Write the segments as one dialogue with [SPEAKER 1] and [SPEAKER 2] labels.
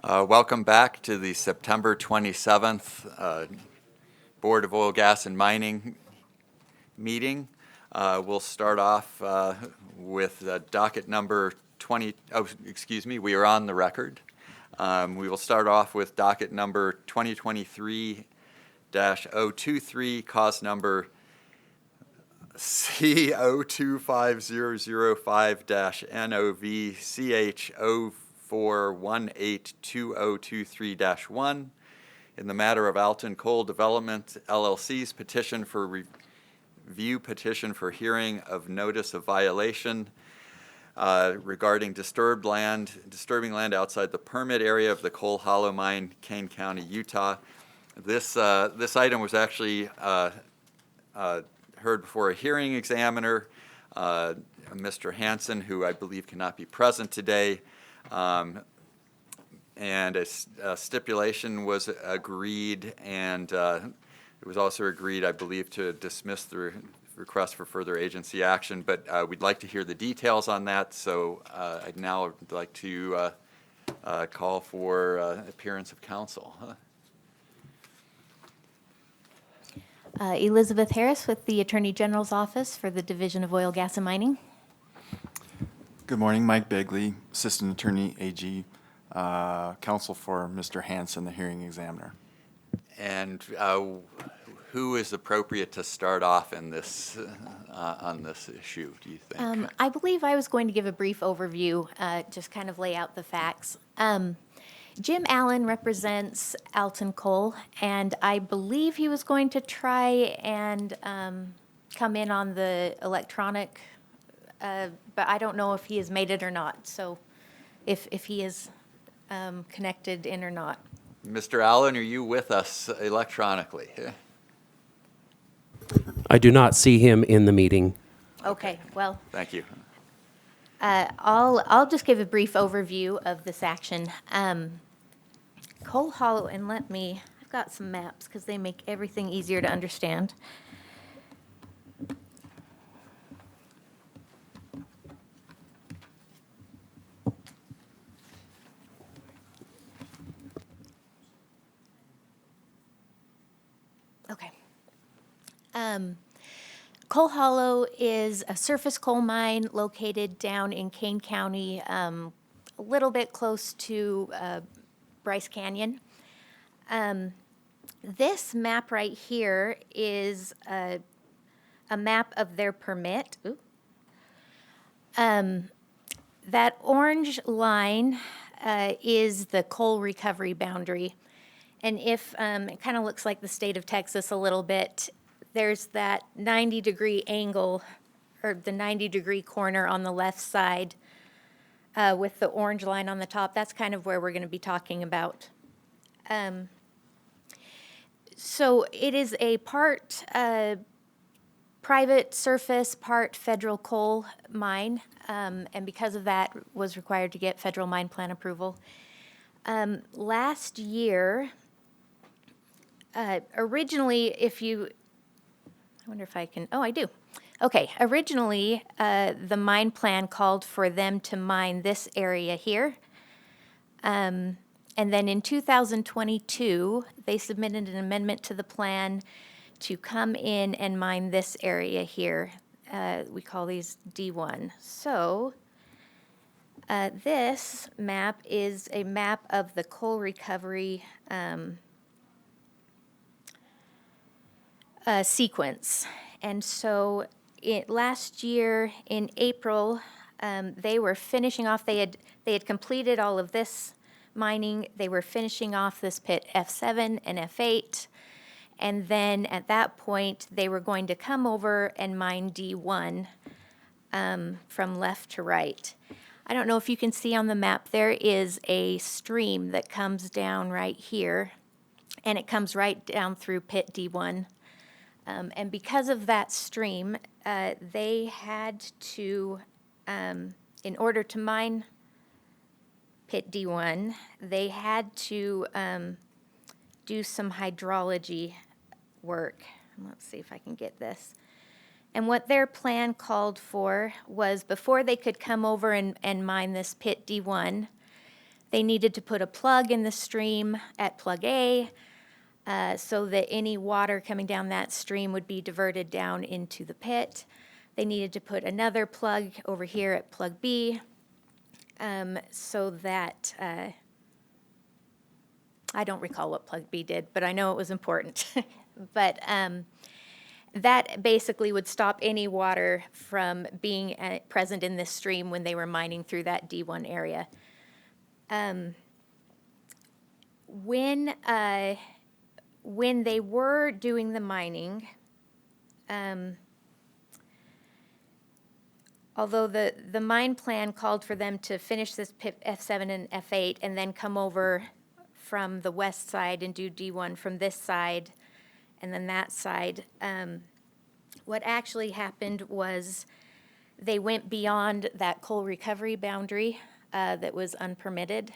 [SPEAKER 1] Welcome back to the September 27th Board of Oil, Gas, and Mining meeting. We'll start off with docket number 20. Oh, excuse me, we are on the record. We will start off with docket number 2023-023, cause number C025005-NOV-CH04182023-1 in the matter of ALTON Coal Development LLC's petition for review petition for hearing of notice of violation regarding disturbing land outside the permit area of the Coal Hollow Mine, Kane County, Utah. This item was actually heard before a hearing examiner, Mr. Hansen, who I believe cannot be present today, and a stipulation was agreed, and it was also agreed, I believe, to dismiss the request for further agency action, but we'd like to hear the details on that, so I'd now like to call for appearance of counsel.
[SPEAKER 2] Elizabeth Harris with the Attorney General's Office for the Division of Oil, Gas, and Mining.
[SPEAKER 3] Good morning, Mike Begley, Assistant Attorney AG, counsel for Mr. Hansen, the hearing examiner.
[SPEAKER 1] And who is appropriate to start off in this on this issue, do you think?
[SPEAKER 2] I believe I was going to give a brief overview, just kind of lay out the facts. Jim Allen represents ALTON Coal, and I believe he was going to try and come in on the electronic, but I don't know if he has made it or not, so if he is connected in or not.
[SPEAKER 1] Mr. Allen, are you with us electronically?
[SPEAKER 4] I do not see him in the meeting.
[SPEAKER 2] Okay, well.
[SPEAKER 1] Thank you.
[SPEAKER 2] I'll just give a brief overview of this action. Coal Hollow, and I've got some maps because they make everything easier to understand. Okay. Coal Hollow is a surface coal mine located down in Kane County, a little bit close to Bryce Canyon. This map right here is a map of their permit. That orange line is the coal recovery boundary. And if it kind of looks like the state of Texas a little bit, there's that 90-degree angle, or the 90-degree corner on the left side with the orange line on the top. That's kind of where we're going to be talking about. So it is a part private surface, part federal coal mine, and because of that was required to get federal mine plan approval. Last year, originally, I wonder if I can, I do. Okay, originally, the mine plan called for them to mine this area here. And then in 2022, they submitted an amendment to the plan to come in and mine this area here. We call these D1. So this map is a map of the coal recovery sequence. And so last year in April, they were finishing off, they had completed all of this mining. They were finishing off this pit F7 and F8. And then at that point, they were going to come over and mine D1 from left to right. I don't know if you can see on the map, there is a stream that comes down right here, and it comes right down through pit D1. And because of that stream, they had to, in order to mine pit D1, they had to do some hydrology work. Let's see if I can get this. And what their plan called for was before they could come over and mine this pit D1, They needed to put a plug in the stream at plug A, so that any water coming down that stream would be diverted down into the pit. They needed to put another plug over here at plug B, so that, I don't recall what plug B did, but I know it was important. But that basically would stop any water from being present in this stream when they were mining through that D1 area. When they were doing the mining, although the mine plan called for them to finish this pit F7 and F8 and then come over from the west side and do D1 from this side and then that side, what actually happened was they went beyond that coal recovery boundary that was unpermitted,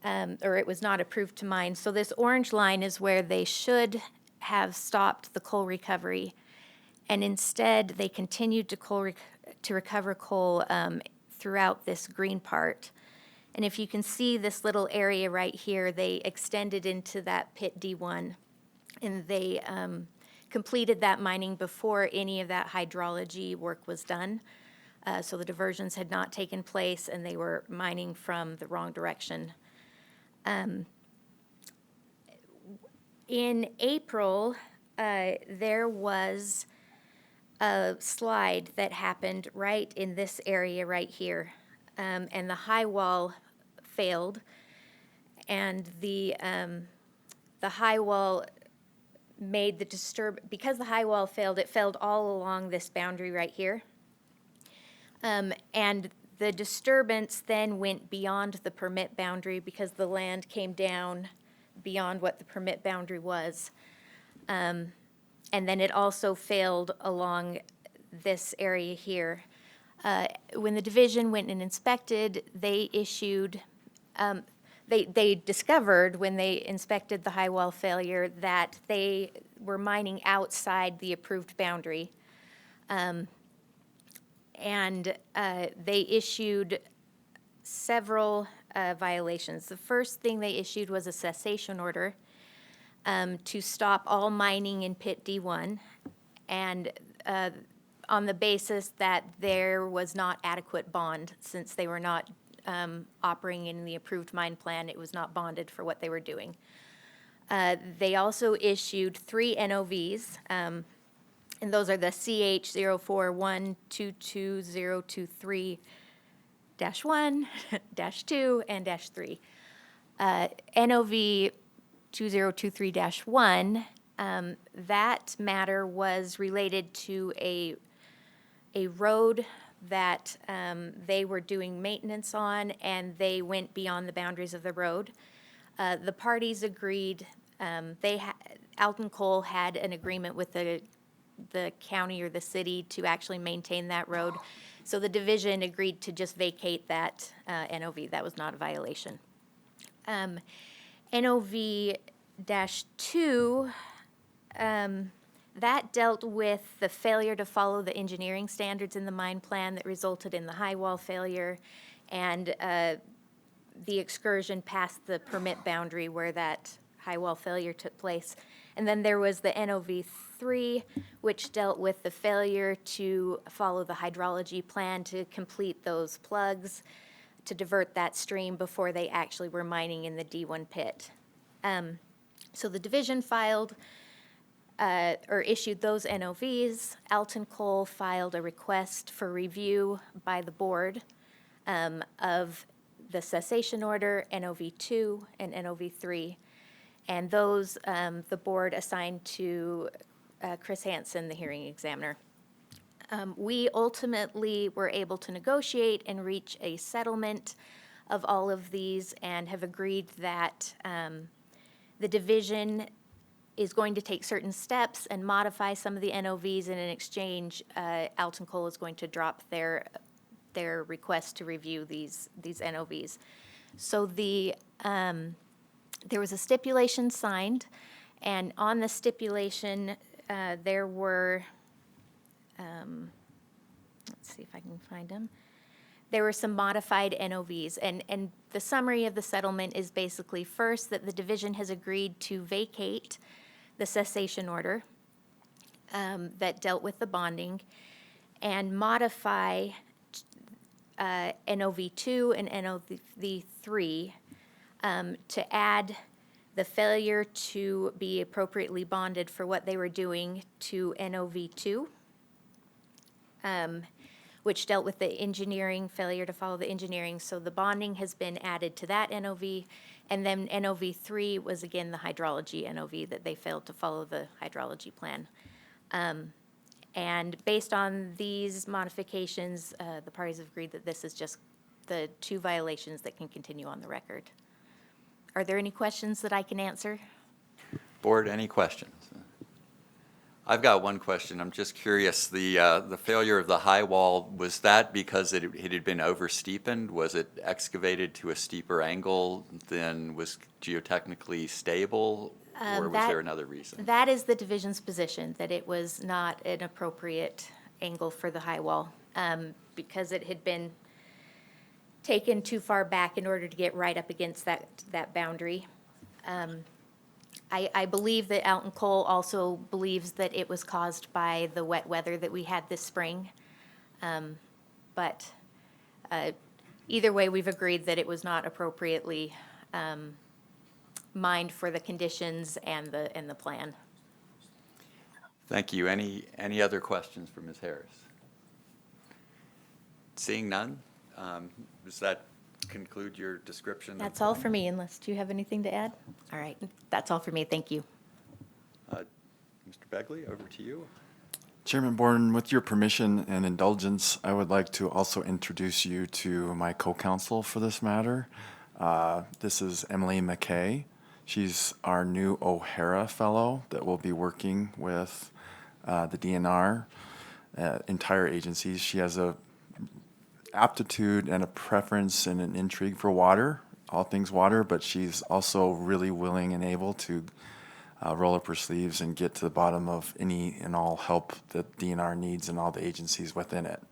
[SPEAKER 2] or it was not approved to mine. So this orange line is where they should have stopped the coal recovery, and instead they continued to recover coal throughout this green part. And if you can see this little area right here, they extended into that pit D1, and they completed that mining before any of that hydrology work was done. So the diversions had not taken place, and they were mining from the wrong direction. In April, there was a slide that happened right in this area right here, and the high wall failed, and the high wall made because the high wall failed, it failed all along this boundary right here. And the disturbance then went beyond the permit boundary because the land came down beyond what the permit boundary was. And then it also failed along this area here. When the division went and inspected, they issued, they discovered when they inspected the high wall failure that they were mining outside the approved boundary. And they issued several violations. The first thing they issued was a cessation order to stop all mining in pit D1, and on the basis that there was not adequate bond, since they were not operating in the approved mine plan, it was not bonded for what they were doing. They also issued 3 NOVs, and those are the CH 041-22023-1, -2, and -3. NOV 2023-1, that matter was related to a road that they were doing maintenance on, and they went beyond the boundaries of the road. The parties agreed, Alton Coal had an agreement with the county or the city to actually maintain that road. So the division agreed to just vacate that NOV. That was not a violation. NOV-2, that dealt with the failure to follow the engineering standards in the mine plan that resulted in the high wall failure and the excursion past the permit boundary where that high wall failure took place. And then there was the NOV-3, which dealt with the failure to follow the hydrology plan to complete those plugs to divert that stream before they actually were mining in the D1 pit. So the division filed or issued those NOVs. Alton Coal filed a request for review by the board of the cessation order, NOV-2 and NOV-3. And those, the board assigned to Chris Hansen, the hearing examiner. We ultimately were able to negotiate and reach a settlement of all of these and have agreed that the division is going to take certain steps and modify some of the NOVs, and in exchange, Alton Coal is going to drop their request to review these NOVs. So there was a stipulation signed, and on the stipulation, there were, let's see if I can find them. There were some modified NOVs, and the summary of the settlement is basically, first, that the division has agreed to vacate the cessation order that dealt with the bonding and modify NOV 2 and NOV 3 to add the failure to be appropriately bonded for what they were doing to NOV 2, which dealt with the engineering, failure to follow the engineering. So the bonding has been added to that NOV. And then NOV 3 was, again, the hydrology NOV, that they failed to follow the hydrology plan. And based on these modifications, the parties have agreed that this is just the 2 violations that can continue on the record. Are there any questions that I can answer?
[SPEAKER 1] Board, any questions? I've got one question. I'm just curious, the failure of the high wall, was that because it had been oversteepened? Was it excavated to a steeper angle than was geotechnically stable? Or was there another reason?
[SPEAKER 2] That is the division's position, that it was not an appropriate angle for the high wall, because it had been taken too far back in order to get right up against that boundary. I believe that Alton Cole also believes that it was caused by the wet weather that we had this spring. But either way, we've agreed that it was not appropriately mined for the conditions and the plan.
[SPEAKER 1] Thank you. Any other questions for Ms. Harris? Seeing none, does that conclude your description?
[SPEAKER 2] That's all for me, unless, do you have anything to add? All right, that's all for me, thank you.
[SPEAKER 1] Mr. Begley, over to you.
[SPEAKER 3] Chairman Borden, with your permission and indulgence, I would like to also introduce you to my co-counsel for this matter. This is Emily McKay. She's our new O'Hara Fellow that will be working with the DNR, entire agencies. She has a aptitude and a preference and an intrigue for water, all things water, but she's also really willing and able to roll up her sleeves and get to the bottom of any and all help that DNR needs and all the agencies within it.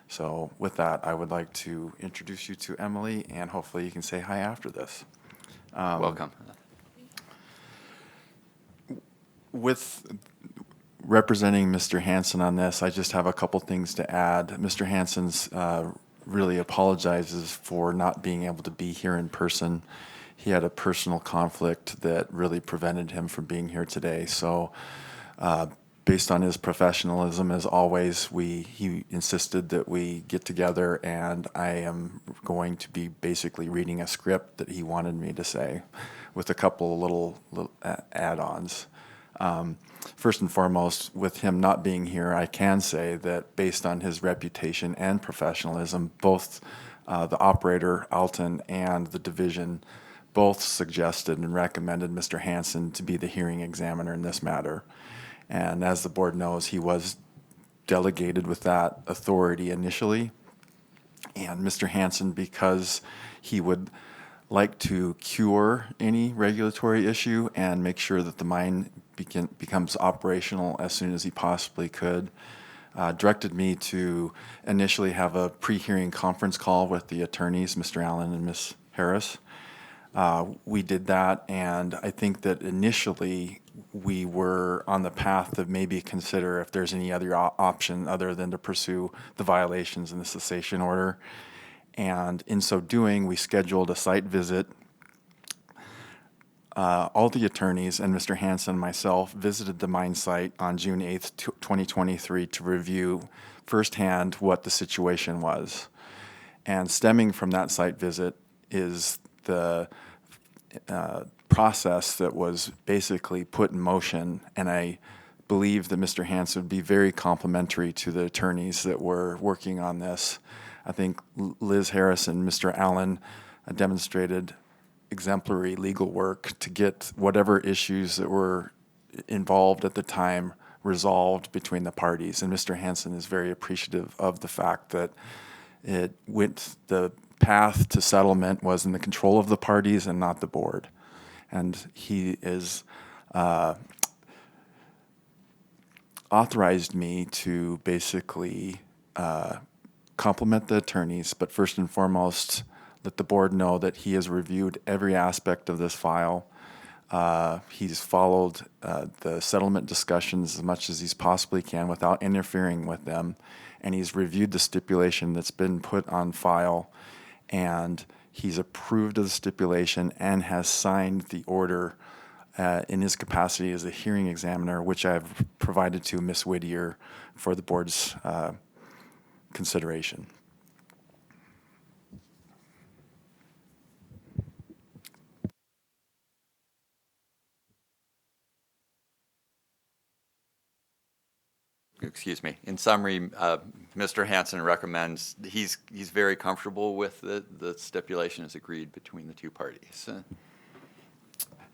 [SPEAKER 3] So with that, I would like to introduce you to Emily, and hopefully you can say hi after this.
[SPEAKER 1] Welcome.
[SPEAKER 3] With representing Mr. Hansen on this, I just have a couple things to add. Mr. Hansen's really apologizes for not being able to be here in person. He had a personal conflict that really prevented him from being here today. So based on his professionalism, as always, he insisted that we get together, and I am going to be basically reading a script that he wanted me to say with a couple of little add-ons. First and foremost, with him not being here, I can say that based on his reputation and professionalism, both the operator, ALTON, and the division both suggested and recommended Mr. Hansen to be the hearing examiner in this matter. And as the board knows, he was delegated with that authority initially. And Mr. Hansen, because he would like to cure any regulatory issue and make sure that the mine becomes operational as soon as he possibly could, directed me to initially have a pre-hearing conference call with the attorneys, Mr. Allen and Ms. Harris. We did that, and I think that initially we were on the path to maybe consider if there's any other option other than to pursue the violations in the cessation order. And in so doing, we scheduled a site visit. All the attorneys and Mr. Hansen and myself visited the mine site on June 8th, 2023 to review firsthand what the situation was. And stemming from that site visit is the process that was basically put in motion, and I believe that Mr. Hansen would be very complimentary to the attorneys that were working on this. I think Liz Harris and Mr. Allen demonstrated exemplary legal work to get whatever issues that were involved at the time resolved between the parties. And Mr. Hansen is very appreciative of the fact that the path to settlement was in the control of the parties and not the board. And he is authorized me to basically compliment the attorneys, but first and foremost, let the board know that he has reviewed every aspect of this file. He's followed the settlement discussions as much as he possibly can without interfering with them, and he's reviewed the stipulation that's been put on file, and he's approved of the stipulation and has signed the order in his capacity as a hearing examiner, which I've provided to Ms. Whittier for the board's consideration.
[SPEAKER 1] Excuse me. In summary, Mr. Hanson recommends, he's very comfortable with the stipulation as agreed between the two parties.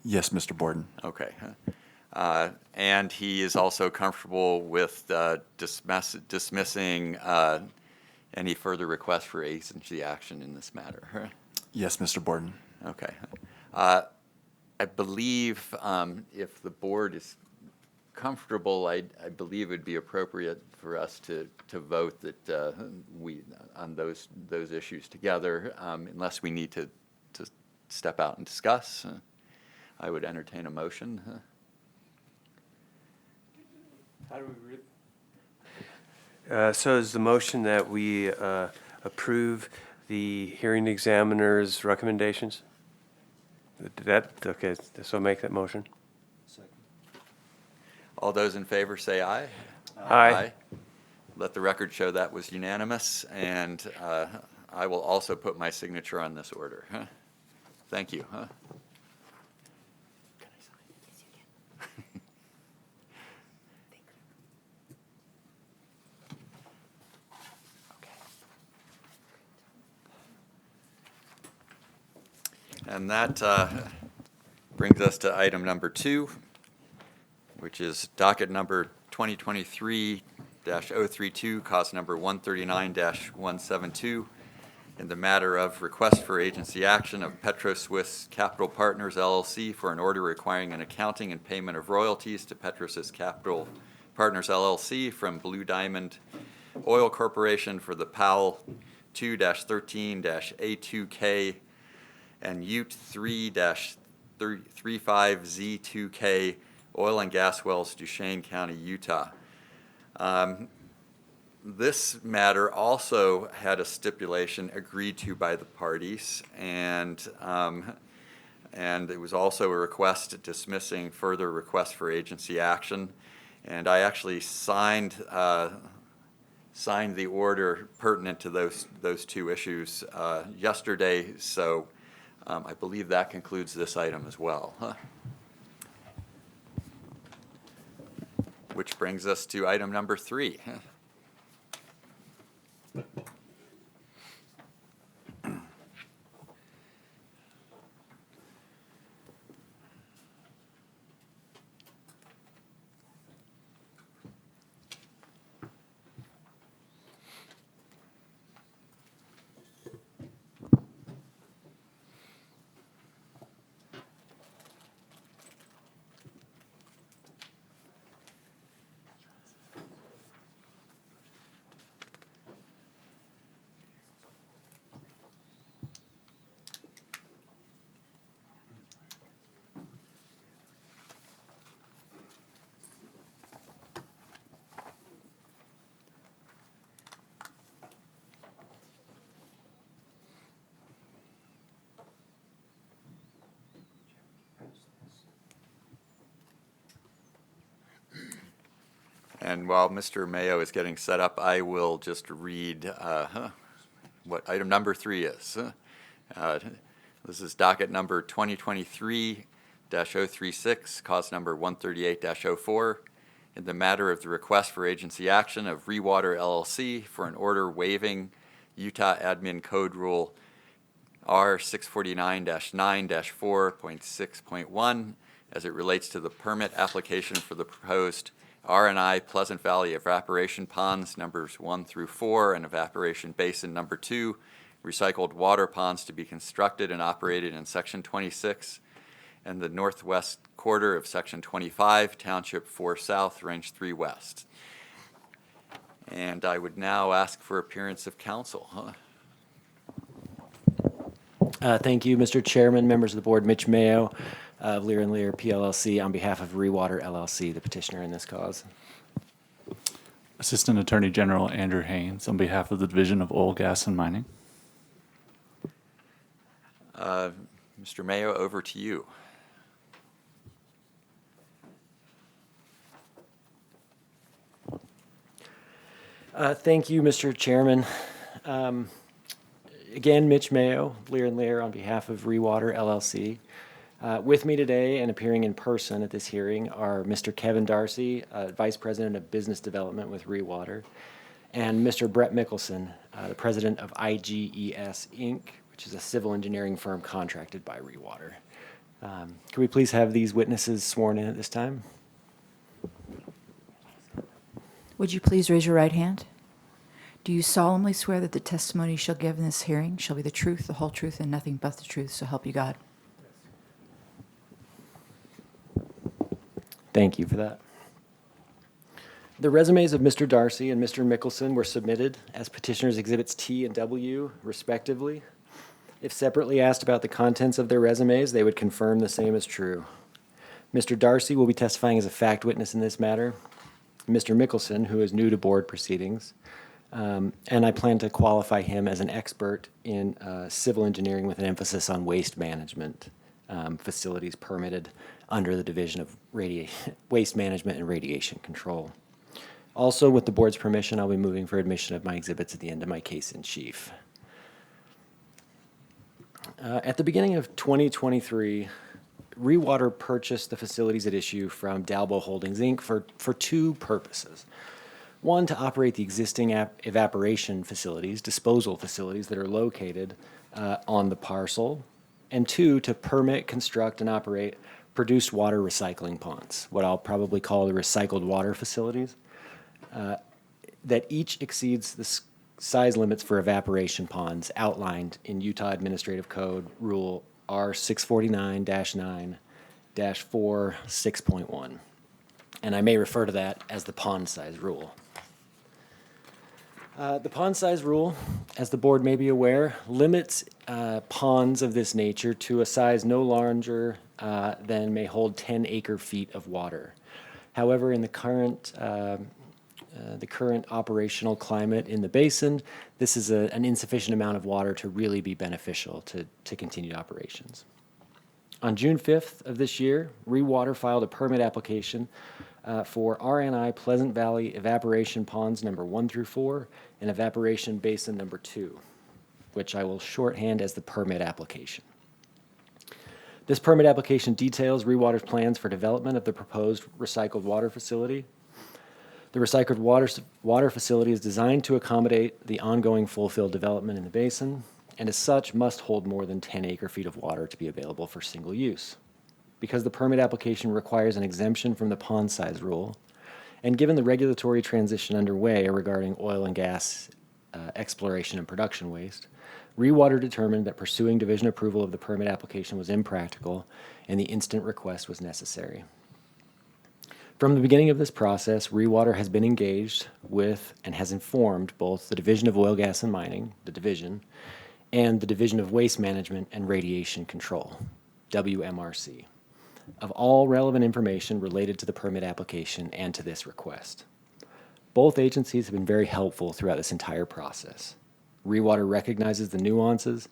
[SPEAKER 3] Yes, Mr. Borden.
[SPEAKER 1] Okay. And he is also comfortable with dismissing any further requests for agency action in this matter.
[SPEAKER 3] Yes, Mr. Borden.
[SPEAKER 1] Okay. I believe if the board is comfortable, I believe it would be appropriate for us to vote that we on those issues together, unless we need to step out and discuss. I would entertain a motion.
[SPEAKER 5] How do we so is the motion that we approve the hearing examiner's recommendations? Okay, so make that motion.
[SPEAKER 1] All those in favor say aye.
[SPEAKER 5] Aye.
[SPEAKER 1] Let the record show that was unanimous, and I will also put my signature on this order. Thank you. And that brings us to item number 2, which is docket number 2023-032, cause number 139-172, in the matter of request for agency action of Petro Swiss Capital Partners, LLC, for an order requiring an accounting and payment of royalties to Petro Swiss Capital Partners, LLC, from Blue Diamond Oil Corporation for the Powell 2-13-A2K and Ute 3-35Z2K oil and gas wells, Duchesne County, Utah. This matter also had a stipulation agreed to by the parties, and it was also a request dismissing further requests for agency action. And I actually signed the order pertinent to those two issues yesterday, so I believe that concludes this item as well. Which brings us to item number 3. And while Mr. Mayo is getting set up, I will just read what item number 3 is. This is docket number 2023-036, cause number 138-04, in the matter of the request for agency action of Rewater LLC for an order waiving Utah Admin Code Rule R649-9-4.6.1 as it relates to the permit application for the proposed R&I Pleasant Valley Evaporation Ponds numbers 1 through 4 and Evaporation Basin number 2, recycled water ponds to be constructed and operated in Section 26 and the northwest quarter of Section 25, Township 4 South, Range 3 West. And I would now ask for appearance of counsel.
[SPEAKER 6] Thank you, Mr. Chairman, members of the board. Mitch Mayo of Lear & Lear PLLC on behalf of Rewater LLC, the petitioner in this cause.
[SPEAKER 7] Assistant Attorney General Andrew Haynes on behalf of the Division of Oil, Gas, and Mining.
[SPEAKER 1] Mr. Mayo, over to you.
[SPEAKER 6] Thank you, Mr. Chairman. Again, Mitch Mayo, Lear & Lear on behalf of Rewater LLC. With me today and appearing in person at this hearing are Mr. Kevin Darcy, Vice President of Business Development with Rewater, and Mr. Brett Mickelson, the President of IGES, Inc., which is a civil engineering firm contracted by Rewater. Can we please have these witnesses sworn in at this time?
[SPEAKER 8] Would you please raise your right hand? Do you solemnly swear that the testimony you shall give in this hearing shall be the truth, the whole truth, and nothing but the truth, so help you God?
[SPEAKER 6] Thank you for that. The resumes of Mr. Darcy and Mr. Mickelson were submitted as petitioners' exhibits T and W, respectively. If separately asked about the contents of their resumes, they would confirm the same as true. Mr. Darcy will be testifying as a fact witness in this matter. Mr. Mickelson, who is new to board proceedings, and I plan to qualify him as an expert in civil engineering with an emphasis on waste management facilities permitted under the Division of Waste Management and Radiation Control. Also, with the board's permission, I'll be moving for admission of my exhibits at the end of my case in chief. At the beginning of 2023, Rewater purchased the facilities at issue from Dalbo Holdings, Inc. for two purposes. One, to operate the existing evaporation facilities, disposal facilities that are located on the parcel, and two, to permit, construct, and operate produced water recycling ponds, what I'll probably call the recycled water facilities, that each exceeds the size limits for evaporation ponds outlined in Utah Administrative Code Rule R649-9-4 6.1. And I may refer to that as the pond size rule. The pond size rule, as the board may be aware, limits ponds of this nature to a size no larger than may hold 10 acre-feet of water. However, in the current operational climate in the basin, this is an insufficient amount of water to really be beneficial to continued operations. On June 5th of this year, Rewater filed a permit application for RNI Pleasant Valley Evaporation Ponds number 1 through 4 and Evaporation Basin number 2, which I will shorthand as the permit application. This permit application details Rewater's plans for development of the proposed recycled water facility. The recycled water facility is designed to accommodate the ongoing full-field development in the basin, and as such must hold more than 10 acre-feet of water to be available for single use. Because the permit application requires an exemption from the pond size rule, and given the regulatory transition underway regarding oil and gas exploration and production waste, Rewater determined that pursuing division approval of the permit application was impractical and the instant request was necessary. From the beginning of this process, Rewater has been engaged with and has informed both the Division of Oil, Gas, and Mining, the division, and the Division of Waste Management and Radiation Control, WMRC, of all relevant information related to the permit application and to this request. Both agencies have been very helpful throughout this entire process. Rewater recognizes the nuances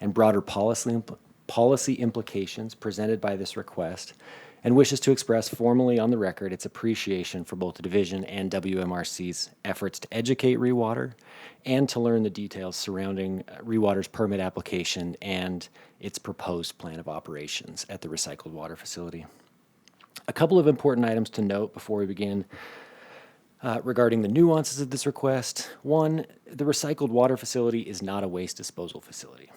[SPEAKER 6] and broader policy implications presented by this request and wishes to express formally on the record its appreciation for both the division and WMRC's efforts to educate Rewater and to learn the details surrounding Rewater's permit application and its proposed plan of operations at the recycled water facility. A couple of important items to note before we begin regarding the nuances of this request. One, the recycled water facility is not a waste disposal facility.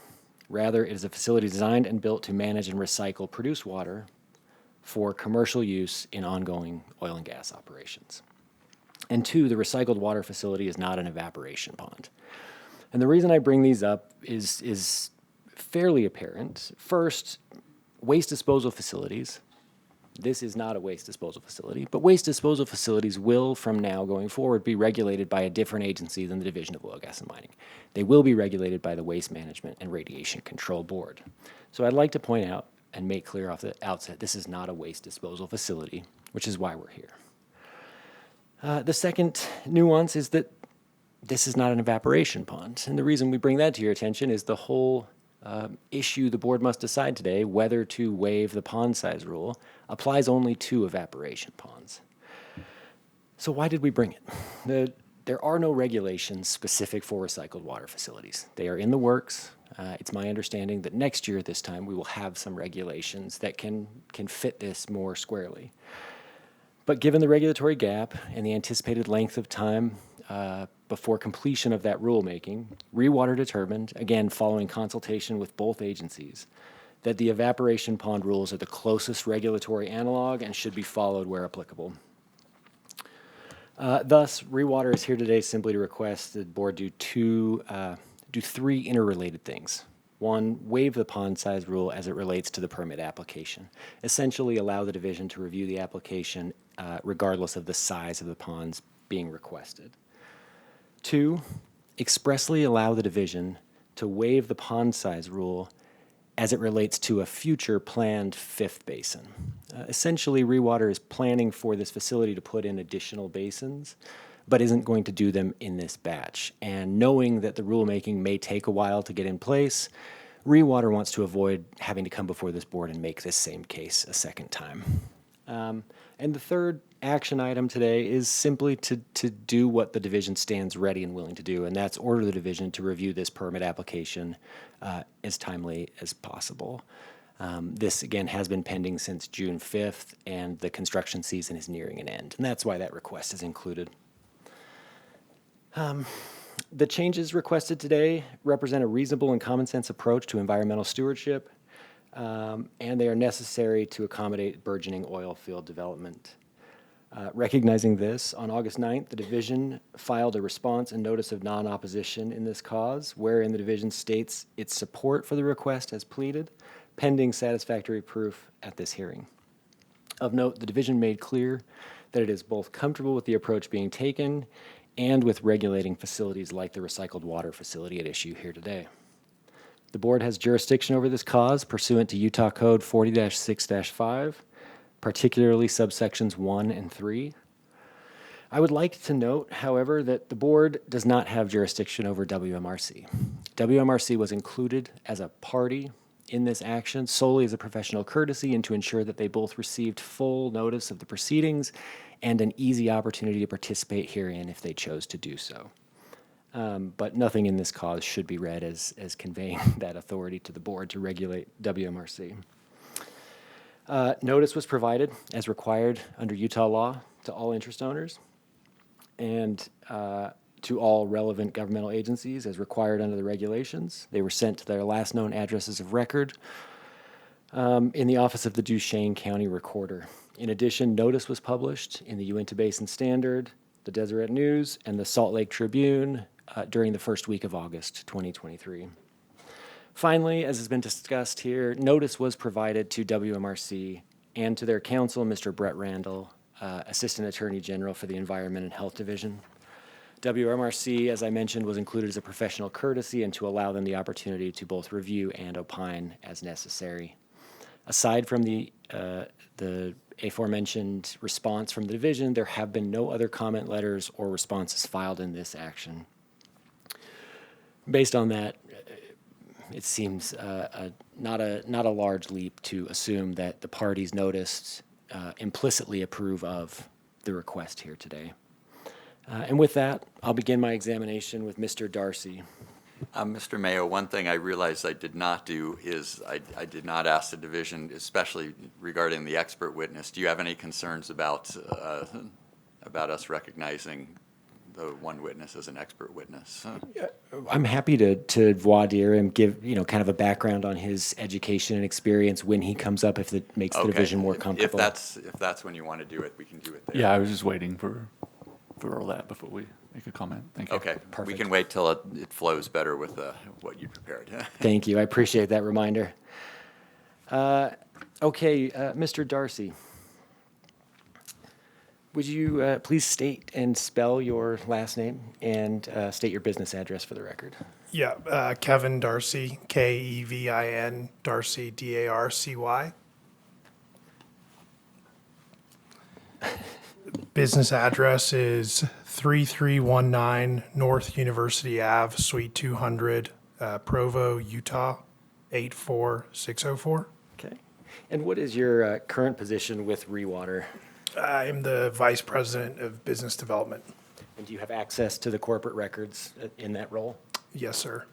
[SPEAKER 6] Rather, it is a facility designed and built to manage and recycle produced water for commercial use in ongoing oil and gas operations. And two, the recycled water facility is not an evaporation pond. And the reason I bring these up is fairly apparent. First, waste disposal facilities This is not a waste disposal facility, but waste disposal facilities will, from now going forward, be regulated by a different agency than the Division of Oil, Gas, and Mining. They will be regulated by the Waste Management and Radiation Control Board. So I'd like to point out and make clear off the outset, this is not a waste disposal facility, which is why we're here. The second nuance is that this is not an evaporation pond. And the reason we bring that to your attention is the whole issue the board must decide today, whether to waive the pond size rule, applies only to evaporation ponds. So why did we bring it? There are no regulations specific for recycled water facilities. They are in the works. It's my understanding that next year at this time we will have some regulations that can fit this more squarely. But given the regulatory gap and the anticipated length of time before completion of that rulemaking, ReWater determined, again following consultation with both agencies, that the evaporation pond rules are the closest regulatory analog and should be followed where applicable. Thus, ReWater is here today simply to request the board do three interrelated things. One, waive the pond size rule as it relates to the permit application. Essentially allow the division to review the application regardless of the size of the ponds being requested. Two, expressly allow the division to waive the pond size rule as it relates to a future planned fifth basin. Essentially, ReWater is planning for this facility to put in additional basins, but isn't going to do them in this batch. And knowing that the rulemaking may take a while to get in place, ReWater wants to avoid having to come before this board and make this same case a second time. And the third action item today is simply to do what the division stands ready and willing to do, and that's order the division to review this permit application as timely as possible. This, again, has been pending since June 5th, and the construction season is nearing an end, and that's why that request is included. The changes requested today represent a reasonable and common sense approach to environmental stewardship, and they are necessary to accommodate burgeoning oil field development. Recognizing this, on August 9th, the division filed a response and notice of non-opposition in this cause, wherein the division states its support for the request as pleaded, pending satisfactory proof at this hearing. Of note, the division made clear that it is both comfortable with the approach being taken and with regulating facilities like the recycled water facility at issue here today. The board has jurisdiction over this cause pursuant to Utah Code 40-6-5, particularly subsections 1 and 3. I would like to note, however, that the board does not have jurisdiction over WMRC. WMRC was included as a party in this action solely as a professional courtesy and to ensure that they both received full notice of the proceedings and an easy opportunity to participate herein if they chose to do so. But nothing in this cause should be read as conveying that authority to the board to regulate WMRC. Notice was provided as required under Utah law to all interest owners and to all relevant governmental agencies as required under the regulations. They were sent to their last known addresses of record in the office of the Duchesne County Recorder. In addition, notice was published in the Uinta Basin Standard, the Deseret News, and the Salt Lake Tribune during the first week of August 2023. Finally, as has been discussed here, notice was provided to WMRC and to their counsel, Mr. Brett Randall, Assistant Attorney General for the Environment and Health Division. WMRC, as I mentioned, was included as a professional courtesy and to allow them the opportunity to both review and opine as necessary. Aside from the aforementioned response from the division, there have been no other comment letters or responses filed in this action. Based on that, it seems not a large leap to assume that the parties noticed implicitly approve of the request here today. And with that, I'll begin my examination with Mr. Darcy.
[SPEAKER 1] Mr. Mayo, one thing I realized I did not do is I did not ask the division, especially regarding the expert witness. Do you have any concerns about us recognizing the one witness as an expert witness?
[SPEAKER 6] I'm happy to voir dire and give kind of a background on his education and experience when he comes up, if it makes the division more comfortable.
[SPEAKER 1] If that's when you want to do it, we can do it there.
[SPEAKER 7] Yeah, I was just waiting for all that before we make a comment. Thank you.
[SPEAKER 1] Okay,
[SPEAKER 6] Perfect.
[SPEAKER 1] We can wait till it flows better with what you prepared.
[SPEAKER 6] Thank you. I appreciate that reminder. Okay, Mr. Darcy, Would you please state and spell your last name and state your business address for the record?
[SPEAKER 9] Yeah, Kevin Darcy, Kevin Darcy, Darcy. Business address is 3319 North University Ave, Suite 200, Provo, Utah, 84604.
[SPEAKER 6] Okay. And what is your current position with Rewater?
[SPEAKER 9] I am the Vice President of Business Development.
[SPEAKER 6] And do you have access to the corporate records in that role?
[SPEAKER 9] Yes, sir.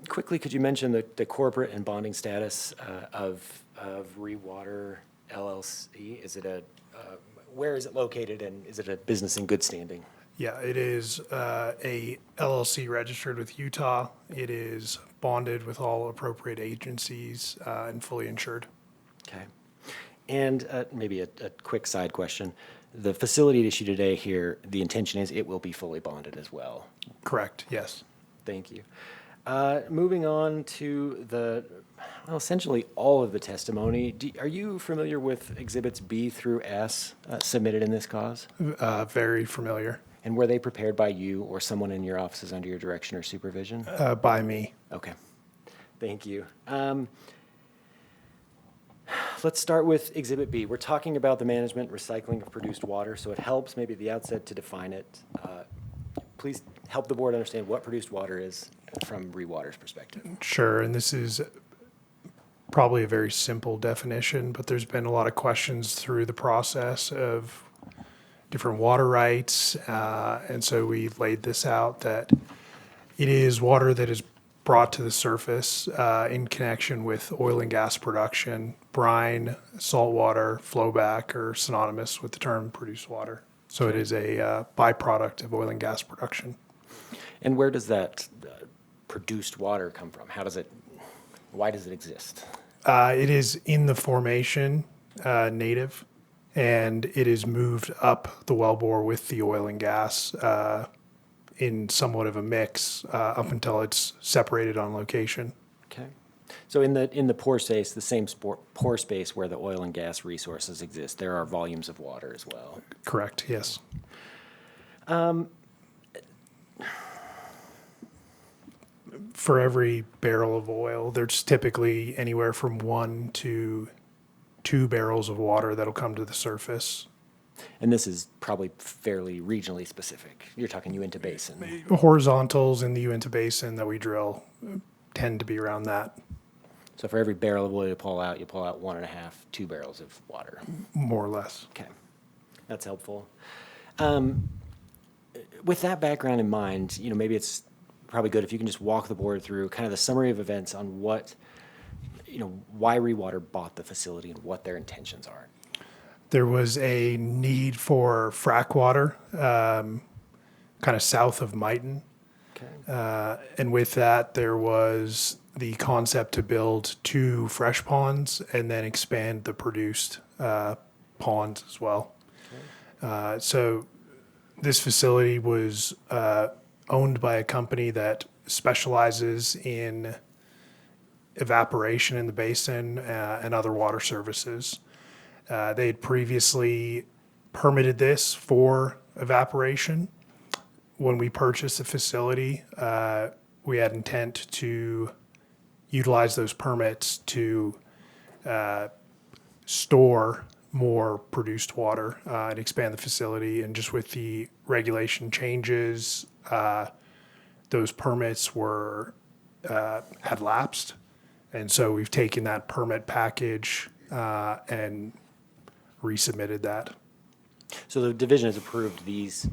[SPEAKER 6] Quickly, could you mention the corporate and bonding status of Rewater LLC? Is it where is it located, and is it a business in good standing?
[SPEAKER 9] Yeah, it is a LLC registered with Utah. It is bonded with all appropriate agencies and fully insured.
[SPEAKER 6] Okay. And maybe a quick side question. The facility at issue today here, the intention is it will be fully bonded as well.
[SPEAKER 9] Correct, yes.
[SPEAKER 6] Thank you. Moving on to essentially all of the testimony. Are you familiar with Exhibits B through S submitted in this cause?
[SPEAKER 9] Very familiar.
[SPEAKER 6] And were they prepared by you or someone in your offices under your direction or supervision?
[SPEAKER 9] By me.
[SPEAKER 6] Okay. Thank you. Let's start with Exhibit B. We're talking about the management recycling of produced water, so it helps maybe at the outset to define it. Please help the board understand what produced water is from Rewater's perspective.
[SPEAKER 9] Sure, and this is probably a very simple definition, but there's been a lot of questions through the process of different water rights, and so we laid this out that it is water that is brought to the surface in connection with oil and gas production. Brine, saltwater, flowback are synonymous with the term produced water. So it is a byproduct of oil and gas production.
[SPEAKER 6] And where does that produced water come from? Why does it exist?
[SPEAKER 9] It is in the formation, native, and it is moved up the wellbore with the oil and gas in somewhat of a mix up until it's separated on location.
[SPEAKER 6] Okay. So in the pore space, the same pore space where the oil and gas resources exist, there are volumes of water as well.
[SPEAKER 9] Correct, yes. For every barrel of oil, there's typically anywhere from 1 to 2 barrels of water that'll come to the surface.
[SPEAKER 6] And this is probably fairly regionally specific. You're talking Uinta Basin.
[SPEAKER 9] Horizontals in the Uinta Basin that we drill tend to be around that.
[SPEAKER 6] So for every barrel of oil you pull out 1.5, 2 barrels of water.
[SPEAKER 9] More or less.
[SPEAKER 6] Okay, that's helpful. With that background in mind, maybe it's probably good if you can just walk the board through kind of the summary of events on what, why Rewater bought the facility and what their intentions are.
[SPEAKER 9] There was a need for frack water, kind of south of Mighton.
[SPEAKER 6] Okay.
[SPEAKER 9] And with that, there was the concept to build 2 fresh ponds and then expand the produced ponds as well.
[SPEAKER 6] Okay.
[SPEAKER 9] So this facility was owned by a company that specializes in evaporation in the basin and other water services. They had previously permitted this for evaporation. When we purchased the facility, we had intent to utilize those permits to store more produced water and expand the facility. And just with the regulation changes, those permits had lapsed. And so we've taken that permit package and resubmitted that.
[SPEAKER 6] So the division has approved these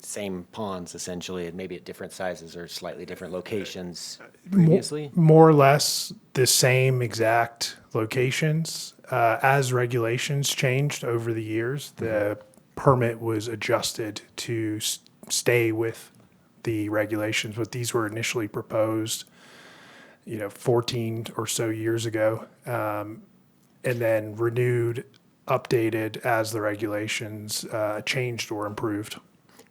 [SPEAKER 6] same ponds essentially, and maybe at different sizes or slightly different locations previously?
[SPEAKER 9] More or less the same exact locations. As regulations changed over the years, the permit was adjusted to stay with the regulations, but these were initially proposed, 14 or so years ago, and then renewed, updated as the regulations changed or improved.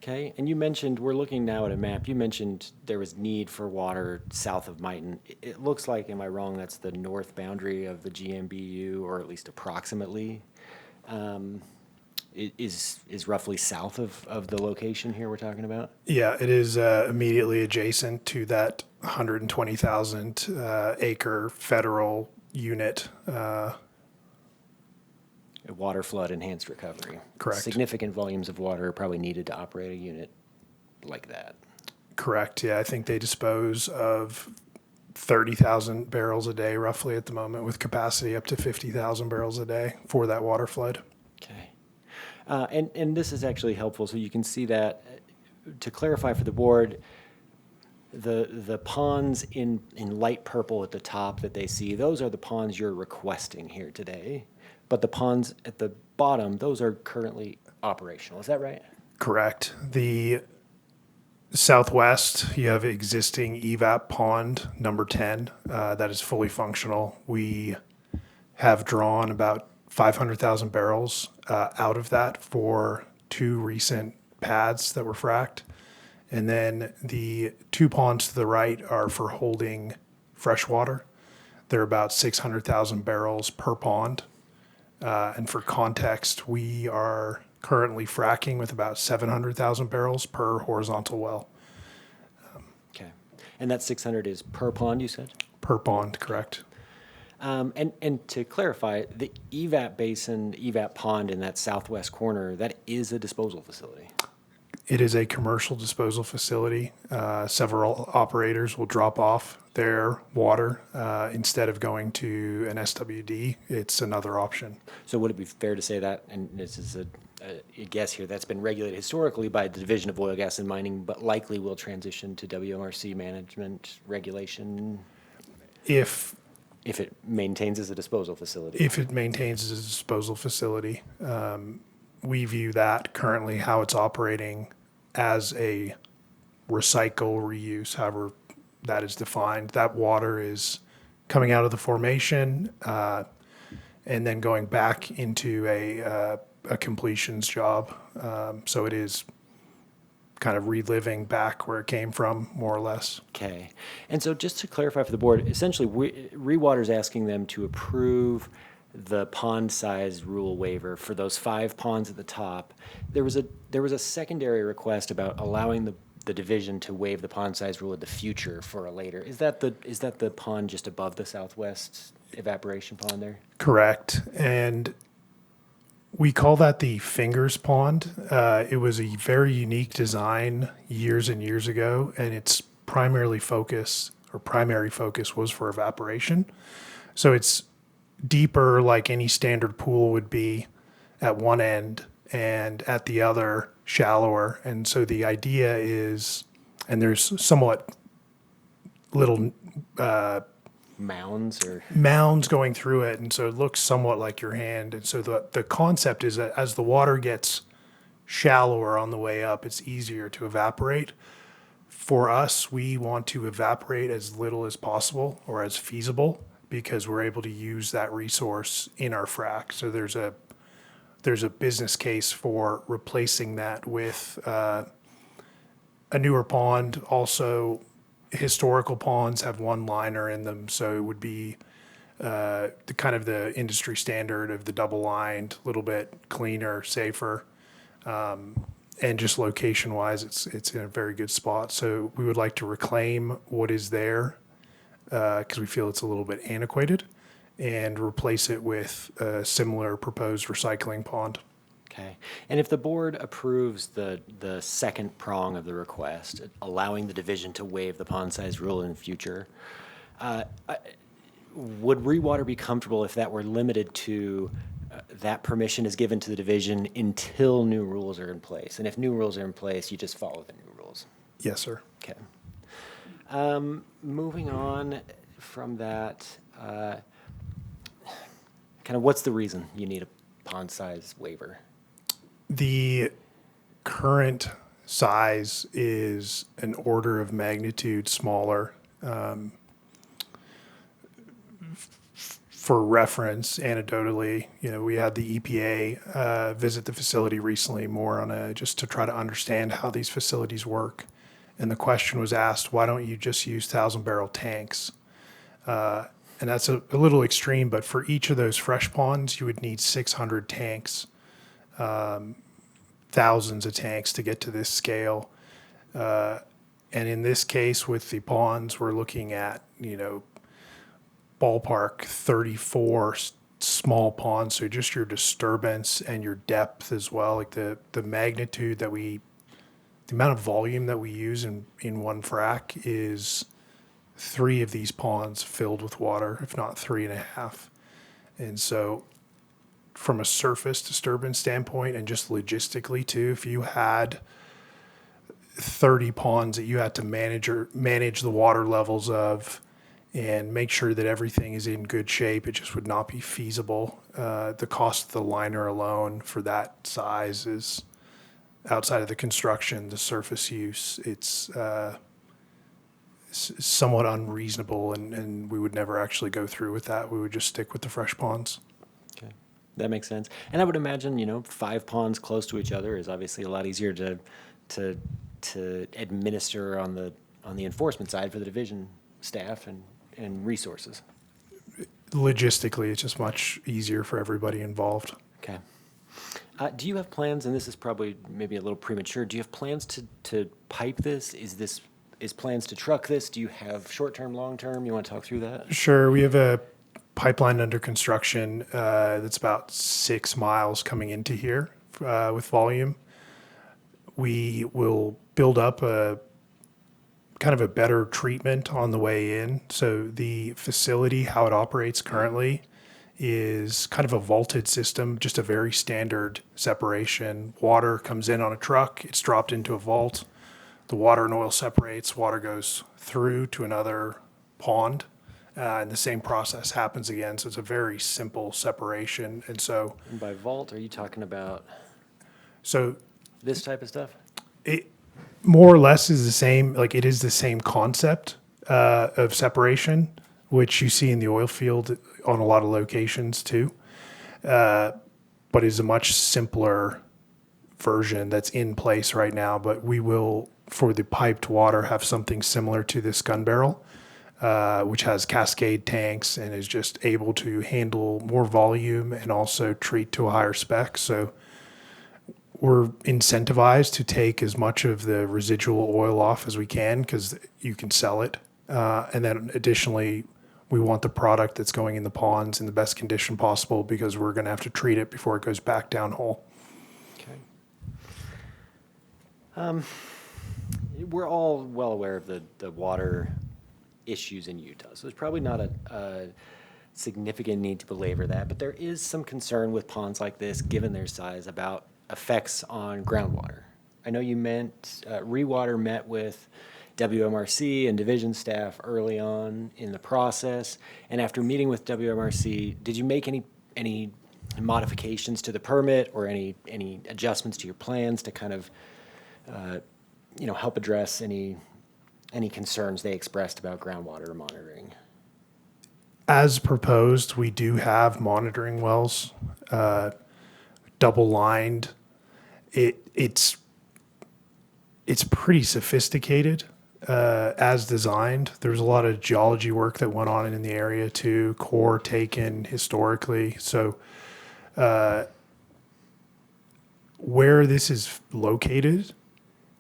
[SPEAKER 6] Okay, and you mentioned, we're looking now at a map, you mentioned there was need for water south of Mighton. It looks like, am I wrong, that's the north boundary of the GMBU, or at least approximately. is roughly south of the location here we're talking about?
[SPEAKER 9] Yeah, it is immediately adjacent to that 120,000 acre federal unit.
[SPEAKER 6] A water flood enhanced recovery.
[SPEAKER 9] Correct.
[SPEAKER 6] Significant volumes of water are probably needed to operate a unit like that.
[SPEAKER 9] Correct. Yeah, I think they dispose of 30,000 barrels a day roughly at the moment, with capacity up to 50,000 barrels a day for that water flood.
[SPEAKER 6] Okay. And this is actually helpful, so you can see that. To clarify for the board, the ponds in light purple at the top that they see, those are the ponds you're requesting here today. But the ponds at the bottom, those are currently operational. Is that right?
[SPEAKER 9] Correct. The southwest, you have existing evap pond number 10 that is fully functional. We have drawn about 500,000 barrels out of that for 2 recent pads that were fracked. And then the 2 ponds to the right are for holding fresh water. They're about 600,000 barrels per pond. And for context, we are currently fracking with about 700,000 barrels per horizontal well.
[SPEAKER 6] Okay. And that 600 is per pond, you said?
[SPEAKER 9] Per pond, correct.
[SPEAKER 6] And to clarify, the evap basin, evap pond in that southwest corner, that is a disposal facility.
[SPEAKER 9] It is a commercial disposal facility. Several operators will drop off their water instead of going to an SWD. It's another option.
[SPEAKER 6] So would it be fair to say that, and this is a guess here, that's been regulated historically by the Division of Oil, Gas, and Mining, but likely will transition to WMRC management regulation if it maintains as a disposal facility?
[SPEAKER 9] If it maintains as a disposal facility. We view that currently how it's operating as a recycle reuse, however that is defined. That water is coming out of the formation and then going back into a completions job. So it is kind of reliving back where it came from, more or less.
[SPEAKER 6] Okay. And so just to clarify for the board, essentially, Rewater's asking them to approve the pond size rule waiver for those 5 ponds at the top. There was a secondary request about allowing the division to waive the pond size rule in the future for a later. Is that the pond just above the southwest evaporation pond there?
[SPEAKER 9] Correct. And we call that the Fingers Pond. It was a very unique design years and years ago, and its primary focus was for evaporation. So it's deeper, like any standard pool would be at one end, and at the other shallower. And so the idea is, and there's somewhat little mounds going through it, and so it looks somewhat like your hand. And so the concept is that as the water gets shallower on the way up, it's easier to evaporate. For us, we want to evaporate as little as possible or as feasible, because we're able to use that resource in our frac. So there's a business case for replacing that with a newer pond. Also, historical ponds have one liner in them, so it would be the kind of the industry standard of the double lined, a little bit cleaner, safer, and just location wise, it's in a very good spot. So we would like to reclaim what is there because we feel it's a little bit antiquated, and replace it with a similar proposed recycling pond.
[SPEAKER 6] Okay. And if the board approves the second prong of the request, allowing the division to waive the pond size rule in the future, would Rewater be comfortable if that were limited to that permission is given to the division until new rules are in place? And if new rules are in place, you just follow the new rules?
[SPEAKER 9] Yes, sir.
[SPEAKER 6] Okay. Moving on from that, kind of what's the reason you need a pond size waiver?
[SPEAKER 9] The current size is an order of magnitude smaller. For reference, anecdotally, we had the EPA visit the facility recently, more on just to try to understand how these facilities work. And the question was asked, why don't you just use 1,000-barrel tanks? And that's a little extreme, but for each of those fresh ponds, you would need 600 tanks thousands of tanks to get to this scale. And in this case, with the ponds, we're looking at, ballpark 34 small ponds. So just your disturbance and your depth as well, like the magnitude the amount of volume that we use in one frac is 3 of these ponds filled with water, if not 3.5. And so from a surface disturbance standpoint and just logistically too, if you had 30 ponds that you had to manage the water levels of and make sure that everything is in good shape, it just would not be feasible. The cost of the liner alone for that size is, outside of the construction, the surface use, it's somewhat unreasonable, and we would never actually go through with that. We would just stick with the fresh ponds.
[SPEAKER 6] Okay, that makes sense. And I would imagine, 5 ponds close to each other is obviously a lot easier to administer on the enforcement side for the division staff and resources.
[SPEAKER 9] Logistically, it's just much easier for everybody involved.
[SPEAKER 6] Okay. Do you have plans, and this is probably maybe a little premature, do you have plans to pipe this? Is plans to truck this? Do you have short-term, long-term? You want to talk through that?
[SPEAKER 9] Sure. We have a pipeline under construction that's about 6 miles coming into here with volume. We will build up a kind of a better treatment on the way in. So the facility, how it operates currently, is kind of a vaulted system, just a very standard separation. Water comes in on a truck, it's dropped into a vault. The water and oil separates, water goes through to another pond, and the same process happens again. So it's a very simple separation. And so,
[SPEAKER 6] And by vault, are you talking about
[SPEAKER 9] so
[SPEAKER 6] this type of stuff?
[SPEAKER 9] it more or less is the same, like it is the same concept of separation, which you see in the oil field on a lot of locations too, but is a much simpler version that's in place right now. But we will, for the piped water, have something similar to this gun barrel, which has cascade tanks and is just able to handle more volume and also treat to a higher spec. So we're incentivized to take as much of the residual oil off as we can because you can sell it. And then additionally, we want the product that's going in the ponds in the best condition possible because we're going to have to treat it before it goes back downhole.
[SPEAKER 6] Okay. We're all well aware of the water issues in Utah, so there's probably not a significant need to belabor that, but there is some concern with ponds like this, given their size, about effects on groundwater. I know you Rewater met with WMRC and division staff early on in the process, and after meeting with WMRC, did you make any modifications to the permit or any adjustments to your plans to kind of help address any concerns they expressed about groundwater monitoring?
[SPEAKER 9] As proposed, we do have monitoring wells, double lined. It's pretty sophisticated as designed. There's a lot of geology work that went on in the area too, core taken historically. So where this is located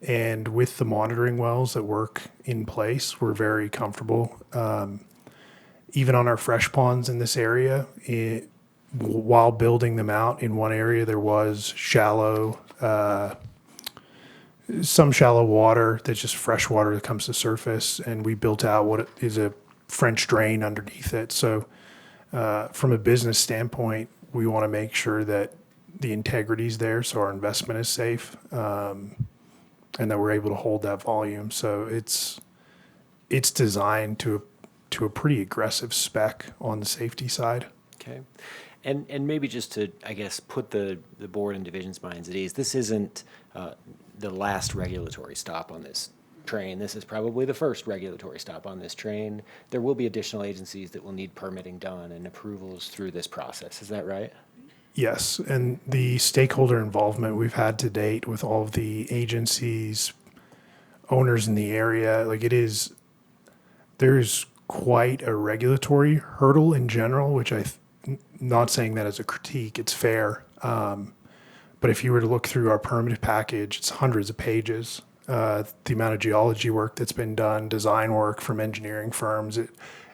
[SPEAKER 9] and with the monitoring wells that work in place, we're very comfortable. Even on our fresh ponds in this area, while building them out in one area, there was some shallow water that's just fresh water that comes to surface, and we built out what is a French drain underneath it. So from a business standpoint, we want to make sure that the integrity is there so our investment is safe, and that we're able to hold that volume. So it's designed to a pretty aggressive spec on the safety side.
[SPEAKER 6] Okay. And maybe just to, I guess, put the board and division's minds at ease, this isn't the last regulatory stop on this train. This is probably the first regulatory stop on this train. There will be additional agencies that will need permitting done and approvals through this process. Is that right?
[SPEAKER 9] Yes, and the stakeholder involvement we've had to date with all of the agencies, owners in the area, there's quite a regulatory hurdle in general, which not saying that as a critique, it's fair. But if you were to look through our permit package, it's hundreds of pages. The amount of geology work that's been done, design work from engineering firms,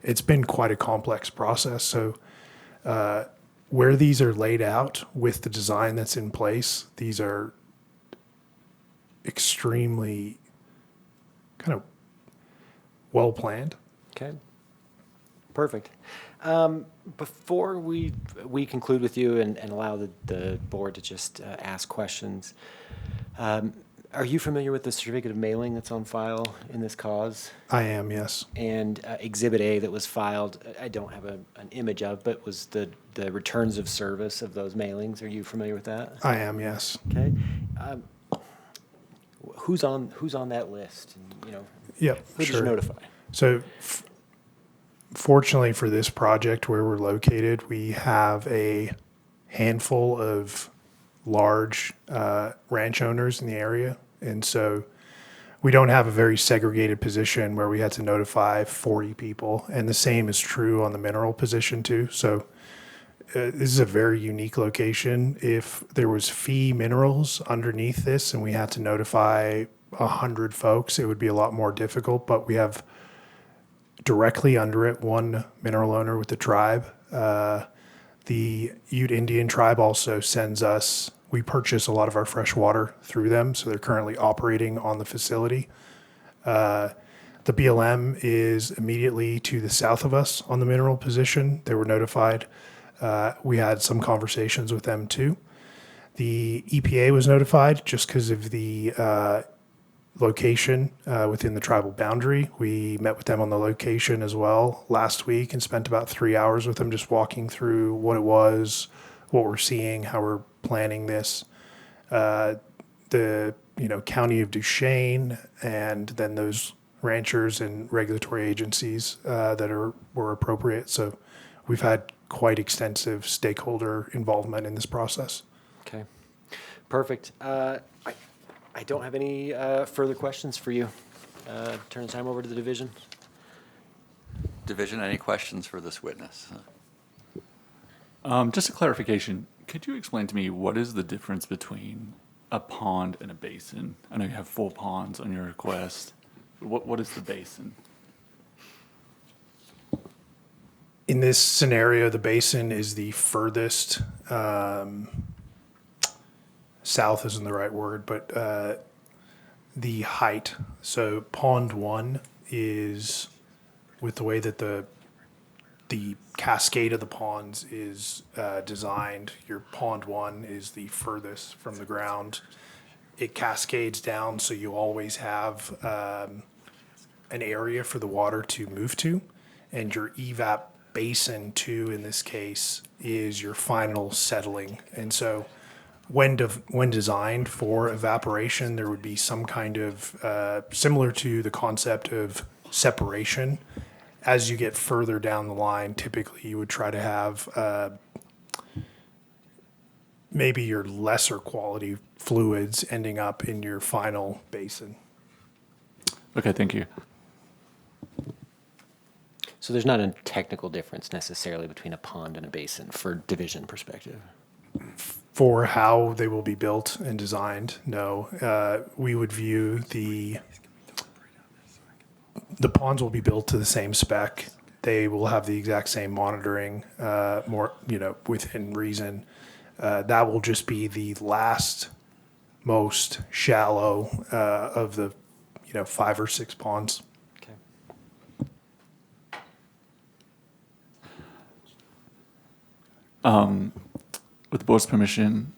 [SPEAKER 9] it's been quite a complex process. So where these are laid out with the design that's in place, these are extremely kind of well planned.
[SPEAKER 6] Okay. Perfect. Before we conclude with you and allow the board to just ask questions, are you familiar with the certificate of mailing that's on file in this cause?
[SPEAKER 9] I am, yes.
[SPEAKER 6] And Exhibit A that was filed, I don't have an image of, but was the returns of service of those mailings. Are you familiar with that?
[SPEAKER 9] I am, yes.
[SPEAKER 6] Okay. Who's on that list? And,
[SPEAKER 9] Yep,
[SPEAKER 6] who did you notify?
[SPEAKER 9] So fortunately for this project where we're located, we have a handful of large ranch owners in the area. And so we don't have a very segregated position where we had to notify 40 people. And the same is true on the mineral position too. So this is a very unique location. If there was fee minerals underneath this and we had to notify 100 folks, it would be a lot more difficult. But we have directly under it one mineral owner with the tribe. The Ute Indian tribe also sends us, we purchase a lot of our fresh water through them, so they're currently operating on the facility. The BLM is immediately to the south of us on the mineral position. They were notified. We had some conversations with them too. The EPA was notified just because of the location within the tribal boundary. We met with them on the location as well last week and spent about 3 hours with them just walking through what it was, what we're seeing, how we're planning this. The county of Duchesne and then those ranchers and regulatory agencies that were appropriate. So we've had quite extensive stakeholder involvement in this process.
[SPEAKER 6] Okay, perfect. I don't have any further questions for you. Turn the time over to the division.
[SPEAKER 1] Division, any questions for this witness?
[SPEAKER 7] Just a clarification. Could you explain to me what is the difference between a pond and a basin? I know you have full ponds on your request. What is the basin?
[SPEAKER 9] In this scenario, the basin is the furthest, south isn't the right word, but the height. So pond 1 is, with the way that the cascade of the ponds is designed, your pond 1 is the furthest from the ground. It cascades down, so you always have an area for the water to move to. And your evap basin 2, in this case, is your final settling. And so when designed for evaporation, there would be some kind of, similar to the concept of separation. As you get further down the line, typically you would try to have maybe your lesser quality fluids ending up in your final basin.
[SPEAKER 7] Okay, thank you.
[SPEAKER 6] So there's not a technical difference necessarily between a pond and a basin for division perspective.
[SPEAKER 9] For how they will be built and designed, no. We would view the ponds will be built to the same spec. They will have the exact same monitoring, more within reason. That will just be the last, most shallow of the 5 or 6 ponds.
[SPEAKER 6] Okay.
[SPEAKER 7] With the board's permission,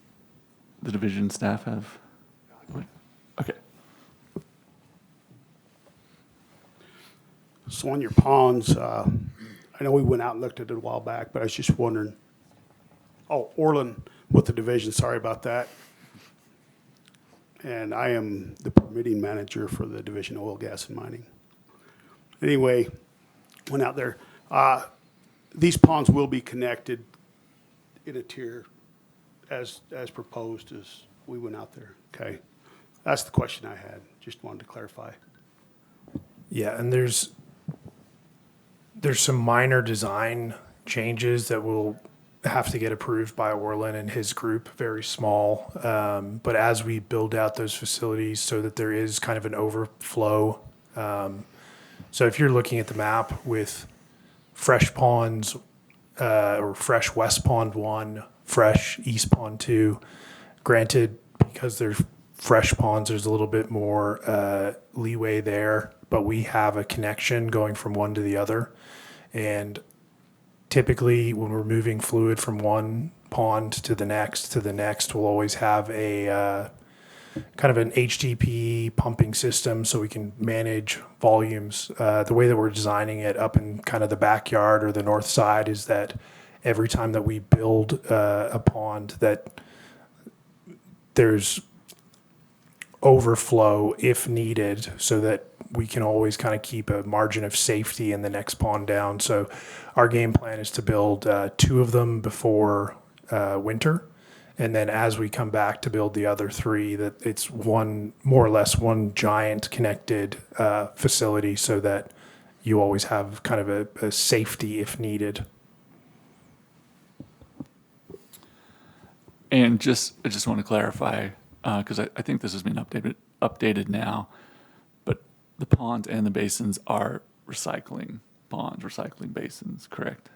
[SPEAKER 7] the division staff have. Okay.
[SPEAKER 10] So on your ponds, I know we went out and looked at it a while back, but I was just wondering. Oh, Orland with the division, sorry about that. And I am the permitting manager for the Division of Oil, Gas, and Mining. Anyway, went out there. These ponds will be connected in a tier as proposed as we went out there, okay? That's the question I had, just wanted to clarify.
[SPEAKER 9] Yeah, and there's some minor design changes that will have to get approved by Orlin and his group, very small. But as we build out those facilities so that there is kind of an overflow. So if you're looking at the map with fresh ponds, or fresh West Pond 1, fresh East Pond 2, granted, because they're fresh ponds, there's a little bit more leeway there, but we have a connection going from one to the other. And typically, when we're moving fluid from one pond to the next, we'll always have a kind of an HDPE pumping system so we can manage volumes. The way that we're designing it up in kind of the backyard or the north side is that every time that we build a pond, that there's overflow if needed, so that we can always kind of keep a margin of safety in the next pond down. So our game plan is to build 2 of them before winter. And then as we come back to build the other 3, that it's more or less one giant connected facility, so that you always have kind of a safety if needed.
[SPEAKER 7] And I just want to clarify, because I think this has been updated now, but the ponds and the basins are recycling ponds, recycling basins, correct?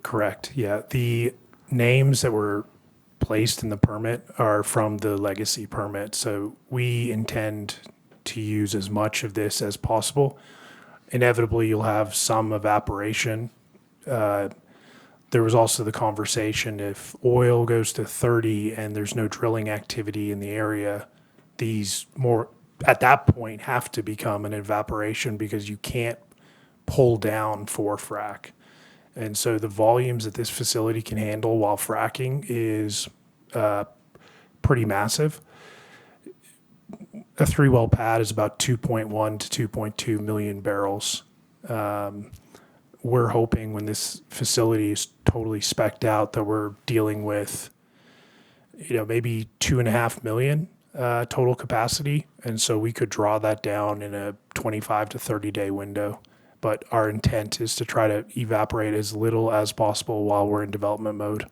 [SPEAKER 9] Correct, yeah. The names that were placed in the permit are from the legacy permit, so we intend to use as much of this as possible. Inevitably, you'll have some evaporation. There was also the conversation, if oil goes to 30 and there's no drilling activity in the area, these more, at that point, have to become an evaporation because you can't pull down for frack. And so the volumes that this facility can handle while fracking is pretty massive. A 3-well pad is about 2.1 to 2.2 million barrels. We're hoping when this facility is totally spec'd out that we're dealing with, maybe 2.5 million total capacity. And so we could draw that down in a 25 to 30 day window. But our intent is to try to evaporate as little as possible while we're in development mode.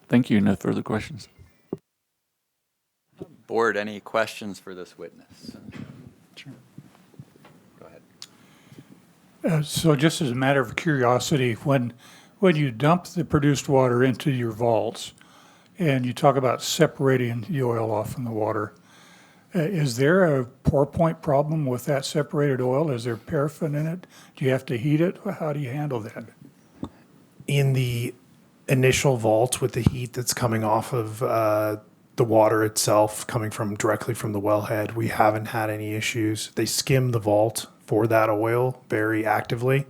[SPEAKER 7] Thank you. No further questions.
[SPEAKER 1] Board, any questions for this witness?
[SPEAKER 7] Sure.
[SPEAKER 1] Go ahead.
[SPEAKER 11] So just as a matter of curiosity, when you dump the produced water into your vaults and you talk about separating the oil off from the water, is there a pour point problem with that separated oil? Is there paraffin in it? Do you have to heat it? How do you handle that?
[SPEAKER 9] In the initial vault with the heat that's coming off of the water itself, coming directly from the wellhead, we haven't had any issues. They skim the vault for that oil very actively.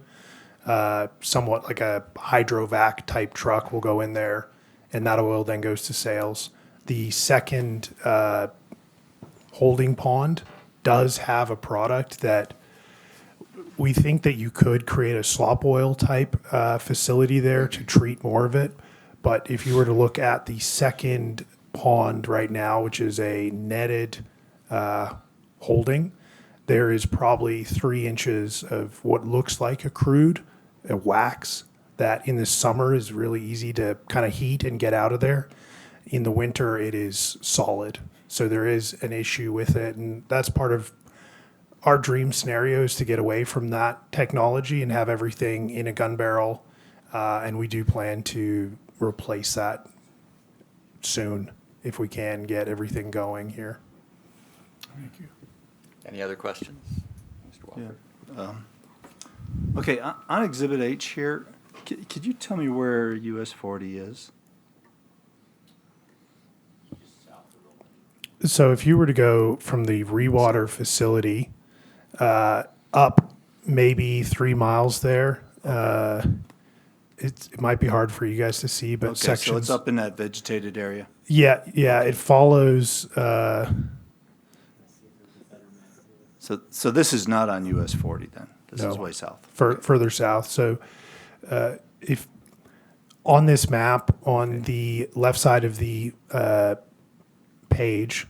[SPEAKER 9] Somewhat like a hydrovac type truck will go in there, and that oil then goes to sales. The second holding pond does have a product that we think that you could create a slop oil type facility there to treat more of it. But if you were to look at the second pond right now, which is a netted holding, there is probably 3 inches of what looks like a wax that in the summer is really easy to kind of heat and get out of there. In the winter, it is solid. So there is an issue with it, and that's part of our dream scenarios to get away from that technology and have everything in a gun barrel. And we do plan to replace that soon if we can get everything going here.
[SPEAKER 11] Thank you.
[SPEAKER 1] Any other questions? Mr. Walker?
[SPEAKER 12] Yeah. Okay, on Exhibit H here, could you tell me where US 40 is?
[SPEAKER 9] So if you were to go from the rewater facility up maybe 3 miles there, it might be hard for you guys to see, but
[SPEAKER 12] Okay,
[SPEAKER 9] sections.
[SPEAKER 12] so it's up in that vegetated area.
[SPEAKER 9] Yeah, it follows.
[SPEAKER 12] So this is not on US 40 then? This is
[SPEAKER 9] No.
[SPEAKER 12] way south.
[SPEAKER 9] Further south. So if on this map, on the left side of the page,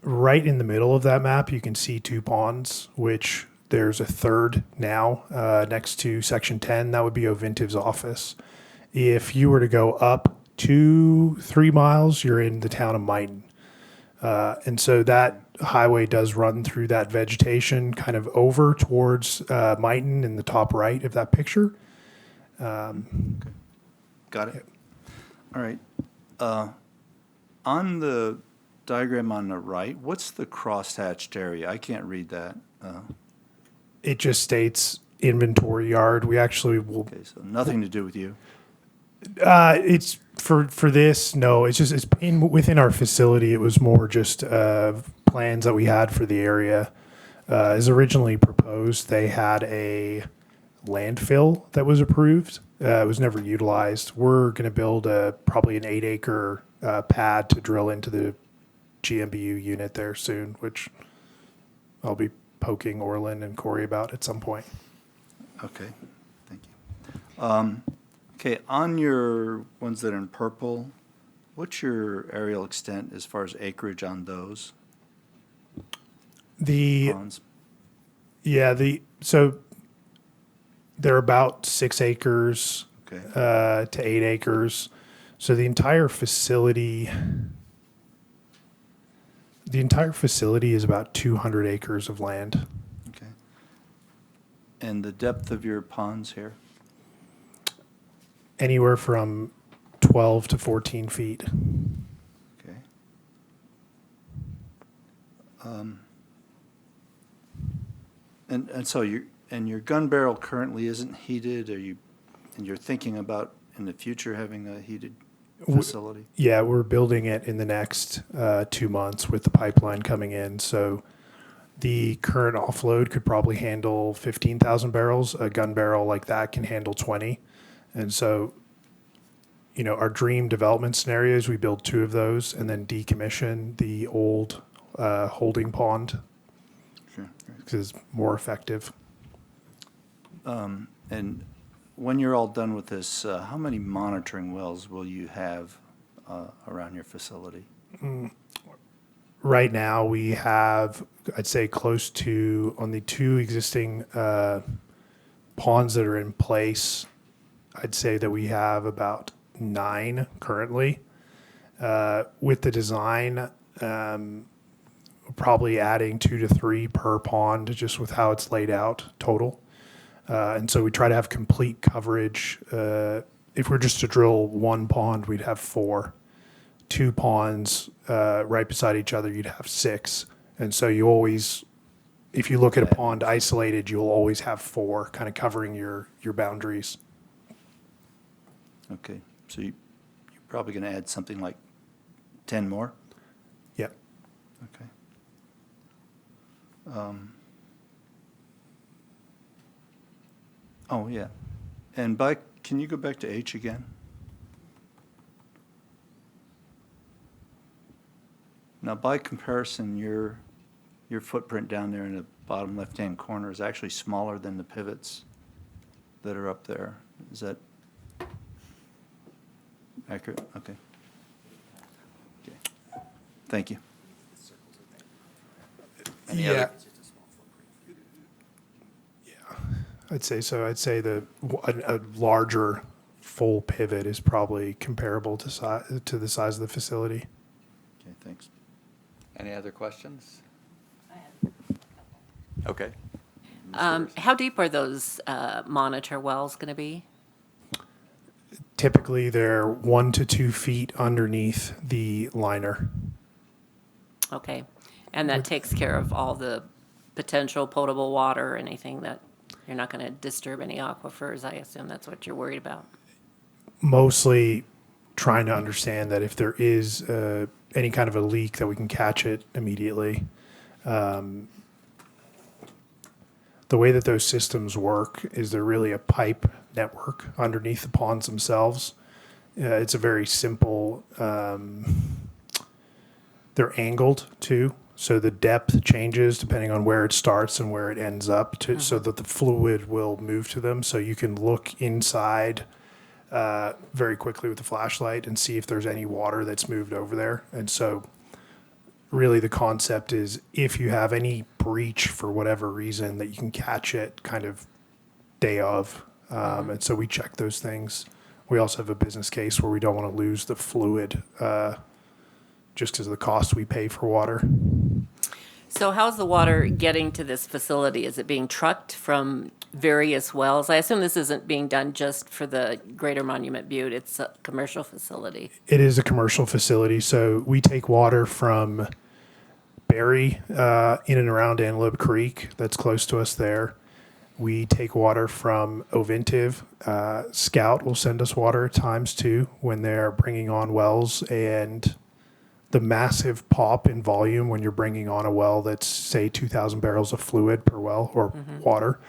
[SPEAKER 9] right in the middle of that map, you can see 2 ponds, which There's a third now next to Section 10. That would be Ovintiv's office. If you were to go up 2-3 miles, you're in the town of Mighton. And so that highway does run through that vegetation kind of over towards Mighton in the top right of that picture.
[SPEAKER 12] Got it. All right. On the diagram on the right, what's the crosshatched area? I can't read that.
[SPEAKER 9] It just states inventory yard. We actually will.
[SPEAKER 12] Okay, so nothing to do with you.
[SPEAKER 9] It's for this. No, it's just within our facility. It was more just plans that we had for the area. As originally proposed, they had a landfill that was approved. It was never utilized. We're going to build probably an 8-acre pad to drill into the GMBU unit there soon, which I'll be poking Orlin and Corey about at some point.
[SPEAKER 12] Okay, thank you. Okay, on your ones that are in purple, what's your aerial extent as far as acreage on those ponds?
[SPEAKER 9] So they're about 6 acres
[SPEAKER 12] Okay.
[SPEAKER 9] to 8 acres. So the entire facility is about 200 acres of land.
[SPEAKER 12] Okay. And the depth of your ponds here?
[SPEAKER 9] Anywhere from 12 to 14 feet.
[SPEAKER 12] Okay. And so your gun barrel currently isn't heated, and you're thinking about in the future having a heated facility?
[SPEAKER 9] Yeah, we're building it in the next 2 months with the pipeline coming in. So the current offload could probably handle 15,000 barrels. A gun barrel like that can handle 20. And so, our dream development scenario is we build 2 of those and then decommission the old holding pond.
[SPEAKER 12] Sure.
[SPEAKER 9] Because it's more effective.
[SPEAKER 12] And when you're all done with this, how many monitoring wells will you have around your facility?
[SPEAKER 9] Right now, we have, I'd say, close to, on the 2 existing ponds that are in place, I'd say that we have about 9 currently. With the design, probably adding 2 to 3 per pond, just with how it's laid out total. And so we try to have complete coverage. If we're just to drill 1 pond, we'd have 4. 2 ponds right beside each other, you'd have 6. And so you always, if you look at a pond isolated, you'll always have 4 kind of covering your boundaries.
[SPEAKER 12] Okay, so you're probably going to add something like 10 more?
[SPEAKER 9] Yep.
[SPEAKER 12] Okay. Oh, yeah. And can you go back to H again? Now, by comparison, your footprint down there in the bottom left-hand corner is actually smaller than the pivots that are up there. Is that accurate? Okay. Thank you.
[SPEAKER 1] Any other?
[SPEAKER 9] I'd say so. I'd say a larger full pivot is probably comparable to the size of the facility.
[SPEAKER 12] Okay, thanks.
[SPEAKER 1] Any other questions? Okay.
[SPEAKER 13] How deep are those monitor wells going to be?
[SPEAKER 9] Typically, they're 1 to 2 feet underneath the liner.
[SPEAKER 13] Okay. And that takes care of all the potential potable water or anything that you're not going to disturb any aquifers. I assume that's what you're worried about.
[SPEAKER 9] Mostly trying to understand that if there is any kind of a leak, that we can catch it immediately. The way that those systems work is they're really a pipe network underneath the ponds themselves. It's a very simple, they're angled too. So the depth changes depending on where it starts and where it ends up so that the fluid will move to them. So you can look inside very quickly with the flashlight and see if there's any water that's moved over there. And so really the concept is if you have any breach for whatever reason, that you can catch it kind of day of. And so we check those things. We also have a business case where we don't want to lose the fluid just because of the cost we pay for water.
[SPEAKER 13] So how's the water getting to this facility? Is it being trucked from various wells? I assume this isn't being done just for the Greater Monument Butte. It's a commercial facility.
[SPEAKER 9] It is a commercial facility, so we take water from Berry in and around Antelope Creek, that's close to us there. We take water from Ovintiv. Scout will send us water at times too when they're bringing on wells, and the massive pop in volume when you're bringing on a well that's, say, 2,000 barrels of fluid per well or water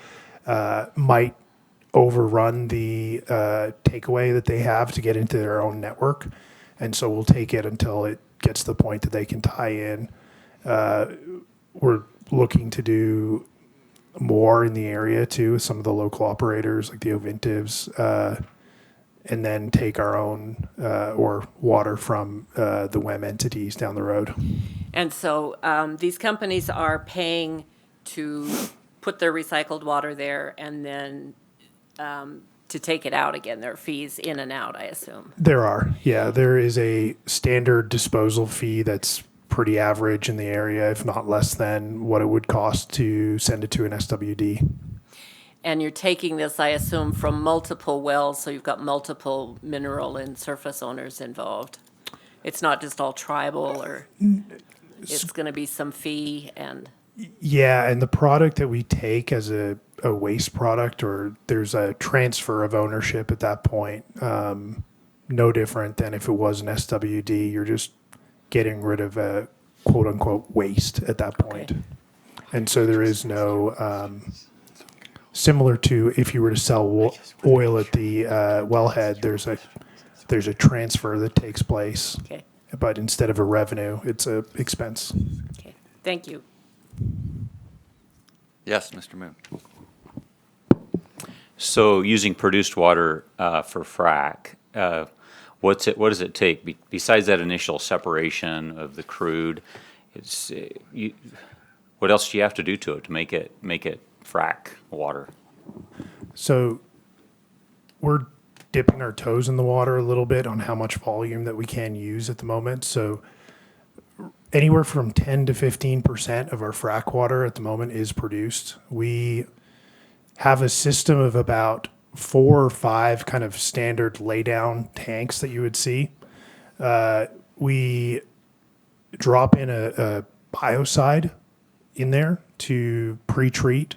[SPEAKER 9] might overrun the takeaway that they have to get into their own network. And so we'll take it until it gets to the point that they can tie in. We're looking to do more in the area too with some of the local operators like the Ovintivs, and then take our own or water from the WEM entities down the road.
[SPEAKER 13] And so these companies are paying to put their recycled water there and then to take it out again. There are fees in and out, I assume.
[SPEAKER 9] There are, yeah. There is a standard disposal fee that's pretty average in the area, if not less than what it would cost to send it to an SWD.
[SPEAKER 13] And you're taking this, I assume, from multiple wells, so you've got multiple mineral and surface owners involved. It's not just all tribal, or it's going to be some fee and...
[SPEAKER 9] Yeah, and the product that we take as a waste product, or there's a transfer of ownership at that point, no different than if it was an SWD. You're just getting rid of a quote-unquote waste at that point. Okay. And so there is no... similar to if you were to sell oil at the wellhead, there's a transfer that takes place.
[SPEAKER 13] Okay.
[SPEAKER 9] But instead of a revenue, it's a expense.
[SPEAKER 13] Okay, thank you.
[SPEAKER 1] Yes, Mr. Moon.
[SPEAKER 14] So using produced water for frac, what does it take besides that initial separation of the crude? What else do you have to do to it to make it frac water?
[SPEAKER 9] So we're dipping our toes in the water a little bit on how much volume that we can use at the moment. So anywhere from 10 to 15% of our frac water at the moment is produced. We have a system of about 4 or 5 kind of standard laydown tanks that you would see. We drop in a biocide in there to pre-treat.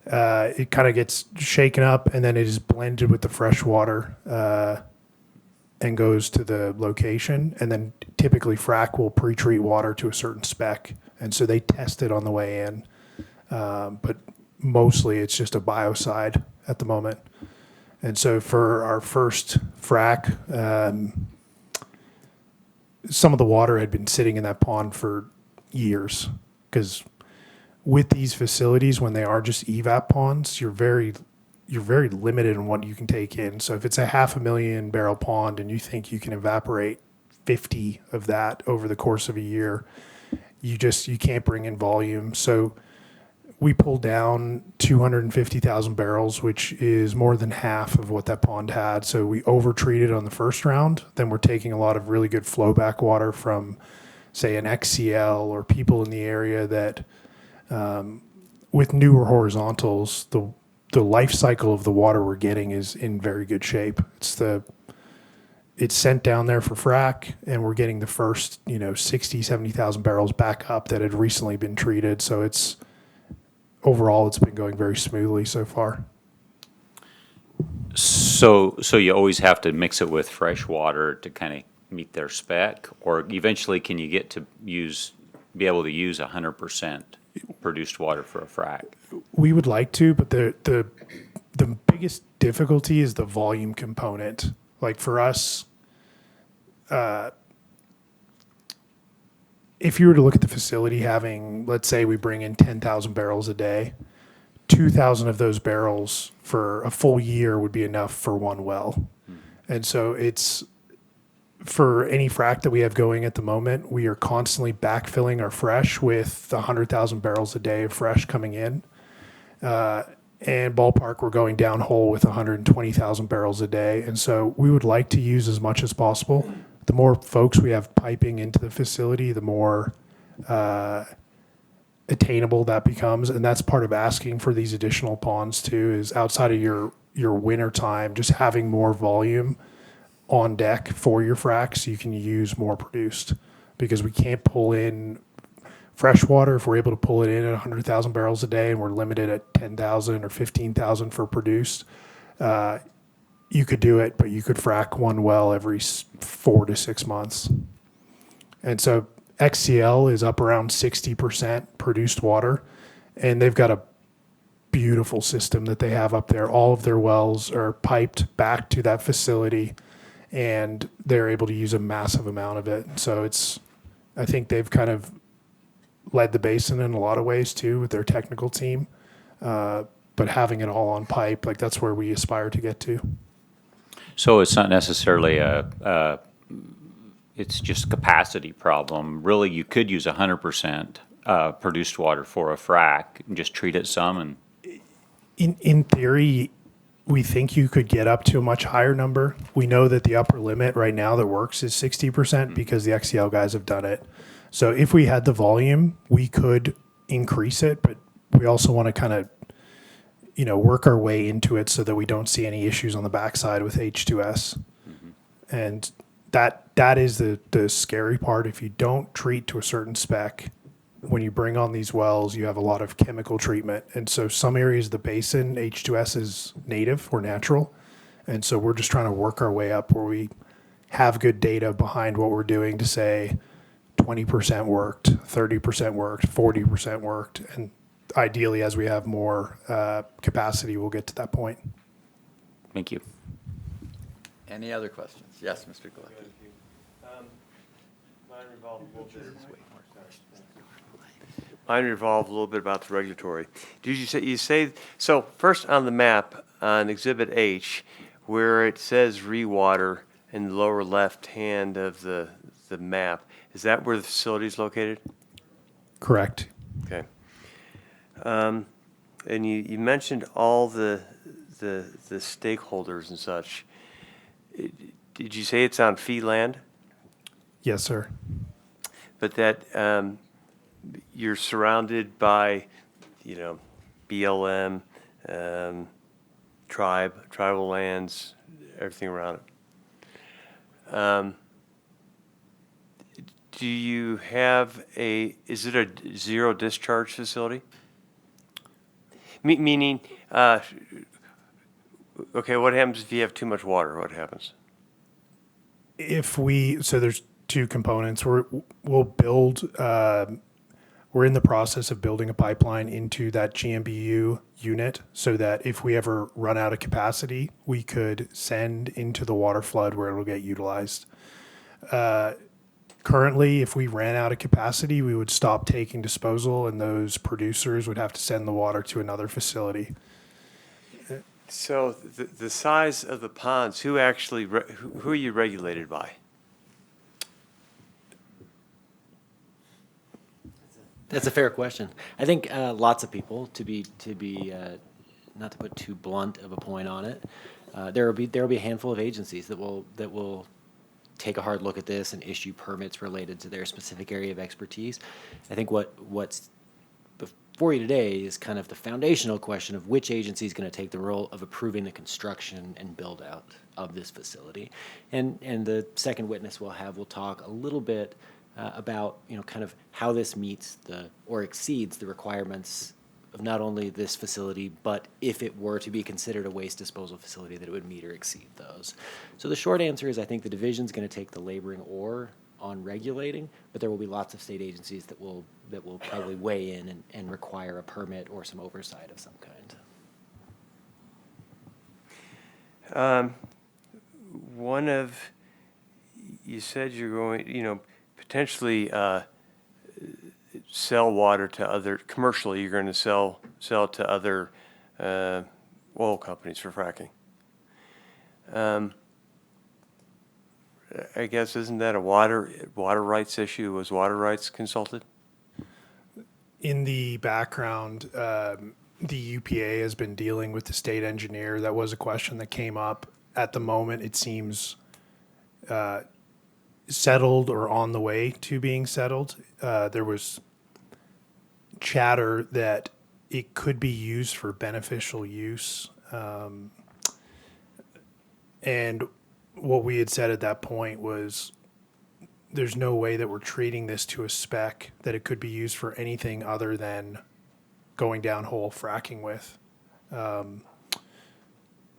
[SPEAKER 9] It kind of gets shaken up, and then it is blended with the fresh water and goes to the location. And then typically frac will pre-treat water to a certain spec, and so they test it on the way in. But mostly it's just a biocide at the moment. And so for our first frac, some of the water had been sitting in that pond for years, because with these facilities, when they are just evap ponds, you're very limited in what you can take in. So if it's a 500,000 barrel pond and you think you can evaporate 50 of that over the course of a year, you can't bring in volume. So we pulled down 250,000 barrels, which is more than half of what that pond had. So we over-treated on the first round. Then we're taking a lot of really good flowback water from, say, an XCL or people in the area that, with newer horizontals, the life cycle of the water we're getting is in very good shape. It's sent down there for frac, and we're getting the first 60, 70,000 barrels back up that had recently been treated. So overall it's been going very smoothly so far.
[SPEAKER 14] So you always have to mix it with fresh water to kind of meet their spec, or eventually can you get to be able to use 100% produced water for a frac?
[SPEAKER 9] We would like to, but the biggest difficulty is the volume component. Like for us, if you were to look at the facility having, let's say we bring in 10,000 barrels a day, 2,000 of those barrels for a full year would be enough for one well. And so for any frac that we have going at the moment, we are constantly backfilling our fresh with 100,000 barrels a day of fresh coming in. And ballpark, we're going down hole with 120,000 barrels a day. And so we would like to use as much as possible. The more folks we have piping into the facility, the more attainable that becomes. And that's part of asking for these additional ponds too, is outside of your winter time, just having more volume on deck for your fracs so you can use more produced, because we can't pull in fresh water. If we're able to pull it in at 100,000 barrels a day and we're limited at 10,000 or 15,000 for produced, you could do it, but you could frac one well every 4 to 6 months. And so XCL is up around 60% produced water, and they've got a beautiful system that they have up there. All of their wells are piped back to that facility, and they're able to use a massive amount of it. So I think they've kind of led the basin in a lot of ways too with their technical team. But having it all on pipe, like that's where we aspire to get to.
[SPEAKER 14] So it's not necessarily it's just a capacity problem. Really, you could use 100% produced water for a frac and just treat it some and.
[SPEAKER 9] In theory, we think you could get up to a much higher number. We know that the upper limit right now that works is 60% because the XCL guys have done it. So if we had the volume, we could increase it, but we also want to kind of, work our way into it so that we don't see any issues on the backside with H2S. And that is the scary part. If you don't treat to a certain spec, when you bring on these wells, you have a lot of chemical treatment. And so some areas of the basin, H2S is native or natural. And so we're just trying to work our way up where we have good data behind what we're doing to say 20% worked, 30% worked, 40% worked. And ideally, as we have more capacity, we'll get to that point.
[SPEAKER 14] Thank you.
[SPEAKER 1] Any other questions? Yes, Mr. Galecki.
[SPEAKER 5] Mine revolved a little bit about the regulatory. Did you say so first on the map on Exhibit H, where it says rewater in the lower left hand of the map, is that where the facility is located? Correct. Okay. And you mentioned all the stakeholders and such. Did you say it's on fee land?
[SPEAKER 9] Yes, sir.
[SPEAKER 5] But that you're surrounded by, BLM, tribal lands, everything around it. Do you have is it a zero discharge facility? Meaning, okay, what happens if you have too much water? What happens?
[SPEAKER 9] So there's two components. We'll build, we're in the process of building a pipeline into that GMBU unit so that if we ever run out of capacity, we could send into the water flood where it'll get utilized. Currently, if we ran out of capacity, we would stop taking disposal and those producers would have to send the water to another facility.
[SPEAKER 5] So the size of the ponds, who are you regulated by?
[SPEAKER 6] That's a fair question. I think lots of people, to be not to put too blunt of a point on it, there will be a handful of agencies that will take a hard look at this and issue permits related to their specific area of expertise. I think what's before you today is kind of the foundational question of which agency is going to take the role of approving the construction and build out of this facility. And the second witness will talk a little bit about kind of how this meets or exceeds the requirements of not only this facility, but if it were to be considered a waste disposal facility, that it would meet or exceed those. So the short answer is I think the division's going to take the laboring oar on regulating, but there will be lots of state agencies that will probably weigh in and require a permit or some oversight of some kind.
[SPEAKER 5] You said you're going, potentially sell water to other, commercially, you're going to sell to other oil companies for fracking. I guess, isn't that a water rights issue? Was water rights consulted?
[SPEAKER 9] In the background, the UPA has been dealing with the state engineer. That was a question that came up. At the moment, it seems settled or on the way to being settled. There was chatter that it could be used for beneficial use. And what we had said at that point was there's no way that we're treating this to a spec that it could be used for anything other than going down hole fracking with.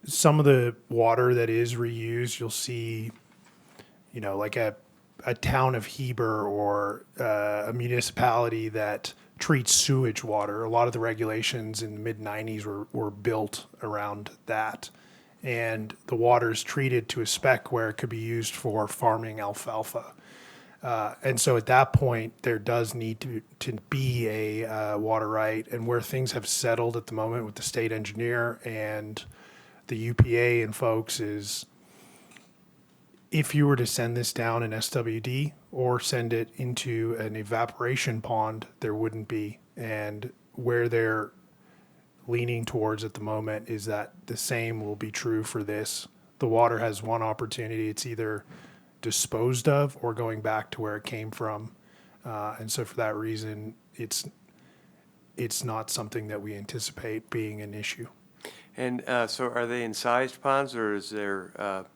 [SPEAKER 9] Some of the water that is reused, you'll see, like a town of Heber or a municipality that treats sewage water. A lot of the regulations in the mid-90s were built around that. And the water is treated to a spec where it could be used for farming alfalfa. And so at that point, there does need to be a water right. And where things have settled at the moment with the state engineer and the UPA and folks is if you were to send this down in SWD or send it into an evaporation pond, there wouldn't be. And where they're leaning towards at the moment is that the same will be true for this. The water has one opportunity. It's either disposed of or going back to where it came from. And so for that reason, it's not something that we anticipate being an issue.
[SPEAKER 5] And so are they incised ponds or is there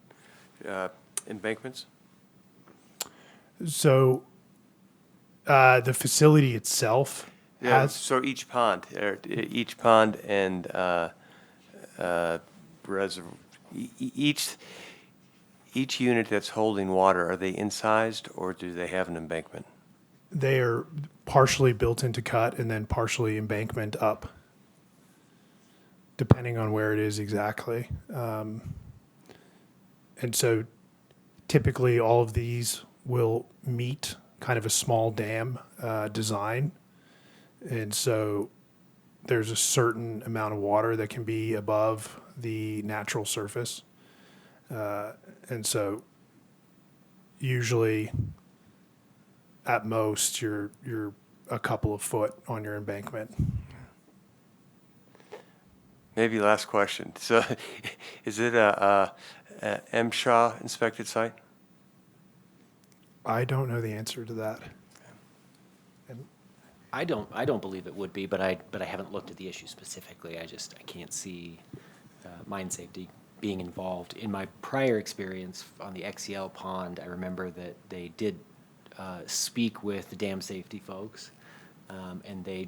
[SPEAKER 5] embankments?
[SPEAKER 9] So the facility itself has...
[SPEAKER 5] So each pond and reservoir, each unit that's holding water, are they incised or do they have an embankment?
[SPEAKER 9] They are partially built into cut and then partially embankment up, depending on where it is exactly. And so typically all of these will meet kind of a small dam design. And so there's a certain amount of water that can be above the natural surface. And so usually at most you're a couple of foot on your embankment.
[SPEAKER 5] Maybe last question. So is it a MSHA inspected site?
[SPEAKER 9] I don't know the answer to that.
[SPEAKER 6] I don't believe it would be, but I haven't looked at the issue specifically. I can't see mine safety being involved. In my prior experience on the XCL pond, I remember that they did speak with the dam safety folks, and they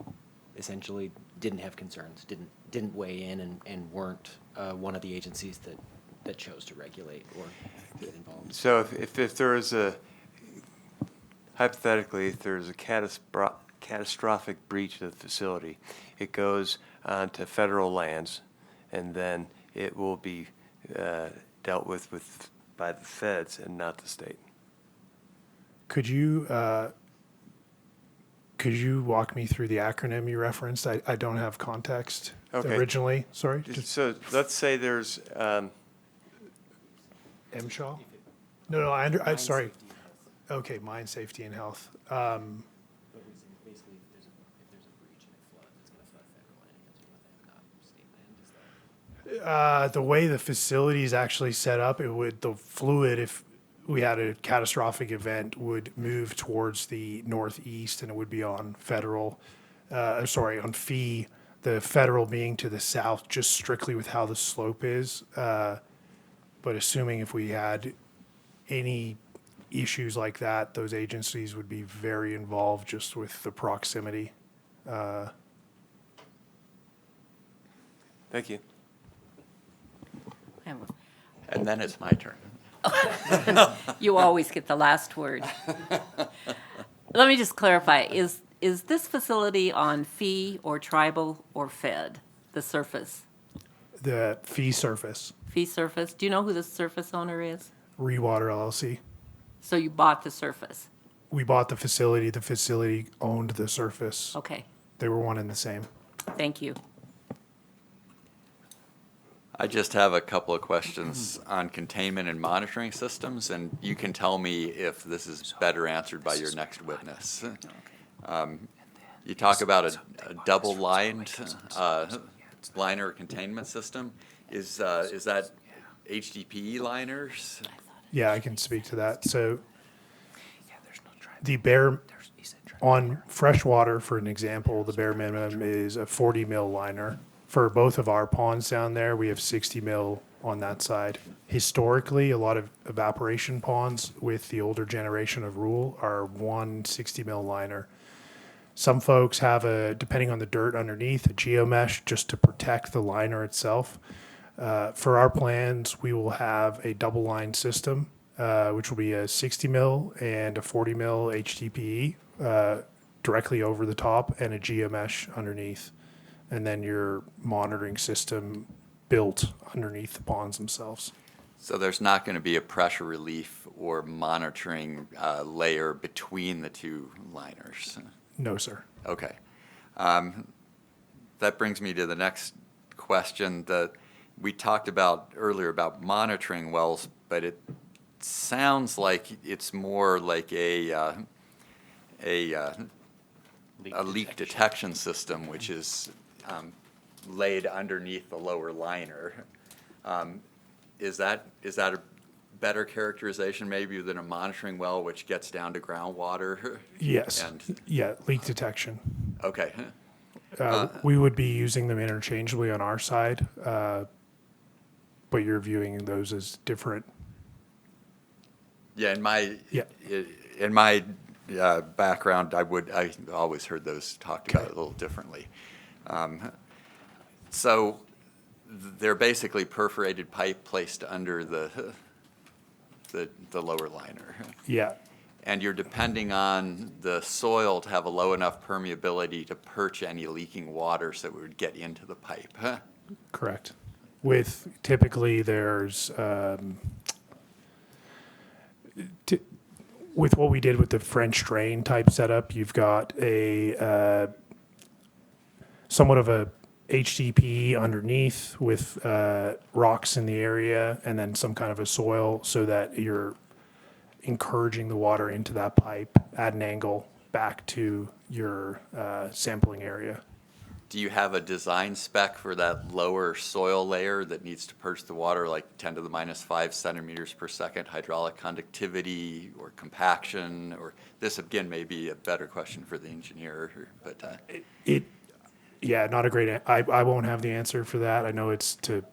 [SPEAKER 6] essentially didn't have concerns, didn't weigh in, and weren't one of the agencies that chose to regulate or get involved.
[SPEAKER 5] So if there is hypothetically, if there's a catastrophic breach of the facility, it goes onto federal lands, and then it will be dealt with by the feds and not the state.
[SPEAKER 9] Could you walk me through the acronym you referenced? I don't have context originally. Sorry.
[SPEAKER 5] So let's say there's
[SPEAKER 9] MSHA? No, I sorry. Okay, mine safety and health.
[SPEAKER 6] Basically, if there's a breach and it floods, it's going to flood federal land, not state land.
[SPEAKER 9] The way the facility is actually set up, the fluid, if we had a catastrophic event, would move towards the northeast, and it would be on on fee. The federal being to the south, just strictly with how the slope is. But assuming if we had any issues like that, those agencies would be very involved just with the proximity.
[SPEAKER 5] Thank you.
[SPEAKER 1] And then it's my turn.
[SPEAKER 13] You always get the last word. Let me just clarify. Is this facility on fee or tribal or fed, the surface?
[SPEAKER 9] The fee surface.
[SPEAKER 13] Fee surface. Do you know who the surface owner is?
[SPEAKER 9] Rewater LLC.
[SPEAKER 13] So you bought the surface?
[SPEAKER 9] We bought the facility. The facility owned the surface.
[SPEAKER 13] Okay.
[SPEAKER 9] They were one and the same.
[SPEAKER 13] Thank you.
[SPEAKER 1] I just have a couple of questions on containment and monitoring systems, and you can tell me if this is better answered by your next witness. You talk about a double-lined liner containment system. Is that HDPE liners?
[SPEAKER 9] Yeah, I can speak to that. So the bare, on freshwater, for an example, the bare minimum is a 40 mil liner. For both of our ponds down there, we have 60 mil on that side. Historically, a lot of evaporation ponds with the older generation of rule are 160 mil liner. Some folks have depending on the dirt underneath, a geomesh just to protect the liner itself. For our plans, we will have a double line system, which will be a 60 mil and a 40 mil HDPE directly over the top and a geomesh underneath. And then your monitoring system built underneath the ponds themselves.
[SPEAKER 1] So there's not going to be a pressure relief or monitoring layer between the two liners?
[SPEAKER 9] No, sir.
[SPEAKER 1] Okay. That brings me to the next question. We talked about earlier about monitoring wells, but it sounds like it's more like a leak detection system, which is laid underneath the lower liner. Is that a better characterization maybe than a monitoring well, which gets down to groundwater?
[SPEAKER 9] Yes.
[SPEAKER 1] And,
[SPEAKER 9] Yeah, leak detection.
[SPEAKER 1] okay.
[SPEAKER 9] We would be using them interchangeably on our side, but you're viewing those as different.
[SPEAKER 1] Yeah, in my
[SPEAKER 9] Yeah.
[SPEAKER 1] background, I always heard those talked about a little differently. So they're basically perforated pipe placed under the lower liner.
[SPEAKER 9] Yeah.
[SPEAKER 1] And you're depending on the soil to have a low enough permeability to perch any leaking water so it would get into the pipe.
[SPEAKER 9] Correct. With typically there's with what we did with the French drain type setup, you've got a somewhat of a HDPE underneath with rocks in the area and then some kind of a soil so that you're encouraging the water into that pipe at an angle back to your sampling area.
[SPEAKER 1] Do you have a design spec for that lower soil layer that needs to perch the water, like 10 to the minus 5 centimeters per second hydraulic conductivity or compaction? Or this again may be a better question for the engineer, but
[SPEAKER 9] Yeah, not a great. I won't have the answer for that. I know it's to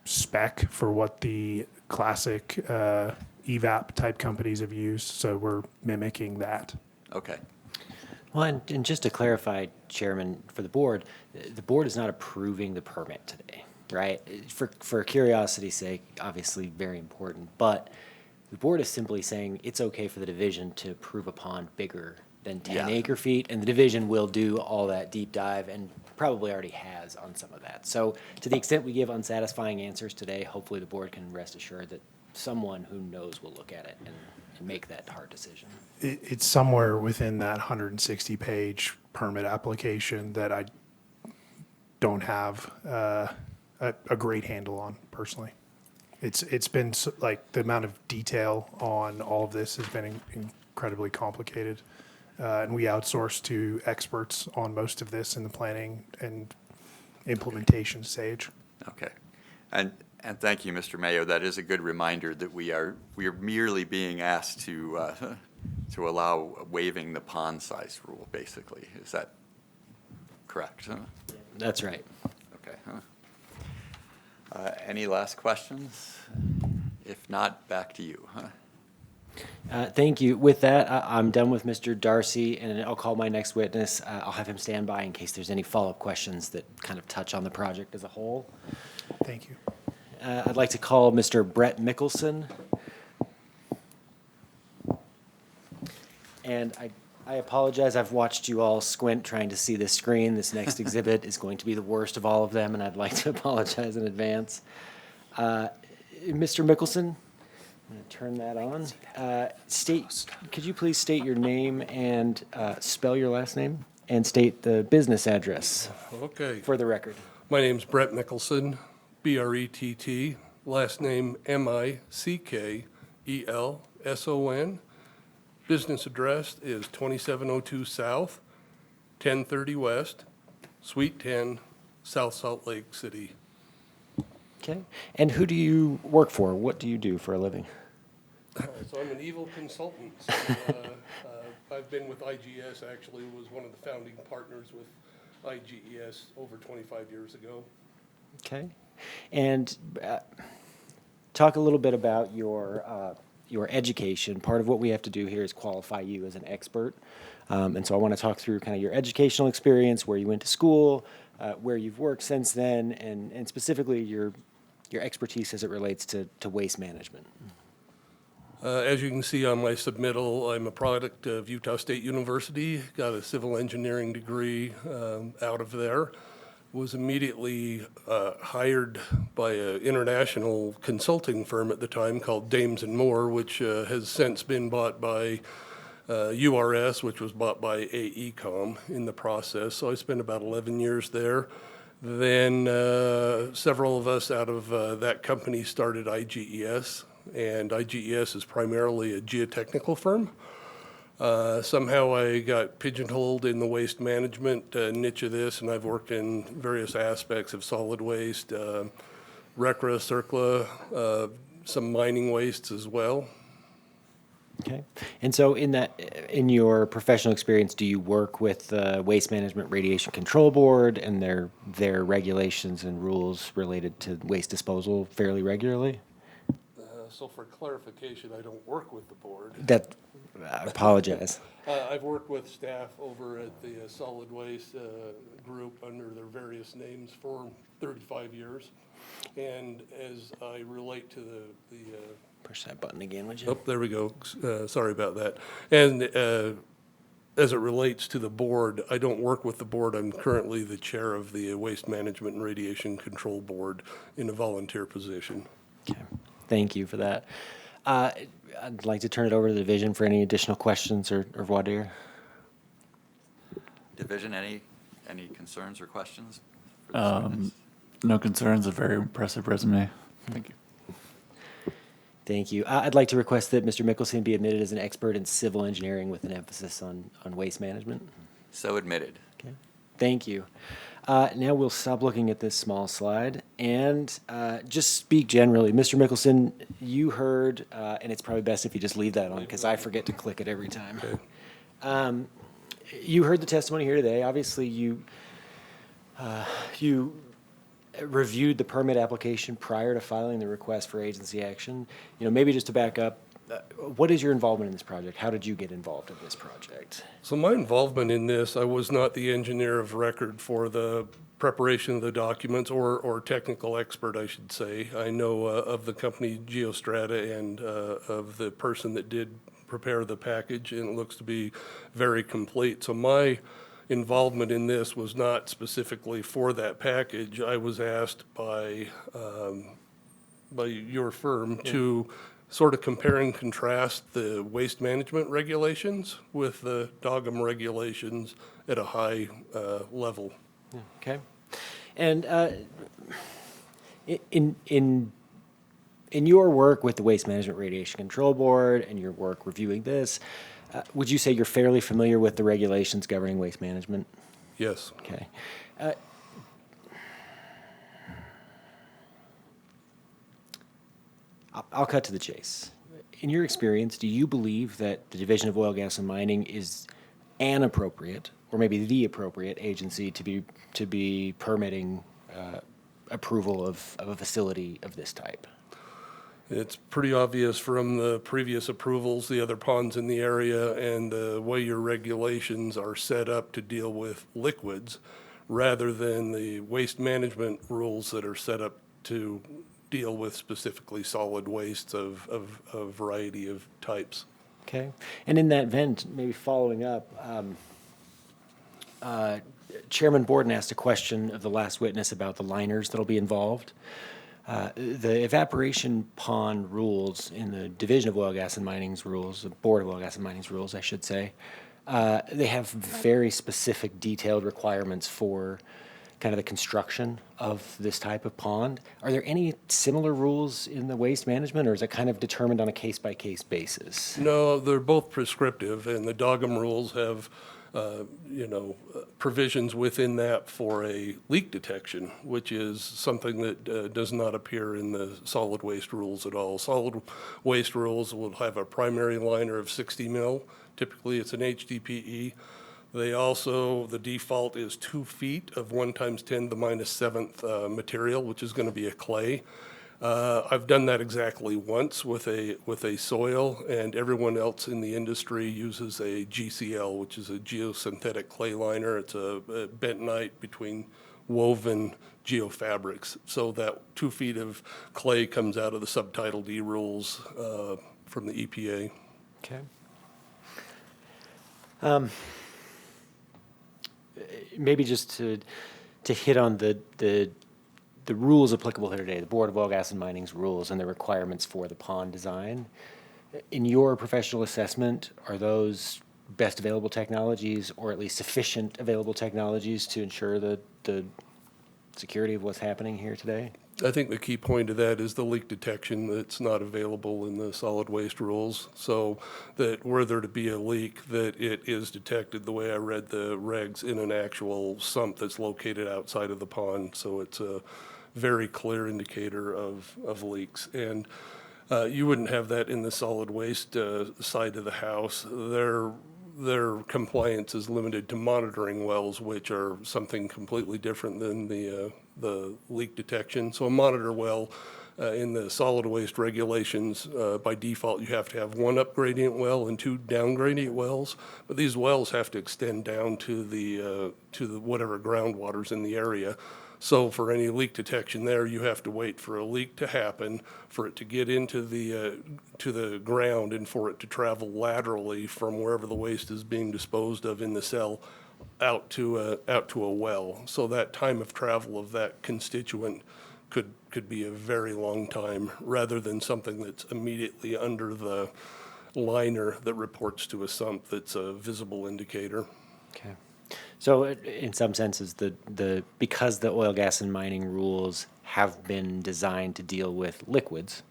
[SPEAKER 9] spec for what the classic evap type companies have used, so we're mimicking that.
[SPEAKER 1] okay.
[SPEAKER 6] Well, and just to clarify, Chairman, for the board is not approving the permit today, right? For curiosity's sake, obviously very important, but the board is simply saying it's okay for the division to approve a pond bigger than 10 acre feet, and the division will do all that deep dive and probably already has on some of that. So to the extent we give unsatisfying answers today, hopefully the board can rest assured that someone who knows will look at it and make that hard decision.
[SPEAKER 9] It's somewhere within that 160-page permit application that I don't have a great handle on personally. It's been like the amount of detail on all of this has been incredibly complicated. And we outsource to experts on most of this in the planning and implementation stage.
[SPEAKER 1] Okay. And thank you, Mr. Mayo. That is a good reminder that we are merely being asked to allow waiving the pond size rule, basically. Is that correct? Huh?
[SPEAKER 6] That's right.
[SPEAKER 1] Okay. Any last questions? If not, back to you.
[SPEAKER 6] Thank you. With that, I'm done with Mr. Darcy, and I'll call my next witness. I'll have him stand by in case there's any follow-up questions that kind of touch on the project as a whole.
[SPEAKER 9] Thank you.
[SPEAKER 6] I'd like to call Mr. Brett Mickelson. And I apologize. I've watched you all squint trying to see this screen. This next exhibit is going to be the worst of all of them, and I'd like to apologize in advance. Mr. Mickelson, I'm going to turn that on. Could you please state your name and spell your last name and state the business address
[SPEAKER 15] Okay.
[SPEAKER 6] for the record?
[SPEAKER 15] My name's Brett Mickelson, Brett, last name Mickelson. Business address is 2702 South, 1030 West, Suite 10, South Salt Lake City.
[SPEAKER 6] Okay. And who do you work for? What do you do for a living?
[SPEAKER 15] So I'm an evil consultant. So, I've been with IGS, actually, was one of the founding partners with IGES over 25 years ago.
[SPEAKER 6] Okay. And talk a little bit about your education. Part of what we have to do here is qualify you as an expert. And so I want to talk through kind of your educational experience, where you went to school, where you've worked since then, and specifically your expertise as it relates to waste management.
[SPEAKER 15] As you can see on my submittal, I'm a product of Utah State University, got a civil engineering degree out of there. Was immediately hired by an international consulting firm at the time called Dames and Moore, which has since been bought by URS, which was bought by AECom in the process. So I spent about 11 years there. Then several of us out of that company started IGES, and IGES is primarily a geotechnical firm. Somehow I got pigeonholed in the waste management niche of this, and I've worked in various aspects of solid waste, RECRA, CERCLA, some mining wastes as well.
[SPEAKER 6] Okay. And so in your professional experience, do you work with the Waste Management Radiation Control Board and their regulations and rules related to waste disposal fairly regularly?
[SPEAKER 15] So for clarification, I don't work with the board.
[SPEAKER 6] I apologize.
[SPEAKER 15] I've worked with staff over at the solid waste group under their various names for 35 years. And as I relate to the
[SPEAKER 6] push that button again, would you?
[SPEAKER 15] Oh, there we go. Sorry about that. And as it relates to the board, I don't work with the board. I'm currently the chair of the Waste Management and Radiation Control Board in a volunteer position.
[SPEAKER 6] Okay. Thank you for that. I'd like to turn it over to the division for any additional questions or voir dire.
[SPEAKER 1] Division, any concerns or questions for this witness?
[SPEAKER 7] No concerns, a very impressive resume. Thank you.
[SPEAKER 6] Thank you. I'd like to request that Mr. Mickelson be admitted as an expert in civil engineering with an emphasis on waste management.
[SPEAKER 1] So admitted.
[SPEAKER 6] Okay. Thank you. Now we'll stop looking at this small slide and just speak generally. Mr. Mickelson, you heard, and it's probably best if you just leave that on because I forget to click it every time.
[SPEAKER 15] Okay.
[SPEAKER 6] You heard the testimony here today. Obviously, you reviewed the permit application prior to filing the request for agency action. Maybe just to back up, what is your involvement in this project? How did you get involved in this project?
[SPEAKER 15] So my involvement in this, I was not the engineer of record for the preparation of the documents or technical expert, I should say. I know of the company Geostrata and of the person that did prepare the package, and it looks to be very complete. So my involvement in this was not specifically for that package. I was asked by your firm to sort of compare and contrast the waste management regulations with the DOGM regulations at a high level.
[SPEAKER 6] Okay. And in your work with the Waste Management Radiation Control Board and your work reviewing this, would you say you're fairly familiar with the regulations governing waste management?
[SPEAKER 15] Yes.
[SPEAKER 6] Okay. I'll cut to the chase. In your experience, do you believe that the Division of Oil, Gas, and Mining is an appropriate, or maybe the appropriate agency to be permitting approval of a facility of this type?
[SPEAKER 15] It's pretty obvious from the previous approvals, the other ponds in the area, and the way your regulations are set up to deal with liquids, rather than the waste management rules that are set up to deal with specifically solid wastes of a variety of types.
[SPEAKER 6] Okay. And in that event, maybe following up, Chairman Borden asked a question of the last witness about the liners that'll be involved. The evaporation pond rules in the Division of Oil, Gas, and Mining's rules, the Board of Oil, Gas, and Mining's rules, I should say, they have very specific, detailed requirements for kind of the construction of this type of pond. Are there any similar rules in the waste management, or is it kind of determined on a case-by-case basis?
[SPEAKER 15] No, they're both prescriptive, and the DOGM rules have, provisions within that for a leak detection, which is something that does not appear in the solid waste rules at all. Solid waste rules will have a primary liner of 60 mil. Typically, it's an HDPE. They also, the default is 2 feet of 1 × 10⁻⁷ material, which is going to be a clay. I've done that exactly once with a soil, and everyone else in the industry uses a GCL, which is a geosynthetic clay liner. It's a bentonite between woven geofabrics. So that 2 feet of clay comes out of the Subtitle D rules from the EPA.
[SPEAKER 6] Okay. Maybe just to hit on the rules applicable here today, the Board of Oil, Gas, and Mining's rules and the requirements for the pond design. In your professional assessment, are those best available technologies, or at least sufficient available technologies to ensure the security of what's happening here today?
[SPEAKER 15] I think the key point of that is the leak detection that's not available in the solid waste rules. So that were there to be a leak, that it is detected the way I read the regs in an actual sump that's located outside of the pond. So it's a very clear indicator of leaks. And you wouldn't have that in the solid waste side of the house. Their compliance is limited to monitoring wells, which are something completely different than the leak detection. So a monitor well in the solid waste regulations, by default, you have to have 1 upgradient well and 2 downgradient wells. But these wells have to extend down to the whatever groundwater's in the area. So for any leak detection there, you have to wait for a leak to happen, for it to get into to the ground, and for it to travel laterally from wherever the waste is being disposed of in the cell out to a well. So that time of travel of that constituent could be a very long time, rather than something that's immediately under the liner that reports to a sump that's a visible indicator.
[SPEAKER 6] Okay. So in some senses, because the oil, gas, and mining rules have been designed to deal with liquids,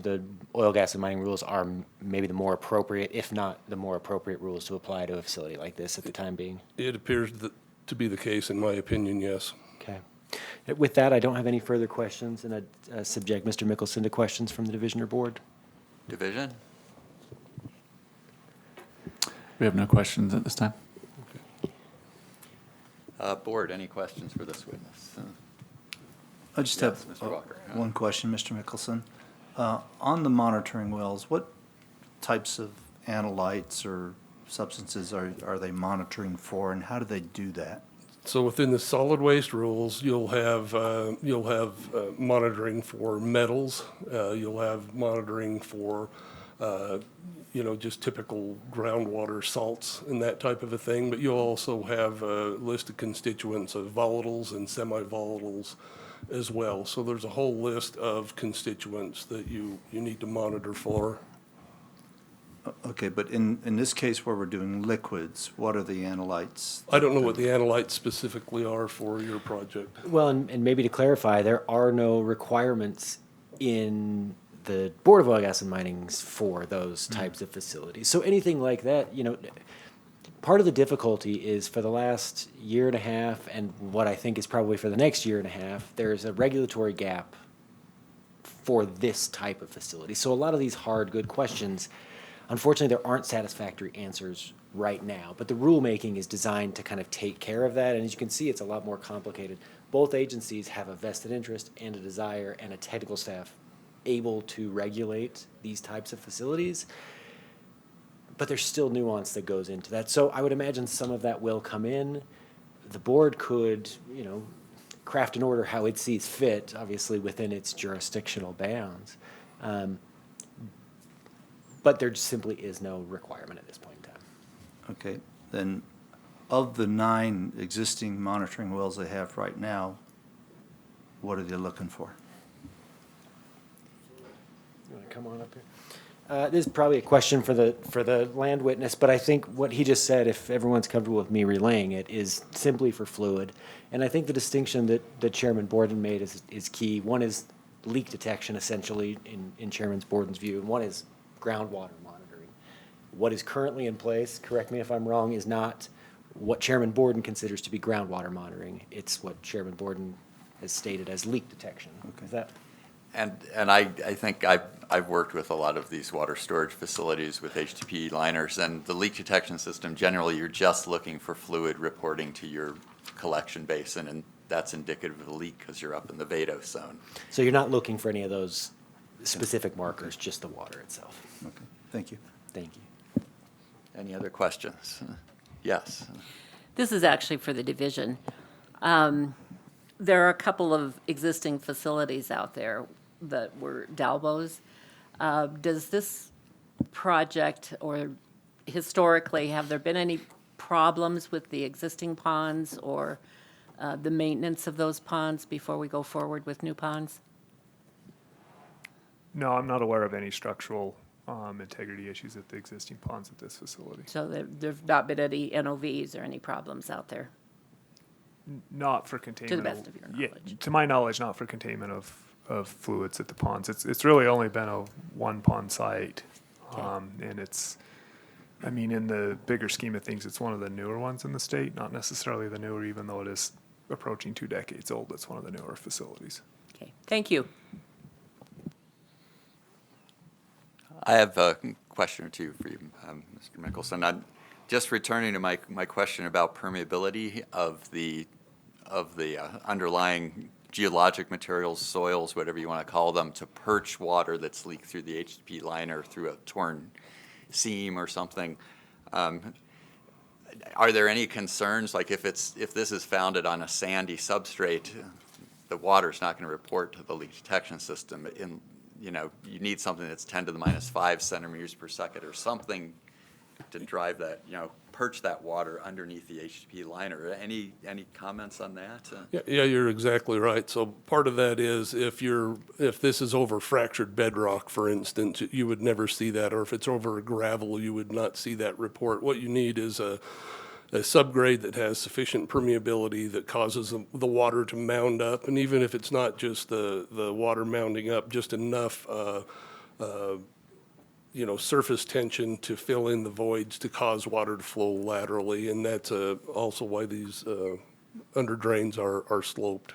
[SPEAKER 6] the oil, gas, and mining rules are maybe the more appropriate, if not the more appropriate rules to apply to a facility like this at the time being.
[SPEAKER 15] It appears to be the case, in my opinion, yes.
[SPEAKER 6] Okay. With that, I don't have any further questions, and I'd subject Mr. Mickelson to questions from the division or board.
[SPEAKER 1] Division?
[SPEAKER 7] We have no questions at this time.
[SPEAKER 1] Board, any questions for this witness?
[SPEAKER 12] I just
[SPEAKER 1] Yes,
[SPEAKER 12] have
[SPEAKER 1] Mr. Walker.
[SPEAKER 12] one question, Mr. Mickelson. On the monitoring wells, what types of analytes or substances are they monitoring for, and how do they do that?
[SPEAKER 15] So within the solid waste rules, you'll have monitoring for metals. You'll have monitoring for just typical groundwater salts and that type of a thing. But you'll also have a list of constituents of volatiles and semi-volatiles as well. So there's a whole list of constituents that you need to monitor for.
[SPEAKER 12] Okay, but in this case where we're doing liquids, what are the analytes?
[SPEAKER 15] I don't know what the analytes specifically are for your project.
[SPEAKER 6] Well, and maybe to clarify, there are no requirements in the Board of Oil, Gas, and Mining for those types of facilities. So anything like that, part of the difficulty is for the last year and a half, and what I think is probably for the next year and a half, there's a regulatory gap for this type of facility. So a lot of these hard, good questions, unfortunately, there aren't satisfactory answers right now, but the rulemaking is designed to kind of take care of that, and as you can see, it's a lot more complicated. Both agencies have a vested interest and a desire and a technical staff able to regulate these types of facilities, but there's still nuance that goes into that. So I would imagine some of that will come in. The board could, craft an order how it sees fit, obviously within its jurisdictional bounds. But there simply is no requirement at this point in time.
[SPEAKER 12] Okay, then of the 9 existing monitoring wells they have right now, what are they looking for?
[SPEAKER 6] You want to come on up here? This is probably a question for the land witness, but I think what he just said, if everyone's comfortable with me relaying it, is simply for fluid. And I think the distinction that Chairman Borden made is key. One is leak detection, essentially, in Chairman Borden's view, and one is groundwater monitoring. What is currently in place, correct me if I'm wrong, is not what Chairman Borden considers to be groundwater monitoring. It's what Chairman Borden has stated as leak detection. Okay. Is that?
[SPEAKER 1] And I think I've worked with a lot of these water storage facilities with HTP liners, and the leak detection system, generally you're just looking for fluid reporting to your collection basin, and that's indicative of a leak because you're up in the vadose zone.
[SPEAKER 6] So you're not looking for any of those specific markers, just the water itself.
[SPEAKER 12] Okay, thank you.
[SPEAKER 6] Thank you.
[SPEAKER 1] Any other questions? Yes.
[SPEAKER 13] This is actually for the division. There are a couple of existing facilities out there that were Dalbos. Does this project, or historically, have there been any problems with the existing ponds or the maintenance of those ponds before we go forward with new ponds?
[SPEAKER 16] No, I'm not aware of any structural integrity issues at the existing ponds at this facility.
[SPEAKER 13] So there've not been any NOVs or any problems out there?
[SPEAKER 16] Not for containment.
[SPEAKER 13] To the best of your knowledge.
[SPEAKER 16] Yeah, to my knowledge, not for containment of fluids at the ponds. It's really only been a one pond site.
[SPEAKER 13] Okay.
[SPEAKER 16] And it's, I mean, in the bigger scheme of things, it's one of the newer ones in the state, not necessarily the newer, even though it is approaching 2 decades old. It's one of the newer facilities.
[SPEAKER 13] Okay, thank you.
[SPEAKER 1] I have a question or two for you, Mr. Mickelson. I'm just returning to my question about permeability of the underlying geologic materials, soils, whatever you want to call them, to perch water that's leaked through the HDP liner through a torn seam or something. Are there any concerns, like if this is founded on a sandy substrate, the water's not going to report to the leak detection system? You need something that's 10 to the minus 5 centimeters per second or something to drive that, perch that water underneath the HTTP liner. Any comments on that?
[SPEAKER 15] Yeah, you're exactly right. So part of that is if this is over fractured bedrock, for instance, you would never see that, or if it's over gravel, you would not see that report. What you need is a subgrade that has sufficient permeability that causes the water to mound up, and even if it's not just the water mounding up, just enough surface tension to fill in the voids to cause water to flow laterally, and that's also why these under drains are sloped.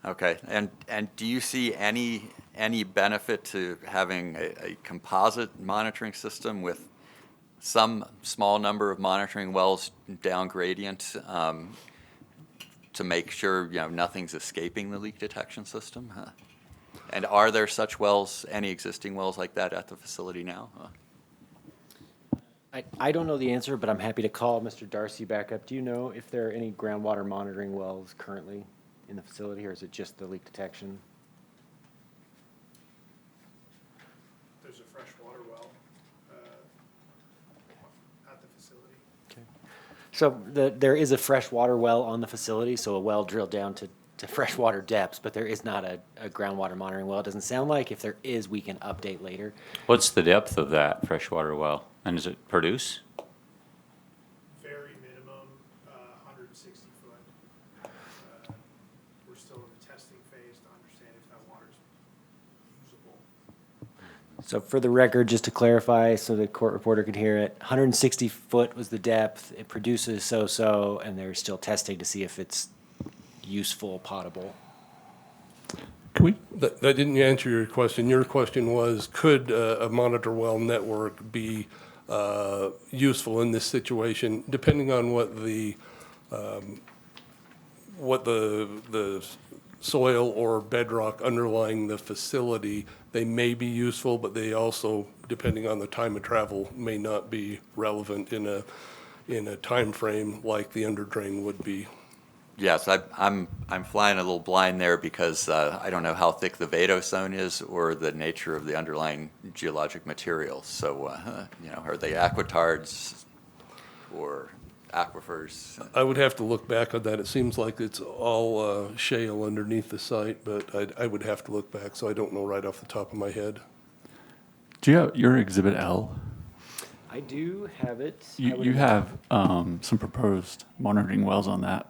[SPEAKER 1] Okay, and do you see any benefit to having a composite monitoring system with some small number of monitoring wells down gradient to make sure nothing's escaping the leak detection system? And are there such wells, any existing wells like that at the facility now?
[SPEAKER 6] I don't know the answer, but I'm happy to call Mr. Darcy back up. Do you know if there are any groundwater monitoring wells currently in the facility, or is it just the leak detection?
[SPEAKER 9] There's a freshwater well at the facility.
[SPEAKER 6] Okay. So there is a freshwater well on the facility, so a well drilled down to freshwater depths, but there is not a groundwater monitoring well. It doesn't sound like. If there is, we can update later.
[SPEAKER 14] What's the depth of that freshwater well? And does it produce?
[SPEAKER 9] Very minimum, 160 foot. We're still in the testing phase to understand if that water's usable.
[SPEAKER 6] So for the record, just to clarify, so the court reporter could hear it, 160 foot was the depth. It produces so-so, and they're still testing to see if it's useful, potable.
[SPEAKER 15] Can we? That didn't answer your question. Your question was, could a monitor well network be useful in this situation? Depending on what the soil or bedrock underlying the facility, they may be useful, but they also, depending on the time of travel, may not be relevant in a time frame like the under drain would be.
[SPEAKER 1] Yes, I'm flying a little blind there because I don't know how thick the vadose zone is or the nature of the underlying geologic materials. So, are they aquitards or aquifers?
[SPEAKER 15] I would have to look back on that. It seems like it's all shale underneath the site, but I would have to look back, so I don't know right off the top of my head.
[SPEAKER 7] Do you have your Exhibit L?
[SPEAKER 6] I do have it. I
[SPEAKER 7] You,
[SPEAKER 6] would
[SPEAKER 7] you have some proposed monitoring wells on that,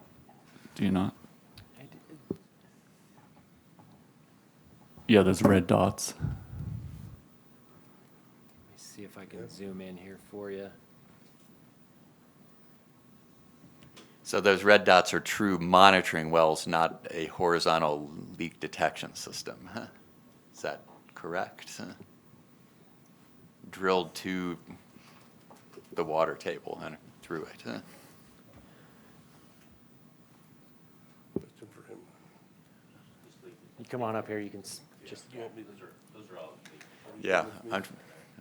[SPEAKER 7] do you not? Yeah, those red dots.
[SPEAKER 6] Let me see if I can zoom in here for you.
[SPEAKER 1] So those red dots are true monitoring wells, not a horizontal leak detection system. Huh? Is that correct? Huh? Drilled to the water table and through it. Huh?
[SPEAKER 15] Question for him.
[SPEAKER 6] You come on up here, you can just.
[SPEAKER 15] You want me to, those are all.
[SPEAKER 1] Yeah.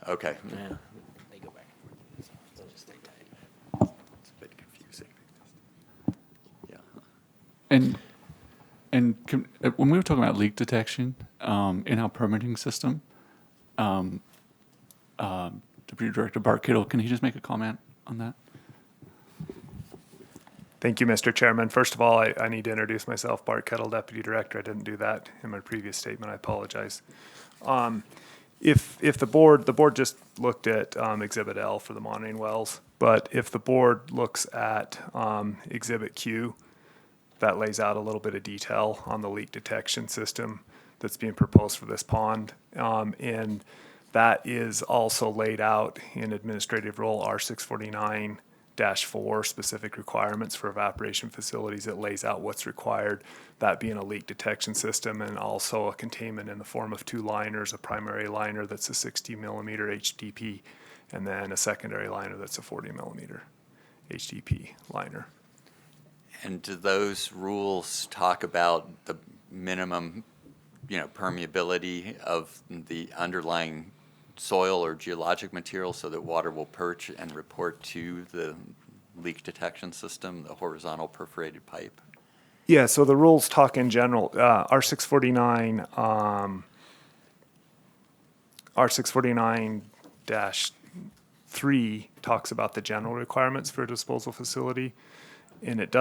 [SPEAKER 1] Okay.
[SPEAKER 6] Yeah, they go back. So just stay tight.
[SPEAKER 1] It's a bit confusing. Yeah.
[SPEAKER 7] And when we were talking about leak detection in our permitting system, Deputy Director Bart Kittle, can he just make a comment on that?
[SPEAKER 16] Thank you, Mr. Chairman. First of all, I need to introduce myself, Bart Kettle, Deputy Director. I didn't do that in my previous statement. I apologize. If the board just looked at Exhibit L for the monitoring wells, but if the board looks at Exhibit Q, that lays out a little bit of detail on the leak detection system that's being proposed for this pond. And that is also laid out in Administrative Rule R649-4, specific requirements for evaporation facilities. It lays out what's required, that being a leak detection system and also a containment in the form of two liners, a primary liner that's a 60 millimeter HDP, and then a secondary liner that's a 40 millimeter HDP liner.
[SPEAKER 1] And do those rules talk about the minimum, permeability of the underlying soil or geologic material so that water will perch and report to the leak detection system, the horizontal perforated pipe?
[SPEAKER 16] Yeah, so the rules talk in general. R649-3 talks about the general requirements for a disposal facility, and it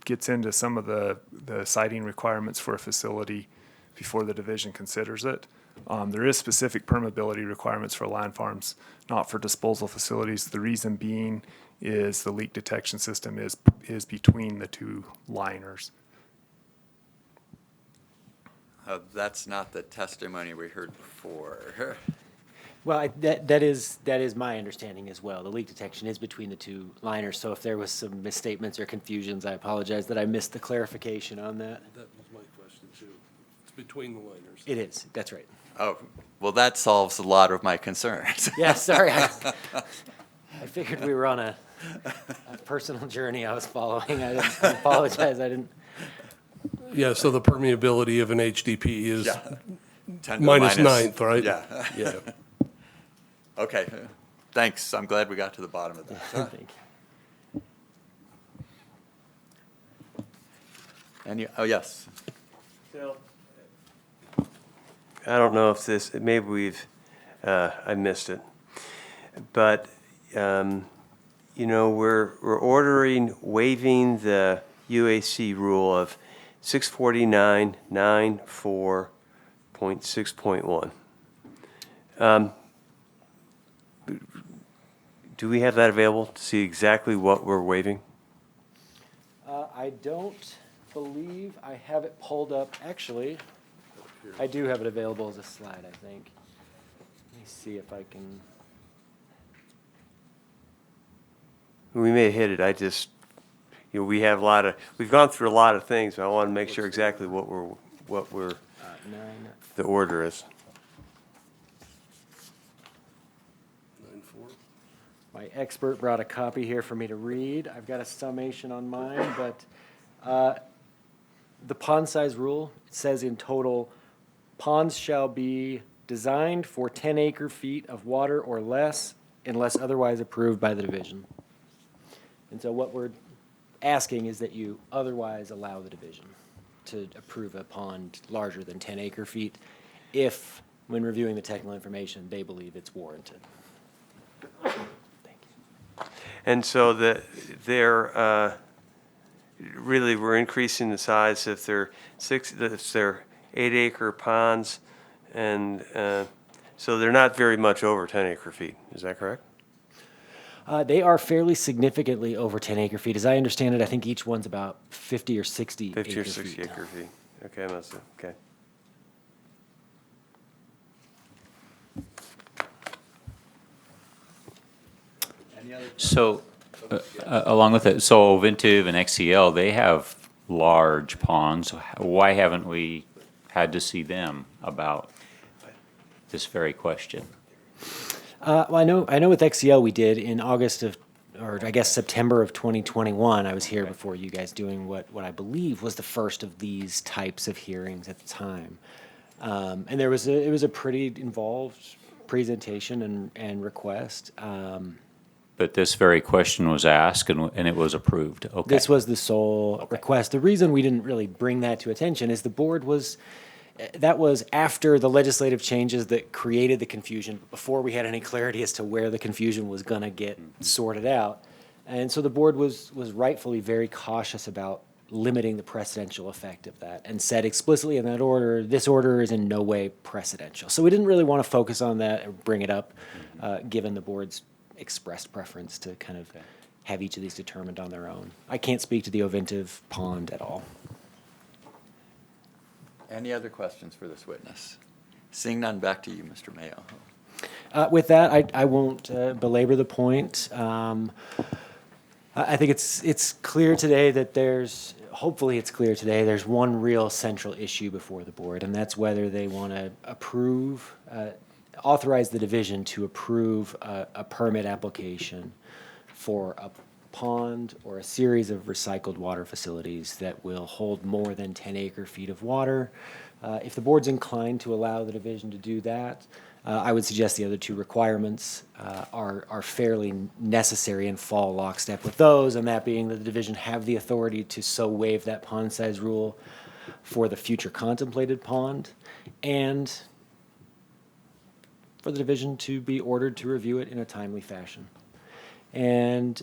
[SPEAKER 16] gets into some of the siting requirements for a facility before the division considers it. There is specific permeability requirements for land farms, not for disposal facilities. The reason being is the leak detection system is between the two liners.
[SPEAKER 1] That's not the testimony we heard before.
[SPEAKER 6] Well, that is my understanding as well. The leak detection is between the two liners. So if there was some misstatements or confusions, I apologize that I missed the clarification on that.
[SPEAKER 15] That was my question too. It's between the liners.
[SPEAKER 6] It is. That's right.
[SPEAKER 1] Oh, well, that solves a lot of my concerns.
[SPEAKER 6] Yeah, sorry. I figured we were on a personal journey I was following. I apologize. I didn't.
[SPEAKER 15] Yeah, so the permeability of an HDP is
[SPEAKER 1] 10 to
[SPEAKER 15] minus ninth, right?
[SPEAKER 1] Yeah.
[SPEAKER 15] Yeah.
[SPEAKER 1] Okay, thanks. I'm glad we got to the bottom of that.
[SPEAKER 6] Thank you.
[SPEAKER 1] Oh, yes.
[SPEAKER 5] So, I don't know if maybe I missed it, but, we're waiving the UAC rule of 649.94.6.1. Do we have that available to see exactly what we're waiving?
[SPEAKER 6] I don't believe I have it pulled up. Actually, I do have it available as a slide, I think. Let me see if I can.
[SPEAKER 5] We may have hit it. I just, we've gone through a lot of things, but I want to make sure exactly what the order is.
[SPEAKER 15] 9-4.
[SPEAKER 6] My expert brought a copy here for me to read. I've got a summation on mine, but the pond size rule, it says in total, ponds shall be designed for 10 acre-feet of water or less unless otherwise approved by the division. And so what we're asking is that you otherwise allow the division to approve a pond larger than 10 acre-feet if, when reviewing the technical information, they believe it's warranted. Thank you.
[SPEAKER 5] And so we're increasing the size if they're 8 acre ponds and So they're not very much over 10 acre feet, is that correct?
[SPEAKER 6] They are fairly significantly over 10 acre feet. As I understand it, I think each one's about 50 or 60
[SPEAKER 5] 50
[SPEAKER 6] acre
[SPEAKER 5] or 60
[SPEAKER 6] feet.
[SPEAKER 5] acre feet. Okay, I must have, okay.
[SPEAKER 14] So, along with it, so Oventive and XCL, they have large ponds. Why haven't we had to see them about this very question?
[SPEAKER 6] Well, I know with XCL we did in August of, or I guess September of 2021. I was here before you guys doing what I believe was the first of these types of hearings at the time. And it was a pretty involved presentation and request.
[SPEAKER 14] But this very question was asked and it was approved. Okay.
[SPEAKER 6] This was the sole request. The reason we didn't really bring that to attention is the board was, that was after the legislative changes that created the confusion, before we had any clarity as to where the confusion was going to get sorted out. And so the board was rightfully very cautious about limiting the precedential effect of that and said explicitly in that order, this order is in no way precedential. So we didn't really want to focus on that or bring it up, given the board's expressed preference to kind of have each of these determined on their own. I can't speak to the Oventive pond at all.
[SPEAKER 1] Any other questions for this witness? Seeing none, back to you, Mr. Mayo.
[SPEAKER 6] With that, I won't belabor the point. I think it's clear today that hopefully it's clear today, there's one real central issue before the board, and that's whether they want to authorize the division to approve a permit application for a pond or a series of recycled water facilities that will hold more than 10 acre feet of water. If the board's inclined to allow the division to do that, I would suggest the other two requirements are fairly necessary and fall lockstep with those, and that being that the division have the authority to so waive that pond size rule for the future contemplated pond, and for the division to be ordered to review it in a timely fashion. And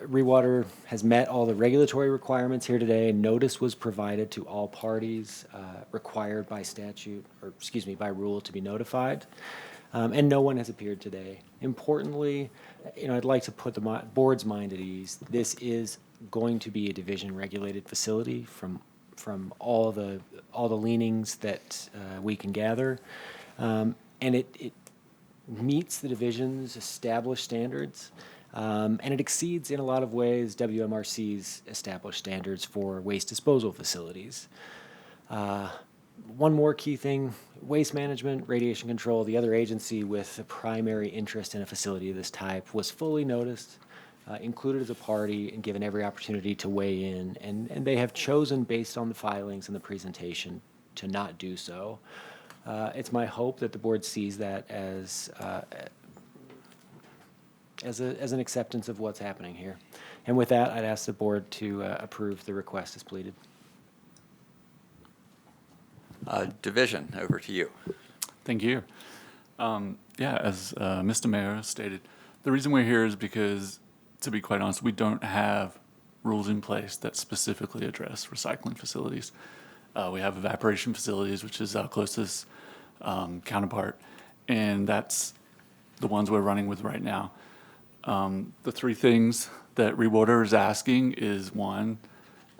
[SPEAKER 6] Rewater has met all the regulatory requirements here today. Notice was provided to all parties required by statute, or excuse me, by rule to be notified. And no one has appeared today. Importantly, I'd like to put the board's mind at ease. This is going to be a division-regulated facility from all the leanings that we can gather. And it meets the division's established standards, and it exceeds in a lot of ways WMRC's established standards for waste disposal facilities. One more key thing, waste management, radiation control, the other agency with a primary interest in a facility of this type was fully noticed, included as a party, and given every opportunity to weigh in, and they have chosen, based on the filings and the presentation, to not do so. It's my hope that the board sees that as an acceptance of what's happening here. And with that, I'd ask the board to approve the request as pleaded.
[SPEAKER 1] Division, over to you.
[SPEAKER 7] Thank you. As Mr. Mayor stated, the reason we're here is because, to be quite honest, we don't have rules in place that specifically address recycling facilities. We have evaporation facilities, which is our closest counterpart, and that's the ones we're running with right now. The three things that Rewater is asking is, one,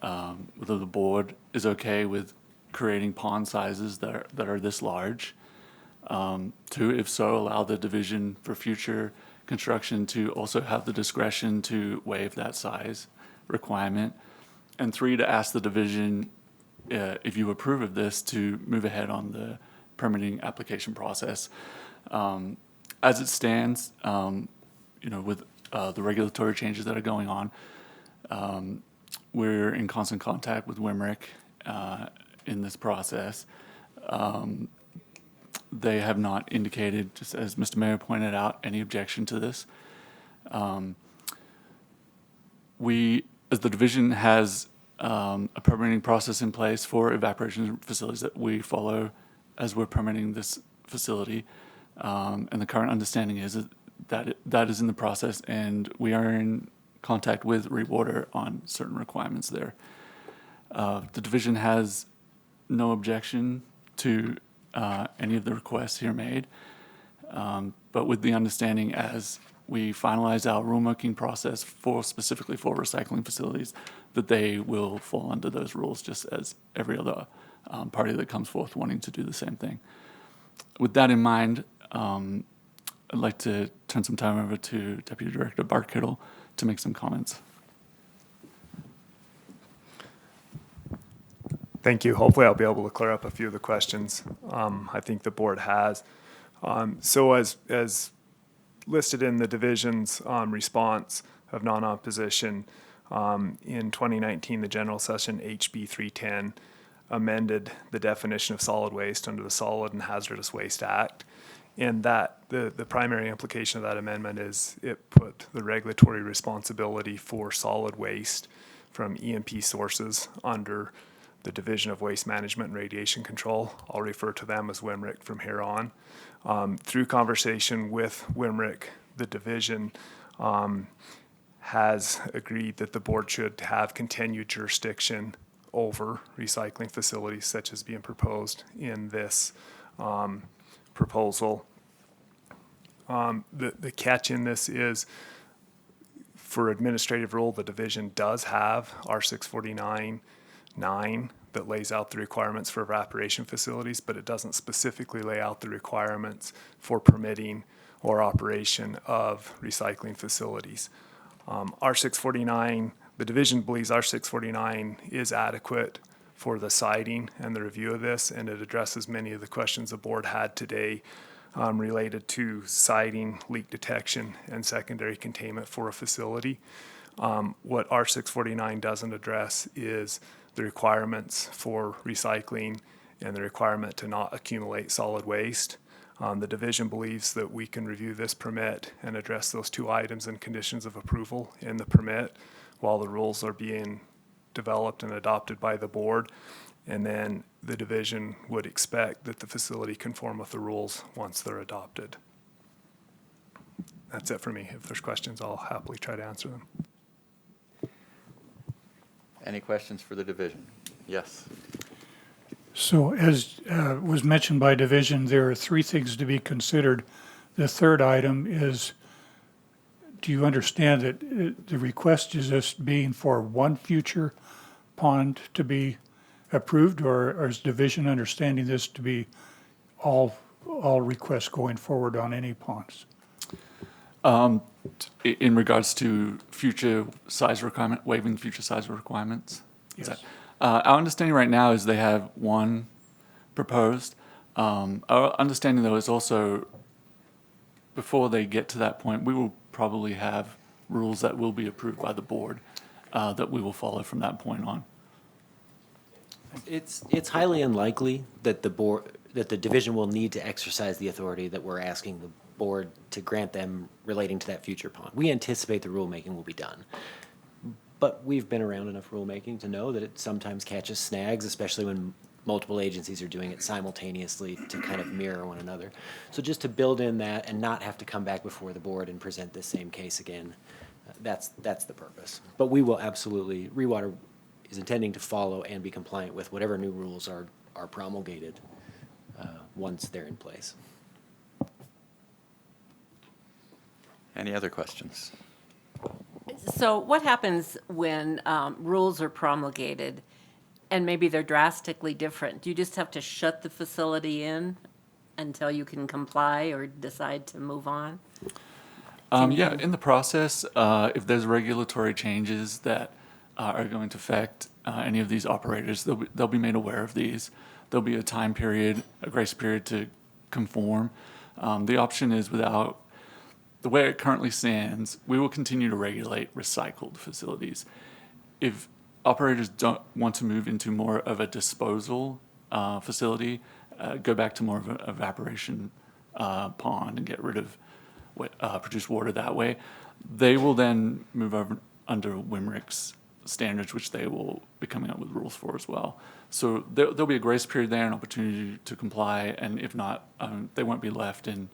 [SPEAKER 7] whether the board is okay with creating pond sizes that are this large. Two, if so, allow the division for future construction to also have the discretion to waive that size requirement. And three, to ask the division, if you approve of this, to move ahead on the permitting application process. As it stands, with the regulatory changes that are going on, we're in constant contact with WMRIC in this process. They have not indicated, just as Mr. Mayor pointed out, any objection to this. We, as the division, has a permitting process in place for evaporation facilities that we follow as we're permitting this facility. And the current understanding is that that is in the process, and we are in contact with Rewater on certain requirements there. The division has no objection to any of the requests here made. but with the understanding as we finalize our rulemaking process specifically for recycling facilities, that they will fall under those rules just as every other party that comes forth wanting to do the same thing. With that in mind, I'd like to turn some time over to Deputy Director Barkittle to make some comments.
[SPEAKER 16] Thank you. Hopefully I'll be able to clear up a few of the questions I think the board has. So as listed in the division's response of non-opposition, in 2019, the general session HB 310 amended the definition of solid waste under the Solid and Hazardous Waste Act. And that the primary implication of that amendment is it put the regulatory responsibility for solid waste from E&P sources under the Division of Waste Management and Radiation Control. I'll refer to them as WMRIC from here on. Through conversation with WMRIC, the division has agreed that the board should have continued jurisdiction over recycling facilities such as being proposed in this proposal. The catch in this is, for administrative rule, the division does have R649-9 that lays out the requirements for evaporation facilities, but it doesn't specifically lay out the requirements for permitting or operation of recycling facilities. R649, the division believes R649 is adequate for the citing and the review of this, and it addresses many of the questions the board had today related to citing, leak detection, and secondary containment for a facility. What R649 doesn't address is the requirements for recycling and the requirement to not accumulate solid waste. The division believes that we can review this permit and address those two items and conditions of approval in the permit while the rules are being developed and adopted by the board. And then the division would expect that the facility conform with the rules once they're adopted. That's it for me. If there's questions, I'll happily try to answer them.
[SPEAKER 1] Any questions for the division? Yes.
[SPEAKER 11] So as was mentioned by division, there are three things to be considered. The third item is, do you understand that the request is just being for one future pond to be approved, or is division understanding this to be all requests going forward on any ponds?
[SPEAKER 7] In regards to future size requirement, waiving future size requirements?
[SPEAKER 11] Yes.
[SPEAKER 7] Our understanding right now is they have one proposed. Our understanding, though, is also before they get to that point, we will probably have rules that will be approved by the board that we will follow from that point on.
[SPEAKER 6] It's highly unlikely that the division will need to exercise the authority that we're asking the board to grant them relating to that future pond. We anticipate the rulemaking will be done. But we've been around enough rulemaking to know that it sometimes catches snags, especially when multiple agencies are doing it simultaneously to kind of mirror one another. So just to build in that and not have to come back before the board and present this same case again, that's the purpose. But we will absolutely, Rewater is intending to follow and be compliant with whatever new rules are promulgated once they're in place.
[SPEAKER 1] Any other questions?
[SPEAKER 13] So what happens when rules are promulgated and maybe they're drastically different? Do you just have to shut the facility in until you can comply or decide to move on?
[SPEAKER 7] Yeah, in the process, if there's regulatory changes that are going to affect any of these operators, they'll be made aware of these. There'll be a time period, a grace period to conform. The option is without, the way it currently stands, we will continue to regulate recycled facilities. If operators don't want to move into more of a disposal facility, go back to more of an evaporation pond and get rid of produced water that way, they will then move over under WMRIC's standards, which they will be coming up with rules for as well. So there'll be a grace period there, an opportunity to comply, and if not, they won't be left in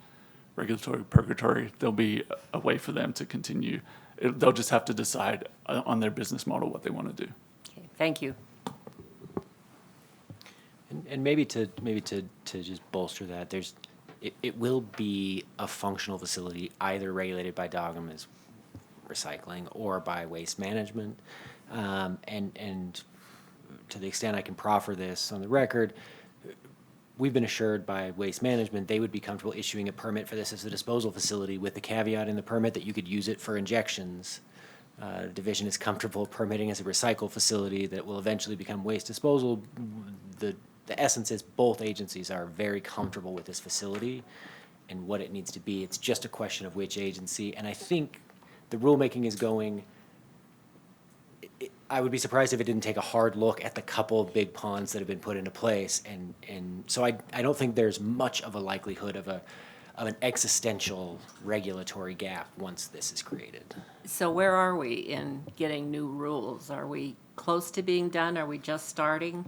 [SPEAKER 7] regulatory purgatory. There'll be a way for them to continue. They'll just have to decide on their business model what they want to do.
[SPEAKER 13] Okay, thank you.
[SPEAKER 6] And maybe to just bolster that, it will be a functional facility, either regulated by DOGM as recycling or by waste management. And to the extent I can proffer this on the record, we've been assured by Waste Management they would be comfortable issuing a permit for this as a disposal facility with the caveat in the permit that you could use it for injections. Division is comfortable permitting as a recycle facility that will eventually become waste disposal. The essence is both agencies are very comfortable with this facility and what it needs to be. It's just a question of which agency. And I think the rulemaking is going, I would be surprised if it didn't take a hard look at the couple of big ponds that have been put into place. And so I don't think there's much of a likelihood of an existential regulatory gap once this is created.
[SPEAKER 13] So where are we in getting new rules? Are we close to being done? Are we just starting?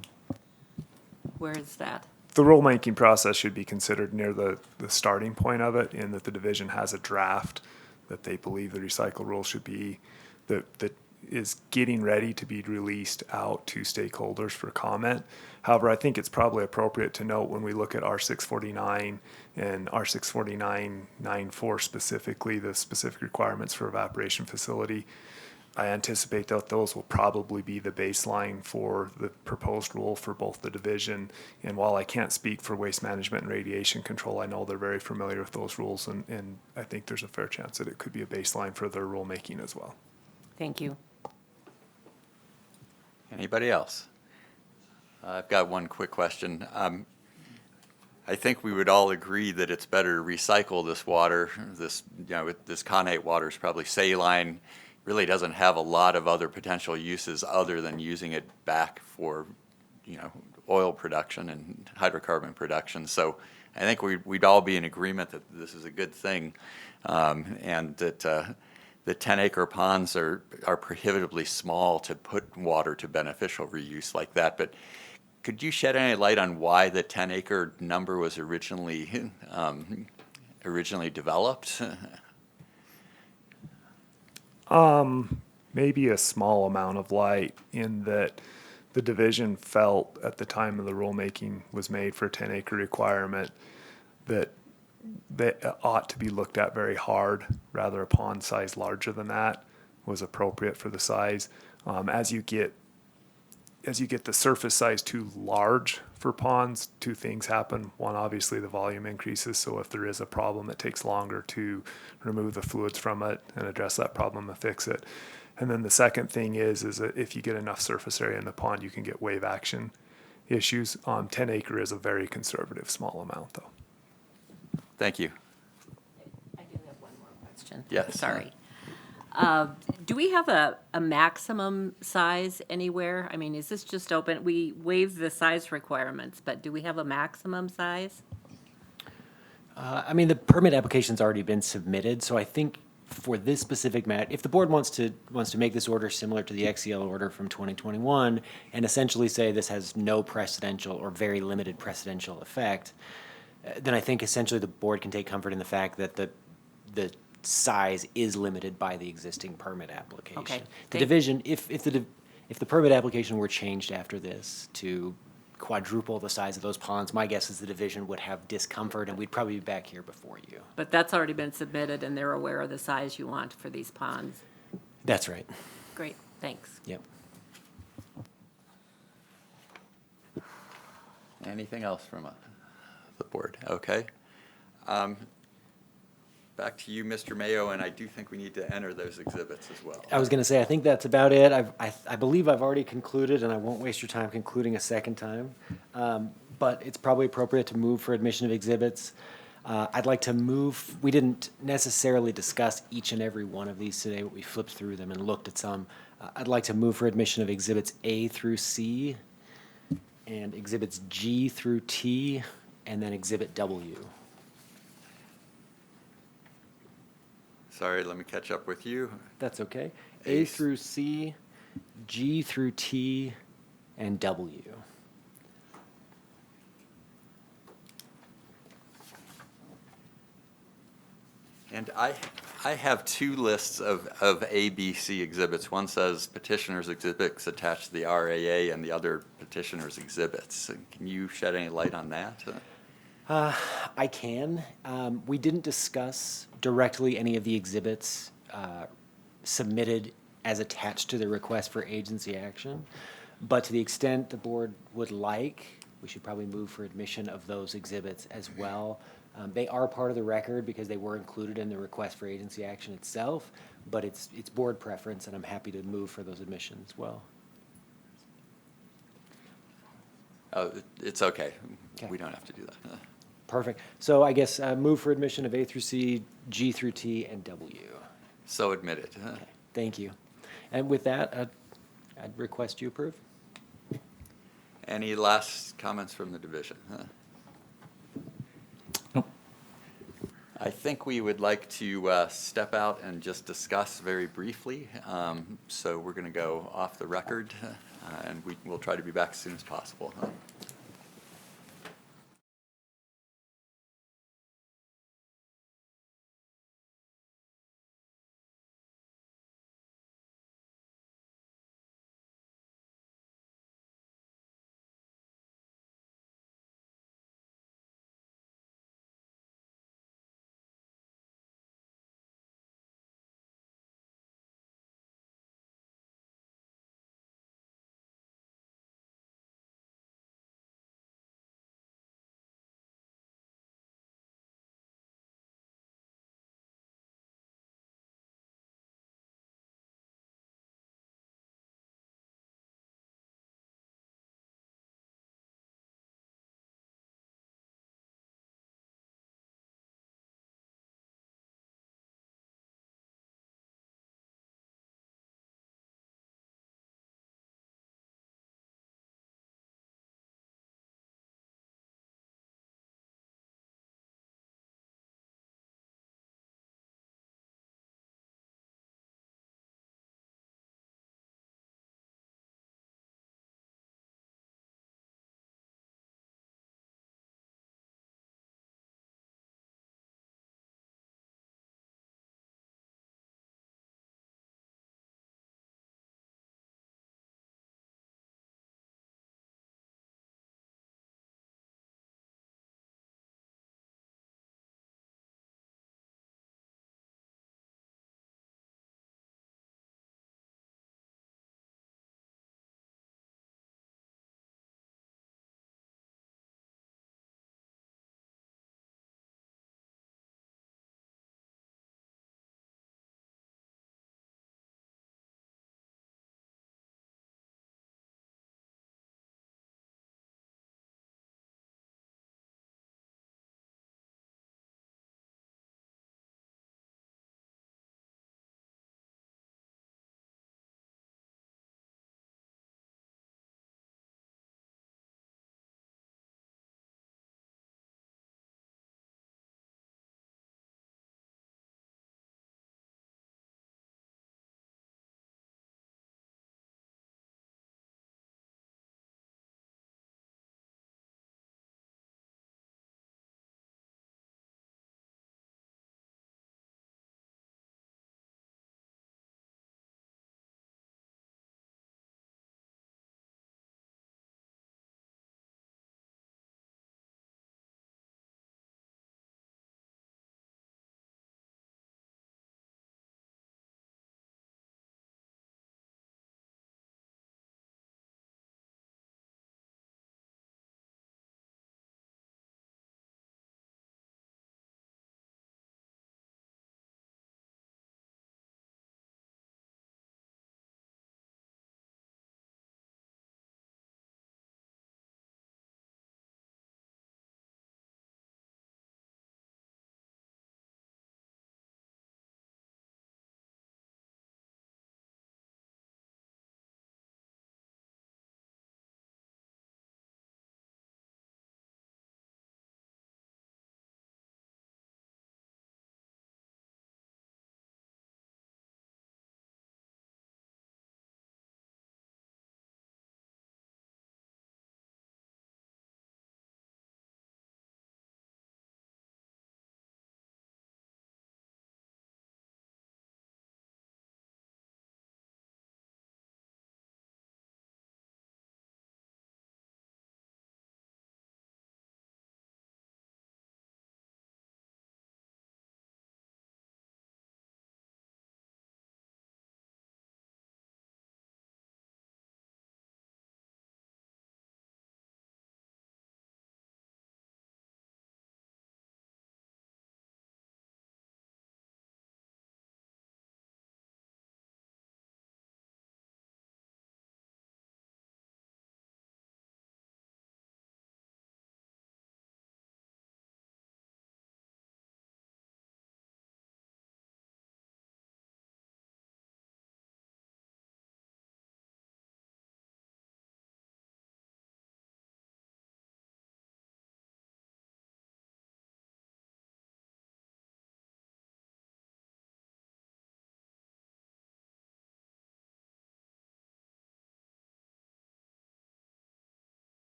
[SPEAKER 13] Where is that?
[SPEAKER 16] The rulemaking process should be considered near the starting point of it, in that the division has a draft that they believe the recycle rule should be, that is getting ready to be released out to stakeholders for comment. However, I think it's probably appropriate to note when we look at R649 and R649-94 specifically, the specific requirements for evaporation facility, I anticipate that those will probably be the baseline for the proposed rule for both the division. And while I can't speak for waste management and radiation control, I know they're very familiar with those rules, and I think there's a fair chance that it could be a baseline for their rulemaking as well.
[SPEAKER 13] Thank you.
[SPEAKER 1] Anybody else? I've got one quick question. I think we would all agree that it's better to recycle this water. This connate water is probably saline. Really doesn't have a lot of other potential uses other than using it back for, oil production and hydrocarbon production. So I think we'd all be in agreement that this is a good thing, and that the 10-acre ponds are prohibitively small to put water to beneficial reuse like that. But could you shed any light on why the 10-acre number was originally developed?
[SPEAKER 16] Maybe a small amount of light, in that the division felt at the time of the rulemaking was made for a 10-acre requirement that ought to be looked at very hard. Rather, a pond size larger than that was appropriate for the size. As you get the surface size too large for ponds, two things happen. One, obviously the volume increases, so if there is a problem, it takes longer to remove the fluids from it and address that problem and fix it. And then the second thing is that if you get enough surface area in the pond, you can get wave action issues. 10 acre is a very conservative small amount, though.
[SPEAKER 1] Thank you.
[SPEAKER 13] I do have one more question.
[SPEAKER 1] Yes.
[SPEAKER 13] Sorry. Do we have a maximum size anywhere? I mean, is this just open? We waive the size requirements, but do we have a maximum size?
[SPEAKER 6] The permit application's already been submitted, so I think for this specific matter, if the board wants to make this order similar to the XCL order from 2021 and essentially say this has no precedential or very limited precedential effect, then I think essentially the board can take comfort in the fact that the size is limited by the existing permit application.
[SPEAKER 13] Okay.
[SPEAKER 6] The division, if the permit application were changed after this to quadruple the size of those ponds, my guess is the division would have discomfort and we'd probably be back here before you.
[SPEAKER 13] But that's already been submitted and they're aware of the size you want for these ponds.
[SPEAKER 6] That's right.
[SPEAKER 13] Great, thanks.
[SPEAKER 6] Yep.
[SPEAKER 1] Anything else from the board? Okay. Back to you, Mr. Mayo, and I do think we need to enter those exhibits as well.
[SPEAKER 6] I was going to say, I think that's about it. I believe I've already concluded, and I won't waste your time concluding a second time. But it's probably appropriate to move for admission of exhibits. I'd like to move, we didn't necessarily discuss each and every one of these today, but we flipped through them and looked at some. I'd like to move for admission of exhibits A through C, and exhibits G through T, and then exhibit W.
[SPEAKER 1] Sorry, let me catch up with you.
[SPEAKER 6] That's okay. A through C, G through T, and W.
[SPEAKER 1] And I have two lists of ABC exhibits. One says petitioner's exhibits attached to the RAA and the other petitioner's exhibits. Can you shed any light on that?
[SPEAKER 6] I can. We didn't discuss directly any of the exhibits submitted as attached to the request for agency action, but to the extent the board would like, we should probably move for admission of those exhibits as well. They are part of the record because they were included in the request for agency action itself, but it's board preference, and I'm happy to move for those admissions as well.
[SPEAKER 1] It's okay.
[SPEAKER 6] Okay.
[SPEAKER 1] We don't have to do that.
[SPEAKER 6] Perfect. So I guess move for admission of A through C, G through T, and W.
[SPEAKER 1] So admitted.
[SPEAKER 6] Okay, thank you. And with that, I'd request you approve.
[SPEAKER 1] Any last comments from the division?
[SPEAKER 7] Nope.
[SPEAKER 1] I think we would like to step out and just discuss very briefly. So we're going to go off the record, and we'll try to be back as soon as possible.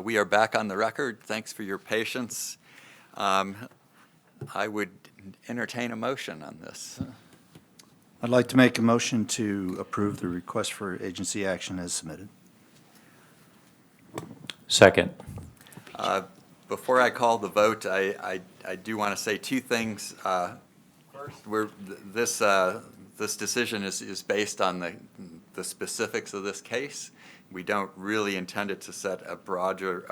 [SPEAKER 1] We are back on the record. Thanks for your patience. I would entertain a motion on this.
[SPEAKER 12] I'd like to make a motion to approve the request for agency action as submitted.
[SPEAKER 14] Second.
[SPEAKER 1] Before I call the vote, I do want to say two things. First, this decision is based on the specifics of this case. We don't really intend it to set a broader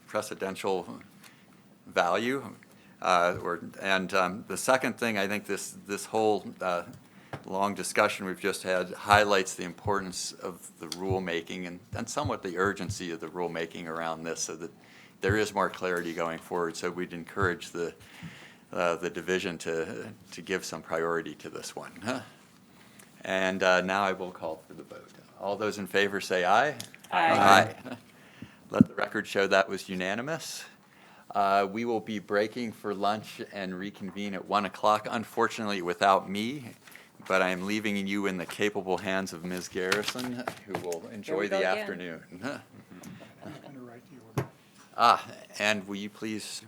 [SPEAKER 1] precedential value. The second thing, I think this whole long discussion we've just had highlights the importance of the rulemaking and somewhat the urgency of the rulemaking around this, so that there is more clarity going forward. So we'd encourage the division to give some priority to this one. And now I will call for the vote. All those in favor say aye.
[SPEAKER 13] Aye.
[SPEAKER 1] Let the record show that was unanimous. We will be breaking for lunch and reconvene at 1 o'clock, unfortunately without me, but I am leaving you in the capable hands of Ms. Garrison, who will enjoy the afternoon. And will you please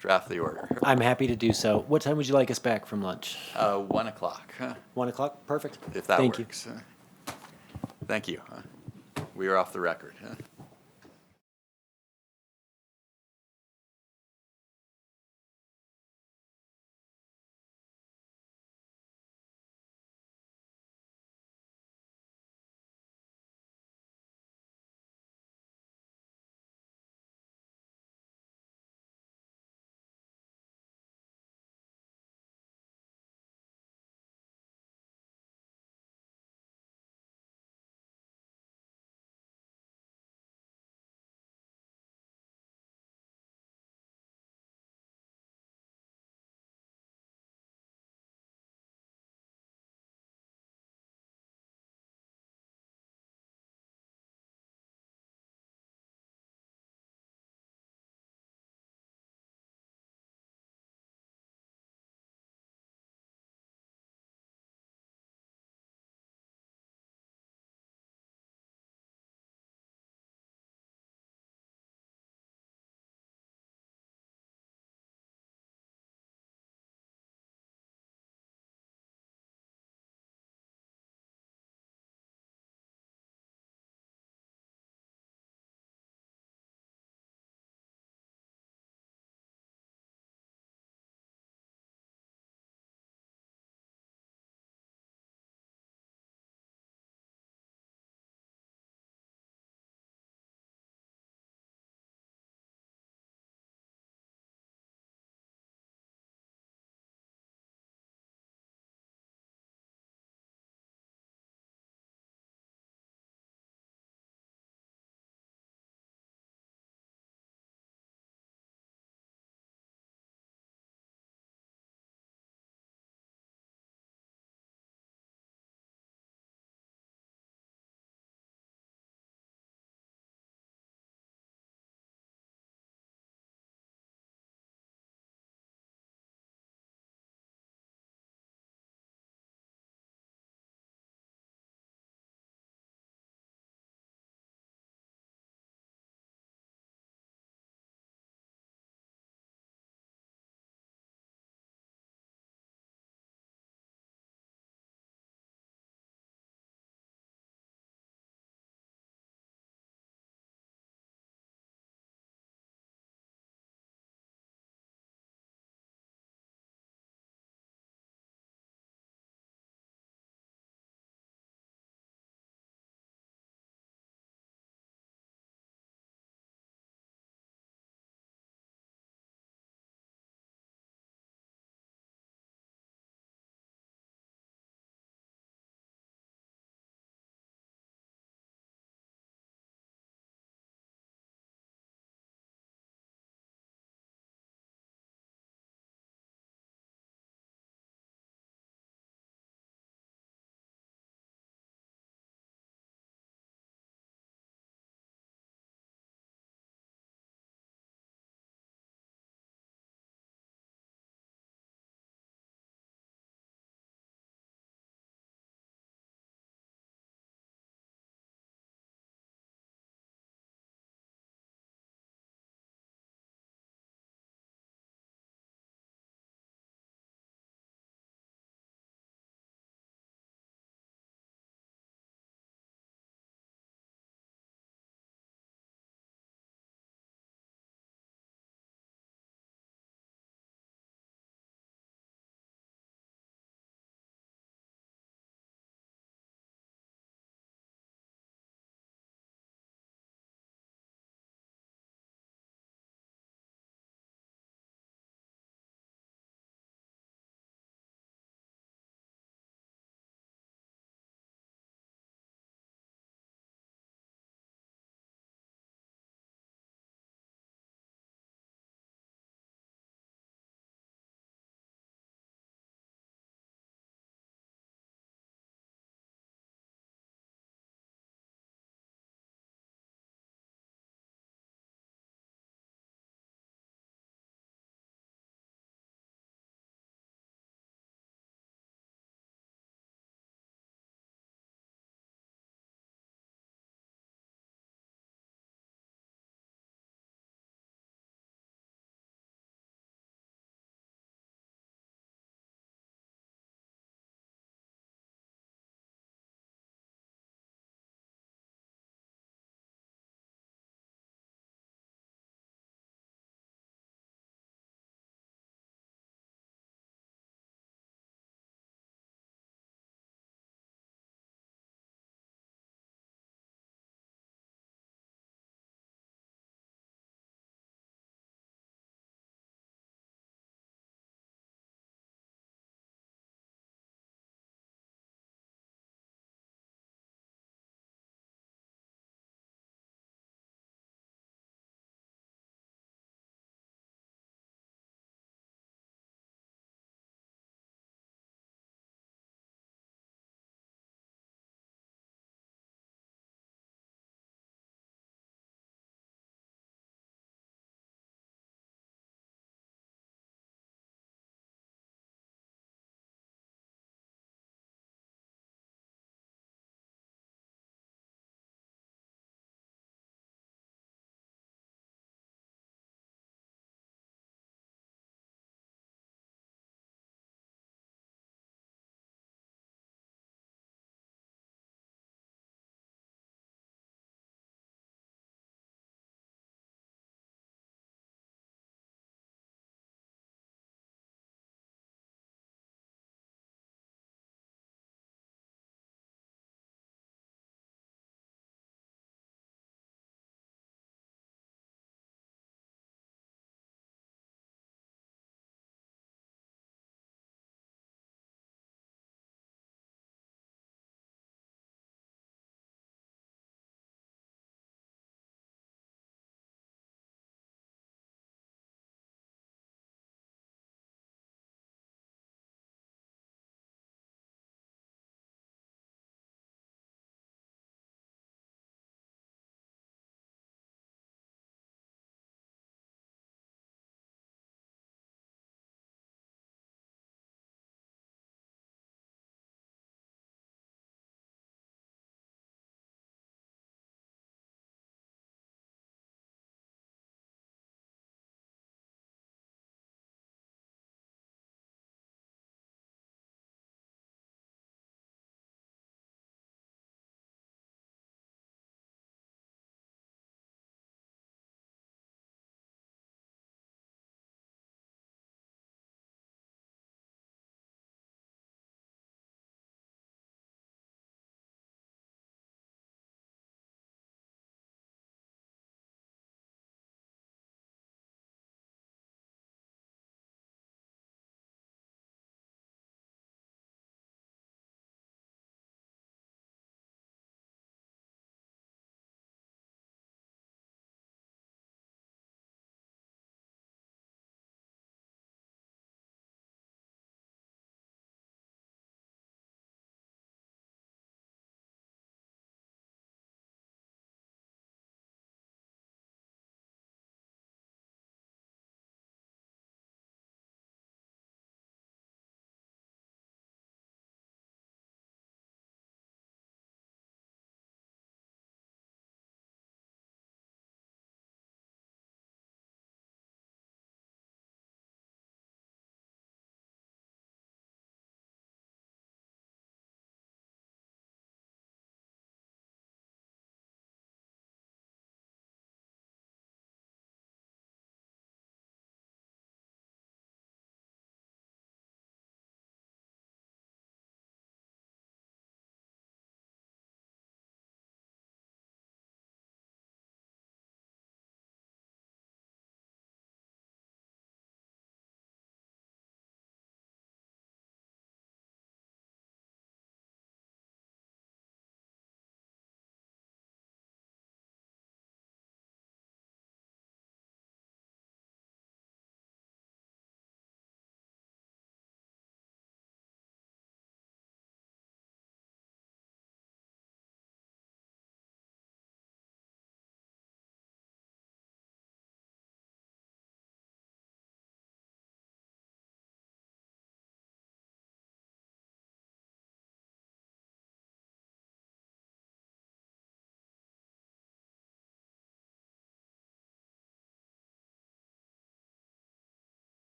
[SPEAKER 1] draft the order?
[SPEAKER 6] I'm happy to do so. What time would you like us back from lunch?
[SPEAKER 1] 1 o'clock.
[SPEAKER 6] 1 o'clock? Perfect.
[SPEAKER 1] If that
[SPEAKER 6] Thank
[SPEAKER 1] works. Thank you. We are off the record.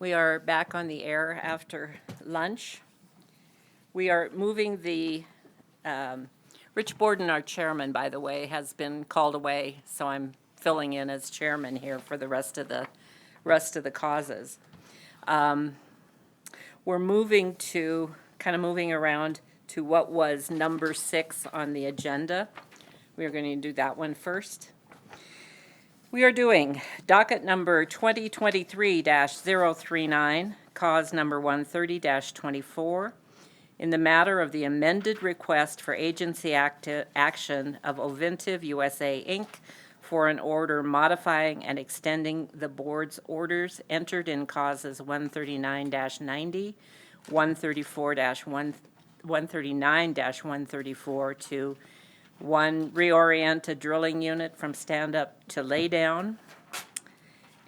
[SPEAKER 13] We are back on the air after lunch. We are moving the, Rich Borden, our chairman, by the way, has been called away, so I'm filling in as chairman here for the rest of the causes. We're moving to, kind of moving around to what was number 6 on the agenda. We are going to do that one first. We are doing docket number 2023-039, cause number 130-24, in the matter of the amended request for agency action of Oventive USA, Inc. for an order modifying and extending the board's orders entered in causes 139-90, 139-134 to 1, reorient a drilling unit from stand-up to lay-down,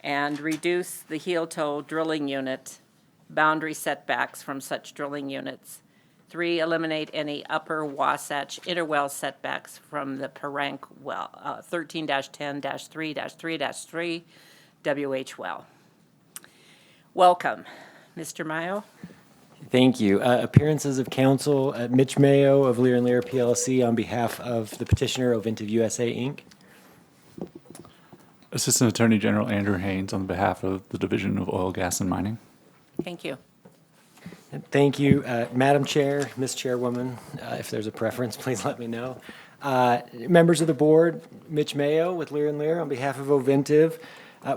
[SPEAKER 13] and reduce the heel-toe drilling unit boundary setbacks from such drilling units. 3, eliminate any upper Wasatch interwell setbacks from the Parank well, 13-10-3-3-3 WH well. Welcome, Mr. Mayo.
[SPEAKER 6] Thank you. Appearances of counsel, Mitch Mayo of Lear & Lear PLC on behalf of the petitioner, Oventive USA, Inc.
[SPEAKER 7] Assistant Attorney General Andrew Haynes on behalf of the Division of Oil, Gas, and Mining.
[SPEAKER 13] Thank you.
[SPEAKER 6] Thank you, Madam Chair, Ms. Chairwoman. If there's a preference, please let me know. Members of the board, Mitch Mayo with Lear & Lear on behalf of Oventive.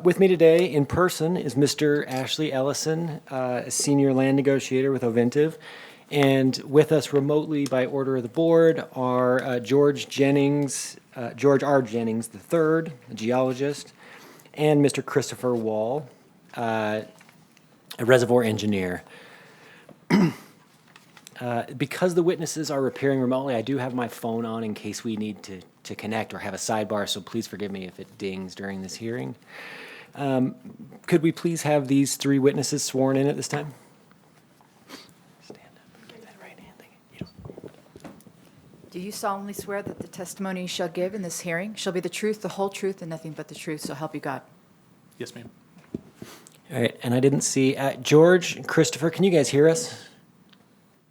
[SPEAKER 6] With me today in person is Mr. Ashley Ellison, a senior land negotiator with Oventive. And with us remotely by order of the board are George R. Jennings III, a geologist, and Mr. Christopher Wall, a reservoir engineer. Because the witnesses are appearing remotely, I do have my phone on in case we need to connect or have a sidebar, so please forgive me if it dings during this hearing. Could we please have these 3 witnesses sworn in at this time? Stand up and give that right hand thing.
[SPEAKER 8] Do you solemnly swear that the testimony you shall give in this hearing shall be the truth, the whole truth, and nothing but the truth, so help you God?
[SPEAKER 7] Yes, ma'am.
[SPEAKER 6] All right, and I didn't see, George and Christopher, can you guys hear us?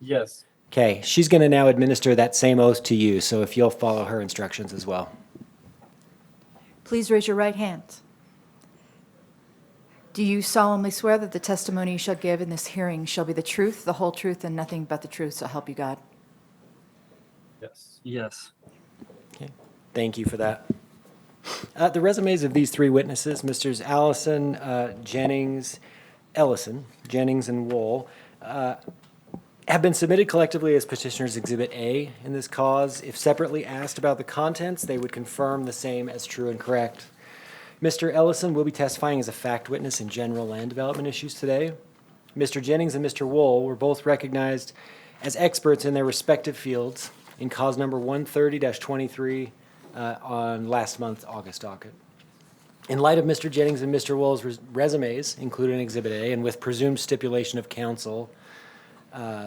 [SPEAKER 17] Yes.
[SPEAKER 6] Okay, she's going to now administer that same oath to you, so if you'll follow her instructions as well.
[SPEAKER 8] Please raise your right hand. Do you solemnly swear that the testimony you shall give in this hearing shall be the truth, the whole truth, and nothing but the truth, so help you God?
[SPEAKER 17] Yes. Yes.
[SPEAKER 6] Okay, thank you for that. The resumes of these 3 witnesses, Messrs. Ellison, Jennings, and Wool, have been submitted collectively as Petitioner's Exhibit A in this cause. If separately asked about the contents, they would confirm the same as true and correct. Mr. Ellison will be testifying as a fact witness in general land development issues today. Mr. Jennings and Mr. Wool were both recognized as experts in their respective fields in cause number 130-23 on last month's August docket. In light of Mr. Jennings and Mr. Wool's resumes included in Exhibit A, and with presumed stipulation of counsel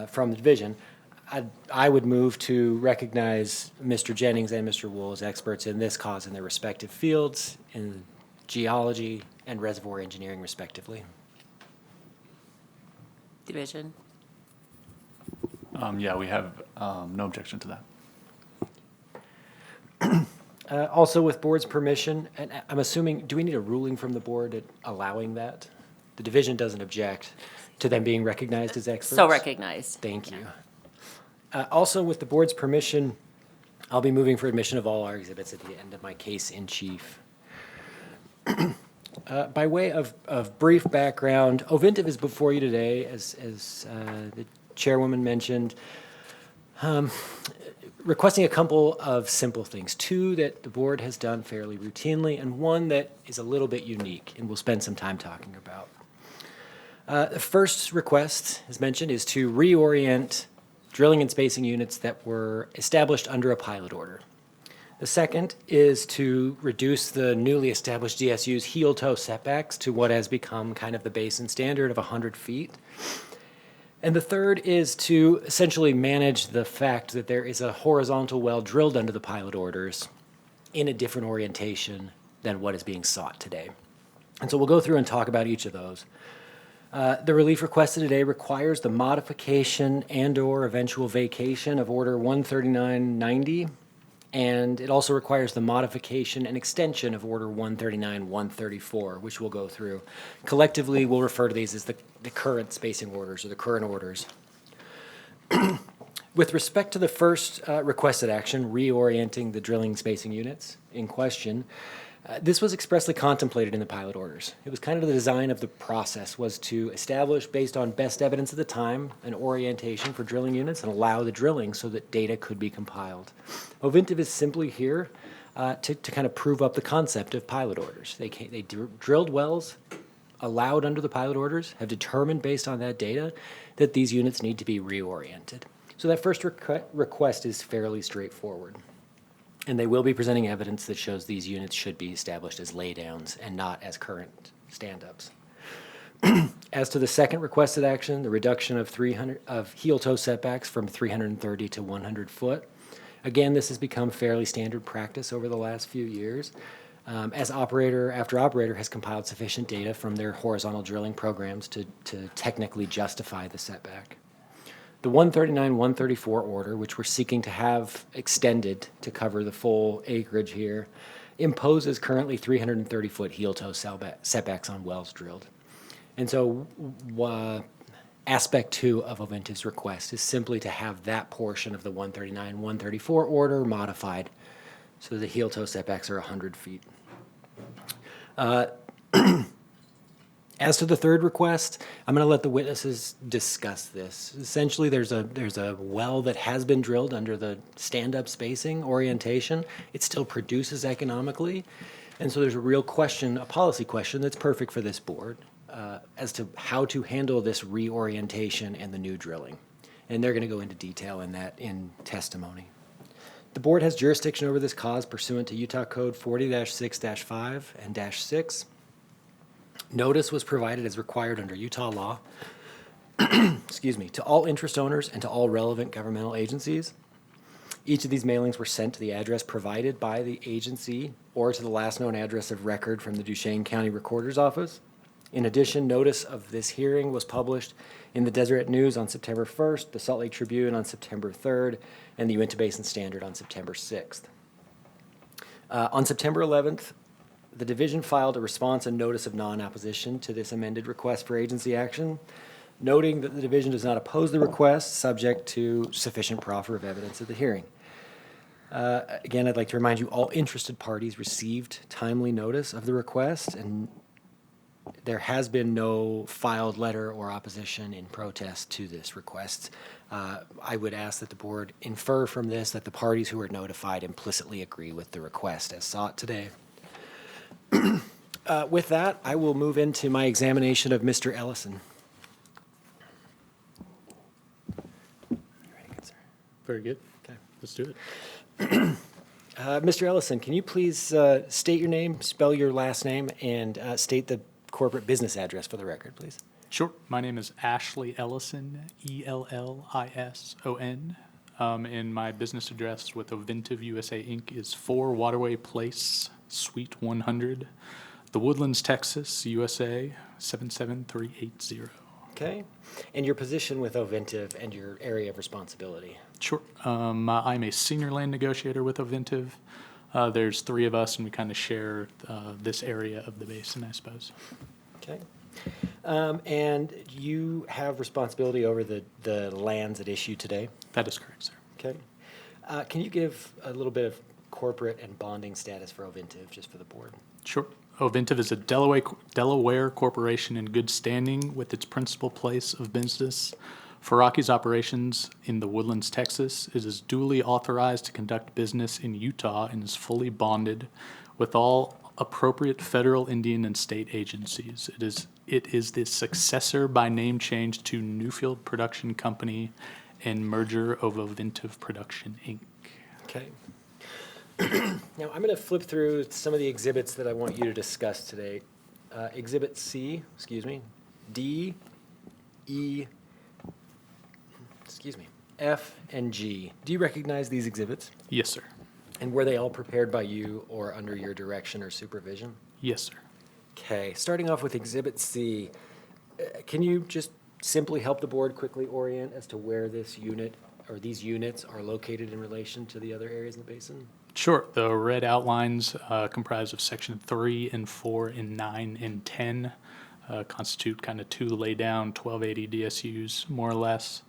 [SPEAKER 6] from the division, I would move to recognize Mr. Jennings and Mr. Wool as experts in this cause in their respective fields, in geology and reservoir engineering respectively.
[SPEAKER 13] Division.
[SPEAKER 7] Yeah, we have no objection to that.
[SPEAKER 6] Also, with board's permission, and I'm assuming, do we need a ruling from the board allowing that? The division doesn't object to them being recognized as experts?
[SPEAKER 13] So recognized.
[SPEAKER 6] Thank you. Also, with the board's permission, I'll be moving for admission of all our exhibits at the end of my case in chief. By way of brief background, Oventive is before you today, as the chairwoman mentioned, requesting a couple of simple things, 2 that the board has done fairly routinely, and 1 that is a little bit unique, and we'll spend some time talking about. The first request, as mentioned, is to reorient drilling and spacing units that were established under a pilot order. The second is to reduce the newly established DSU's heel-toe setbacks to what has become kind of the basin standard of 100 feet. And the third is to essentially manage the fact that there is a horizontal well drilled under the pilot orders in a different orientation than what is being sought today. And so we'll go through and talk about each of those. The relief requested today requires the modification and/or eventual vacation of Order 13990, and it also requires the modification and extension of Order 139-134, which we'll go through. Collectively, we'll refer to these as the current spacing orders or the current orders. With respect to the first requested action, reorienting the drilling spacing units in question, this was expressly contemplated in the pilot orders. It was kind of the design of the process was to establish, based on best evidence at the time, an orientation for drilling units and allow the drilling so that data could be compiled. Ovintiv is simply here to kind of prove up the concept of pilot orders. They drilled wells, allowed under the pilot orders, have determined based on that data that these units need to be reoriented. So that first request is fairly straightforward. And they will be presenting evidence that shows these units should be established as laydowns and not as current stand-ups. As to the second requested action, the reduction of heel toe setbacks from 330 to 100 foot. Again, this has become fairly standard practice over the last few years, as operator after operator has compiled sufficient data from their horizontal drilling programs to technically justify the setback. The 139-134 order, which we're seeking to have extended to cover the full acreage here, imposes currently 330-foot heel toe setbacks on wells drilled. And so aspect 2 of Ovintiv's request is simply to have that portion of the 139-134 order modified so the heel toe setbacks are 100 feet. As to the third request, I'm going to let the witnesses discuss this. Essentially, there's a well that has been drilled under the stand-up spacing orientation. It still produces economically, and so there's a real question, a policy question that's perfect for this board as to how to handle this reorientation and the new drilling. And they're going to go into detail in that in testimony. The board has jurisdiction over this cause pursuant to Utah Code 40-6-5 and -6. Notice was provided as required under Utah law, to all interest owners and to all relevant governmental agencies. Each of these mailings were sent to the address provided by the agency or to the last known address of record from the Duchesne County Recorder's Office. In addition, notice of this hearing was published in the Deseret News on September 1st, the Salt Lake Tribune on September 3rd, and the Uinta Basin Standard on September 6th. On September 11th, the division filed a response and notice of non-opposition to this amended request for agency action, noting that the division does not oppose the request, subject to sufficient proffer of evidence at the hearing. Again, I'd like to remind you, all interested parties received timely notice of the request, and there has been no filed letter or opposition in protest to this request. I would ask that the board infer from this that the parties who were notified implicitly agree with the request as sought today. With that, I will move into my examination of Mr. Ellison.
[SPEAKER 18] Very good.
[SPEAKER 6] Okay.
[SPEAKER 18] Let's do it.
[SPEAKER 6] Mr. Ellison, can you please state your name, spell your last name, and state the corporate business address for the record, please?
[SPEAKER 18] Sure. My name is Ashley Ellison, Ellison. And my business address with Ovintiv USA Inc. is 4 Waterway Place, Suite 100, The Woodlands, Texas, USA 77380.
[SPEAKER 6] Okay. And your position with Ovintiv and your area of responsibility?
[SPEAKER 18] Sure. I'm a senior land negotiator with Ovintiv. There's 3 of us, and we kind of share this area of the basin, I suppose.
[SPEAKER 6] Okay. And you have responsibility over the lands at issue today?
[SPEAKER 18] That is correct, sir.
[SPEAKER 6] Okay. Can you give a little bit of corporate and bonding status for Ovintiv, just for the board?
[SPEAKER 18] Sure. Ovintiv is a Delaware corporation in good standing with its principal place of business for Rockies operations in the Woodlands, Texas. It is duly authorized to conduct business in Utah and is fully bonded with all appropriate federal, Indian, and state agencies. It is the successor by name change to Newfield Production Company and merger of Ovintiv Production, Inc.
[SPEAKER 6] Okay. Now, I'm going to flip through some of the exhibits that I want you to discuss today. Exhibit C, D, E, F, and G. Do you recognize these exhibits?
[SPEAKER 18] Yes, sir.
[SPEAKER 6] And were they all prepared by you or under your direction or supervision?
[SPEAKER 18] Yes, sir.
[SPEAKER 6] Okay, starting off with Exhibit C. Can you just simply help the board quickly orient as to where this unit or these units are located in relation to the other areas in the basin?
[SPEAKER 18] Sure. The red outlines comprise of section 3 and 4 and 9 and 10 constitute kind of 2 lay-down 1280 DSUs, more or less.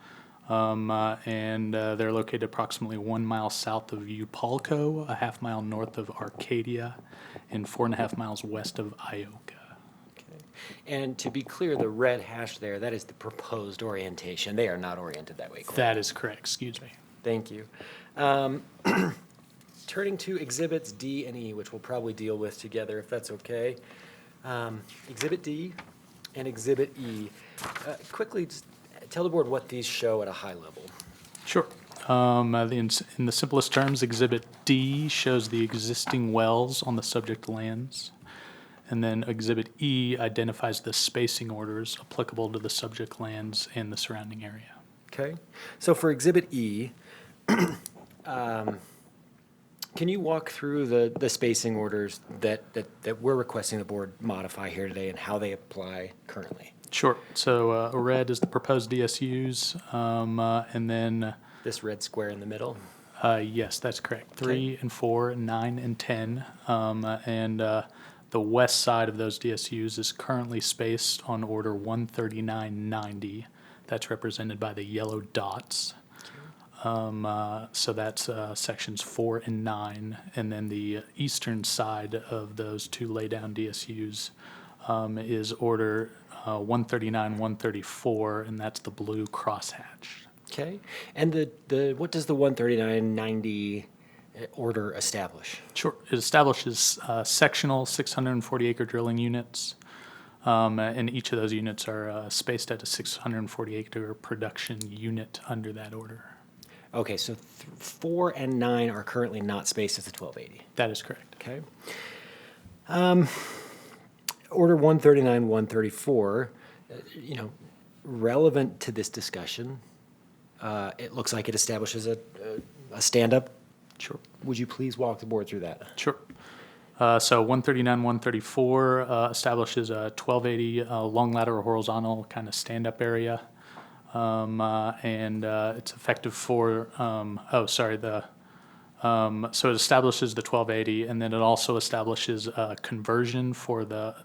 [SPEAKER 18] And they're located approximately 1 mile south of Upalco, a half mile north of Arcadia, and 4.5 miles west of Ioka.
[SPEAKER 6] And to be clear, the red hash there, that is the proposed orientation. They are not oriented that way, correct?
[SPEAKER 18] That is correct. Excuse me.
[SPEAKER 6] Thank you. Turning to Exhibits D and E, which we'll probably deal with together, if that's okay. Exhibit D and Exhibit E. Quickly, just tell the board what these show at a high level.
[SPEAKER 18] Sure. In the simplest terms, Exhibit D shows the existing wells on the subject lands. And then Exhibit E identifies the spacing orders applicable to the subject lands and the surrounding area.
[SPEAKER 6] Okay. So for Exhibit E, can you walk through the spacing orders that we're requesting the board modify here today and how they apply currently?
[SPEAKER 18] Sure. So red is the proposed DSUs, and then...
[SPEAKER 6] This red square in the middle?
[SPEAKER 18] Yes, that's correct. 3 and 4, 9 and 10. The west side of those DSUs is currently spaced on order 13990. That's represented by the yellow dots. So that's sections 4 and 9. And then the eastern side of those 2 laydown DSUs is order 139-134, and that's the blue crosshatch.
[SPEAKER 6] Okay. And what does the 13990 order establish?
[SPEAKER 18] Sure. It establishes sectional 640-acre drilling units, and each of those units are spaced at a 640-acre production unit under that order.
[SPEAKER 6] Okay, so 4 and 9 are currently not spaced as a 1280.
[SPEAKER 18] That is correct.
[SPEAKER 6] Okay. Order 139-134, relevant to this discussion, it looks like it establishes a stand-up.
[SPEAKER 18] Sure.
[SPEAKER 6] Would you please walk the board through that?
[SPEAKER 18] Sure. So 139-134 establishes a 1280 long lateral horizontal kind of stand-up area. And it's effective for, so it establishes the 1280, and then it also establishes a conversion for the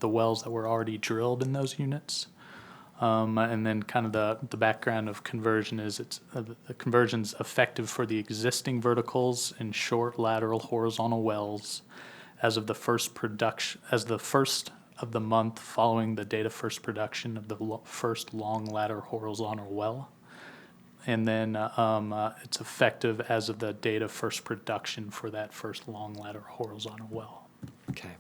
[SPEAKER 18] wells that were already drilled in those units. And then kind of the background of conversion is the conversion's effective for the existing verticals and short lateral horizontal wells as the first of the month following the date of first production of the first long lateral horizontal well. And then it's effective as of the date of first production for that first long lateral horizontal well.
[SPEAKER 6] Okay.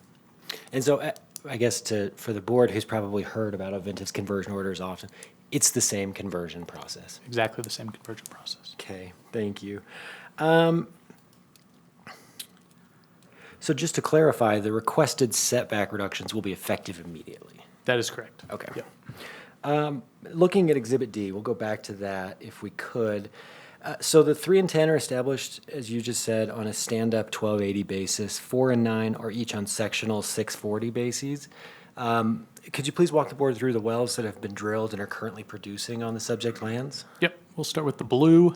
[SPEAKER 6] And so I guess for the board who's probably heard about Ovintiv's conversion orders often, it's the same conversion process.
[SPEAKER 18] Exactly the same conversion process.
[SPEAKER 6] Okay, thank you. So just to clarify, the requested setback reductions will be effective immediately.
[SPEAKER 18] That is correct.
[SPEAKER 6] Okay.
[SPEAKER 18] Yep.
[SPEAKER 6] Looking at Exhibit D, we'll go back to that if we could. So the 3 and 10 are established, as you just said, on a stand-up 1280 basis. 4 and 9 are each on sectional 640 bases. Could you please walk the board through the wells that have been drilled and are currently producing on the subject lands?
[SPEAKER 18] Yep. We'll start with the blue.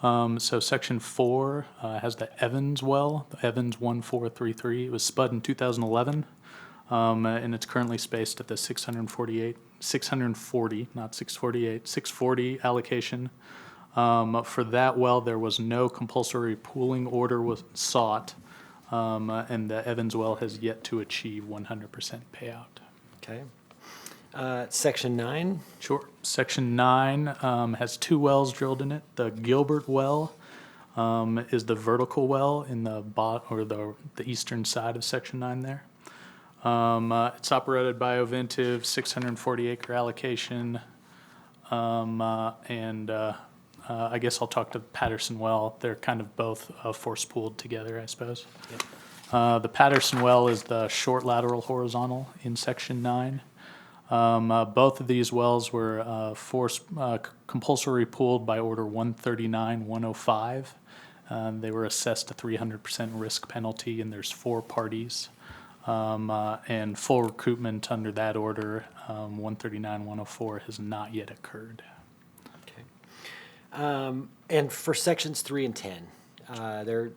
[SPEAKER 18] So section 4 has the Evans well, the Evans 1433. It was spud in 2011, and it's currently spaced at the 640, not 648, 640 allocation. For that well, there was no compulsory pooling order was sought, and the Evans well has yet to achieve 100% payout.
[SPEAKER 6] Okay. Section 9?
[SPEAKER 18] Sure. Section 9 has 2 wells drilled in it. The Gilbert well is the vertical well in the the eastern side of Section 9 there. It's operated by Ovintiv, 640-acre allocation, and I guess I'll talk to the Patterson well. They're kind of both force pooled together, I suppose. Yep. The Patterson well is the short lateral horizontal in Section 9. Both of these wells were compulsory pooled by order 139-105. They were assessed a 300% risk penalty, and there's 4 parties. And full recoupment under that order, 139-104, has not yet occurred.
[SPEAKER 6] And for sections 3 and 10,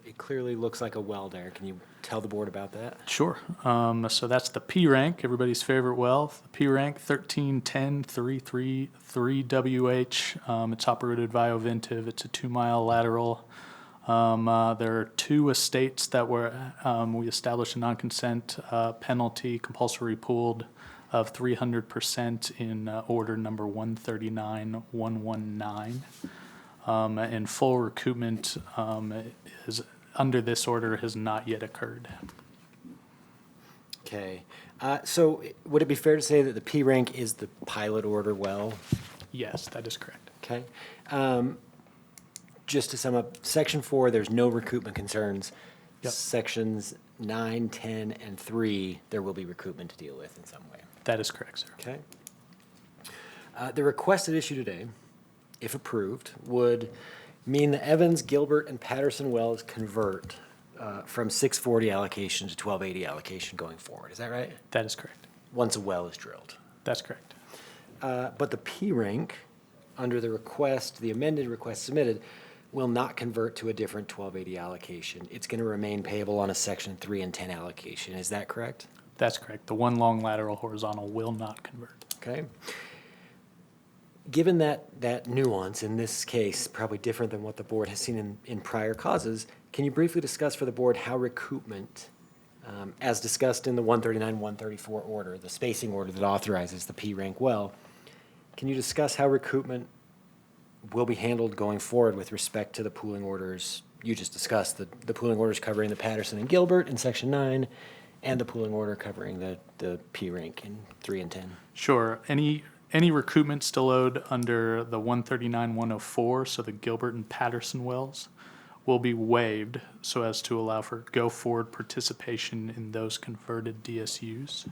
[SPEAKER 6] it clearly looks like a well there. Can you tell the board about that?
[SPEAKER 18] Sure. So that's the P rank, everybody's favorite well. The P rank 1310-333WH. It's operated via Oventive. It's a 2-mile lateral. There are 2 estates that we established a non-consent penalty, compulsory pooled of 300% in order number 139-119. And full recoupment is under this order has not yet occurred.
[SPEAKER 6] Okay. So would it be fair to say that the P rank is the pilot order well?
[SPEAKER 18] Yes, that is correct.
[SPEAKER 6] Okay. Just to sum up, section 4, there's no recoupment concerns.
[SPEAKER 18] Yep.
[SPEAKER 6] Sections 9, 10, and 3, there will be recoupment to deal with in some way.
[SPEAKER 18] That is correct, sir.
[SPEAKER 6] Okay. The requested issue today, if approved, would mean the Evans, Gilbert, and Patterson wells convert from 640 allocation to 1280 allocation going forward. Is that right?
[SPEAKER 18] That is correct.
[SPEAKER 6] Once a well is drilled.
[SPEAKER 18] That's correct.
[SPEAKER 6] But the P rank, under the request, the amended request submitted, will not convert to a different 1280 allocation. It's going to remain payable on a section 3 and 10 allocation. Is that correct?
[SPEAKER 18] That's correct. The 1 long lateral horizontal will not convert.
[SPEAKER 6] Okay. Given that nuance, in this case, probably different than what the board has seen in prior causes, can you briefly discuss for the board how recoupment, as discussed in the 139-134 order, the spacing order that authorizes the P rank well, can you discuss how recoupment will be handled going forward with respect to the pooling orders you just discussed, the pooling orders covering the Patterson and Gilbert in section 9, and the pooling order covering the P rank in 3 and 10?
[SPEAKER 18] Sure. Any recoupment still owed under the 139-104, so the Gilbert and Patterson wells, will be waived so as to allow for go-forward participation in those converted DSUs.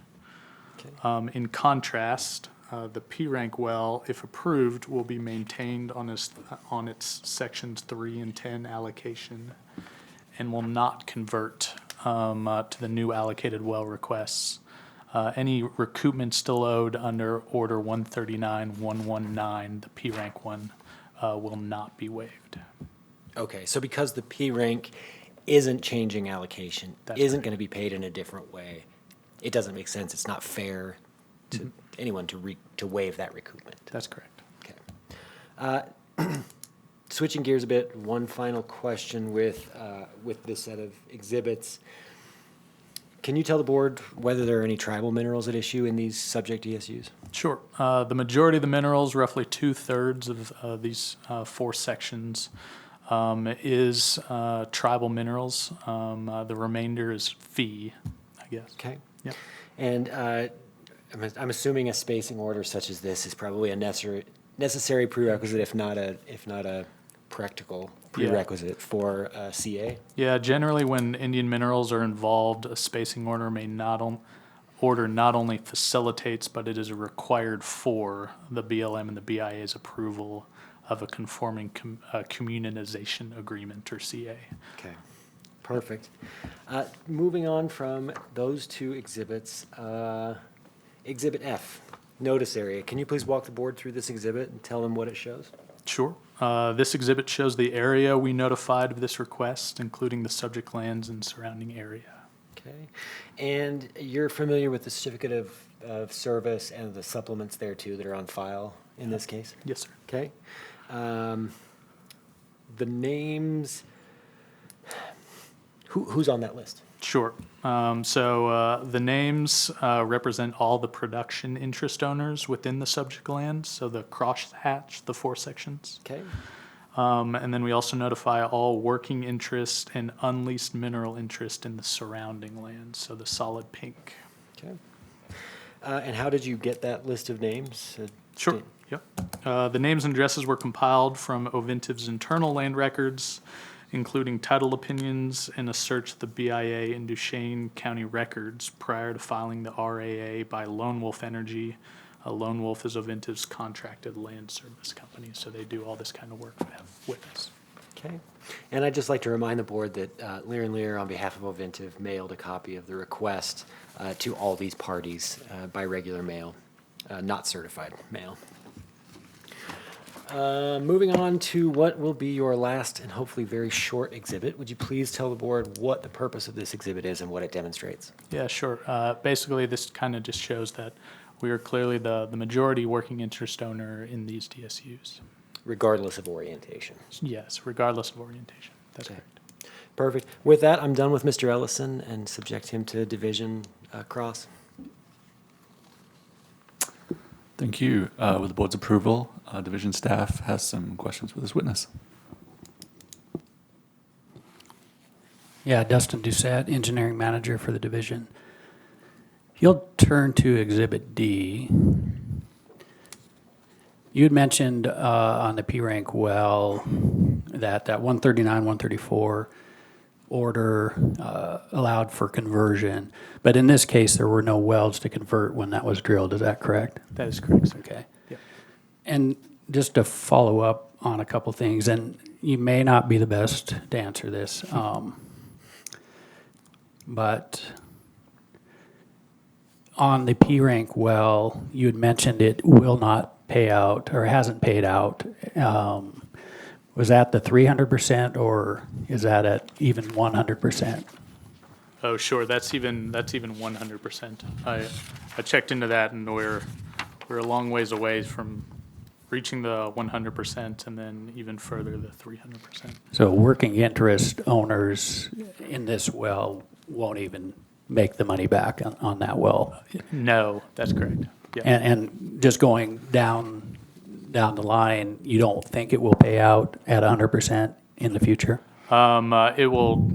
[SPEAKER 6] Okay.
[SPEAKER 18] In contrast, the P rank well, if approved, will be maintained on its sections 3 and 10 allocation and will not convert to the new allocated well requests. Any recoupment still owed under Order 139-119, the P rank one, will not be waived.
[SPEAKER 6] Okay, so because the P rank isn't changing allocation,
[SPEAKER 18] That's
[SPEAKER 6] isn't
[SPEAKER 18] correct.
[SPEAKER 6] going to be paid in a different way, it doesn't make sense. It's not fair to anyone to waive that recoupment.
[SPEAKER 18] That's correct.
[SPEAKER 6] Okay. Switching gears a bit, one final question with this set of exhibits. Can you tell the board whether there are any tribal minerals at issue in these subject DSUs?
[SPEAKER 18] Sure. The majority of the minerals, roughly 2/3 of these 4 sections, is tribal minerals. The remainder is fee, I guess.
[SPEAKER 6] Okay.
[SPEAKER 18] Yep.
[SPEAKER 6] And I'm assuming a spacing order such as this is probably a necessary prerequisite, if not a practical prerequisite for CA.
[SPEAKER 18] Yeah, generally when Indian minerals are involved, a spacing order may not only facilitates, but it is required for the BLM and the BIA's approval of a conforming communitization agreement, or CA.
[SPEAKER 6] Okay, perfect. Moving on from those 2 exhibits, Exhibit F, notice area. Can you please walk the board through this exhibit and tell them what it shows?
[SPEAKER 18] Sure. This exhibit shows the area we notified of this request, including the subject lands and surrounding area.
[SPEAKER 6] Okay. And you're familiar with the certificate of service and the supplements there too that are on file in this case?
[SPEAKER 18] Yes, sir.
[SPEAKER 6] Okay. The names, who's on that list?
[SPEAKER 18] Sure. So the names represent all the production interest owners within the subject land, so the crosshatch, the 4 sections.
[SPEAKER 6] Okay.
[SPEAKER 18] And then we also notify all working interest and unleased mineral interest in the surrounding land, so the solid pink.
[SPEAKER 6] Okay. And how did you get that list of names?
[SPEAKER 18] Sure. Yep. The names and addresses were compiled from Oventive's internal land records, including title opinions and a search of the BIA and Duchesne County records prior to filing the RAA by Lone Wolf Energy. Lone Wolf is Oventive's contracted land service company, so they do all this kind of work with us.
[SPEAKER 6] Okay. And I'd just like to remind the board that Lear & Lear, on behalf of Ovintiv, mailed a copy of the request to all these parties by regular mail, not certified mail. Moving on to what will be your last and hopefully very short exhibit, would you please tell the board what the purpose of this exhibit is and what it demonstrates?
[SPEAKER 18] Yeah, sure. Basically, this kind of just shows that we are clearly the majority working interest owner in these DSUs.
[SPEAKER 6] Regardless of orientation.
[SPEAKER 18] Yes, regardless of orientation. That's
[SPEAKER 6] Okay.
[SPEAKER 18] correct.
[SPEAKER 6] Perfect. With that, I'm done with Mr. Ellison and subject him to division cross.
[SPEAKER 7] Thank you. With the board's approval, division staff has some questions for this witness.
[SPEAKER 19] Yeah, Dustin Doucette, engineering manager for the division. If you'll turn to Exhibit D, you had mentioned on the P-rank well that 139, 134 order allowed for conversion. But in this case, there were no wells to convert when that was drilled. Is that correct?
[SPEAKER 18] That is correct, sir.
[SPEAKER 19] Okay.
[SPEAKER 18] Yep.
[SPEAKER 19] And just to follow up on a couple things, and you may not be the best to answer this, but on the P-rank well, you had mentioned it will not pay out or hasn't paid out. Was that the 300% or is that at even 100%?
[SPEAKER 18] Oh, sure. That's even 100%. I checked into that, and we're a long ways away from reaching the 100%, and then even further the 300%.
[SPEAKER 19] So working interest owners in this well won't even make the money back on that well.
[SPEAKER 18] No, that's correct. Yep.
[SPEAKER 19] And just going down the line, you don't think it will pay out at 100% in the future?
[SPEAKER 18] It will.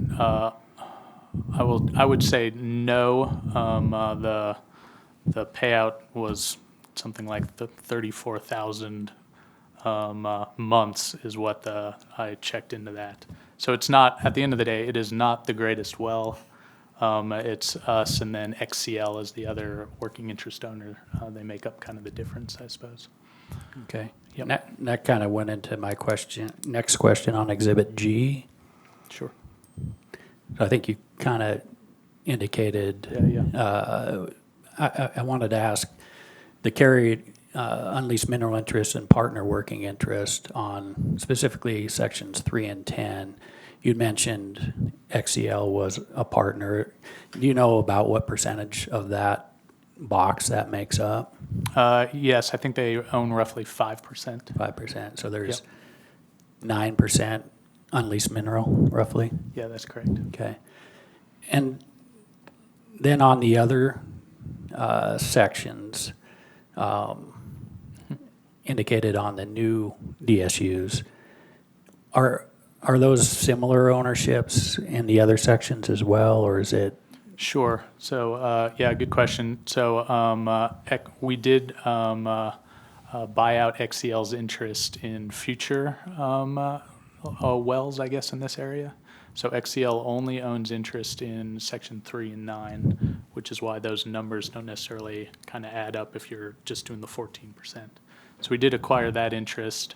[SPEAKER 18] I would say no. The payout was something like the 34,000 months is what I checked into that. So it's not, at the end of the day, it is not the greatest well. It's us and then XCL is the other working interest owner. They make up kind of the difference, I suppose.
[SPEAKER 19] Okay.
[SPEAKER 18] Yep.
[SPEAKER 19] That kind of went into my next question on Exhibit G.
[SPEAKER 18] Sure.
[SPEAKER 19] I think you kind of indicated. I wanted to ask the carried unleased mineral interest and partner working interest on specifically sections 3 and 10. You mentioned XCL was a partner. Do you know about what percentage of that box that makes up?
[SPEAKER 18] Yes, I think they own roughly 5%.
[SPEAKER 19] 5%. So there's 9% unleased mineral, roughly?
[SPEAKER 18] Yeah, that's correct.
[SPEAKER 19] Okay. And then on the other sections indicated on the new DSUs, are those similar ownerships in the other sections as well, or is it?
[SPEAKER 18] Sure. So, yeah, good question. So we did buy out XCL's interest in future wells, I guess, in this area. So XCL only owns interest in section 3 and 9, which is why those numbers don't necessarily kind of add up if you're just doing the 14%. So we did acquire that interest.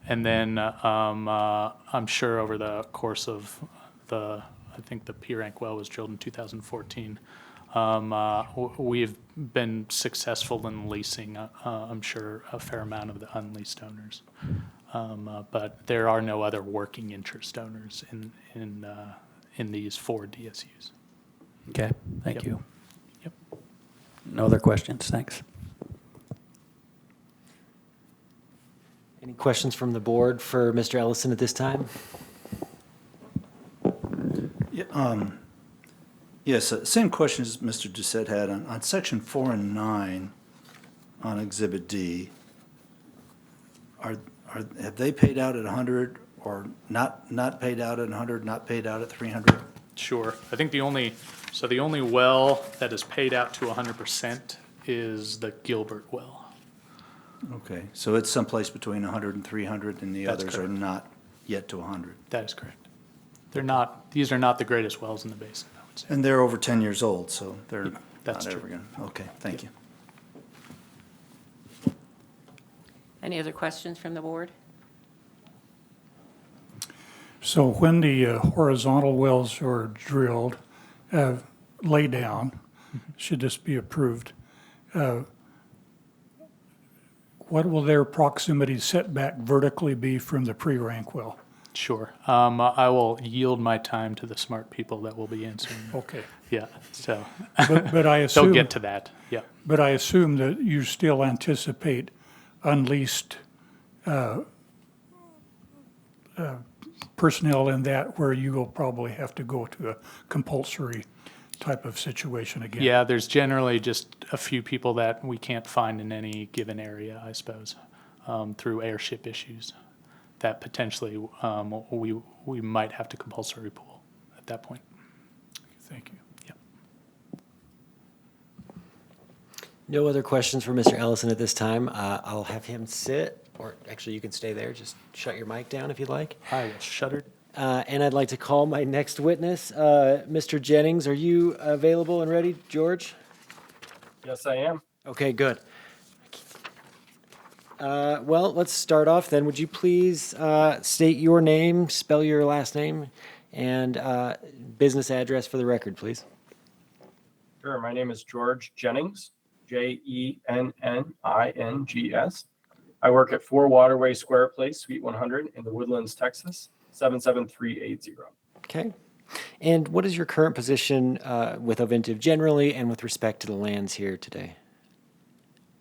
[SPEAKER 18] And then I'm sure over the course of I think the P-rank well was drilled in 2014. We've been successful in leasing, I'm sure, a fair amount of the unleased owners. But there are no other working interest owners in these 4 DSUs.
[SPEAKER 19] Okay, thank you.
[SPEAKER 18] Yep.
[SPEAKER 19] No other questions, thanks.
[SPEAKER 6] Any questions from the board for Mr. Ellison at this time?
[SPEAKER 12] Yes, same question as Mr. Doucette had on section 4 and 9 on Exhibit D. Have they paid out at 100 or not paid out at 100, not paid out at 300?
[SPEAKER 18] Sure. I think the only well that is paid out to 100% is the Gilbert well.
[SPEAKER 12] Okay, so it's someplace between 100 and 300, and the
[SPEAKER 18] That's
[SPEAKER 12] others
[SPEAKER 18] correct.
[SPEAKER 12] are not yet to 100.
[SPEAKER 18] That is correct. These are not the greatest wells in the basin, I would say.
[SPEAKER 12] And they're over 10 years old, so they're
[SPEAKER 18] That's
[SPEAKER 12] not
[SPEAKER 18] true.
[SPEAKER 12] ever going to, okay, thank you.
[SPEAKER 13] Any other questions from the board?
[SPEAKER 11] So when the horizontal wells are drilled, lay down, should this be approved, what will their proximity setback vertically be from the pre-rank well?
[SPEAKER 18] Sure. I will yield my time to the smart people that will be answering.
[SPEAKER 11] Okay.
[SPEAKER 18] Yeah, so.
[SPEAKER 11] But I assume.
[SPEAKER 18] They'll get to that, yeah.
[SPEAKER 11] But I assume that you still anticipate unleased personnel in that where you will probably have to go to a compulsory type of situation again.
[SPEAKER 18] Yeah, there's generally just a few people that we can't find in any given area, I suppose, through airship issues that potentially we might have to compulsory pool at that point.
[SPEAKER 11] Thank you.
[SPEAKER 6] No other questions for Mr. Ellison at this time. I'll have him sit, or actually you can stay there. Just shut your mic down if you'd like.
[SPEAKER 18] I will shudder.
[SPEAKER 6] And I'd like to call my next witness, Mr. Jennings. Are you available and ready, George?
[SPEAKER 17] Yes, I am.
[SPEAKER 6] Okay, good. Well, let's start off then. Would you please state your name, spell your last name, and business address for the record, please?
[SPEAKER 17] Sure. My name is George Jennings, Jennings. I work at 4 Waterway Square Place, Suite 100 in the Woodlands, Texas, 77380.
[SPEAKER 6] Okay. And what is your current position with Ovintiv generally and with respect to the lands here today?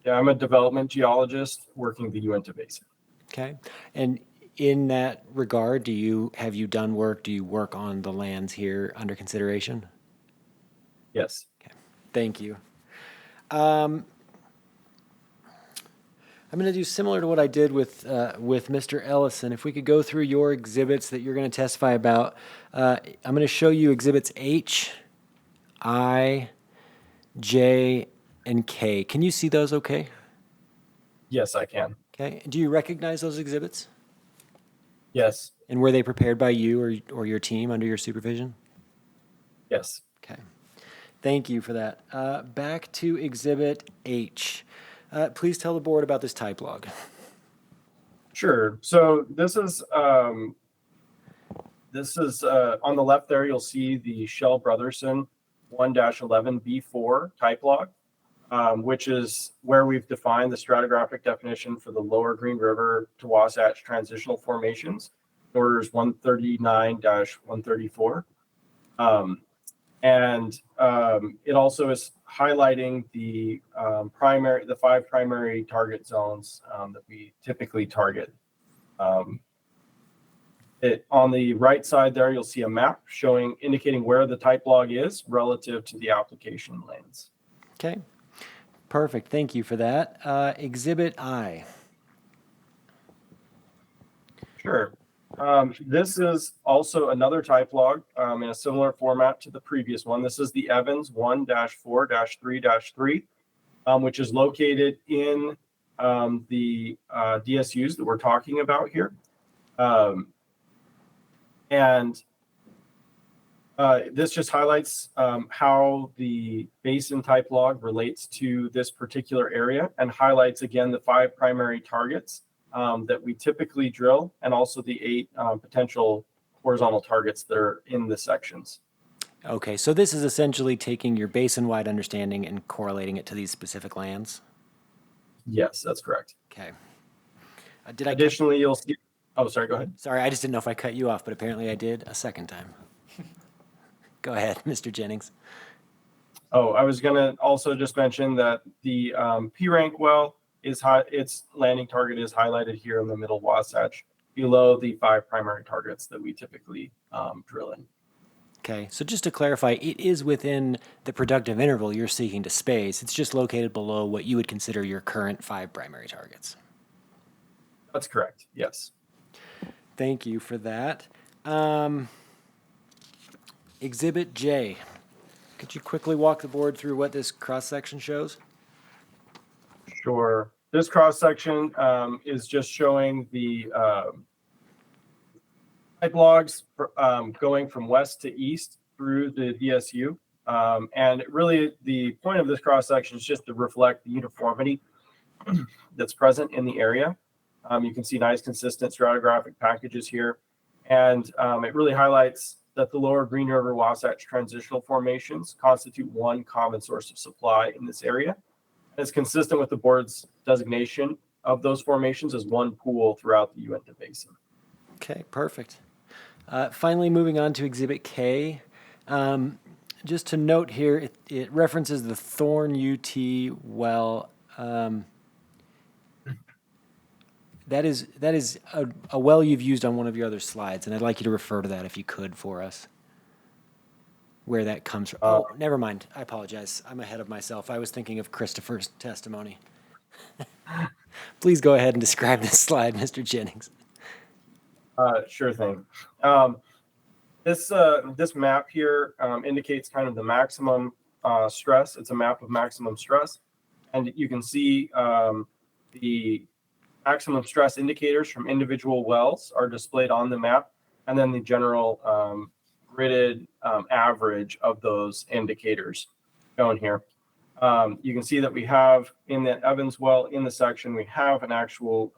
[SPEAKER 17] Yeah, I'm a development geologist working the Uinta Basin.
[SPEAKER 6] Okay. And in that regard, have you done work? Do you work on the lands here under consideration?
[SPEAKER 17] Yes.
[SPEAKER 6] Okay. Thank you. I'm going to do similar to what I did with Mr. Ellison. If we could go through your exhibits that you're going to testify about, I'm going to show you exhibits H, I, J, and K. Can you see those okay?
[SPEAKER 17] Yes, I can.
[SPEAKER 6] Okay. Do you recognize those exhibits?
[SPEAKER 17] Yes.
[SPEAKER 6] And were they prepared by you or your team under your supervision?
[SPEAKER 17] Yes.
[SPEAKER 6] Okay. Thank you for that. Back to exhibit H. Please tell the board about this type log.
[SPEAKER 17] Sure. So this is on the left there, you'll see the Shell Brotherson 1-11B4 type log, which is where we've defined the stratigraphic definition for the lower Green River to Wasatch transitional formations, orders 139-134. And it also is highlighting the 5 primary target zones that we typically target. On the right side there, you'll see a map indicating where the type log is relative to the application lands.
[SPEAKER 6] Okay, perfect. Thank you for that. Exhibit I.
[SPEAKER 17] Sure. This is also another type log in a similar format to the previous one. This is the Evans 1-4-3-3, which is located in the DSUs that we're talking about here. This just highlights how the basin type log relates to this particular area and highlights again the 5 primary targets that we typically drill, and also the 8 potential horizontal targets that are in the sections.
[SPEAKER 6] Okay, so this is essentially taking your basin-wide understanding and correlating it to these specific lands?
[SPEAKER 17] Yes, that's correct.
[SPEAKER 6] Okay.
[SPEAKER 17] Additionally, you'll see... Oh, sorry, go ahead.
[SPEAKER 6] Sorry, I just didn't know if I cut you off, but apparently I did a second time. Go ahead, Mr. Jennings.
[SPEAKER 17] Oh, I was going to also just mention that the P-rank well, its landing target is highlighted here in the middle Wasatch, below the 5 primary targets that we typically drill in.
[SPEAKER 6] Okay, so just to clarify, it is within the productive interval you're seeking to space. It's just located below what you would consider your current 5 primary targets.
[SPEAKER 17] That's correct, yes.
[SPEAKER 6] Thank you for that. Exhibit J. Could you quickly walk the board through what this cross-section shows?
[SPEAKER 17] Sure. This cross-section is just showing the type logs going from west to east through the DSU. And really, the point of this cross-section is just to reflect the uniformity that's present in the area. You can see nice, consistent stratigraphic packages here. And it really highlights that the lower Green River Wasatch transitional formations constitute one common source of supply in this area. It's consistent with the board's designation of those formations as one pool throughout the Uinta Basin.
[SPEAKER 6] Okay, perfect. Finally, moving on to Exhibit K. Just to note here, it references the Thorn UT well. That is a well you've used on one of your other slides, and I'd like you to refer to that if you could for us. Where that comes from. Oh, never mind. I apologize. I'm ahead of myself. I was thinking of Christopher's testimony. Please go ahead and describe this slide, Mr. Jennings.
[SPEAKER 17] Sure thing. This map here indicates kind of the maximum stress. It's a map of maximum stress. And you can see the maximum stress indicators from individual wells are displayed on the map. And then the general gridded average of those indicators shown here. You can see that we have in the Evans well in the section, we have an actual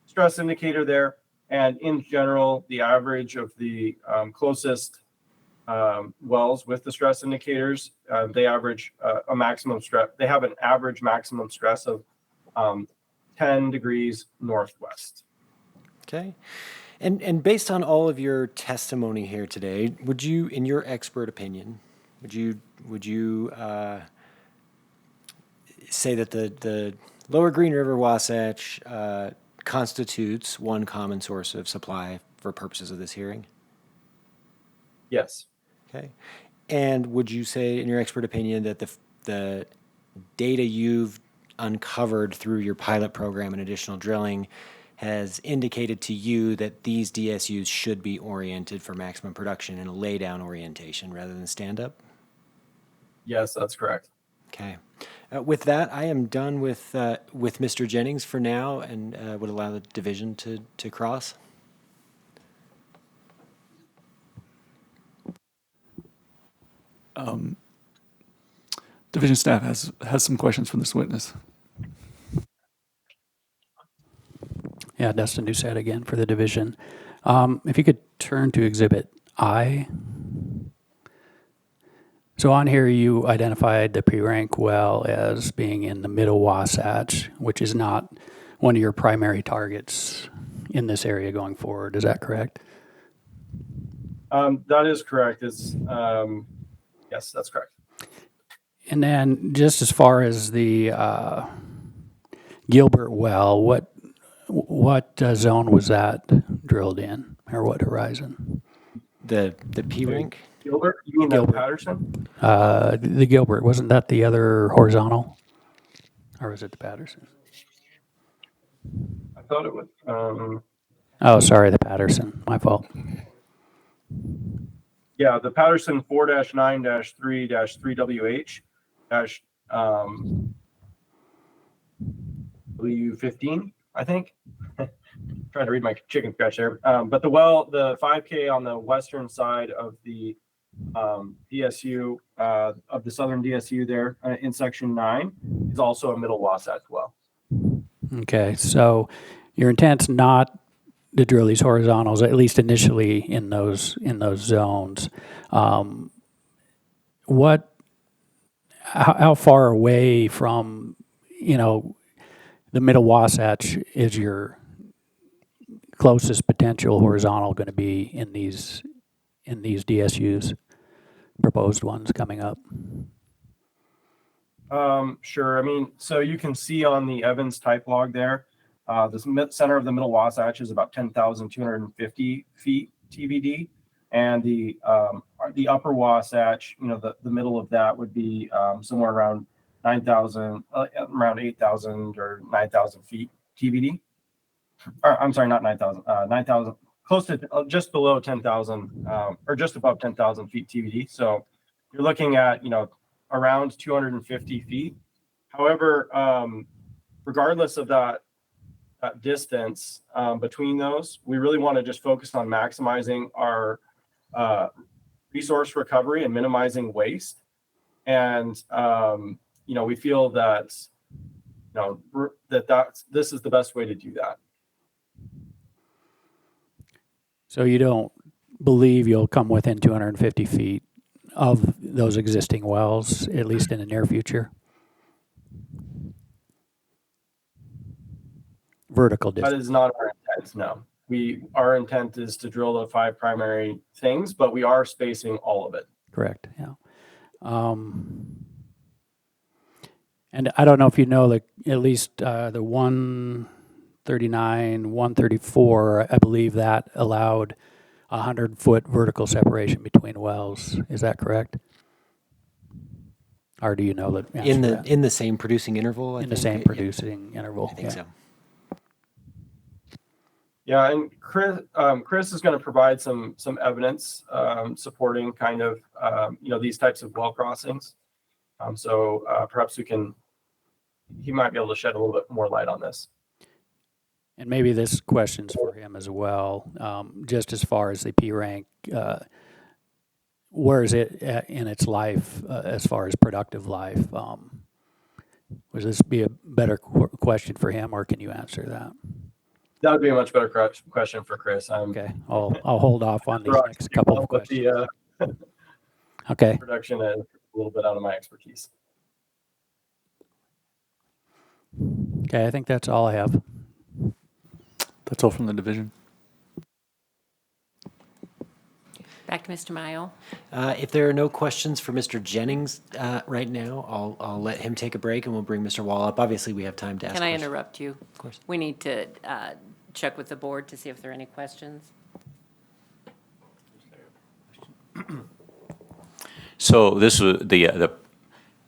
[SPEAKER 17] stress indicator there. And in general, the average of the closest wells with the stress indicators, they average a maximum stress. They have an average maximum stress of 10 degrees northwest.
[SPEAKER 6] Okay. And based on all of your testimony here today, would you, in your expert opinion, would you say that the lower Green River Wasatch constitutes one common source of supply for purposes of this hearing?
[SPEAKER 17] Yes.
[SPEAKER 6] Okay. And would you say, in your expert opinion, that the data you've uncovered through your pilot program and additional drilling has indicated to you that these DSUs should be oriented for maximum production in a laydown orientation rather than stand-up?
[SPEAKER 17] Yes, that's correct.
[SPEAKER 6] Okay. With that, I am done with Mr. Jennings for now, and would allow the division to cross.
[SPEAKER 7] Division staff has some questions from this witness.
[SPEAKER 19] Yeah, Dustin Doucette again for the division. If you could turn to Exhibit I. So on here, you identified the P-rank well as being in the middle Wasatch, which is not one of your primary targets in this area going forward. Is that correct?
[SPEAKER 17] That is correct. It's yes, that's correct.
[SPEAKER 19] And then just as far as the Gilbert well, what zone was that drilled in, or what horizon?
[SPEAKER 6] The P-rank?
[SPEAKER 17] Gilbert? You mean
[SPEAKER 19] Gilbert.
[SPEAKER 17] Patterson?
[SPEAKER 19] The Gilbert, wasn't that the other horizontal? Or was it the Patterson?
[SPEAKER 17] I thought it was.
[SPEAKER 19] Oh, sorry, the Patterson. My fault.
[SPEAKER 17] Yeah, the Patterson 4-9-3-3WH W15, I think. Trying to read my chicken scratch there. But the 5K on the western side of the DSU, of the southern DSU there in section 9 is also a middle Wasatch well.
[SPEAKER 19] Okay, so your intent's not to drill these horizontals, at least initially in those zones. How far away from, the middle Wasatch is your closest potential horizontal going to be in these DSUs, proposed ones coming up?
[SPEAKER 17] Sure. I mean, so you can see on the Evans type log there, the center of the middle Wasatch is about 10,250 feet TVD, and the upper Wasatch, the middle of that would be somewhere around 9,000, around 8,000 or 9,000 feet TVD. Or, I'm sorry, not 9,000, 9,000, close to just below 10,000, or just above 10,000 feet TVD. So you're looking at, around 250 feet. However, regardless of that distance between those, we really want to just focus on maximizing our resource recovery and minimizing waste. And, we feel that, this is the best way to do that.
[SPEAKER 19] So you don't believe you'll come within 250 feet of those existing wells, at least in the near future? Vertical
[SPEAKER 17] That
[SPEAKER 19] distance.
[SPEAKER 17] is not our intent, no. Our intent is to drill the 5 primary things, but we are spacing all of it.
[SPEAKER 19] Correct, yeah. And I don't know if you know, like, at least the 139, 134, I believe that allowed 100-foot vertical separation between wells. Is that correct? Or do you know that?
[SPEAKER 6] In the same producing interval, I
[SPEAKER 19] In the
[SPEAKER 6] think?
[SPEAKER 19] same
[SPEAKER 6] Yeah.
[SPEAKER 19] producing interval,
[SPEAKER 6] I think so.
[SPEAKER 17] Yeah, and Chris is going to provide some evidence supporting kind of these types of well crossings. So perhaps he might be able to shed a little bit more light on this.
[SPEAKER 19] And maybe this question's for him as well. Just as far as the P rank, where is it in its life as far as productive life? Would this be a better question for him, or can you answer that?
[SPEAKER 17] That would be a much better question for Chris.
[SPEAKER 19] Okay, I'll hold off on these next couple of questions. Okay.
[SPEAKER 17] Production is a little bit out of my expertise.
[SPEAKER 19] Okay, I think that's all I have.
[SPEAKER 7] That's all from the division.
[SPEAKER 13] Back to Mr. Mayo.
[SPEAKER 6] If there are no questions for Mr. Jennings right now, I'll let him take a break and we'll bring Mr. Wall up. Obviously, we have time to ask
[SPEAKER 13] Can I
[SPEAKER 6] questions.
[SPEAKER 13] interrupt you?
[SPEAKER 6] Of course.
[SPEAKER 13] We need to check with the board to see if there are any questions.
[SPEAKER 14] So this was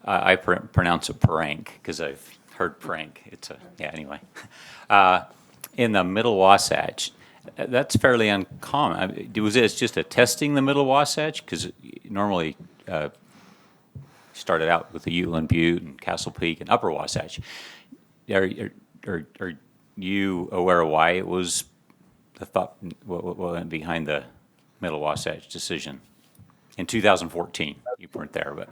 [SPEAKER 14] I pronounce it prank because I've heard prank. Anyway. In the Middle Wasatch, that's fairly uncommon. Was this just a testing the Middle Wasatch? Because normally started out with the Uteland Butte and Castle Peak and Upper Wasatch. Are you aware of why it was the thought, what went behind the Middle Wasatch decision in 2014? You weren't there, but.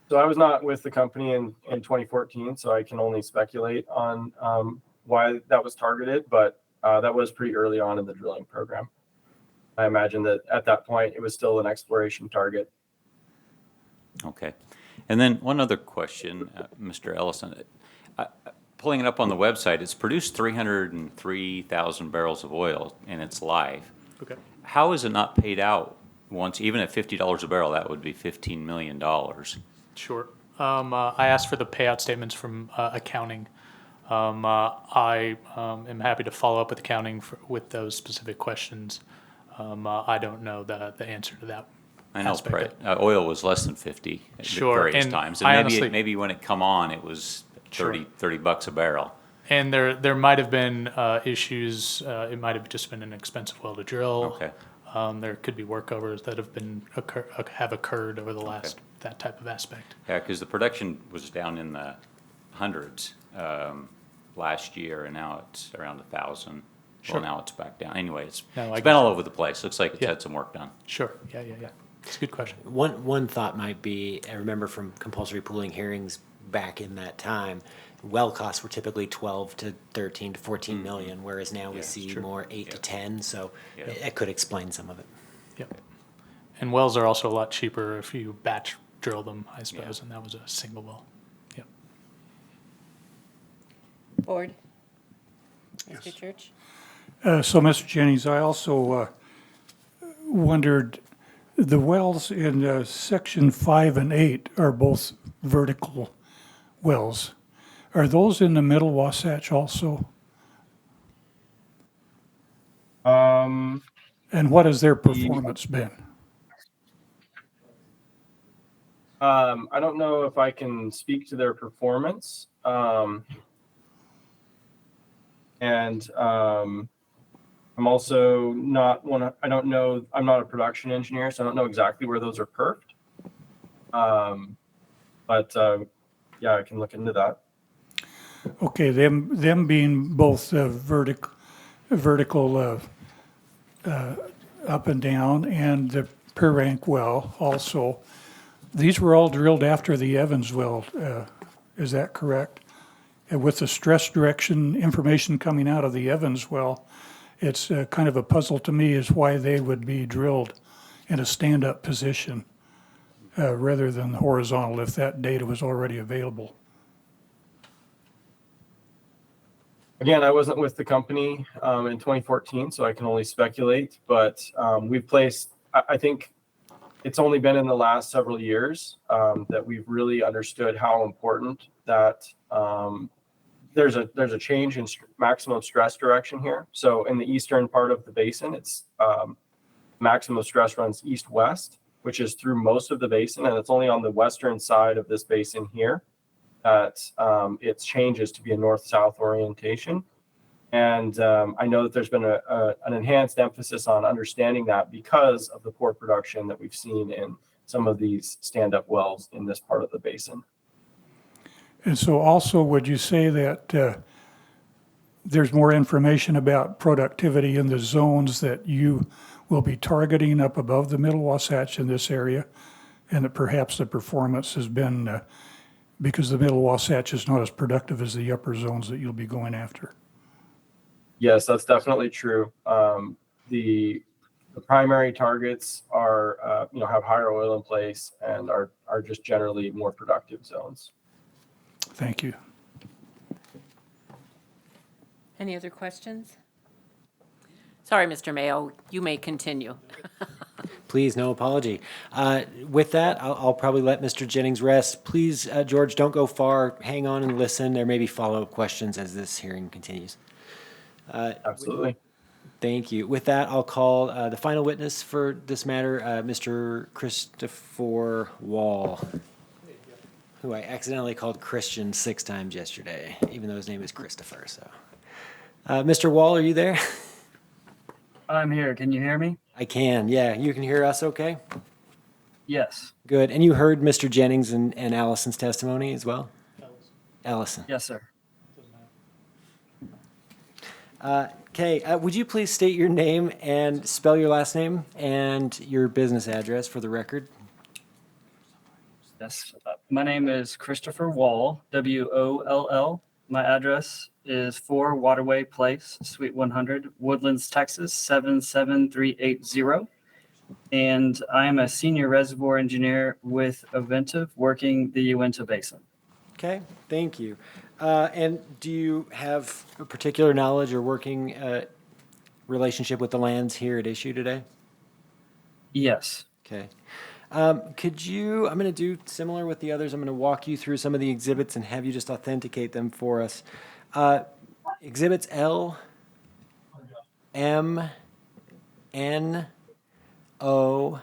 [SPEAKER 17] So I was not with the company in 2014, so I can only speculate on why that was targeted, but that was pretty early on in the drilling program. I imagine that at that point, it was still an exploration target.
[SPEAKER 14] Okay. And then one other question, Mr. Ellison. Pulling it up on the website, it's produced 303,000 barrels of oil in its life.
[SPEAKER 18] Okay.
[SPEAKER 14] How is it not paid out once, even at $50 a barrel? That would be $15 million.
[SPEAKER 18] Sure. I asked for the payout statements from accounting. I am happy to follow up with accounting with those specific questions. I don't know the answer to that.
[SPEAKER 14] I know
[SPEAKER 18] aspect.
[SPEAKER 14] oil was less than 50 at various times. And maybe when it come on, it was $30 a barrel.
[SPEAKER 18] And there might have been issues. It might have just been an expensive well to drill.
[SPEAKER 14] Okay.
[SPEAKER 18] There could be workovers that have occurred over the last that type of aspect.
[SPEAKER 14] Yeah, because the production was down in the hundreds last year, and now it's around 1,000.
[SPEAKER 18] Sure.
[SPEAKER 14] Well, now it's back down. Anyway, it's been all over the place. Looks like it's had some work done.
[SPEAKER 18] Sure. Yeah. It's a good question.
[SPEAKER 6] One thought might be, I remember from compulsory pooling hearings back in that time, well costs were typically 12 to 13 to 14 million, whereas now we see more 8 to 10. So it could explain some of it.
[SPEAKER 18] Yep. And wells are also a lot cheaper if you batch drill them, I suppose, and that was a single well. Yep.
[SPEAKER 13] Board. Mr. Church.
[SPEAKER 11] So, Mr. Jennings, I also wondered, the wells in section 5 and 8 are both vertical wells. Are those in the Middle Wasatch also? And what has their performance been?
[SPEAKER 17] I don't know if I can speak to their performance. I'm also not I don't know, I'm not a production engineer, so I don't know exactly where those are perfed. But I can look into that.
[SPEAKER 11] Okay, them being both vertical up and down, and the per rank well also. These were all drilled after the Evans well, is that correct? And with the stress direction information coming out of the Evans well, It's kind of a puzzle to me is why they would be drilled in a stand-up position rather than horizontal if that data was already available.
[SPEAKER 17] Again, I wasn't with the company in 2014, so I can only speculate, but we've placed, I think it's only been in the last several years that we've really understood how important that there's a change in maximum stress direction here. So in the eastern part of the basin, it's maximum stress runs east-west, which is through most of the basin, and it's only on the western side of this basin here that it changes to be a north-south orientation. And I know that there's been an enhanced emphasis on understanding that because of the poor production that we've seen in some of these stand-up wells in this part of the basin.
[SPEAKER 11] And so also, would you say that there's more information about productivity in the zones that you will be targeting up above the Middle Wasatch in this area, and that perhaps the performance has been, because the Middle Wasatch is not as productive as the upper zones that you'll be going after?
[SPEAKER 17] Yes, that's definitely true. The primary targets are, have higher oil in place and are just generally more productive zones.
[SPEAKER 11] Thank you.
[SPEAKER 13] Any other questions? Sorry, Mr. Mayo, you may continue.
[SPEAKER 6] Please, no apology. With that, I'll probably let Mr. Jennings rest. Please, George, don't go far. Hang on and listen. There may be follow-up questions as this hearing continues.
[SPEAKER 17] Absolutely.
[SPEAKER 6] Thank you. With that, I'll call the final witness for this matter, Mr. Christopher Wall, who I accidentally called Christian 6 times yesterday, even though his name is Christopher. So, Mr. Wall, are you there?
[SPEAKER 20] I'm here. Can you hear me?
[SPEAKER 6] I can. Yeah, you can hear us okay?
[SPEAKER 20] Yes.
[SPEAKER 6] Good. And you heard Mr. Jennings and Allison's testimony as well? Allison.
[SPEAKER 20] Yes, sir.
[SPEAKER 6] Okay, would you please state your name and spell your last name and your business address for the record?
[SPEAKER 20] Yes. My name is Christopher Wall, W-O-L-L. My address is 4 Waterway Place, Suite 100, Woodlands, Texas, 77380. And I am a senior reservoir engineer with Oventive working the Uinta Basin.
[SPEAKER 6] Okay, thank you. And do you have a particular knowledge or working relationship with the lands here at issue today?
[SPEAKER 20] Yes.
[SPEAKER 6] Okay. Could you, I'm going to do similar with the others. I'm going to walk you through some of the exhibits and have you just authenticate them for us. Exhibits L, M, N, O,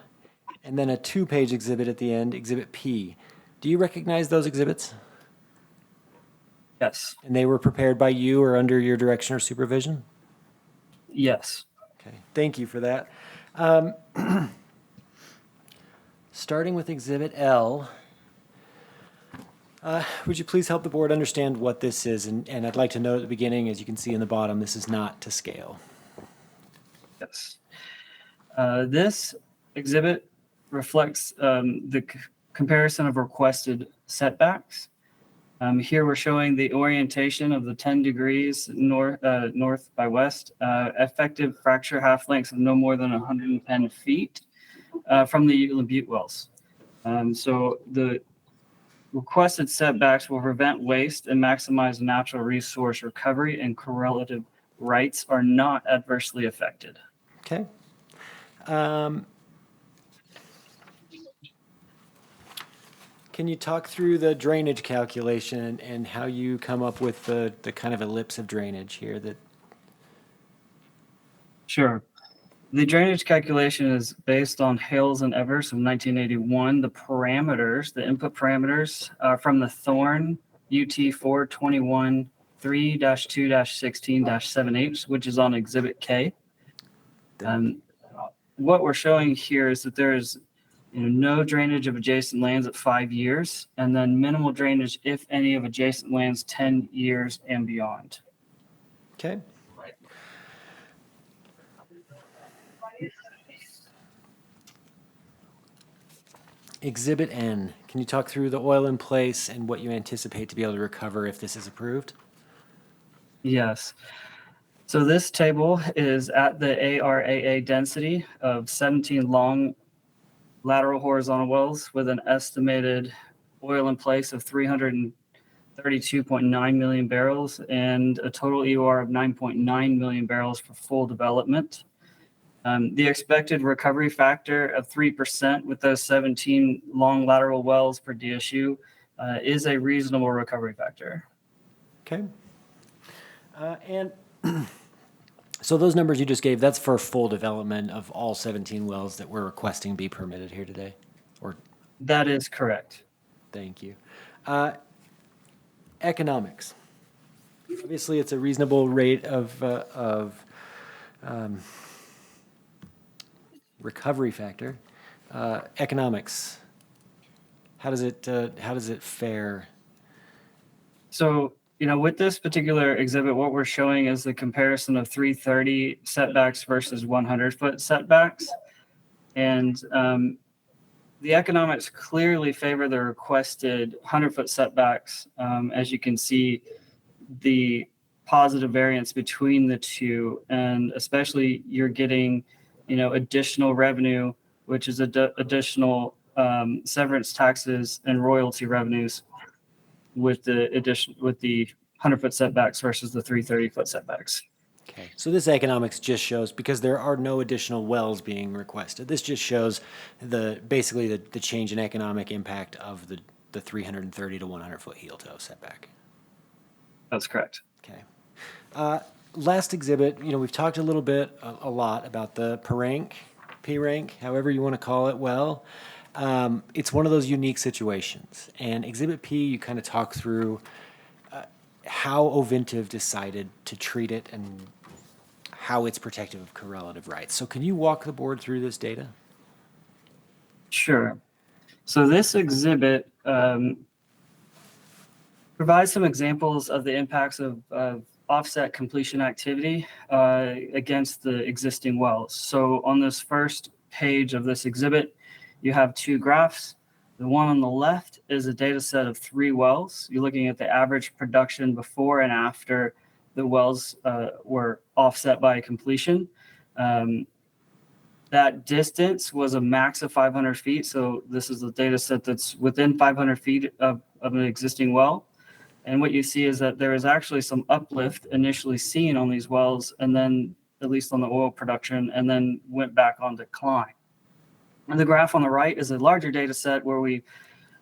[SPEAKER 6] and then a 2-page exhibit at the end, Exhibit P. Do you recognize those exhibits?
[SPEAKER 20] Yes.
[SPEAKER 6] And they were prepared by you or under your direction or supervision?
[SPEAKER 20] Yes.
[SPEAKER 6] Okay, thank you for that. Starting with Exhibit L, would you please help the board understand what this is? And I'd like to note at the beginning, as you can see in the bottom, this is not to scale.
[SPEAKER 20] Yes. This exhibit reflects the comparison of requested setbacks. Here we're showing the orientation of the 10 degrees north by west, effective fracture half lengths of no more than 110 feet from the Uteland Butte wells. So the requested setbacks will prevent waste and maximize natural resource recovery, and correlative rights are not adversely affected.
[SPEAKER 6] Okay. Can you talk through the drainage calculation and how you come up with the kind of ellipse of drainage here that?
[SPEAKER 20] Sure. The drainage calculation is based on Hales and Evers of 1981. The parameters, the input parameters from the Thorn UT 421 3-2-16-7H, which is on Exhibit K. What we're showing here is that there's no drainage of adjacent lands at 5 years, and then minimal drainage, if any, of adjacent lands 10 years and beyond.
[SPEAKER 6] Okay. Exhibit N, can you talk through the oil in place and what you anticipate to be able to recover if this is approved?
[SPEAKER 20] Yes. So this table is at the ARAA density of 17 long lateral horizontal wells with an estimated oil in place of 332.9 million barrels and a total EOR of 9.9 million barrels for full development. The expected recovery factor of 3% with those 17 long lateral wells per DSU is a reasonable recovery factor.
[SPEAKER 6] Okay. And so those numbers you just gave, that's for full development of all 17 wells that we're requesting be permitted here today? Or
[SPEAKER 20] that is correct.
[SPEAKER 6] Thank you. Economics. Obviously, it's a reasonable rate of recovery factor. Economics. How does it fare?
[SPEAKER 20] So, with this particular exhibit, what we're showing is the comparison of 330 setbacks versus 100-foot setbacks. And the economics clearly favor the requested 100-foot setbacks. As you can see, the positive variance between the two, and especially you're getting, additional revenue, which is additional severance taxes and royalty revenues with the 100-foot setbacks versus the 330-foot setbacks.
[SPEAKER 6] Okay, so this economics just shows, because there are no additional wells being requested, this just shows basically the change in economic impact of the 330 to 100-foot heel toe setback.
[SPEAKER 20] That's correct.
[SPEAKER 6] Okay. Last exhibit, we've talked a little bit, a lot about the P-rank, however you want to call it. Well, it's one of those unique situations. And Exhibit P, you kind of talk through how Ovintiv decided to treat it and how it's protective of correlative rights. So can you walk the board through this data?
[SPEAKER 20] Sure. So this exhibit provides some examples of the impacts of offset completion activity against the existing wells. So on this first page of this exhibit, you have two graphs. The one on the left is a data set of 3 wells. You're looking at the average production before and after the wells were offset by completion. That distance was a max of 500 feet. So this is a data set that's within 500 feet of an existing well. And what you see is that there is actually some uplift initially seen on these wells, and then at least on the oil production, and then went back on decline. And the graph on the right is a larger data set where we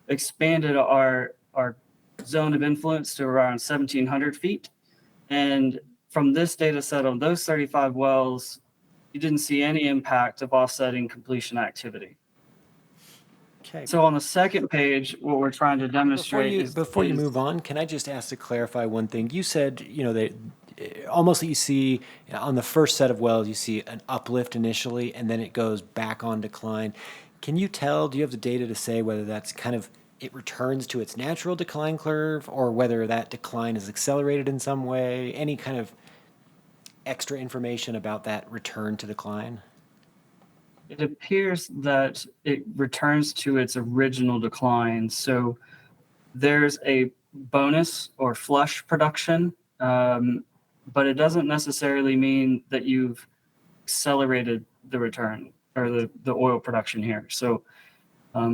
[SPEAKER 20] expanded our zone of influence to around 1,700 feet. And from this data set on those 35 wells, you didn't see any impact of offsetting completion activity.
[SPEAKER 6] Okay.
[SPEAKER 20] So on the second page, what we're trying to demonstrate
[SPEAKER 6] Before you move on, can I just ask to clarify one thing? You said, that almost that you see on the first set of wells, you see an uplift initially, and then it goes back on decline. Can you tell, do you have the data to say whether that's kind of, it returns to its natural decline curve, or whether that decline is accelerated in some way? Any kind of extra information about that return to decline?
[SPEAKER 20] It appears that it returns to its original decline. So there's a bonus or flush production, but it doesn't necessarily mean that you've accelerated the return or the oil production here. So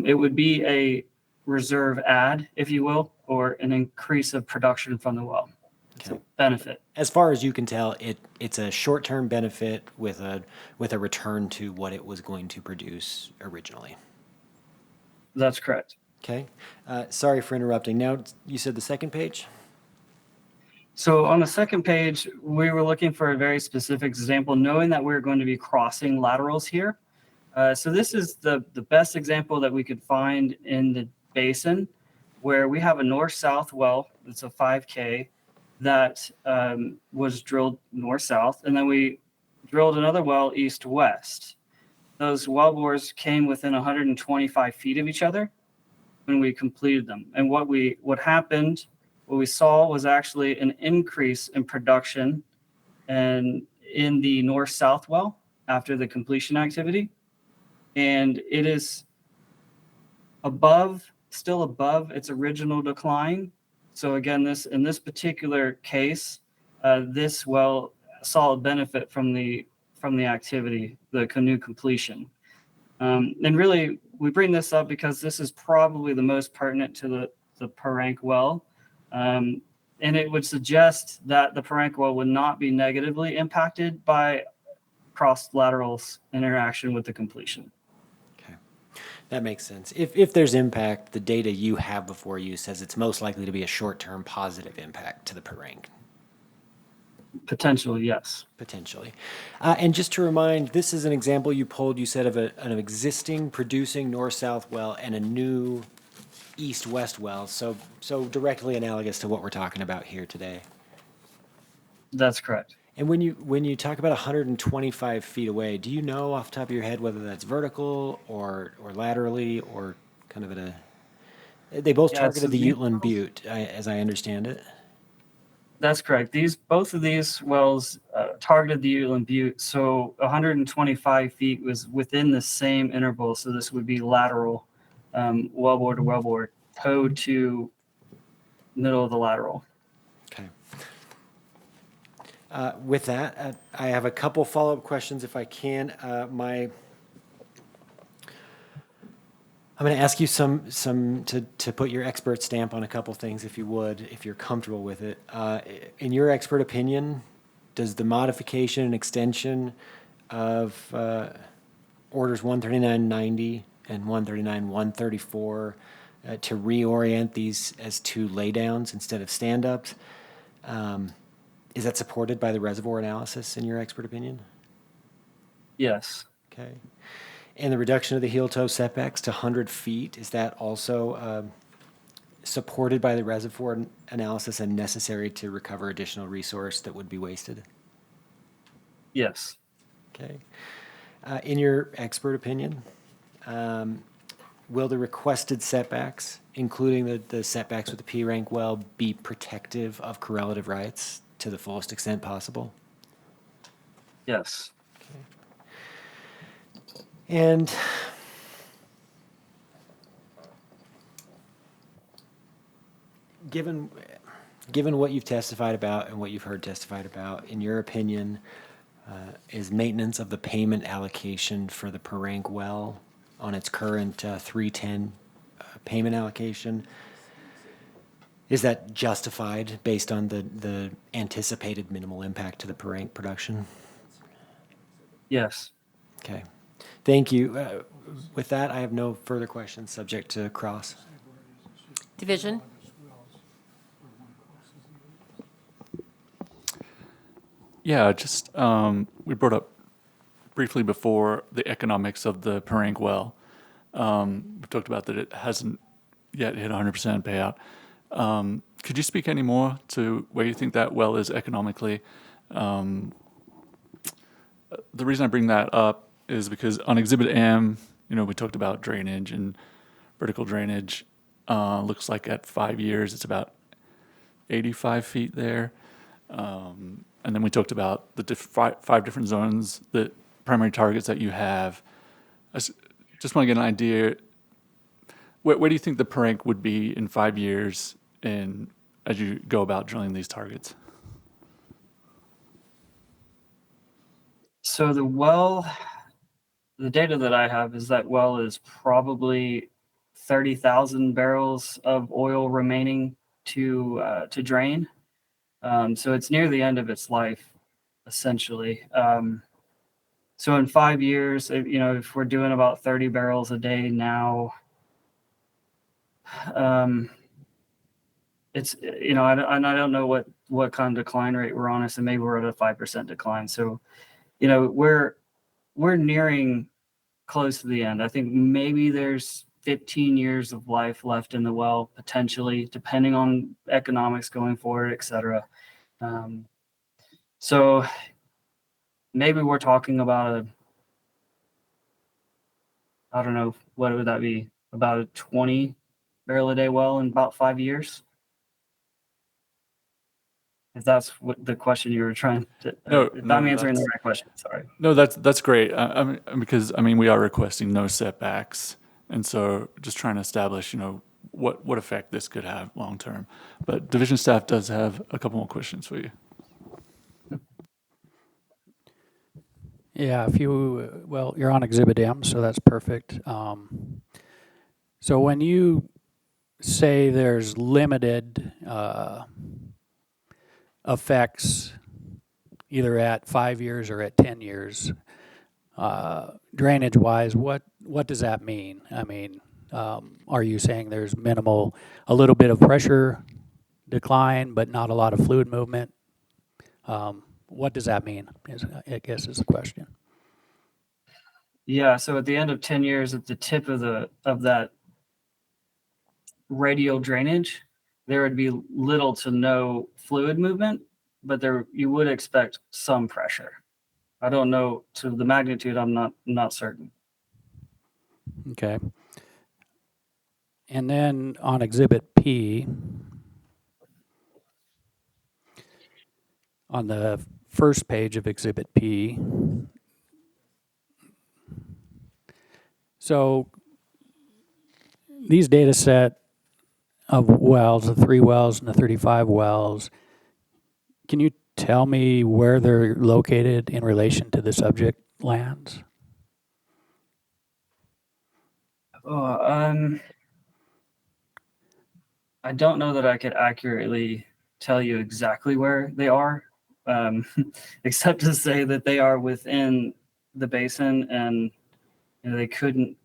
[SPEAKER 20] it would be a reserve add, if you will, or an increase of production from the well.
[SPEAKER 6] Okay.
[SPEAKER 20] Benefit.
[SPEAKER 6] As far as you can tell, it's a short-term benefit with a return to what it was going to produce originally.
[SPEAKER 20] That's correct.
[SPEAKER 6] Okay. Sorry for interrupting. Now, you said the second page?
[SPEAKER 20] So on the second page, we were looking for a very specific example, knowing that we're going to be crossing laterals here. So this is the best example that we could find in the basin, where we have a north-south well. It's a 5K that was drilled north-south, and then we drilled another well east-west. Those well bores came within 125 feet of each other when we completed them. And what we saw was actually an increase in production and in the north-south well after the completion activity. And it is still above its original decline. So again, in this particular case, this well solid benefit from the activity, the canoe completion. And really, we bring this up because this is probably the most pertinent to the Parank well. And it would suggest that the Parank well would not be negatively impacted by cross-laterals interaction with the completion.
[SPEAKER 6] That makes sense. If there's impact, the data you have before you says it's most likely to be a short-term positive impact to the Parank.
[SPEAKER 20] Potentially, yes.
[SPEAKER 6] Potentially. And just to remind, this is an example you pulled, you said, of an existing producing north-south well and a new east-west well. So directly analogous to what we're talking about here today.
[SPEAKER 20] That's correct.
[SPEAKER 6] And when you talk about 125 feet away, do you know off the top of your head whether that's vertical or laterally or kind of at a... They both targeted the Utland Butte, as I understand it.
[SPEAKER 20] That's correct. Both of these wells targeted the Utland Butte, so 125 feet was within the same interval. So this would be lateral, wellbore to wellbore, toe to middle of the lateral.
[SPEAKER 6] Okay. With that, I have a couple follow-up questions if I can. I'm going to ask you to put your expert stamp on a couple things, if you would, if you're comfortable with it. In your expert opinion, does the modification and extension of orders 13990 and 139-134 to reorient these as two laydowns instead of stand-ups, is that supported by the reservoir analysis in your expert opinion?
[SPEAKER 20] Yes.
[SPEAKER 6] Okay. And the reduction of the heel-toe setbacks to 100 feet, is that also supported by the reservoir analysis and necessary to recover additional resource that would be wasted?
[SPEAKER 20] Yes.
[SPEAKER 6] Okay. In your expert opinion, will the requested setbacks, including the setbacks with the P-rank well, be protective of correlative rights to the fullest extent possible?
[SPEAKER 20] Yes.
[SPEAKER 6] And given what you've testified about and what you've heard testified about, in your opinion, is maintenance of the payment allocation for the Parank well on its current 310 payment allocation, is that justified based on the anticipated minimal impact to the Parank production?
[SPEAKER 20] Yes.
[SPEAKER 6] Okay. Thank you. With that, I have no further questions subject to cross.
[SPEAKER 13] Division?
[SPEAKER 7] Yeah, just we brought up briefly before the economics of the Parank well. We talked about that it hasn't yet hit 100% payout. Could you speak any more to where you think that well is economically? The reason I bring that up is because on Exhibit M, we talked about drainage and vertical drainage. Looks like at 5 years, it's about 85 feet there. And then we talked about the five different zones, the primary targets that you have. I just want to get an idea, where do you think the Parank would be in 5 years as you go about drilling these targets?
[SPEAKER 20] So the data that I have is that well is probably 30,000 barrels of oil remaining to drain. So it's near the end of its life, essentially. So in 5 years, if we're doing about 30 barrels a day now, it's, and I don't know what kind of decline rate we're on, so maybe we're at a 5% decline. So, we're nearing close to the end. I think maybe there's 15 years of life left in the well, potentially, depending on economics going forward, et cetera. So maybe we're talking about I don't know, what would that be? About a 20 barrel a day well in about 5 years? If that's what the question you were trying to, if I'm answering the right question, sorry.
[SPEAKER 7] No, that's great. Because we are requesting no setbacks, and so just trying to establish, what effect this could have long term. But division staff does have a couple more questions for you.
[SPEAKER 19] Yeah, if you, well, you're on Exhibit M, so that's perfect. So when you say there's limited effects, either at 5 years or at 10 years, drainage-wise, what does that mean? I mean, are you saying there's a little bit of pressure decline, but not a lot of fluid movement? What does that mean, I guess is the question.
[SPEAKER 20] Yeah, so at the end of 10 years, at the tip of that radial drainage, there would be little to no fluid movement, but you would expect some pressure. I don't know to the magnitude. I'm not certain.
[SPEAKER 19] Okay. And then on Exhibit P, on the first page of Exhibit P, so these data set of wells, the 3 wells and the 35 wells, can you tell me where they're located in relation to the subject lands?
[SPEAKER 20] I don't know that I could accurately tell you exactly where they are, except to say that they are within the basin, and they couldn't.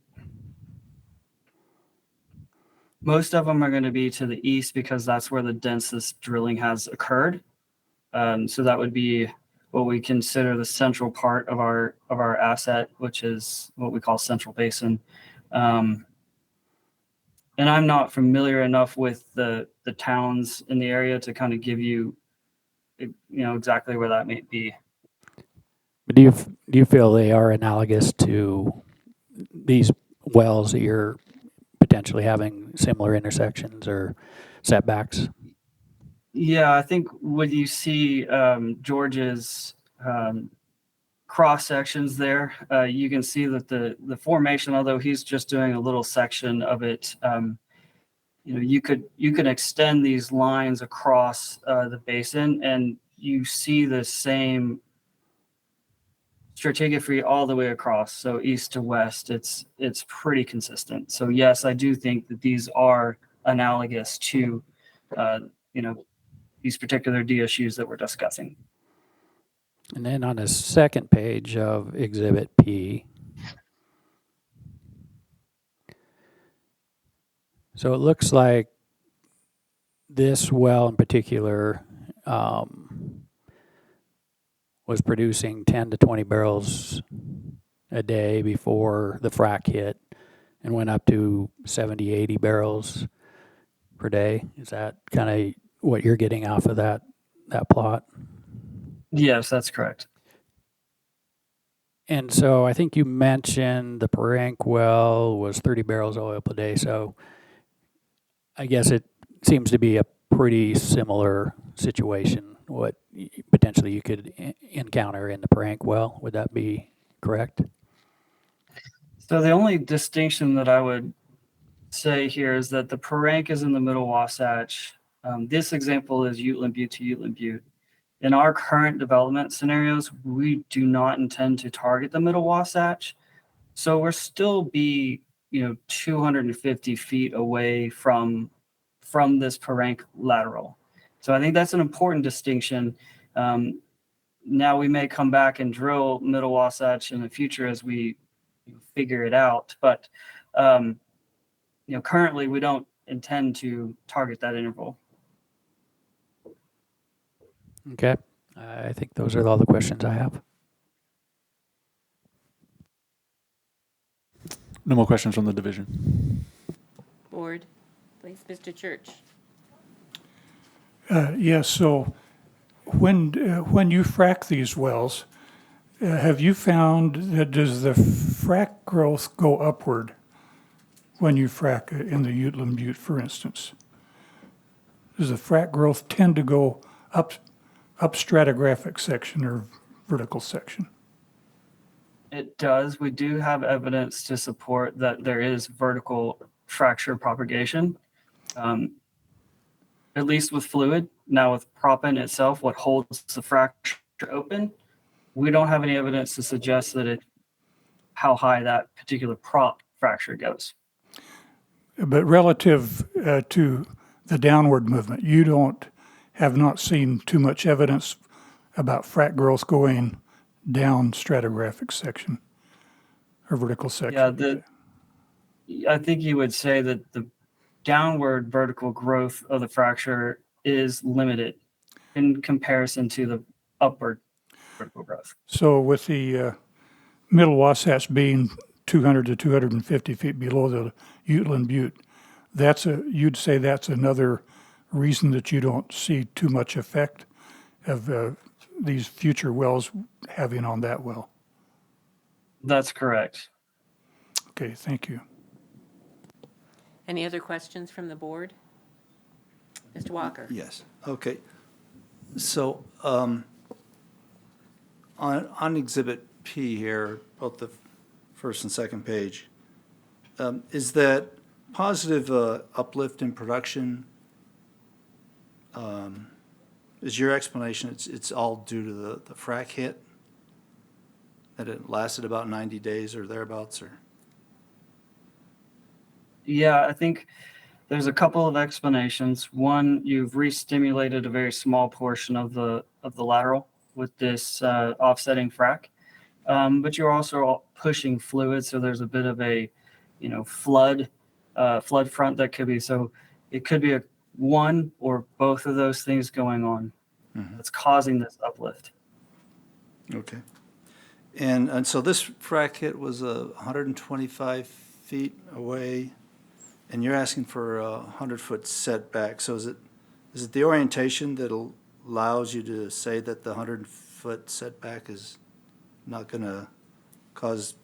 [SPEAKER 20] Most of them are going to be to the east because that's where the densest drilling has occurred. So that would be what we consider the central part of our asset, which is what we call Central Basin. And I'm not familiar enough with the towns in the area to kind of give you, exactly where that may be.
[SPEAKER 19] But do you feel they are analogous to these wells that you're potentially having similar intersections or setbacks?
[SPEAKER 20] Yeah, I think when you see George's cross sections there, you can see that the formation, although he's just doing a little section of it, you can extend these lines across the basin, and you see the same stratigraphy all the way across. So east to west, it's pretty consistent. So yes, I do think that these are analogous to, these particular DSUs that we're discussing.
[SPEAKER 19] And then on the second page of Exhibit P, so it looks like this well in particular was producing 10 to 20 barrels a day before the frac hit and went up to 70, 80 barrels per day. Is that kind of what you're getting off of that plot?
[SPEAKER 20] Yes, that's correct.
[SPEAKER 19] And so I think you mentioned the Parank well was 30 barrels of oil per day. So I guess it seems to be a pretty similar situation, what potentially you could encounter in the Parank well. Would that be correct?
[SPEAKER 20] So the only distinction that I would say here is that the Parank is in the Middle Wasatch. This example is Uteland Butte to Uteland Butte. In our current development scenarios, we do not intend to target the Middle Wasatch. So we're still be, 250 feet away from this Parank lateral. So I think that's an important distinction. Now we may come back and drill Middle Wasatch in the future as we figure it out. But, currently we don't intend to target that interval.
[SPEAKER 19] Okay. I think those are all the questions I have.
[SPEAKER 7] No more questions from the division.
[SPEAKER 13] Board, please, Mr. Church.
[SPEAKER 11] Yes, so when you frack these wells, have you found that does the frack growth go upward when you frack in the Uteland Butte, for instance? Does the frack growth tend to go up stratigraphic section or vertical section?
[SPEAKER 20] It does. We do have evidence to support that there is vertical fracture propagation, at least with fluid. Now with proppant itself, what holds the fracture open, we don't have any evidence to suggest that how high that particular prop fracture goes.
[SPEAKER 11] But relative to the downward movement, you have not seen too much evidence about frac growth going down stratigraphic section or vertical section.
[SPEAKER 20] Yeah, I think you would say that the downward vertical growth of the fracture is limited in comparison to the upward vertical growth.
[SPEAKER 11] So with the Middle Wasatch being 200 to 250 feet below the Uteland Butte, you'd say that's another reason that you don't see too much effect of these future wells having on that well.
[SPEAKER 20] That's correct.
[SPEAKER 11] Okay, thank you.
[SPEAKER 13] Any other questions from the board? Mr. Walker?
[SPEAKER 12] Yes, okay. So, on Exhibit P here, both the first and second page, is that positive uplift in production, is your explanation it's all due to the frac hit? That it lasted about 90 days or thereabouts, or?
[SPEAKER 20] Yeah, I think there's a couple of explanations. One, you've re-stimulated a very small portion of the lateral with this offsetting frac, but you're also pushing fluid, so there's a bit of a, flood front that could be. So it could be one or both of those things going on that's causing this uplift.
[SPEAKER 12] Okay. And so this frac hit was 125 feet away, and you're asking for a 100-foot setback. So is it the orientation that allows you to say that the 100-foot setback is not going to cause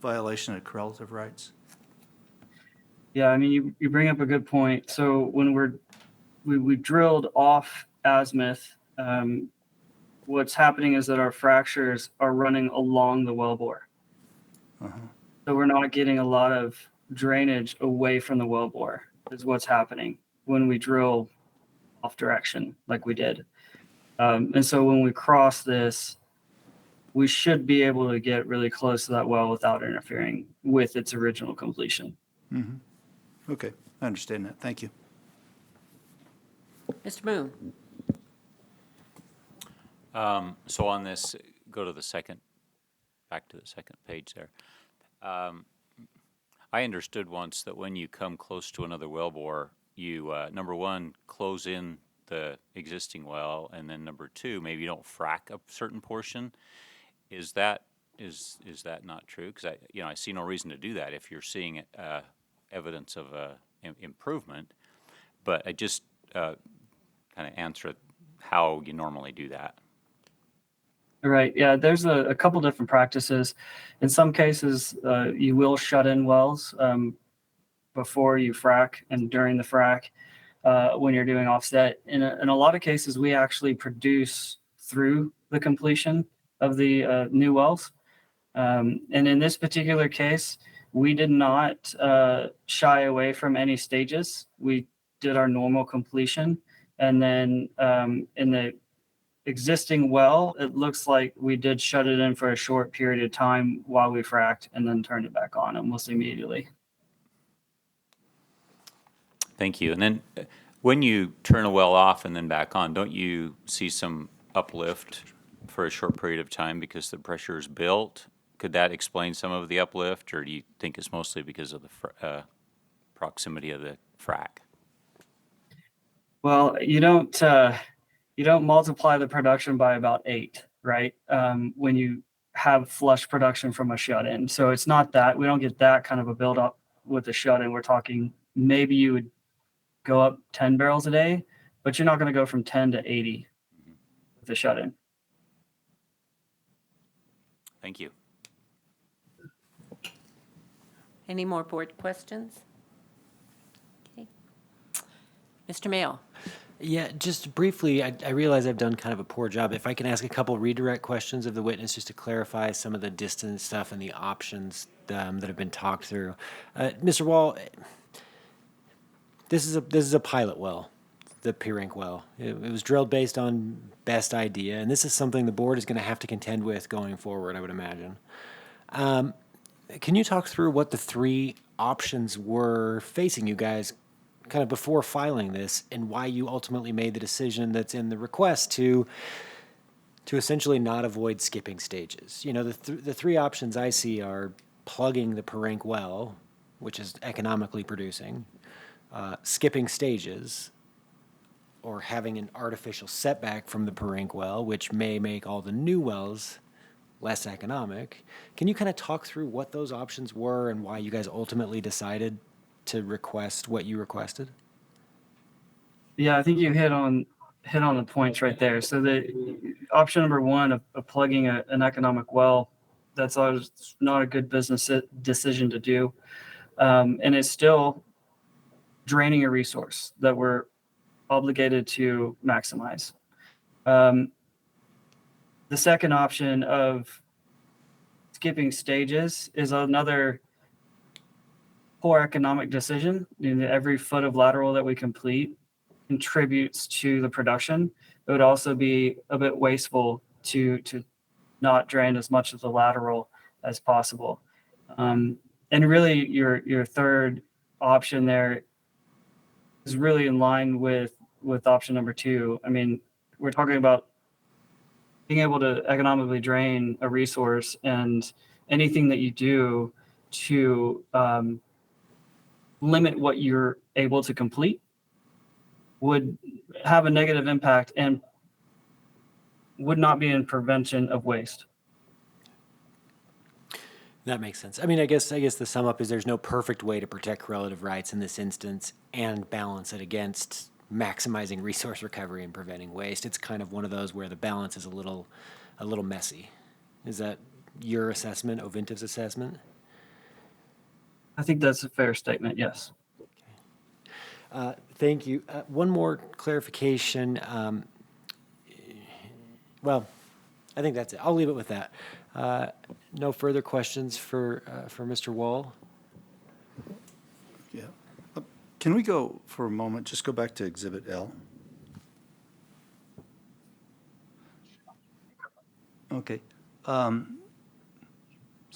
[SPEAKER 12] violation of correlative rights?
[SPEAKER 20] Yeah, I mean, you bring up a good point. So when we drilled off azimuth, what's happening is that our fractures are running along the wellbore. So we're not getting a lot of drainage away from the wellbore is what's happening when we drill off direction like we did. And so when we cross this, we should be able to get really close to that well without interfering with its original completion.
[SPEAKER 12] Okay, I understand that. Thank you.
[SPEAKER 13] Mr. Moon?
[SPEAKER 14] So on this, go to back to the second page there. I understood once that when you come close to another wellbore, you, number one, close in the existing well, and then number two, maybe you don't frack a certain portion. Is that not true? Because I see no reason to do that if you're seeing evidence of improvement. But I just kind of answer how you normally do that.
[SPEAKER 20] Right. Yeah, there's a couple different practices. In some cases, you will shut in wells before you frack and during the frack when you're doing offset. In a lot of cases, we actually produce through the completion of the new wells. And in this particular case, we did not shy away from any stages. We did our normal completion. And then in the existing well, it looks like we did shut it in for a short period of time while we fracked and then turned it back on almost immediately.
[SPEAKER 14] Thank you. And then when you turn a well off and then back on, don't you see some uplift for a short period of time because the pressure is built? Could that explain some of the uplift, or do you think it's mostly because of the proximity of the frac?
[SPEAKER 20] Well, you don't multiply the production by about 8, right? When you have flush production from a shut-in. So it's not that. We don't get that kind of a build-up with a shut-in. We're talking maybe you would go up 10 barrels a day, but you're not going to go from 10 to 80 with the shut-in.
[SPEAKER 14] Thank you.
[SPEAKER 13] Any more board questions? Okay. Mr. Mayo?
[SPEAKER 6] Yeah, just briefly, I realize I've done kind of a poor job. If I can ask a couple redirect questions of the witness just to clarify some of the distance stuff and the options that have been talked through. Mr. Wall, this is a pilot well the Pierink well. It was drilled based on best idea, and this is something the board is going to have to contend with going forward, I would imagine. Can you talk through what the three options were facing you guys kind of before filing this, and why you ultimately made the decision that's in the request to essentially not avoid skipping stages? You know, the three options I see are plugging the Pierink well, which is economically producing, skipping stages, or having an artificial setback from the Pierink well, which may make all the new wells less economic. Can you kind of talk through what those options were and why you guys ultimately decided to request what you requested?
[SPEAKER 20] Yeah, I think you hit on the points right there. So the option number one of plugging an economic well, that's always not a good business decision to do. And it's still draining a resource that we're obligated to maximize. The second option of skipping stages is another poor economic decision. Every foot of lateral that we complete contributes to the production. It would also be a bit wasteful to not drain as much of the lateral as possible. And really, your third option there is really in line with option number two. I mean, we're talking about being able to economically drain a resource, and anything that you do to limit what you're able to complete would have a negative impact and would not be in prevention of waste.
[SPEAKER 6] That makes sense. I mean, I guess the sum up is there's no perfect way to protect relative rights in this instance and balance it against maximizing resource recovery and preventing waste. It's kind of one of those where the balance is a little messy. Is that your assessment, Ovintiv's assessment?
[SPEAKER 20] I think that's a fair statement, yes.
[SPEAKER 6] Thank you. One more clarification. Well, I think that's it. I'll leave it with that. No further questions for Mr. Wall?
[SPEAKER 12] Yeah. Can we go for a moment, just go back to Exhibit L? Okay. So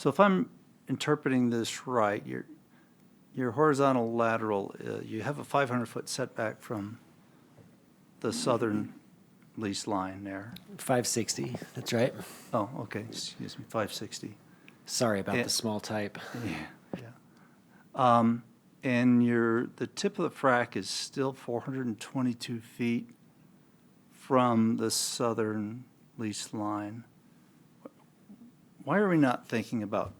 [SPEAKER 12] if I'm interpreting this right, your horizontal lateral, you have a 500-foot setback from the southern lease line there.
[SPEAKER 6] 560, that's right.
[SPEAKER 12] Oh, okay, excuse me, 560.
[SPEAKER 6] Sorry about the small type.
[SPEAKER 12] Yeah. And the tip of the frac is still 422 feet from the southern lease line. Why are we not thinking about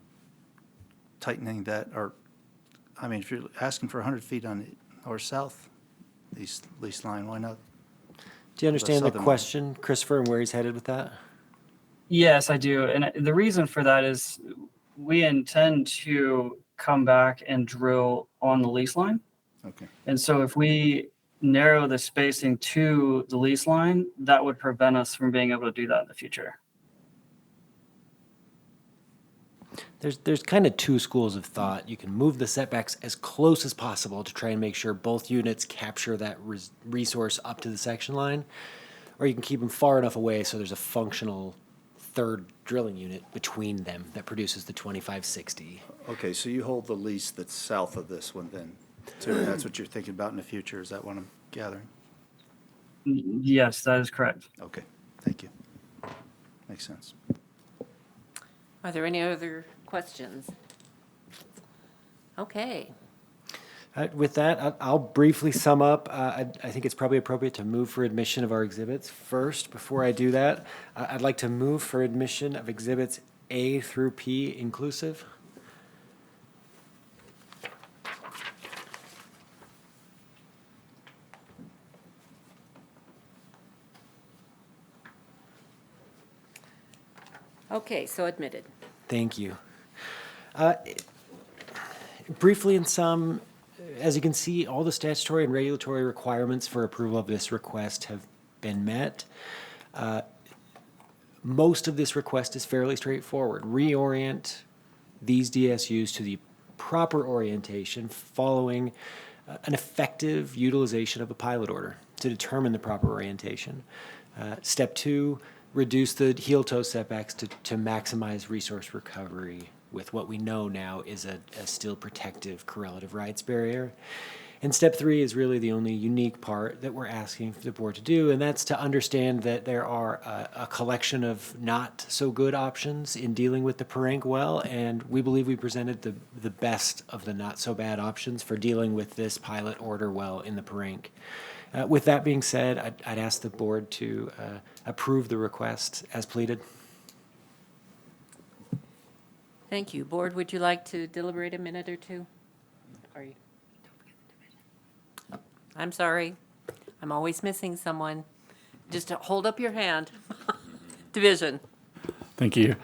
[SPEAKER 12] tightening that? Or, I mean, if you're asking for 100 feet on the north-south lease line, why not?
[SPEAKER 6] Do you understand the question, Christopher, and where he's headed with that?
[SPEAKER 20] Yes, I do. And the reason for that is we intend to come back and drill on the lease line.
[SPEAKER 12] Okay.
[SPEAKER 20] And so if we narrow the spacing to the lease line, that would prevent us from being able to do that in the future.
[SPEAKER 6] There's kind of two schools of thought. You can move the setbacks as close as possible to try and make sure both units capture that resource up to the section line, or you can keep them far enough away so there's a functional third drilling unit between them that produces the 2560.
[SPEAKER 12] Okay, so you hold the lease that's south of this one then, too. That's what you're thinking about in the future, is that what I'm gathering?
[SPEAKER 20] Yes, that is correct.
[SPEAKER 12] Okay, thank you. Makes sense.
[SPEAKER 13] Are there any other questions? Okay.
[SPEAKER 6] With that, I'll briefly sum up. I think it's probably appropriate to move for admission of our exhibits first. Before I do that, I'd like to move for admission of exhibits A through P inclusive.
[SPEAKER 13] Okay, so admitted.
[SPEAKER 6] Thank you. Briefly in sum, as you can see, all the statutory and regulatory requirements for approval of this request have been met. Most of this request is fairly straightforward. Reorient these DSUs to the proper orientation following an effective utilization of a pilot order. to determine the proper orientation. Step 2, reduce the heel-toe setbacks to maximize resource recovery with what we know now is a still protective correlative rights barrier. And step 3 is really the only unique part that we're asking the board to do, and that's to understand that there are a collection of not so good options in dealing with the Parank well, and we believe we presented the best of the not so bad options for dealing with this pilot order well in the Parank. With that being said, I'd ask the board to approve the request as pleaded.
[SPEAKER 13] Thank you. Board, would you like to deliberate a minute or two? Are you? I'm sorry. I'm always missing someone. Just hold up your hand. Division.
[SPEAKER 7] Thank you.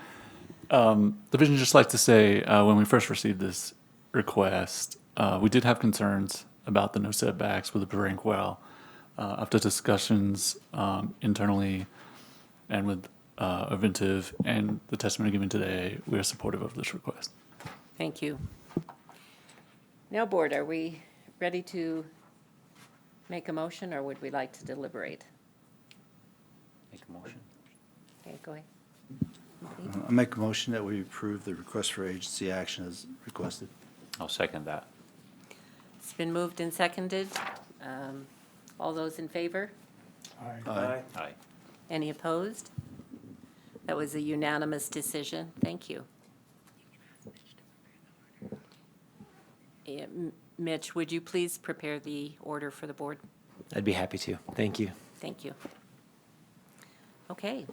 [SPEAKER 7] Division, just like to say, when we first received this request, we did have concerns about the no setbacks with the Parank well. After discussions internally and with Oventive and the testimony given today, we are supportive of this request.
[SPEAKER 13] Thank you. Now, board, are we ready to make a motion, or would we like to deliberate?
[SPEAKER 14] Make a motion.
[SPEAKER 13] Okay, go ahead.
[SPEAKER 12] I make a motion that we approve the request for agency action as requested.
[SPEAKER 14] I'll second that.
[SPEAKER 13] It's been moved and seconded. All those in favor?
[SPEAKER 12] Aye.
[SPEAKER 14] Aye.
[SPEAKER 13] Any opposed? That was a unanimous decision. Thank you. Yeah, Mitch, would you please prepare the order for the board?
[SPEAKER 6] I'd be happy to. Thank you.
[SPEAKER 13] Thank you. Okay.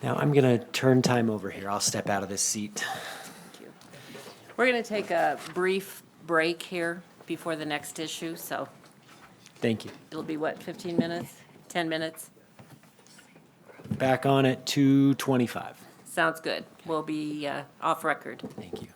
[SPEAKER 6] Now I'm going to turn time over here. I'll step out of this seat.
[SPEAKER 13] Thank you. We're going to take a brief break here before the next issue, so
[SPEAKER 6] Thank you.
[SPEAKER 13] it'll be what, 15 minutes, 10 minutes?
[SPEAKER 6] Back on at 2:25.
[SPEAKER 13] Sounds good. We'll be off record.
[SPEAKER 6] Thank you.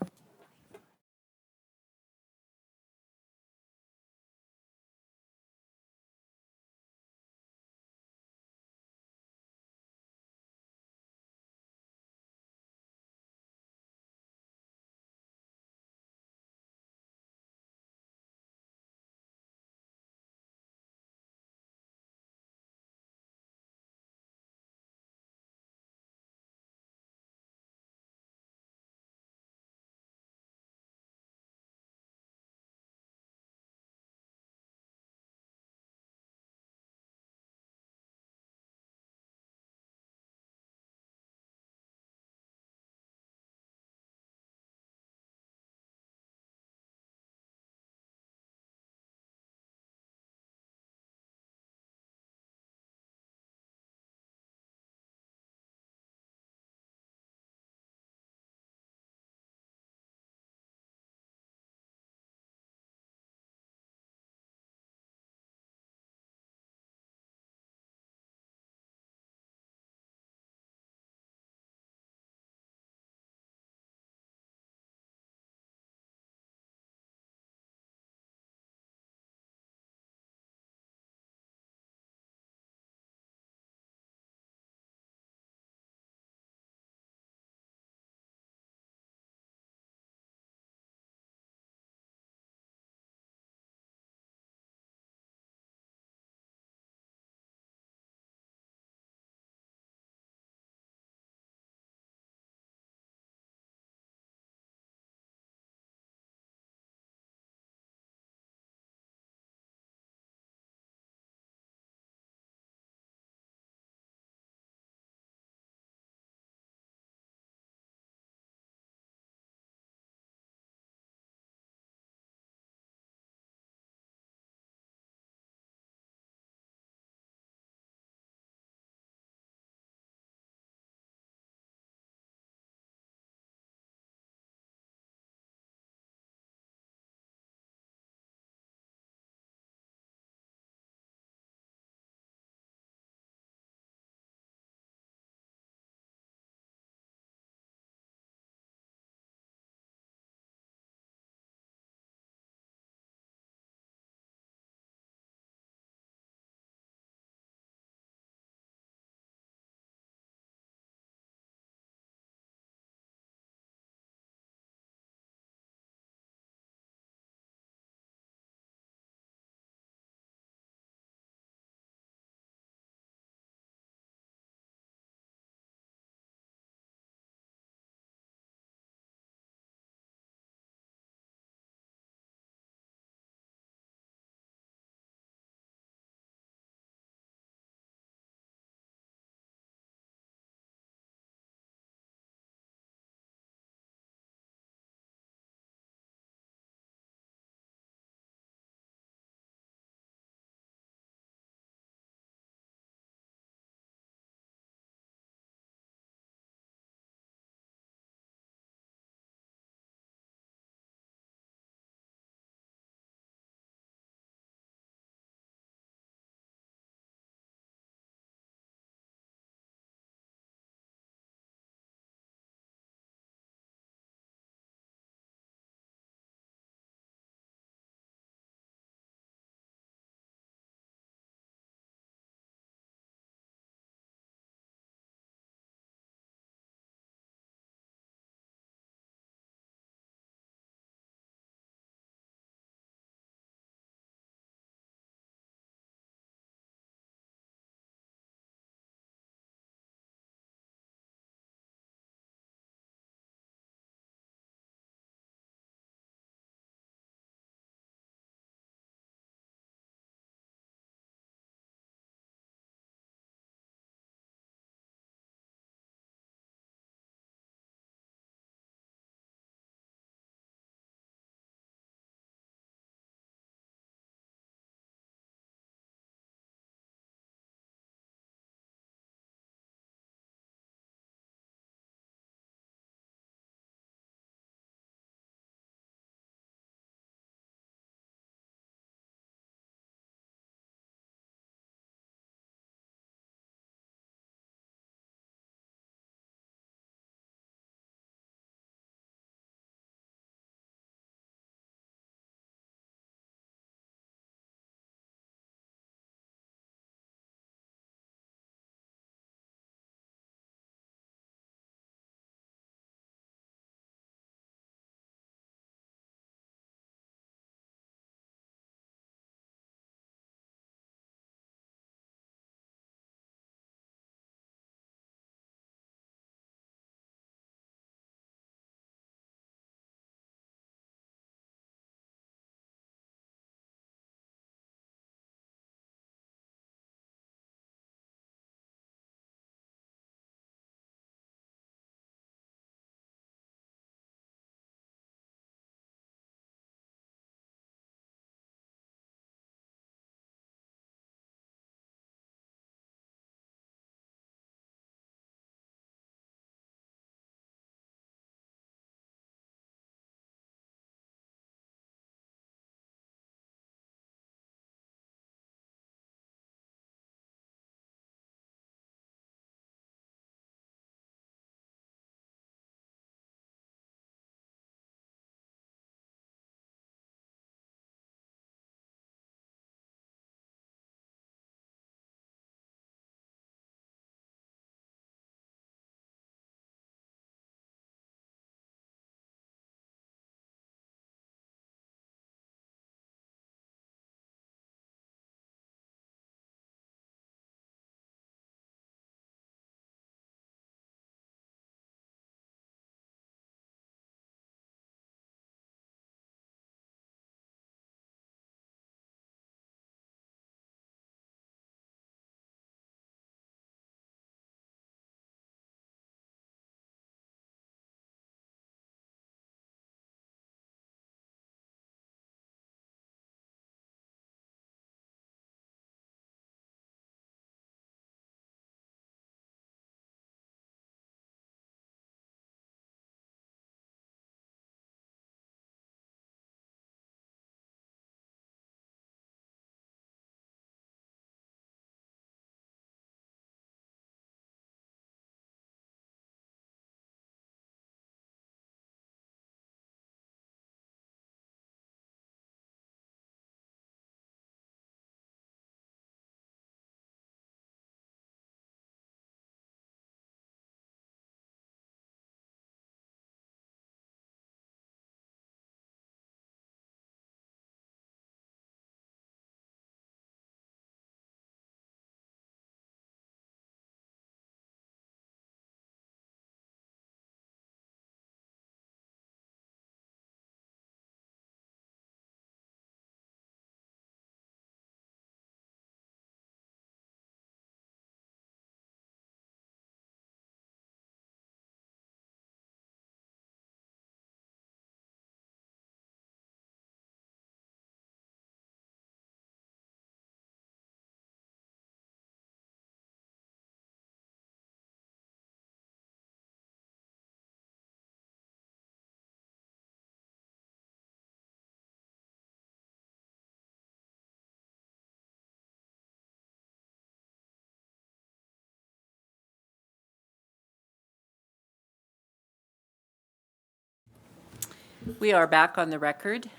[SPEAKER 13] We are back on the record.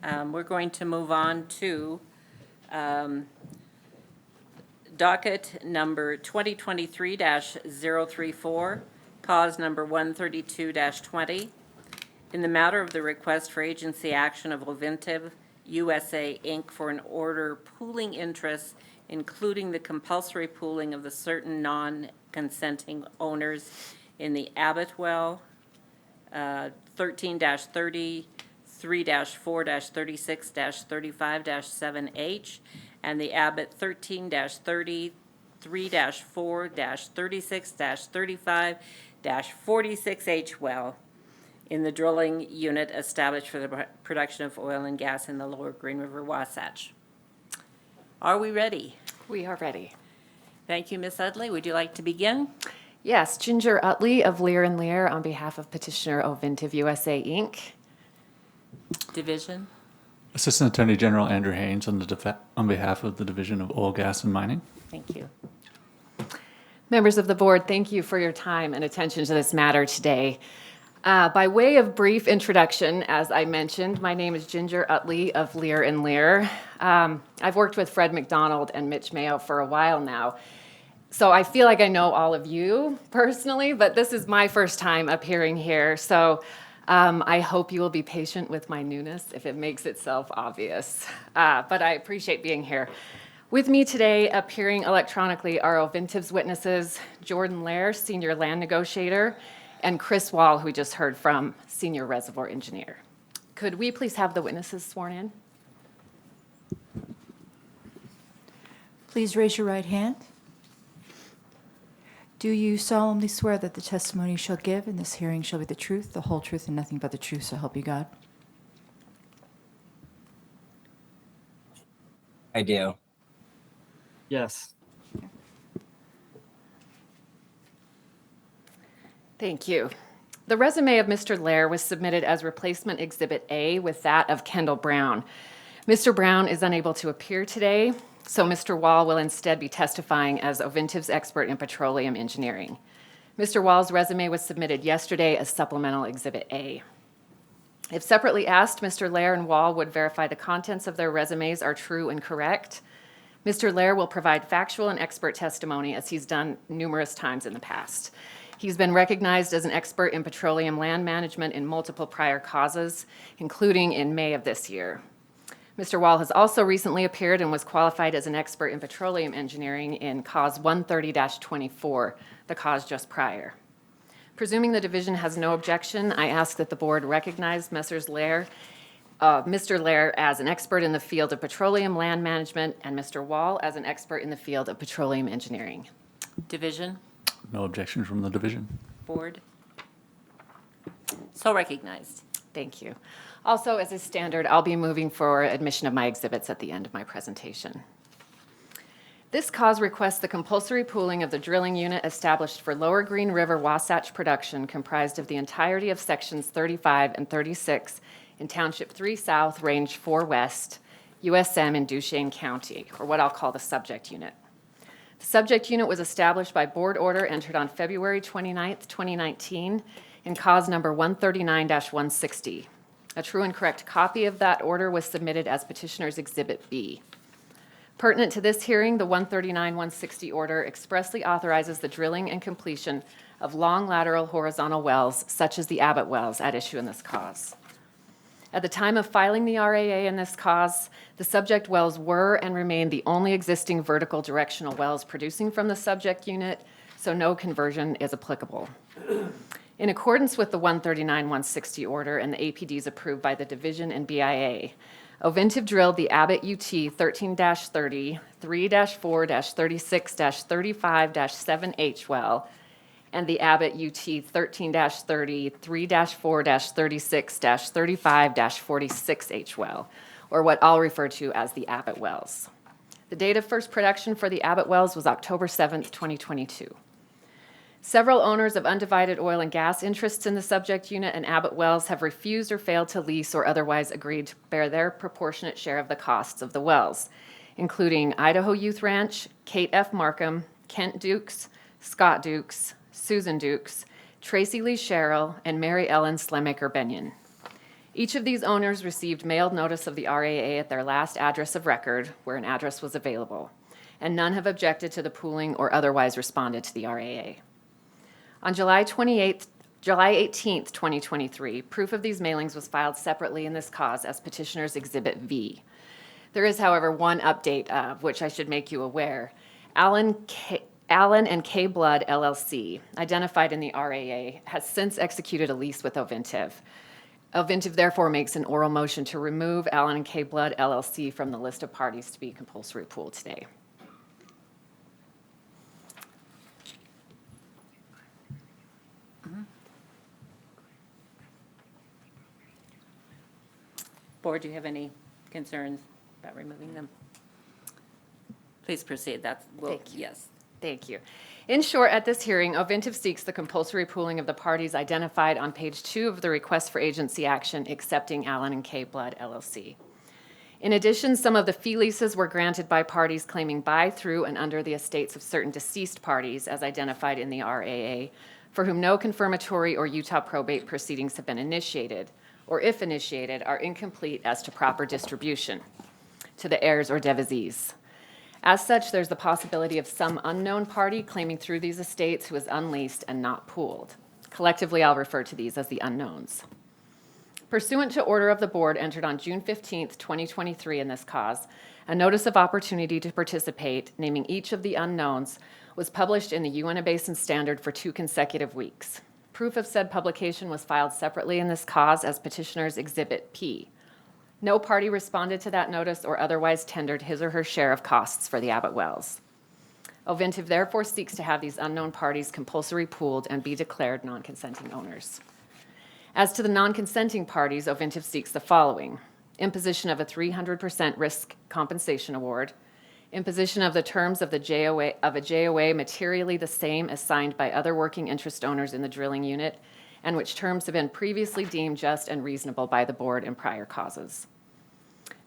[SPEAKER 13] We're going to move on to docket number 2023-034, cause number 132-20. In the matter of the request for agency action of Ovintiv USA, Inc. for an order pooling interests, including the compulsory pooling of the certain non-consenting owners in the Abbott well, 13-30, 3-4-36-35-7H, and the Abbott 13-30, 3-4-36-35-46H well in the drilling unit established for the production of oil and gas in the Lower Green River Wasatch. Are we ready?
[SPEAKER 21] We are ready.
[SPEAKER 13] Thank you, Ms. Utley. Would you like to begin?
[SPEAKER 21] Yes, Ginger Utley of Lear & Lear on behalf of petitioner Ovintiv USA, Inc.
[SPEAKER 13] Division.
[SPEAKER 7] Assistant Attorney General Andrew Haynes on behalf of the Division of Oil, Gas, and Mining.
[SPEAKER 13] Thank you.
[SPEAKER 21] Members of the board, thank you for your time and attention to this matter today. By way of brief introduction, as I mentioned, my name is Ginger Utley of Lear & Lear. I've worked with Fred McDonald and Mitch Mayo for a while now, so I feel like I know all of you personally, but this is my first time appearing here, so I hope you will be patient with my newness if it makes itself obvious. But I appreciate being here. With me today, appearing electronically, are Ovintiv's witnesses, Jordan Lair, Senior Land Negotiator, and Chris Wall, who we just heard from, Senior Reservoir Engineer. Could we please have the witnesses sworn in?
[SPEAKER 8] Please raise your right hand. Do you solemnly swear that the testimony you shall give in this hearing shall be the truth, the whole truth, and nothing but the truth, so help you God?
[SPEAKER 22] I do.
[SPEAKER 20] Yes.
[SPEAKER 21] Thank you. The resume of Mr. Lair was submitted as replacement Exhibit A with that of Kendall Brown. Mr. Brown is unable to appear today, so Mr. Wall will instead be testifying as Ovintiv's expert in petroleum engineering. Mr. Wall's resume was submitted yesterday as supplemental Exhibit A. If separately asked, Mr. Lair and Wall would verify the contents of their resumes are true and correct. Mr. Lair will provide factual and expert testimony as he's done numerous times in the past. He's been recognized as an expert in petroleum land management in multiple prior causes, including in May of this year. Mr. Wall has also recently appeared and was qualified as an expert in petroleum engineering in cause 130-24, the cause just prior. Presuming the division has no objection, I ask that the board recognize Mr. Lair as an expert in the field of petroleum land management and Mr. Wall as an expert in the field of petroleum engineering.
[SPEAKER 13] Division.
[SPEAKER 7] No objection from the division.
[SPEAKER 13] Board. So recognized.
[SPEAKER 21] Thank you. Also, as is standard, I'll be moving for admission of my exhibits at the end of my presentation. This cause requests the compulsory pooling of the drilling unit established for Lower Green River Wasatch production, comprised of the entirety of sections 35 and 36 in Township 3 South, Range 4 West, USM in Duchesne County, or what I'll call the subject unit. The subject unit was established by board order entered on February 29th, 2019, in cause number 139-160. A true and correct copy of that order was submitted as petitioner's Exhibit B. Pertinent to this hearing, the 139-160 order expressly authorizes the drilling and completion of long lateral horizontal wells, such as the Abbott wells at issue in this cause. At the time of filing the RAA in this cause, the subject wells were and remain the only existing vertical directional wells producing from the subject unit, so no conversion is applicable. In accordance with the 139-160 order and the APDs approved by the division and BIA, Ovintiv drilled the Abbott UT 13-30, 3-4-36-35-7H well, and the Abbott UT 13-30, 3-4-36-35-46H well, or what I'll refer to as the Abbott wells. The date of first production for the Abbott wells was October 7th, 2022. Several owners of undivided oil and gas interests in the subject unit and Abbott wells have refused or failed to lease or otherwise agreed to bear their proportionate share of the costs of the wells, including Idaho Youth Ranch, Kate F. Markham, Kent Dukes, Scott Dukes, Susan Dukes, Tracy Lee Sherrill, and Mary Ellen Slemaker Benyon. Each of these owners received mailed notice of the RAA at their last address of record where an address was available, and none have objected to the pooling or otherwise responded to the RAA. On July 18th, 2023, proof of these mailings was filed separately in this cause as Petitioner's Exhibit V. There is, however, one update of which I should make you aware. Allen and K. Blood LLC, identified in the RAA, has since executed a lease with Ovintiv. Ovintiv therefore makes an oral motion to remove Allen and K. Blood LLC from the list of parties to be compulsory pooled today.
[SPEAKER 13] Board, do you have any concerns about removing them? Please proceed.
[SPEAKER 21] Thank you.
[SPEAKER 13] Yes.
[SPEAKER 21] Thank you. In short, at this hearing, Ovintiv seeks the compulsory pooling of the parties identified on page 2 of the request for agency action, accepting Allen and K. Blood LLC. In addition, some of the fee leases were granted by parties claiming by, through, and under the estates of certain deceased parties, as identified in the RAA, for whom no confirmatory or Utah probate proceedings have been initiated, or if initiated, are incomplete as to proper distribution to the heirs or devisees. As such, there's the possibility of some unknown party claiming through these estates who is unleased and not pooled. Collectively, I'll refer to these as the unknowns. Pursuant to order of the board entered on June 15th, 2023 in this cause, a notice of opportunity to participate, naming each of the unknowns, was published in the Uinta Basin Standard for 2 consecutive weeks. Proof of said publication was filed separately in this cause as Petitioner's Exhibit P. No party responded to that notice or otherwise tendered his or her share of costs for the Abbott wells. Ovintiv therefore seeks to have these unknown parties compulsory pooled and be declared non-consenting owners. As to the non-consenting parties, Ovintiv seeks the following: imposition of a 300% risk compensation award, imposition of the terms of a JOA materially the same as signed by other working interest owners in the drilling unit, and which terms have been previously deemed just and reasonable by the board in prior causes.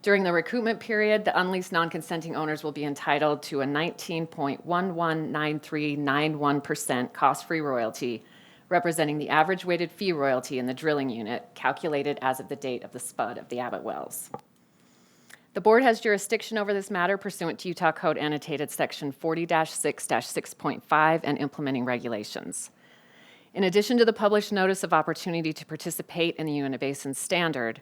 [SPEAKER 21] During the recoupment period, the unleased non-consenting owners will be entitled to a 19.119391% cost-free royalty, representing the average weighted fee royalty in the drilling unit, calculated as of the date of the spud of the Abbott wells. The board has jurisdiction over this matter pursuant to Utah Code Annotated Section 40-6-6.5 and implementing regulations. In addition to the published notice of opportunity to participate in the Uinta Basin Standard,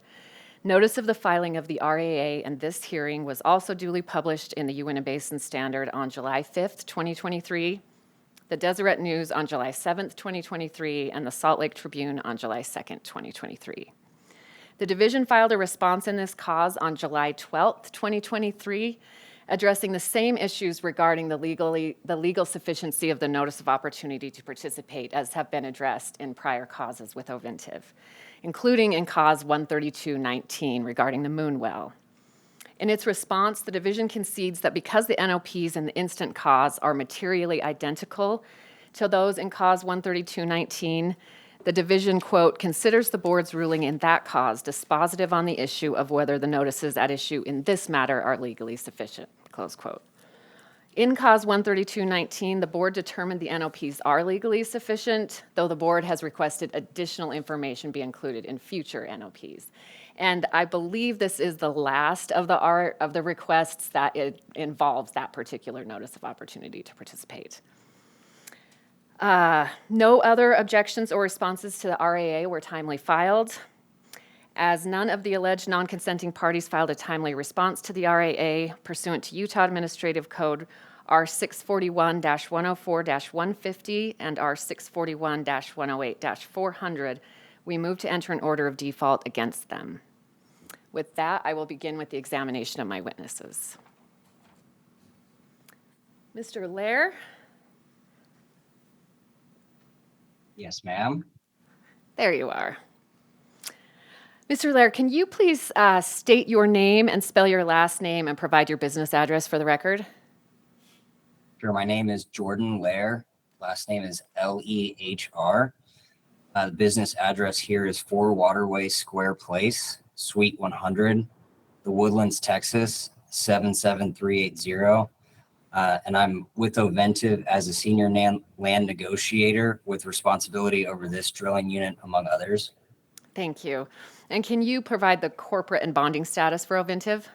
[SPEAKER 21] notice of the filing of the RAA and this hearing was also duly published in the Uinta Basin Standard on July 5th, 2023, the Deseret News on July 7th, 2023, and the Salt Lake Tribune on July 2nd, 2023. The division filed a response in this cause on July 12th, 2023, addressing the same issues regarding the legal sufficiency of the notice of opportunity to participate as have been addressed in prior causes with Ovintiv, including in cause 13219 regarding the Moon Well. In its response, the division concedes that because the NOPs in the instant cause are materially identical to those in cause 13219, the division, quote, considers the board's ruling in that cause dispositive on the issue of whether the notices at issue in this matter are legally sufficient, close quote. In cause 13219, the board determined the NOPs are legally sufficient, though the board has requested additional information be included in future NOPs. And I believe this is the last of the requests that it involves that particular notice of opportunity to participate. No other objections or responses to the RAA were timely filed. As none of the alleged non-consenting parties filed a timely response to the RAA pursuant to Utah Administrative Code R641-104-150 and R641-108-400, we move to enter an order of default against them. With that, I will begin with the examination of my witnesses. Mr. Lair?
[SPEAKER 4] Yes, ma'am.
[SPEAKER 21] There you are. Mr. Lair, can you please state your name and spell your last name and provide your business address for the record?
[SPEAKER 4] Sure. My name is Jordan Lair. Last name is Lehr. The business address here is 4 Waterway Square Place, Suite 100, The Woodlands, Texas, 77380. And I'm with Ovintiv as a senior land negotiator with responsibility over this drilling unit, among others.
[SPEAKER 21] Thank you. And can you provide the corporate and bonding status for Oventive?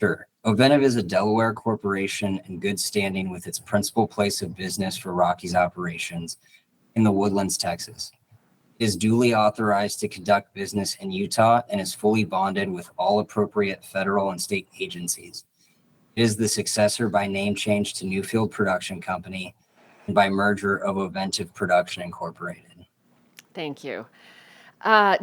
[SPEAKER 4] Sure. Oventive is a Delaware corporation in good standing with its principal place of business for Rockies operations in the Woodlands, Texas. It is duly authorized to conduct business in Utah and is fully bonded with all appropriate federal and state agencies. It is the successor by name change to Newfield Production Company and by merger of Oventive Production Incorporated.
[SPEAKER 21] Thank you.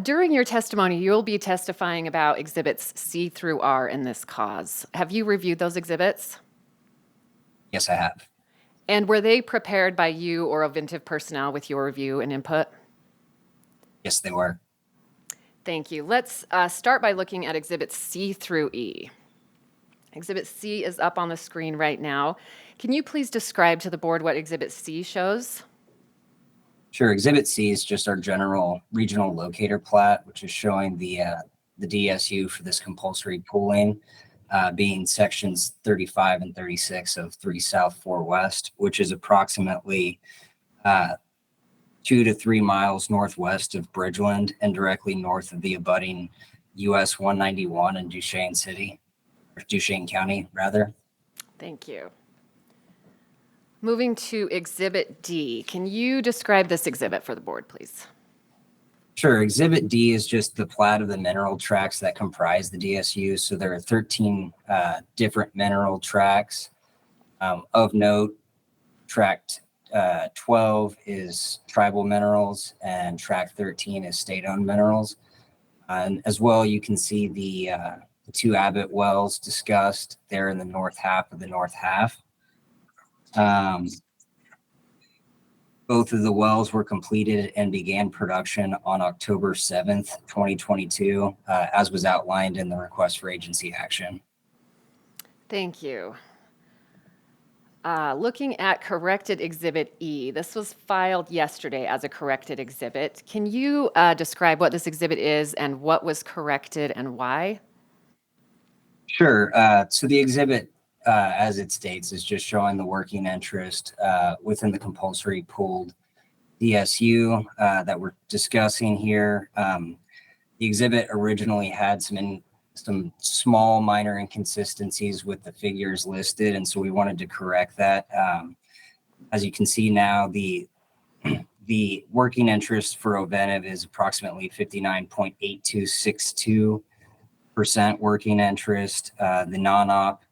[SPEAKER 21] During your testimony, you'll be testifying about exhibits C through R in this cause. Have you reviewed those exhibits?
[SPEAKER 4] Yes, I have.
[SPEAKER 21] And were they prepared by you or Oventive personnel with your review and input?
[SPEAKER 4] Yes, they were.
[SPEAKER 21] Thank you. Let's start by looking at exhibits C through E. Exhibit C is up on the screen right now. Can you please describe to the board what exhibit C shows?
[SPEAKER 4] Sure. Exhibit C is just our general regional locator plat, which is showing the DSU for this compulsory pooling, being sections 35 and 36 of 3 South 4 West, which is approximately 2 to 3 miles northwest of Bridgeland and directly north of the abutting US 191 in Duchesne County, rather.
[SPEAKER 21] Thank you. Moving to Exhibit D, can you describe this exhibit for the board, please?
[SPEAKER 4] Sure. Exhibit D is just the plat of the mineral tracts that comprise the DSU. So there are 13 different mineral tracts. Of note, tract 12 is tribal minerals and tract 13 is state-owned minerals. And as well, you can see the 2 Abbott wells discussed there in the north half of the north half. Both of the wells were completed and began production on October 7th, 2022, as was outlined in the request for agency action.
[SPEAKER 21] Thank you. Looking at corrected Exhibit E, this was filed yesterday as a corrected exhibit. Can you describe what this exhibit is and what was corrected and why?
[SPEAKER 4] Sure. So the exhibit, as it states, is just showing the working interest within the compulsory pooled DSU that we're discussing here. The exhibit originally had some small minor inconsistencies with the figures listed, and so we wanted to correct that. As you can see now, the working interest for Oventive is approximately 59.8262% working interest. The non-op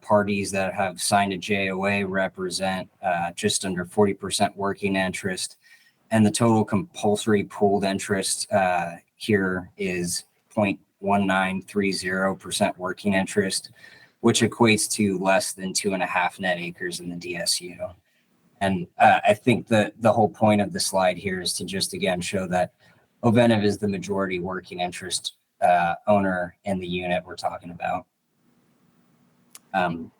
[SPEAKER 4] parties that have signed a JOA represent just under 40% working interest, and the total compulsory pooled interest here is 0.1930% working interest, which equates to less than 2.5 net acres in the DSU. And I think the whole point of the slide here is to just again show that Oventive is the majority working interest owner in the unit we're talking about. To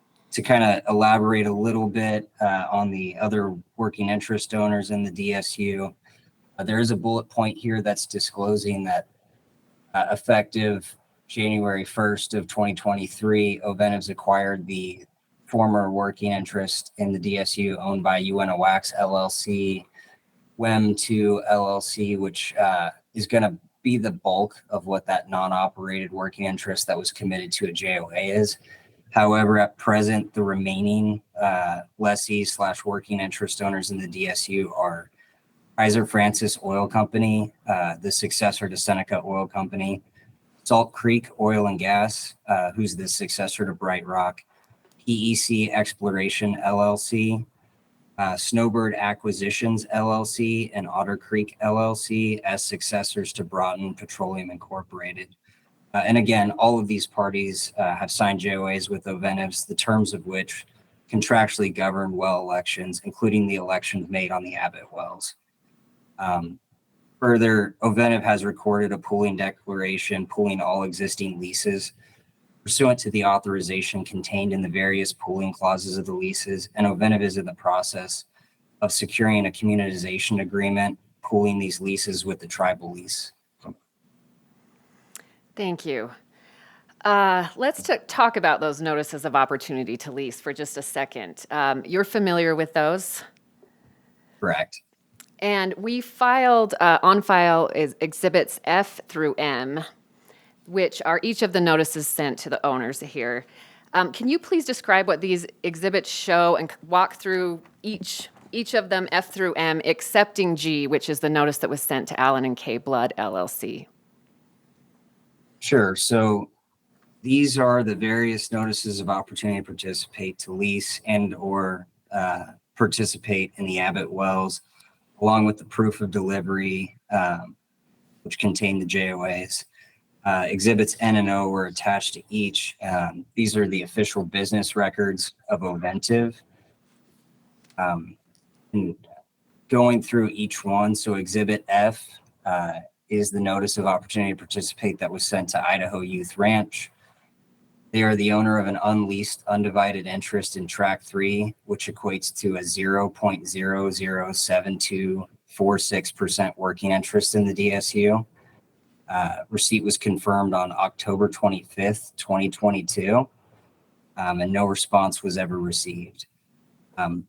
[SPEAKER 4] kind of elaborate a little bit on the other working interest owners in the DSU, there is a bullet point here that's disclosing that effective January 1st of 2023, Oventive's acquired the former working interest in the DSU owned by UNOWAX LLC, WEM2 LLC, which is going to be the bulk of what that non-operated working interest that was committed to a JOA is. However, at present, the remaining lessees/working interest owners in the DSU are Kaiser Francis Oil Company, the successor to Seneca Oil Company, Salt Creek Oil and Gas, who's the successor to Bright Rock, PEC Exploration LLC, Snowbird Acquisitions LLC, and Otter Creek LLC as successors to Broughton Petroleum Incorporated. And again, all of these parties have signed JOAs with Oventives, the terms of which contractually govern well elections, including the elections made on the Abbott wells. Further, Oventive has recorded a pooling declaration pooling all existing leases pursuant to the authorization contained in the various pooling clauses of the leases, and Oventive is in the process of securing a communitization agreement pooling these leases with the tribal lease.
[SPEAKER 21] Thank you. Let's talk about those notices of opportunity to lease for just a second. You're familiar with those?
[SPEAKER 4] Correct.
[SPEAKER 21] And we filed on file is exhibits F through M, which are each of the notices sent to the owners here. Can you please describe what these exhibits show and walk through each of them, F through M, excepting G, which is the notice that was sent to Allen and K Blood LLC?
[SPEAKER 4] Sure. So these are the various notices of opportunity to participate, to lease and or participate in the Abbott wells, along with the proof of delivery, which contain the JOAs. Exhibits N and O were attached to each. These are the official business records of Oventive. And going through each one, so Exhibit F is the notice of opportunity to participate that was sent to Idaho Youth Ranch. They are the owner of an unleased undivided interest in Track 3, which equates to a 0.007246% working interest in the DSU. Receipt was confirmed on October 25th, 2022, and no response was ever received.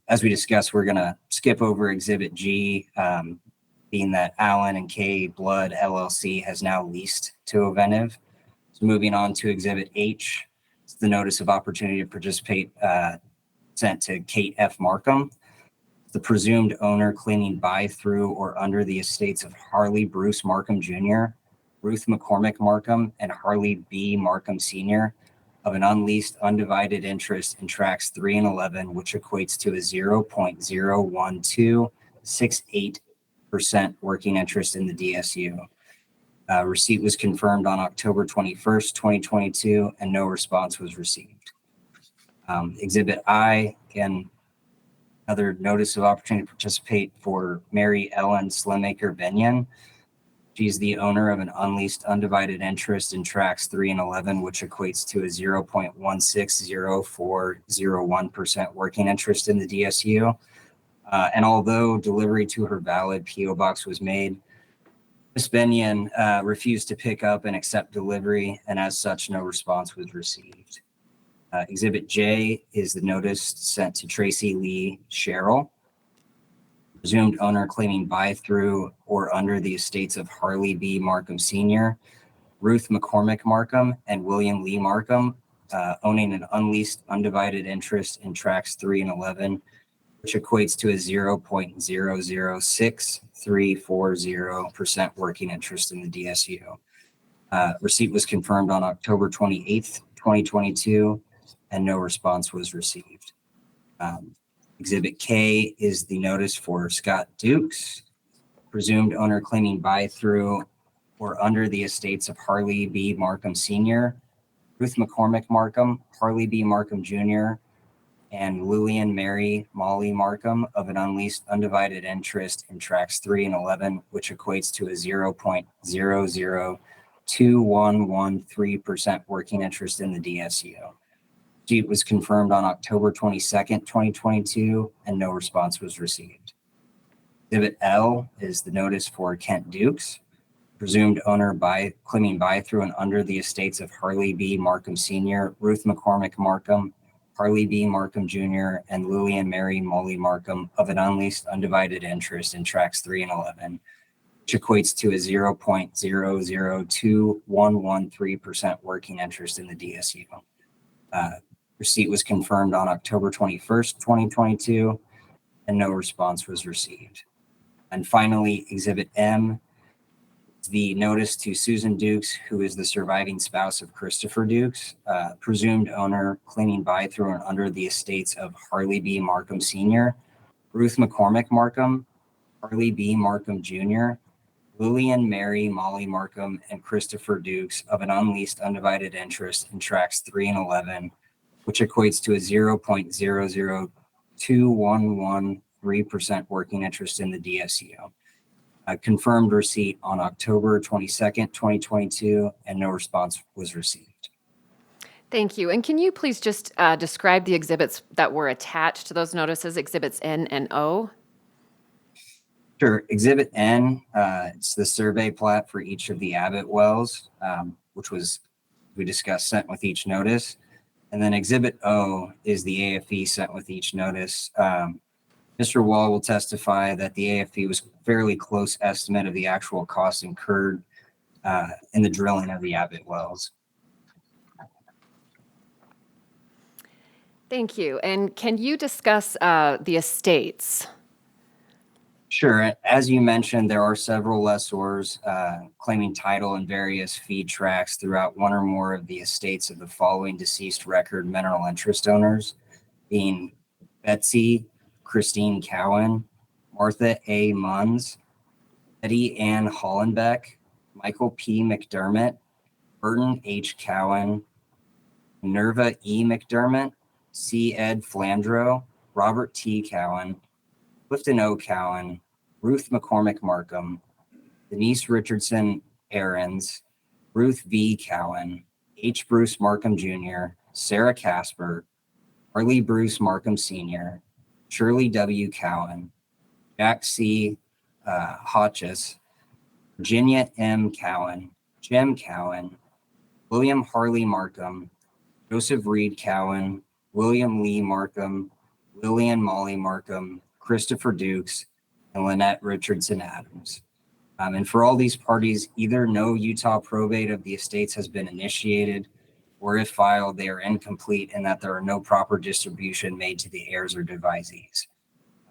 [SPEAKER 4] As we discussed, we're going to skip over Exhibit G, being that Allen and K Blood LLC has now leased to Oventive. So moving on to Exhibit H, it's the notice of opportunity to participate sent to Kate F. Markham, the presumed owner claiming by, through, or under the estates of Harley Bruce Markham Jr., Ruth McCormick Markham, and Harley B. Markham Sr. of an unleased undivided interest in Tracks 3 and 11, which equates to a 0.01268% working interest in the DSU. Receipt was confirmed on October 21st, 2022, and no response was received. Exhibit I, again, another notice of opportunity to participate for Mary Ellen Slimmaker Benyon. She's the owner of an unleased undivided interest in Tracks 3 and 11, which equates to a 0.160401% working interest in the DSU. And although delivery to her valid PO box was made, Ms. Benyon refused to pick up and accept delivery, and as such, no response was received. Exhibit J is the notice sent to Tracy Lee Sherrill, presumed owner claiming by, through, or under the estates of Harley B. Markham Sr., Ruth McCormick Markham, and William Lee Markham, owning an unleased undivided interest in Tracks 3 and 11, which equates to a 0.006340% working interest in the DSU. Receipt was confirmed on October 28th, 2022, and no response was received. Exhibit K is the notice for Scott Dukes, presumed owner claiming by, through, or under the estates of Harley B. Markham Sr., Ruth McCormick Markham, Harley B. Markham Jr., and Lillian Mary Molly Markham of an unleased undivided interest in Tracks 3 and 11, which equates to a 0.002113% working interest in the DSU. Receipt was confirmed on October 22nd, 2022, and no response was received. Exhibit L is the notice for Kent Dukes, presumed owner claiming by, through, and under the estates of Harley B. Markham Sr., Ruth McCormick Markham, Harley B. Markham Jr., and Lillian Mary Molly Markham of an unleased undivided interest in Tracks 3 and 11, which equates to a 0.002113% working interest in the DSU. Receipt was confirmed on October 21st, 2022, and no response was received. And finally, Exhibit M is the notice to Susan Dukes, who is the surviving spouse of Christopher Dukes, presumed owner claiming by, through, and under the estates of Harley B. Markham Sr., Ruth McCormick Markham, Harley B. Markham Jr., Lillian Mary Molly Markham, and Christopher Dukes of an unleased undivided interest in Tracks 3 and 11, which equates to a 0.002113% working interest in the DSU. Confirmed receipt on October 22nd, 2022, and no response was received.
[SPEAKER 21] Thank you. And can you please just describe the exhibits that were attached to those notices, exhibits N and O?
[SPEAKER 4] Sure. Exhibit N, it's the survey plat for each of the Abbott wells, which was, we discussed, sent with each notice. And then Exhibit O is the AFE sent with each notice. Mr. Wall will testify that the AFE was a fairly close estimate of the actual cost incurred in the drilling of the Abbott wells.
[SPEAKER 21] Thank you. And can you discuss the estates?
[SPEAKER 4] Sure. As you mentioned, there are several lessors claiming title in various feed tracts throughout one or more of the estates of the following deceased record mineral interest owners, being Betsy Christine Cowan, Martha A. Munns, Betty Ann Hollenbeck, Michael P. McDermott, Burton H. Cowan, Minerva E. McDermott, C. Ed Flandro, Robert T. Cowan, Clifton O. Cowan, Ruth McCormick Markham, Denise Richardson Ahrens, Ruth V. Cowan, H. Bruce Markham Jr., Sarah Casper, Harley Bruce Markham Sr., Shirley W. Cowan, Jack C. Hodges, Virginia M. Cowan, Jim Cowan, William Harley Markham, Joseph Reed Cowan, William Lee Markham, Lillian Molly Markham, Christopher Dukes, and Lynette Richardson Adams. And for all these parties, either no Utah probate of the estates has been initiated, or if filed, they are incomplete and that there are no proper distribution made to the heirs or devisees.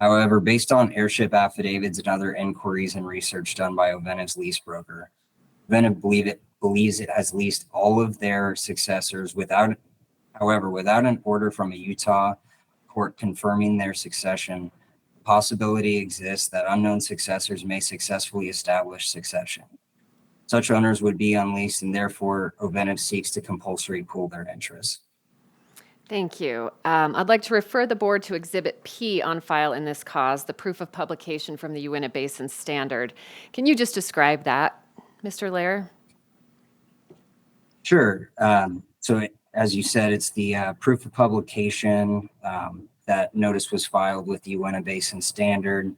[SPEAKER 4] However, based on heirship affidavits and other inquiries and research done by Ovenive's lease broker, Ovenev believes it has leased all of their successors without an order from a Utah court confirming their succession. The possibility exists that unknown successors may successfully establish succession. Such owners would be unleased, and therefore Ovenev seeks to compulsory pool their interests.
[SPEAKER 21] Thank you. I'd like to refer the board to Exhibit P on file in this cause, the proof of publication from the Uinta Basin Standard. Can you just describe that, Mr. Lair?
[SPEAKER 4] Sure. As you said, it's the proof of publication. That notice was filed with the Uinta Basin Standard.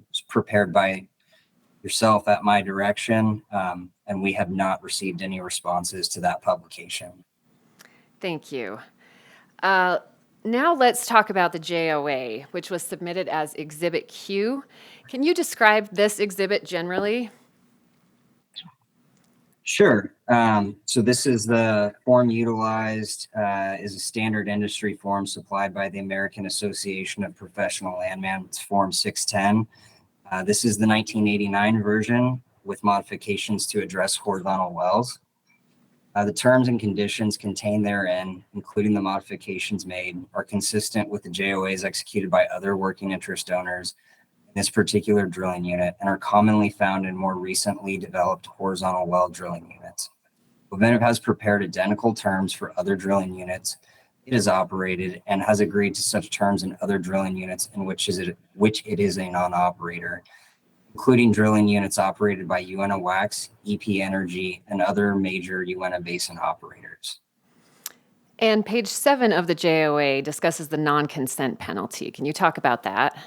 [SPEAKER 4] It's prepared by yourself at my direction, and we have not received any responses to that publication.
[SPEAKER 21] Thank you. Now let's talk about the JOA, which was submitted as Exhibit Q. Can you describe this exhibit generally?
[SPEAKER 4] Sure. So this is the form utilized is a standard industry form supplied by the American Association of Professional Landmen. It's Form 610. This is the 1989 version with modifications to address horizontal wells. The terms and conditions contained therein, including the modifications made, are consistent with the JOAs executed by other working interest owners in this particular drilling unit and are commonly found in more recently developed horizontal well drilling units. Ovenev has prepared identical terms for other drilling units it has operated and has agreed to such terms in other drilling units in which it is a non-operator, including drilling units operated by Uinta Wax, EP Energy, and other major Uinta Basin operators.
[SPEAKER 21] And page 7 of the JOA discusses the non-consent penalty. Can you talk about that?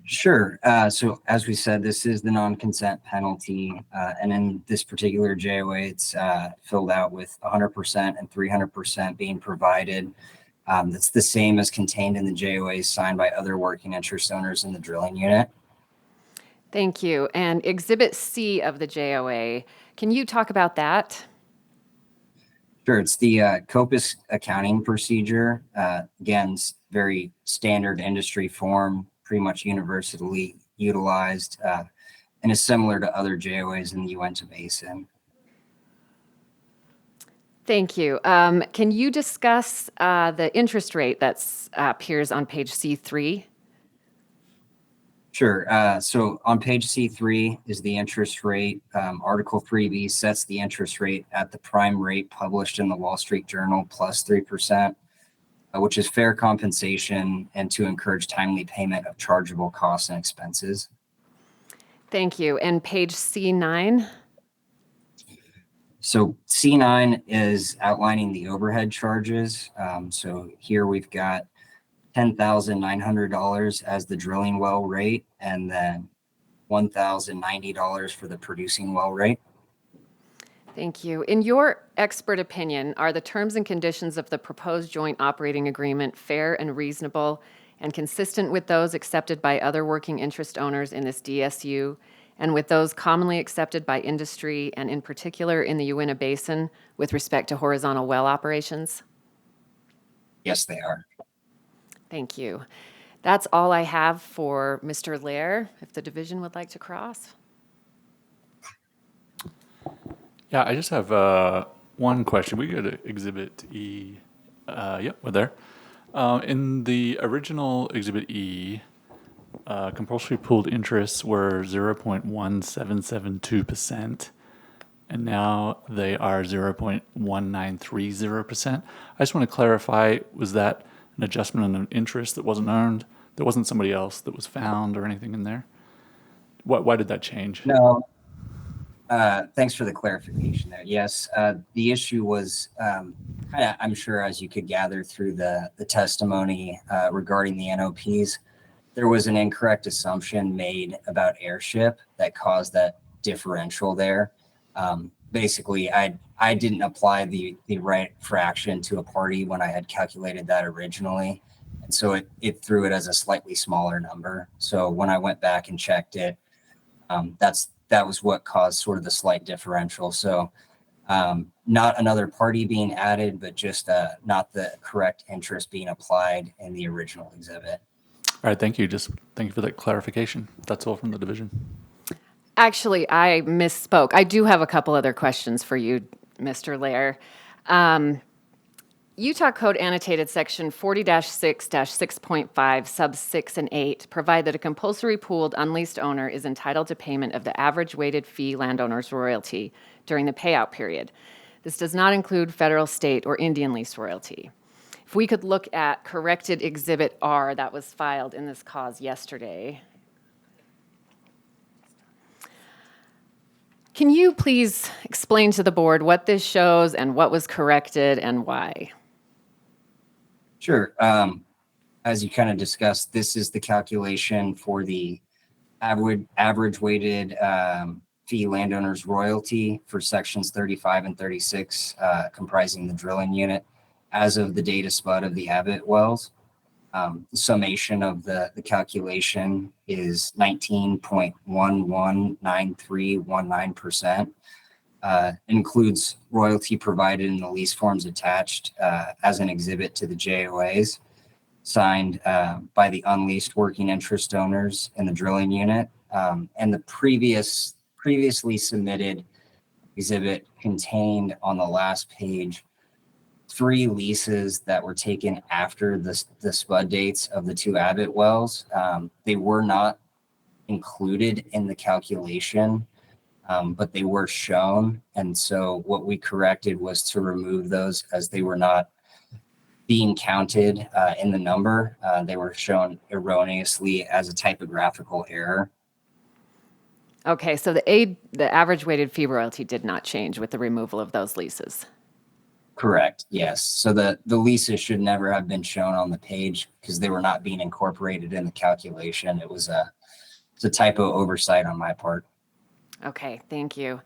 [SPEAKER 4] Sure. So as we said, this is the non-consent penalty. And in this particular JOA, it's filled out with 100% and 300% being provided. That's the same as contained in the JOAs signed by other working interest owners in the drilling unit.
[SPEAKER 21] Thank you. And Exhibit C of the JOA, can you talk about that?
[SPEAKER 4] Sure. It's the COPUS accounting procedure. Again, very standard industry form, pretty much universally utilized, and is similar to other JOAs in the Uinta Basin.
[SPEAKER 21] Thank you. Can you discuss the interest rate that appears on page C3?
[SPEAKER 4] Sure. So on page C3 is the interest rate. Article 3B sets the interest rate at the prime rate published in the Wall Street Journal plus 3%, which is fair compensation and to encourage timely payment of chargeable costs and expenses.
[SPEAKER 21] Thank you. And page C9?
[SPEAKER 4] So C9 is outlining the overhead charges. So here we've got $10,900 as the drilling well rate, and then $1,090 for the producing well rate.
[SPEAKER 21] Thank you. In your expert opinion, are the terms and conditions of the proposed joint operating agreement fair and reasonable, and consistent with those accepted by other working interest owners in this DSU and with those commonly accepted by industry and in particular in the Uinta Basin with respect to horizontal well operations?
[SPEAKER 4] Yes, they are.
[SPEAKER 21] Thank you. That's all I have for Mr. Lair, if the division would like to cross.
[SPEAKER 7] Yeah, I just have one question. We go to Exhibit E. Yep, we're there. In the original Exhibit E, compulsory pooled interests were 0.1772%, and now they are 0.1930%. I just want to clarify, was that an adjustment on an interest that wasn't earned? There wasn't somebody else that was found or anything in there? Why did that change?
[SPEAKER 4] No. Thanks for the clarification there. Yes, the issue was kind of, I'm sure as you could gather through the testimony regarding the NOPs, there was an incorrect assumption made about airship that caused that differential there. Basically, I didn't apply the right fraction to a party when I had calculated that originally. And so it threw it as a slightly smaller number. So when I went back and checked it, that was what caused sort of the slight differential. So not another party being added, but just not the correct interest being applied in the original exhibit.
[SPEAKER 7] All right, thank you. Just thank you for that clarification. That's all from the division.
[SPEAKER 21] Actually, I misspoke. I do have a couple other questions for you, Mr. Lair. Utah Code Annotated Section 40-6-6.5, subs 6 and 8, provide that a compulsory pooled unleased owner is entitled to payment of the average weighted fee landowner's royalty during the payout period. This does not include federal, state, or Indian lease royalty. If we could look at corrected Exhibit R that was filed in this cause yesterday. Can you please explain to the board what this shows and what was corrected and why?
[SPEAKER 4] Sure. As you kind of discussed, this is the calculation for the average weighted fee landowner's royalty for sections 35 and 36, comprising the drilling unit as of the date of spud of the Abbott wells. The summation of the calculation is 19.119319%. Includes royalty provided in the lease forms attached as an exhibit to the JOAs, signed by the unleased working interest owners in the drilling unit. And the previously submitted exhibit contained on the last page 3 leases that were taken after the spud dates of the 2 Abbott wells. They were not included in the calculation, but they were shown. And so what we corrected was to remove those as they were not being counted in the number. They were shown erroneously as a typographical error.
[SPEAKER 21] Okay, so the average weighted fee royalty did not change with the removal of those leases.
[SPEAKER 4] Correct, yes. So the leases should never have been shown on the page because they were not being incorporated in the calculation. It's a typo oversight on my part.
[SPEAKER 21] Okay, thank you.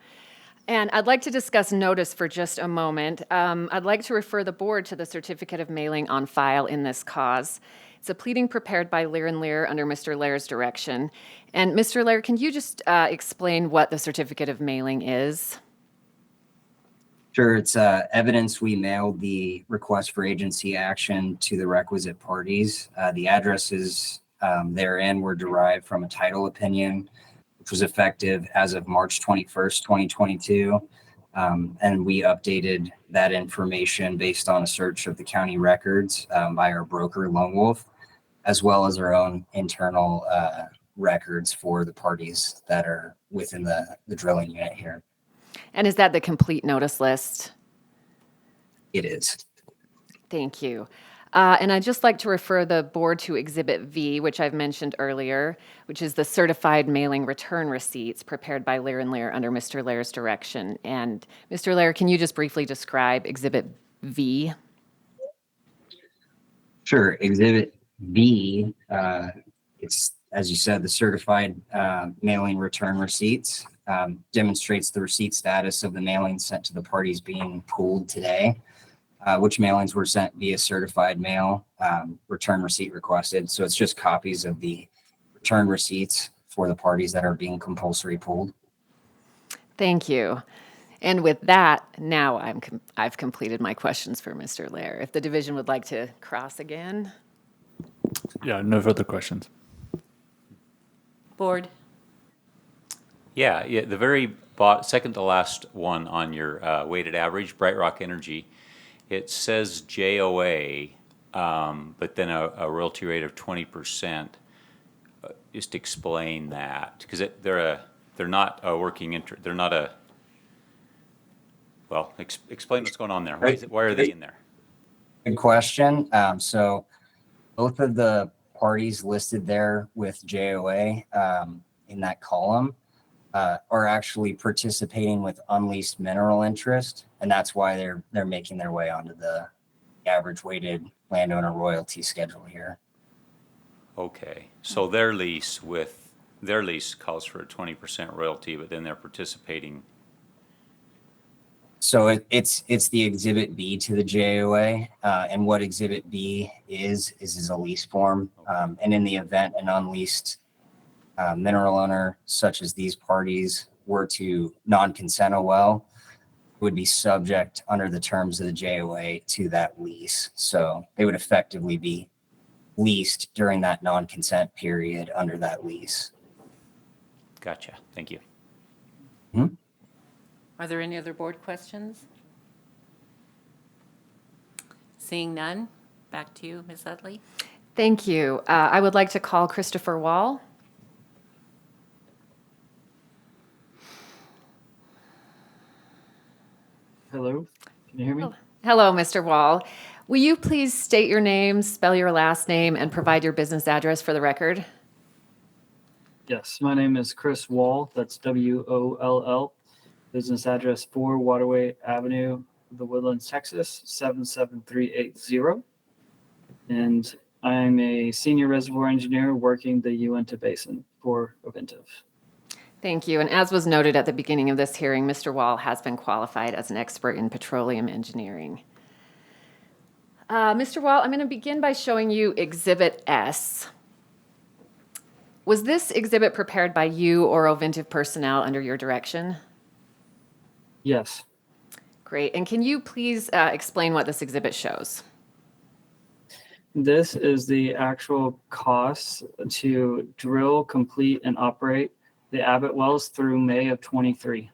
[SPEAKER 21] And I'd like to discuss notice for just a moment. I'd like to refer the board to the certificate of mailing on file in this cause. It's a pleading prepared by Lear & Lear under Mr. Lair's direction. And Mr. Lair, can you just explain what the certificate of mailing is?
[SPEAKER 4] Sure, it's evidence we mailed the request for agency action to the requisite parties. The addresses therein were derived from a title opinion, which was effective as of March 21st, 2022. And we updated that information based on a search of the county records by our broker, Lone Wolf, as well as our own internal records for the parties that are within the drilling unit here.
[SPEAKER 21] And is that the complete notice list?
[SPEAKER 4] It is.
[SPEAKER 21] Thank you. And I'd just like to refer the board to Exhibit V, which I've mentioned earlier, which is the certified mailing return receipts prepared by Lear & Lear under Mr. Lair's direction. And Mr. Lair, can you just briefly describe Exhibit V?
[SPEAKER 4] Sure. Exhibit V, it's, as you said, the certified mailing return receipts, demonstrates the receipt status of the mailing sent to the parties being pooled today. which mailings were sent via certified mail, return receipt requested. So it's just copies of the return receipts for the parties that are being compulsory pooled.
[SPEAKER 21] Thank you. And with that, now I've completed my questions for Mr. Lair. If the division would like to cross again.
[SPEAKER 7] Yeah, no further questions.
[SPEAKER 13] Board?
[SPEAKER 14] Yeah, the very second to last one on your weighted average, Bright Rock Energy, it says JOA, but then a royalty rate of 20%. Just explain that, because they're not a working interest. They're not a. Well, explain what's going on there. Why are they in there?
[SPEAKER 4] Good question. So both of the parties listed there with JOA in that column are actually participating with unleased mineral interest, and that's why they're making their way onto the average weighted landowner royalty schedule here.
[SPEAKER 14] Okay, so their lease calls for a 20% royalty, but then they're participating.
[SPEAKER 4] So it's the Exhibit B to the JOA, and what Exhibit B is a lease form. And in the event an unleased mineral owner, such as these parties, were to non-consent a well, would be subject under the terms of the JOA to that lease. So they would effectively be leased during that non-consent period under that lease.
[SPEAKER 14] Gotcha. Thank you.
[SPEAKER 4] Mm-hmm.
[SPEAKER 13] Are there any other board questions? Seeing none, back to you, Ms. Utley.
[SPEAKER 21] Thank you. I would like to call Christopher Wall.
[SPEAKER 20] Hello, can you hear me?
[SPEAKER 21] Hello, Mr. Wall. Will you please state your name, spell your last name, and provide your business address for the record?
[SPEAKER 20] Yes, my name is Chris Wall. That's WOLL. Business address 4 Waterway Avenue, The Woodlands, Texas, 77380. And I'm a senior reservoir engineer working the Uinta Basin for Ovintiv.
[SPEAKER 21] Thank you. And as was noted at the beginning of this hearing, Mr. Wall has been qualified as an expert in petroleum engineering. Mr. Wall, I'm going to begin by showing you Exhibit S. Was this exhibit prepared by you or Ovintiv personnel under your direction?
[SPEAKER 20] Yes.
[SPEAKER 21] Great. And can you please explain what this exhibit shows?
[SPEAKER 20] This is the actual cost to drill, complete, and operate the Abbott wells through May of 23.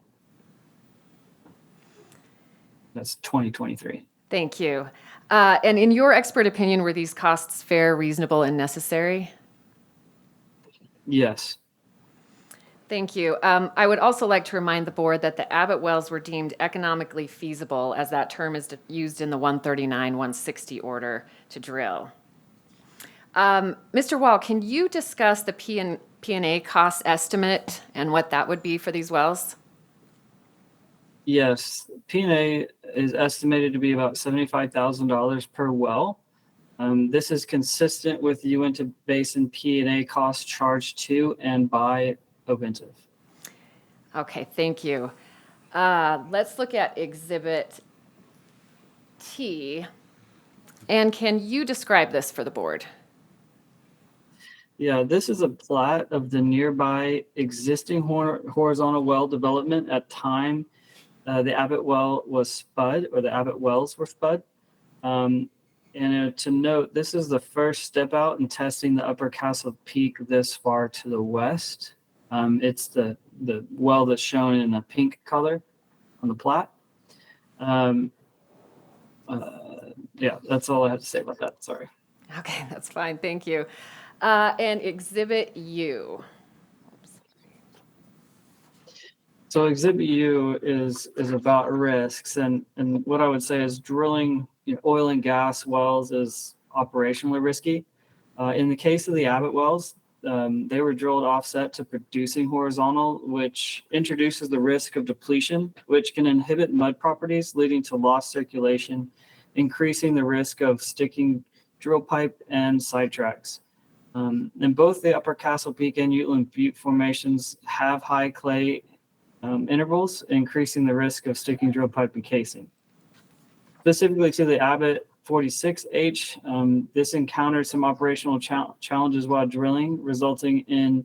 [SPEAKER 20] That's 2023.
[SPEAKER 21] Thank you. And in your expert opinion, were these costs fair, reasonable, and necessary?
[SPEAKER 20] Yes.
[SPEAKER 21] Thank you. I would also like to remind the board that the Abbott wells were deemed economically feasible, as that term is used in the 139-160 order to drill. Mr. Wall, can you discuss the P&A cost estimate and what that would be for these wells?
[SPEAKER 20] Yes. P&A is estimated to be about $75,000 per well. This is consistent with Uinta Basin P&A costs charged to and by Ovintiv.
[SPEAKER 21] Okay, thank you. Let's look at Exhibit T. And can you describe this for the board?
[SPEAKER 20] Yeah, this is a plat of the nearby existing horizontal well development at time the Abbott well was spud, or the Abbott wells were spud. And to note, this is the first step out in testing the Upper Castle Peak this far to the west. It's the well that's shown in a pink color on the plat. Yeah, that's all I have to say about that. Sorry.
[SPEAKER 21] Okay, that's fine. Thank you. And Exhibit U.
[SPEAKER 20] So Exhibit U is about risks, and what I would say is drilling oil and gas wells is operationally risky. In the case of the Abbott wells, they were drilled offset to producing horizontal, which introduces the risk of depletion, which can inhibit mud properties, leading to lost circulation, increasing the risk of sticking drill pipe and sidetracks. And both the Upper Castle Peak and Uteland Butte formations have high clay intervals, increasing the risk of sticking drill pipe and casing. Specifically to the Abbott 46H, this encountered some operational challenges while drilling, resulting in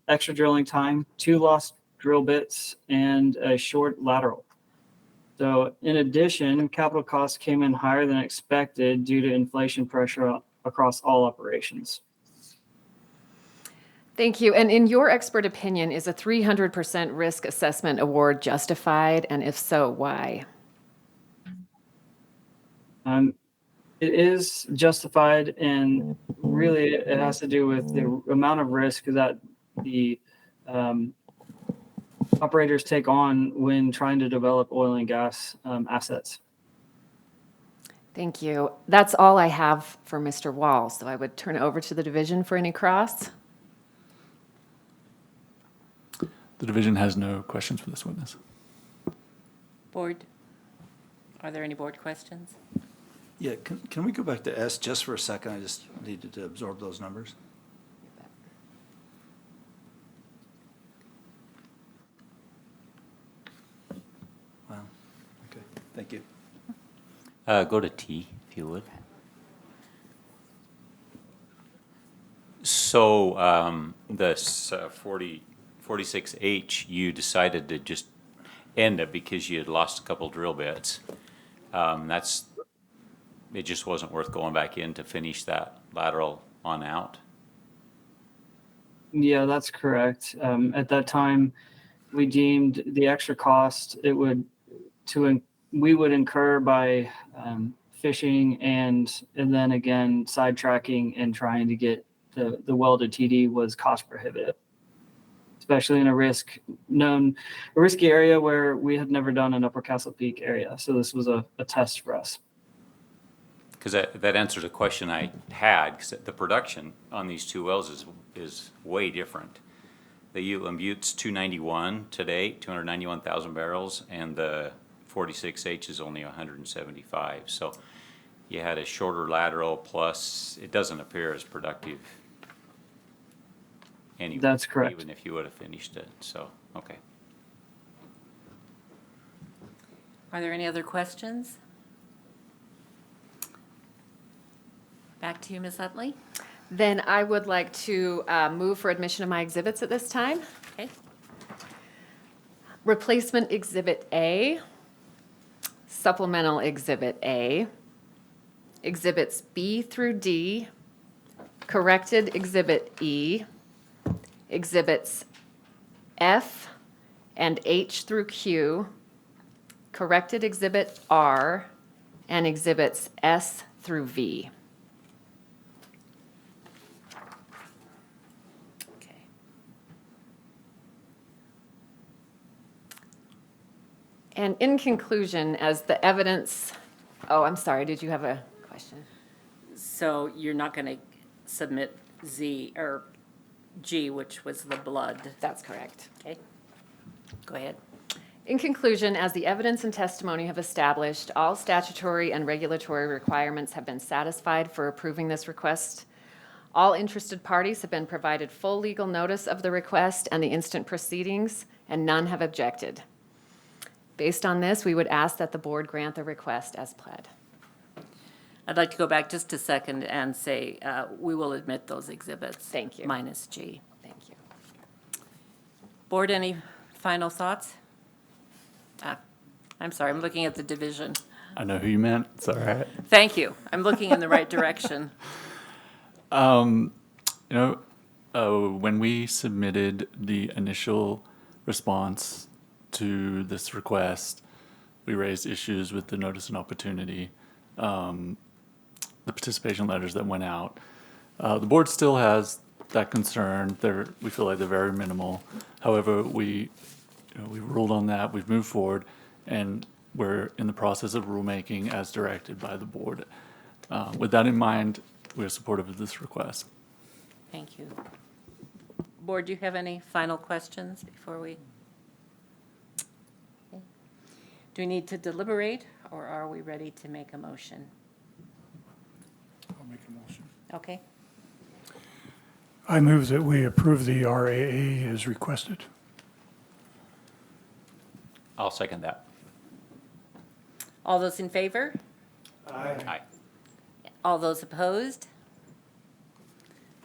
[SPEAKER 20] extra drilling time, 2 lost drill bits, and a short lateral. So in addition, capital costs came in higher than expected due to inflation pressure across all operations.
[SPEAKER 21] Thank you. And in your expert opinion, is a 300% risk assessment award justified? And if so, why?
[SPEAKER 20] It is justified, and really it has to do with the amount of risk that the operators take on when trying to develop oil and gas assets.
[SPEAKER 21] Thank you. That's all I have for Mr. Wall, so I would turn it over to the division for any cross.
[SPEAKER 7] The division has no questions for this witness.
[SPEAKER 13] Board, are there any board questions?
[SPEAKER 12] Yeah, can we go back to S just for a second? I just needed to absorb those numbers. Wow, okay, thank you.
[SPEAKER 14] Go to T, if you would. So this 46H, you decided to just end it because you had lost a couple drill bits. It just wasn't worth going back in to finish that lateral on out.
[SPEAKER 20] Yeah, that's correct. At that time, we deemed the extra cost we would incur by fishing and then again sidetracking and trying to get the welded TD was cost prohibitive, especially in a risky area where we had never done an Upper Castle Peak area. So this was a test for us.
[SPEAKER 14] Because that answers a question I had, because the production on these 2 wells is way different. The Uteland Butte's 291 today, 291,000 barrels, and the 46H is only 175. So you had a shorter lateral, plus it doesn't appear as productive anyway.
[SPEAKER 20] That's correct.
[SPEAKER 14] Even if you would have finished it, so, okay.
[SPEAKER 13] Are there any other questions? Back to you, Ms. Utley.
[SPEAKER 21] Then I would like to move for admission of my exhibits at this time.
[SPEAKER 13] Okay.
[SPEAKER 21] Replacement Exhibit A, Supplemental Exhibit A, Exhibits B through D, Corrected Exhibit E, Exhibits F and H through Q, Corrected Exhibit R, and Exhibits S through V. And in conclusion, as the evidence, oh, I'm sorry, did you have a question?
[SPEAKER 13] So you're not going to submit Z or G, which was the blood?
[SPEAKER 21] That's correct.
[SPEAKER 13] Okay. Go ahead.
[SPEAKER 21] In conclusion, as the evidence and testimony have established, all statutory and regulatory requirements have been satisfied for approving this request. All interested parties have been provided full legal notice of the request and the instant proceedings, and none have objected. Based on this, we would ask that the board grant the request as pled.
[SPEAKER 13] I'd like to go back just a second and say we will admit those exhibits.
[SPEAKER 21] Thank you.
[SPEAKER 13] Minus G.
[SPEAKER 21] Thank you.
[SPEAKER 13] Board, any final thoughts? I'm sorry, I'm looking at the division.
[SPEAKER 7] I know who you meant. It's all right.
[SPEAKER 13] Thank you. I'm looking in the right direction.
[SPEAKER 7] When we submitted the initial response to this request, we raised issues with the notice and opportunity, the participation letters that went out. The board still has that concern. We feel like they're very minimal. However, we ruled on that. We've moved forward, and we're in the process of rulemaking as directed by the board. With that in mind, we are supportive of this request.
[SPEAKER 13] Thank you. Board, do you have any final questions before we? Okay. Do we need to deliberate, or are we ready to make a motion?
[SPEAKER 11] I'll make a motion.
[SPEAKER 13] Okay.
[SPEAKER 11] I move that we approve the RAA as requested.
[SPEAKER 14] I'll second that.
[SPEAKER 13] All those in favor?
[SPEAKER 14] Aye.
[SPEAKER 13] All those opposed?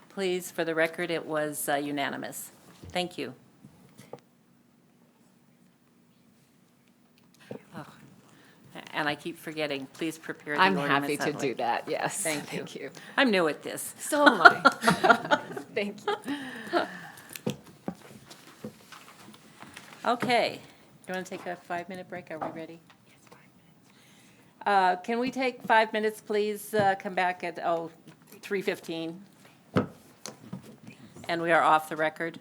[SPEAKER 13] Please, for the record, it was unanimous. Thank you. Oh, and I keep forgetting, please prepare the
[SPEAKER 21] I'm
[SPEAKER 13] ordinance
[SPEAKER 21] happy to
[SPEAKER 13] that way.
[SPEAKER 21] do that, yes.
[SPEAKER 13] Thank you.
[SPEAKER 21] Thank you.
[SPEAKER 13] I'm new at this.
[SPEAKER 21] So am I. Thank you.
[SPEAKER 13] Okay. You want to take a 5-minute break? Are we ready? Yes, 5 minutes. Can we take 5 minutes, please? Come back at, 3:15. And we are off the record.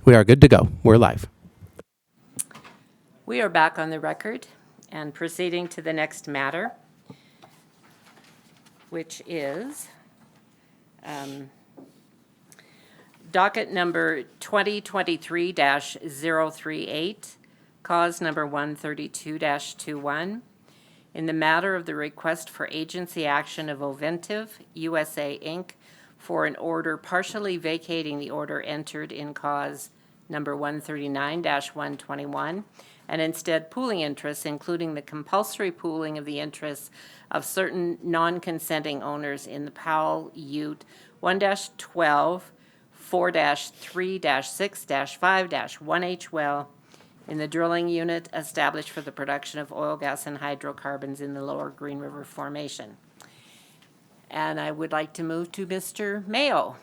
[SPEAKER 2] We are good to go. We're live.
[SPEAKER 13] We are back on the record and proceeding to the next matter, which is docket number 2023-038, cause number 132-21, in the matter of the request for agency action of Oventive USA, Inc. for an order partially vacating the order entered in cause number 139-121, and instead pooling interests, including the compulsory pooling of the interests of certain non-consenting owners in the Powell Ute 1-12, 4-3-6-5-1H well in the drilling unit established for the production of oil, gas, and hydrocarbons in the Lower Green River Formation. And I would like to move to Mr. Mayo.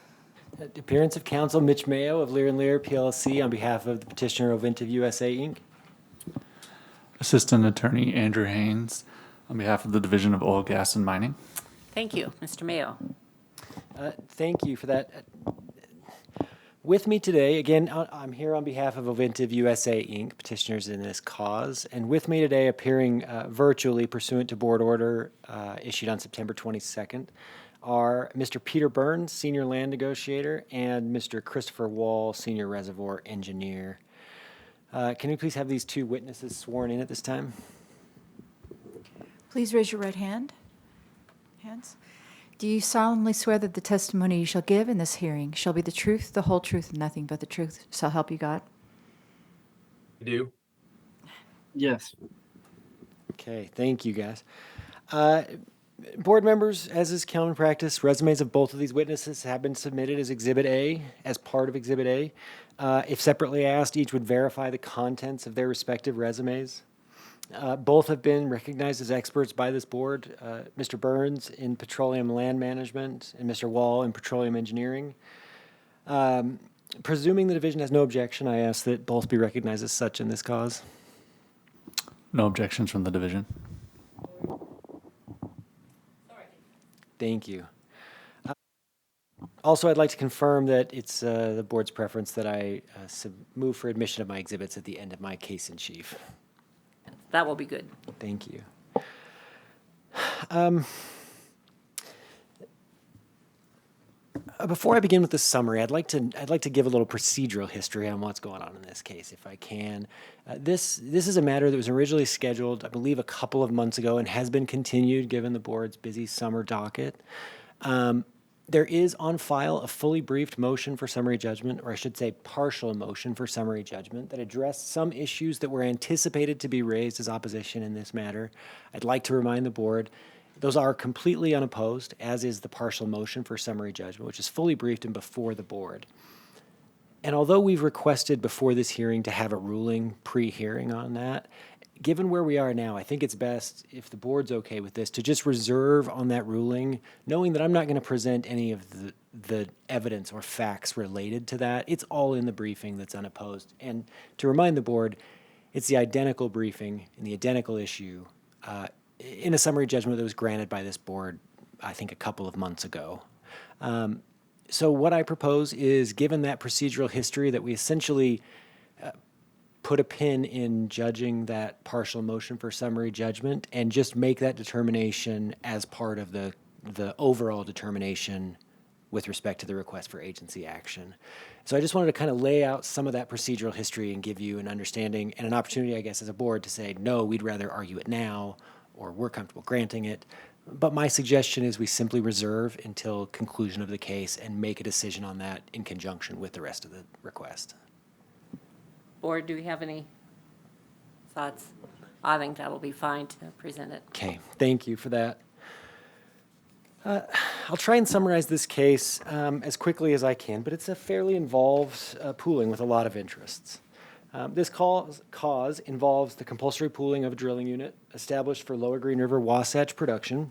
[SPEAKER 6] Appearance of counsel, Mitch Mayo of Lear & Lear PLC on behalf of the petitioner Oventive USA, Inc.
[SPEAKER 7] Assistant Attorney Andrew Haynes on behalf of the Division of Oil, Gas, and Mining.
[SPEAKER 13] Thank you, Mr. Mayo.
[SPEAKER 6] Thank you for that. With me today, again, I'm here on behalf of Oventive USA, Inc., petitioners in this cause, and with me today, appearing virtually pursuant to board order issued on September 22nd, are Mr. Peter Burns, Senior Land Negotiator, and Mr. Christopher Wall, Senior Reservoir Engineer. Can we please have these two witnesses sworn in at this time?
[SPEAKER 8] Please raise your right hand. Hands. Do you solemnly swear that the testimony you shall give in this hearing shall be the truth, the whole truth, and nothing but the truth? So help you God?
[SPEAKER 17] I do.
[SPEAKER 20] Yes.
[SPEAKER 6] Okay, thank you, guys. Board members, as is common practice, resumes of both of these witnesses have been submitted as Exhibit A, as part of Exhibit A. If separately asked, each would verify the contents of their respective resumes. Both have been recognized as experts by this board, Mr. Burns in petroleum land management and Mr. Wall in petroleum engineering. Presuming the division has no objection, I ask that both be recognized as such in this cause.
[SPEAKER 7] No objections from the division.
[SPEAKER 6] Thank you. Also, I'd like to confirm that it's the board's preference that I move for admission of my exhibits at the end of my case in chief.
[SPEAKER 13] That will be good.
[SPEAKER 6] Thank you. Before I begin with the summary, I'd like to give a little procedural history on what's going on in this case, if I can. This is a matter that was originally scheduled, I believe, a couple of months ago and has been continued given the board's busy summer docket. There is on file a fully briefed motion for summary judgment, or I should say partial motion for summary judgment, that addressed some issues that were anticipated to be raised as opposition in this matter. I'd like to remind the board those are completely unopposed, as is the partial motion for summary judgment, which is fully briefed and before the board. And although we've requested before this hearing to have a ruling pre-hearing on that, given where we are now, I think it's best, if the board's okay with this, to just reserve on that ruling, knowing that I'm not going to present any of the evidence or facts related to that. It's all in the briefing that's unopposed. And to remind the board, it's the identical briefing and the identical issue in a summary judgment that was granted by this board, I think, a couple of months ago. So what I propose is, given that procedural history, that we essentially put a pin in judging that partial motion for summary judgment and just make that determination as part of the overall determination with respect to the request for agency action. So I just wanted to kind of lay out some of that procedural history and give you an understanding and an opportunity, I guess, as a board to say, no, we'd rather argue it now, or we're comfortable granting it. But my suggestion is we simply reserve until conclusion of the case and make a decision on that in conjunction with the rest of the request.
[SPEAKER 13] Board, do we have any thoughts? I think that'll be fine to present it.
[SPEAKER 6] Okay, thank you for that. I'll try and summarize this case as quickly as I can, but it's a fairly involved pooling with a lot of interests. This cause involves the compulsory pooling of a drilling unit established for Lower Green River Wasatch production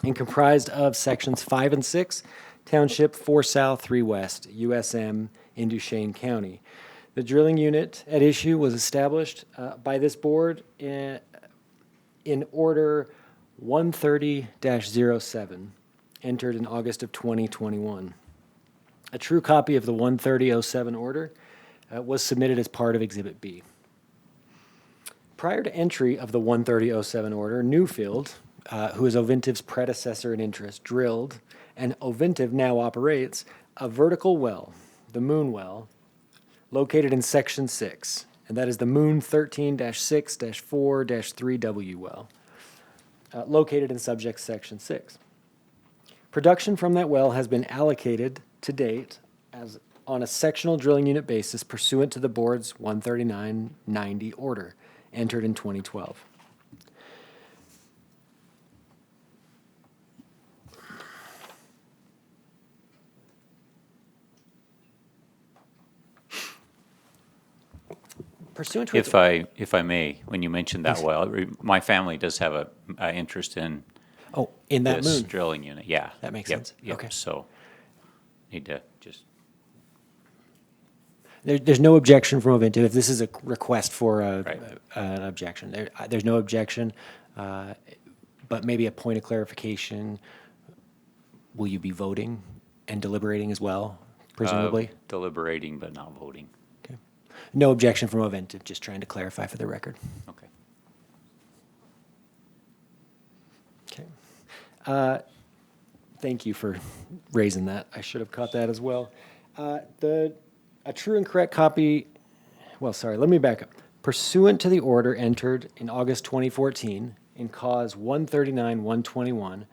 [SPEAKER 6] and comprised of sections 5 and 6, Township 4 South, 3 West, USM in Duchesne County. The drilling unit at issue was established by this board in Order 130-07, entered in August of 2021. A true copy of the 130-07 order was submitted as part of Exhibit B. Prior to entry of the 13007 order, Newfield, who is Ovintiv's predecessor in interest, drilled, and Ovintiv now operates, a vertical well, the Moon Well, located in Section 6, and that is the Moon 13-6-4-3W well, located in Subject Section 6. Production from that well has been allocated to date as on a sectional drilling unit basis pursuant to the board's 13990 order, entered in 2012. Pursuant to
[SPEAKER 14] If I may, when you mentioned that well, my family does have a interest in
[SPEAKER 6] in that
[SPEAKER 14] this
[SPEAKER 6] moon
[SPEAKER 14] drilling unit. Yeah,
[SPEAKER 6] that makes
[SPEAKER 14] Yep,
[SPEAKER 6] sense.
[SPEAKER 14] Yep.
[SPEAKER 6] Okay.
[SPEAKER 14] So need to just
[SPEAKER 6] there's no objection from Ovintiv. If this is a request for
[SPEAKER 14] Right.
[SPEAKER 6] an objection, there's no objection, but maybe a point of clarification. Will you be voting and deliberating as well, presumably?
[SPEAKER 14] deliberating but not voting.
[SPEAKER 6] Okay. No objection from Ovintiv, just trying to clarify for the record.
[SPEAKER 14] Okay.
[SPEAKER 6] Okay. Thank you for raising that. I should have caught that as well. A true and correct copy, well, sorry, let me back up. Pursuant to the order entered in August 2014 in cause 139-121,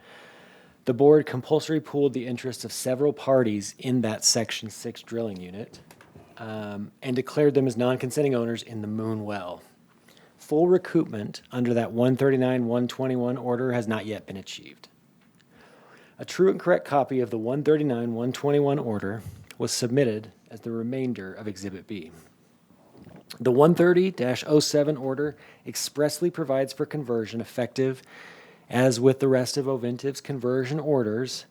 [SPEAKER 6] the board compulsory pooled the interests of several parties in that Section 6 drilling unit and declared them as non-consenting owners in the Moon Well. Full recoupment under that 139-121 order has not yet been achieved. A true and correct copy of the 139-121 order was submitted as the remainder of Exhibit B. The 130-07 order expressly provides for conversion effective, as with the rest of Ovintiv's conversion orders,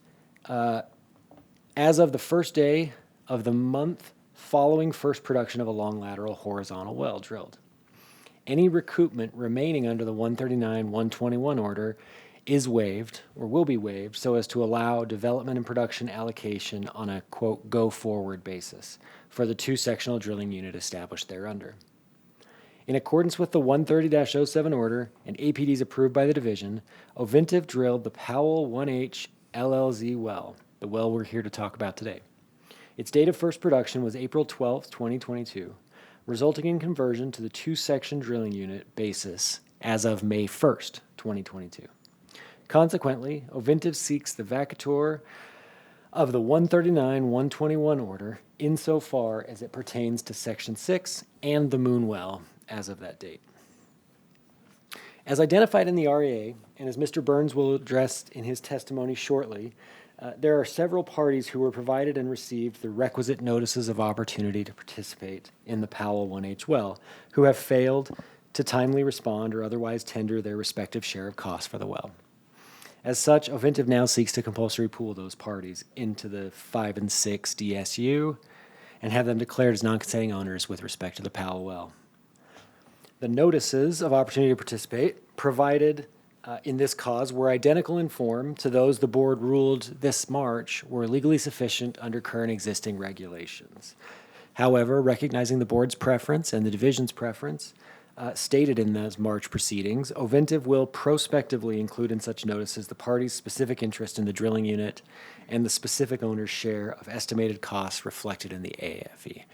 [SPEAKER 6] as of the first day of the month following first production of a long lateral horizontal well drilled. Any recoupment remaining under the 139-121 order is waived or will be waived so as to allow development and production allocation on a, quote, go-forward basis for the two sectional drilling unit established thereunder. In accordance with the 130-07 order and APDs approved by the division, Ovintiv drilled the Powell 1H LLZ well, the well we're here to talk about today. Its date of first production was April 12, 2022, resulting in conversion to the two-section drilling unit basis as of May 1st, 2022. Consequently, Ovintiv seeks the vacatur of the 139-121 order insofar as it pertains to Section 6 and the Moon Well as of that date. As identified in the REA, and as Mr. Burns will address in his testimony shortly, there are several parties who were provided and received the requisite notices of opportunity to participate in the Powell 1H well, who have failed to timely respond or otherwise tender their respective share of costs for the well. As such, Ovintiv now seeks to compulsory pool those parties into the 5 and 6 DSU and have them declared as non-consenting owners with respect to the Powell well. The notices of opportunity to participate provided in this cause were identical in form to those the board ruled this March were legally sufficient under current existing regulations. However, recognizing the board's preference and the division's preference, stated in those March proceedings, Ovintiv will prospectively include in such notices the party's specific interest in the drilling unit and the specific owner's share of estimated costs reflected in the AFE.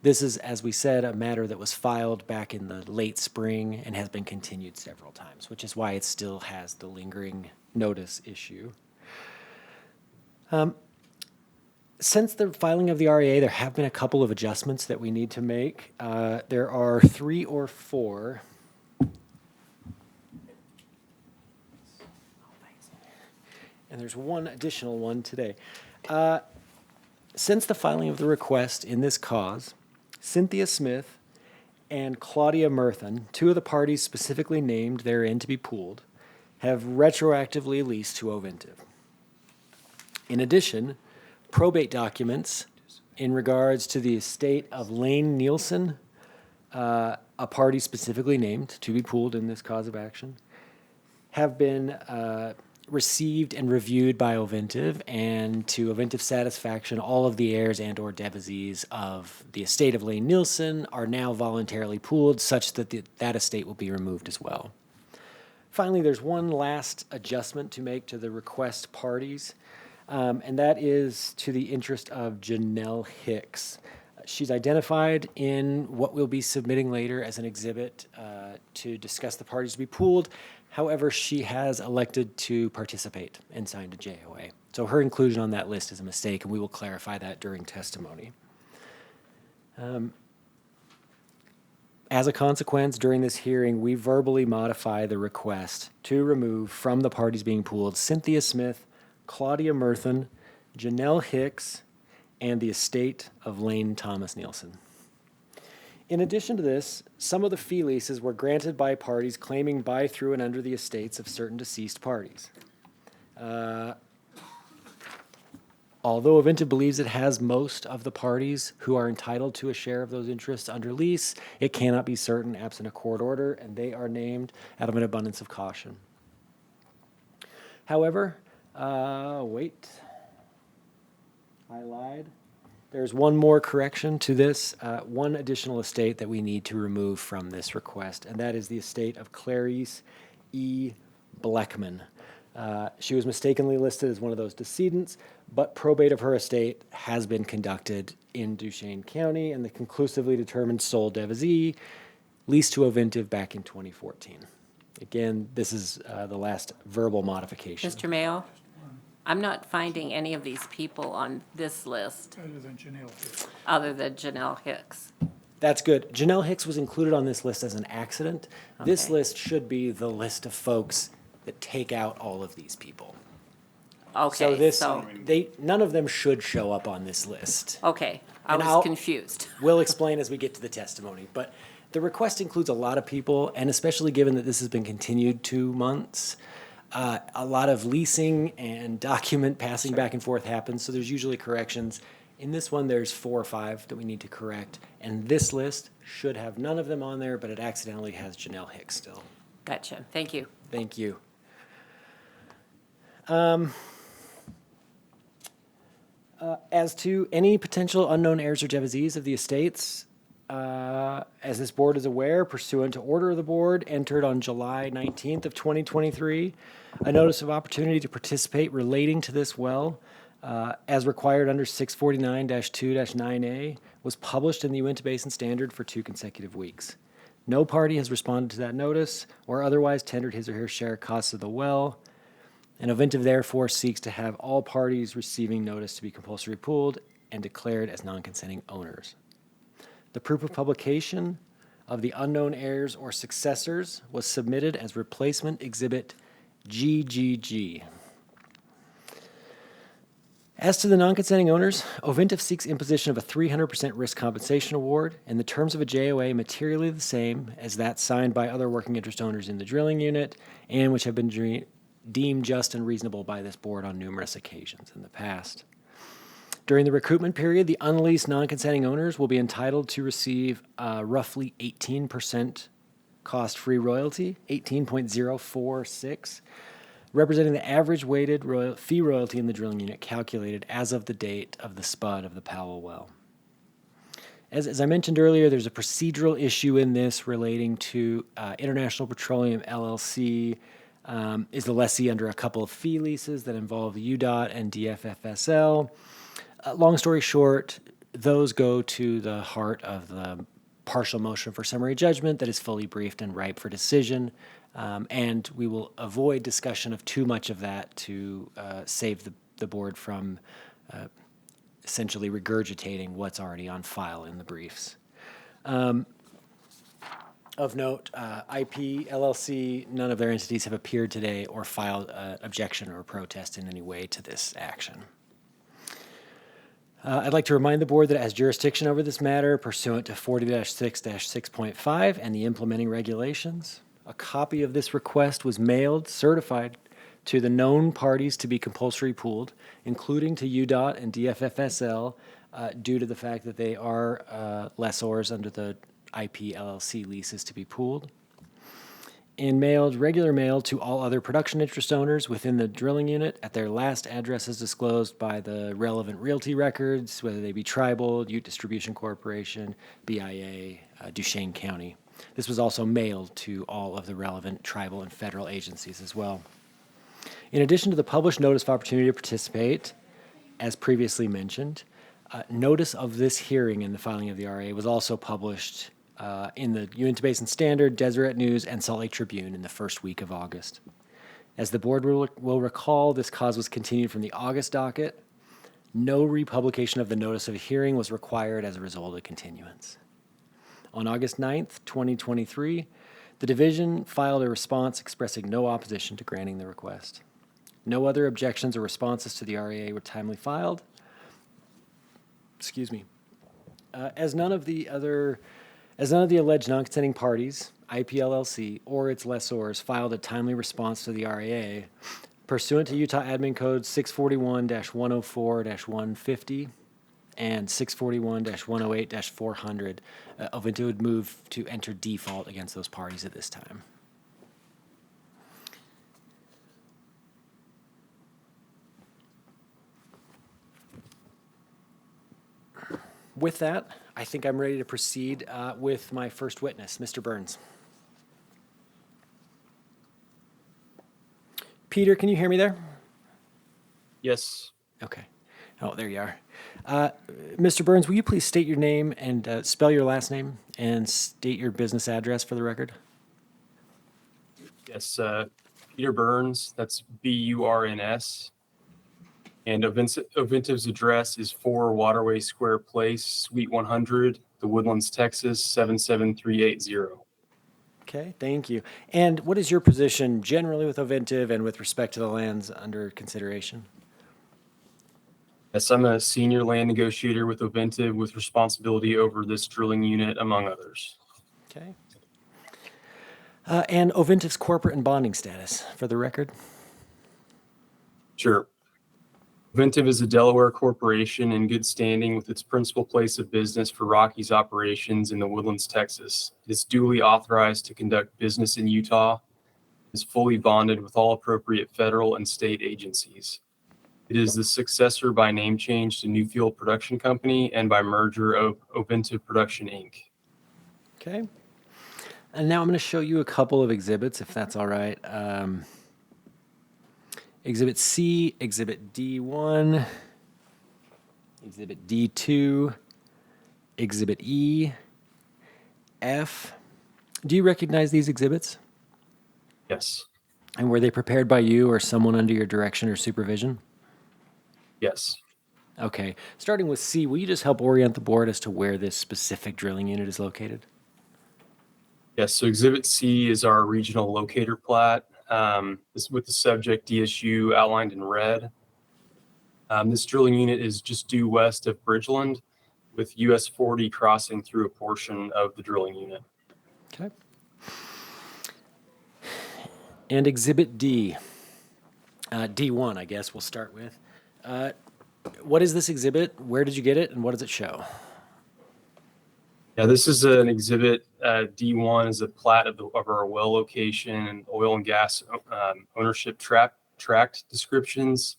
[SPEAKER 6] This is, as we said, a matter that was filed back in the late spring and has been continued several times, which is why it still has the lingering notice issue. Since the filing of the REA, there have been a couple of adjustments that we need to make. There are 3 or 4. And there's one additional one today. Since the filing of the request in this cause, Cynthia Smith and Claudia Murthan, 2 of the parties specifically named therein to be pooled, have retroactively leased to Ovintiv. In addition, probate documents in regards to the estate of Lane Nielsen, a party specifically named to be pooled in this cause of action, have been received and reviewed by Ovintiv, and to Ovintiv's satisfaction, all of the heirs and/or devisees of the estate of Lane Nielsen are now voluntarily pooled, such that that estate will be removed as well. Finally, there's one last adjustment to make to the request parties, and that is to the interest of Janelle Hicks. She's identified in what we'll be submitting later as an exhibit to discuss the parties to be pooled. However, she has elected to participate and signed a JOA. So her inclusion on that list is a mistake, and we will clarify that during testimony. As a consequence, during this hearing, we verbally modify the request to remove from the parties being pooled Cynthia Smith, Claudia Murthen, Janelle Hicks, and the estate of Lane Thomas Nielsen. In addition to this, some of the fee leases were granted by parties claiming by, through, and under the estates of certain deceased parties. Although Ovintiv believes it has most of the parties who are entitled to a share of those interests under lease, it cannot be certain absent a court order, and they are named out of an abundance of caution. However, I lied. There's one more correction to this, one additional estate that we need to remove from this request, and that is the estate of Clarice E. Bleckman. She was mistakenly listed as one of those decedents, but probate of her estate has been conducted in Duchesne County, and the conclusively determined sole devisee leased to Ovintiv back in 2014. Again, this is the last verbal modification.
[SPEAKER 13] Mr. Mayo, I'm not finding any of these people on this list
[SPEAKER 11] Other than Janelle Hicks.
[SPEAKER 13] other than Janelle Hicks.
[SPEAKER 6] That's good. Janelle Hicks was included on this list as an accident. This
[SPEAKER 13] Okay.
[SPEAKER 6] list should be the list of folks that take out all of these people.
[SPEAKER 13] Okay,
[SPEAKER 6] So none of them should show up on this list.
[SPEAKER 13] Okay, I
[SPEAKER 6] And
[SPEAKER 13] was confused.
[SPEAKER 6] We'll explain as we get to the testimony, but the request includes a lot of people, and especially given that this has been continued 2 months, a lot of leasing and document passing back and forth happens, so there's usually corrections. In this one, there's 4 or 5 that we need to correct, and this list should have none of them on there, but it accidentally has Janelle Hicks still.
[SPEAKER 13] Gotcha, thank you.
[SPEAKER 6] Thank you. As to any potential unknown heirs or devisees of the estates, as this board is aware, pursuant to order of the board entered on July 19th of 2023, a notice of opportunity to participate relating to this well, as required under 649-2-9A, was published in the Uinta Basin Standard for 2 consecutive weeks. No party has responded to that notice or otherwise tendered his or her share of costs of the well, and Ovintiv therefore seeks to have all parties receiving notice to be compulsory pooled and declared as non-consenting owners. The proof of publication of the unknown heirs or successors was submitted as replacement exhibit GGG. As to the non-consenting owners, Ovintiv seeks imposition of a 300% risk compensation award and the terms of a JOA materially the same as that signed by other working interest owners in the drilling unit and which have been deemed just and reasonable by this board on numerous occasions in the past. During the recoupment period, the unleased non-consenting owners will be entitled to receive roughly 18% cost-free royalty, 18.046, representing the average weighted fee royalty in the drilling unit calculated as of the date of the spud of the Powell well. As I mentioned earlier, there's a procedural issue in this relating to International Petroleum LLC is the lessee under a couple of fee leases that involve UDOT and DFFSL. Long story short, those go to the heart of the partial motion for summary judgment that is fully briefed and ripe for decision, and we will avoid discussion of too much of that to save the board from essentially regurgitating what's already on file in the briefs. Of note, IP, LLC, none of their entities have appeared today or filed an objection or protest in any way to this action. I'd like to remind the board that it has jurisdiction over this matter pursuant to 40-6-6.5 and the implementing regulations. A copy of this request was mailed, certified to the known parties to be compulsory pooled, including to UDOT and DFFSL, due to the fact that they are lessors under the IP LLC leases to be pooled. and mailed regular mail to all other production interest owners within the drilling unit at their last addresses disclosed by the relevant realty records, whether they be tribal, Ute Distribution Corporation, BIA, Duchesne County. This was also mailed to all of the relevant tribal and federal agencies as well. In addition to the published notice of opportunity to participate, as previously mentioned, notice of this hearing and the filing of the RA was also published in the Uinta Basin Standard, Deseret News, and Salt Lake Tribune in the first week of August. As the board will recall, this cause was continued from the August docket. No republication of the notice of hearing was required as a result of continuance. On August 9th, 2023, the division filed a response expressing no opposition to granting the request. No other objections or responses to the REA were timely filed. Excuse me. As none of the alleged non-consenting parties, IPLLC, or its lessors filed a timely response to the REA, pursuant to Utah Admin Code 641-104-150 and 641-108-400, Ovinta would move to enter default against those parties at this time. With that, I think I'm ready to proceed with my first witness, Mr. Burns. Peter, can you hear me there?
[SPEAKER 17] Yes.
[SPEAKER 6] Okay. Oh, there you are. Mr. Burns, will you please state your name and spell your last name and state your business address for the record?
[SPEAKER 17] Yes, Peter Burns, that's Burns. And Oventive's address is 4 Waterway Square Place, Suite 100, The Woodlands, Texas, 77380.
[SPEAKER 6] Okay, thank you. And what is your position generally with Ovintive and with respect to the lands under consideration?
[SPEAKER 17] Yes, I'm a senior land negotiator with Ovintive with responsibility over this drilling unit, among others.
[SPEAKER 6] Okay. And Oventive's corporate and bonding status, for the record?
[SPEAKER 17] Sure. Ovintive is a Delaware corporation in good standing with its principal place of business for Rockies operations in the Woodlands, Texas. It is duly authorized to conduct business in Utah, is fully bonded with all appropriate federal and state agencies. It is the successor by name change to Newfield Production Company and by merger of Ovintive Production, Inc.
[SPEAKER 6] Okay. And now I'm going to show you a couple of exhibits, if that's all right. Exhibit C, Exhibit D1, Exhibit D2, Exhibit E, F. Do you recognize these exhibits?
[SPEAKER 17] Yes.
[SPEAKER 6] And were they prepared by you or someone under your direction or supervision?
[SPEAKER 17] Yes.
[SPEAKER 6] Okay. Starting with C, will you just help orient the board as to where this specific drilling unit is located?
[SPEAKER 17] Yes, so Exhibit C is our regional locator plat. This with the subject DSU outlined in red. This drilling unit is just due west of Bridgeland with US 40 crossing through a portion of the drilling unit.
[SPEAKER 6] Okay. And Exhibit D, D1, I guess we'll start with. What is this exhibit? Where did you get it? And what does it show?
[SPEAKER 17] Yeah, this is an exhibit. D1 is a plat of our well location and oil and gas ownership tract descriptions.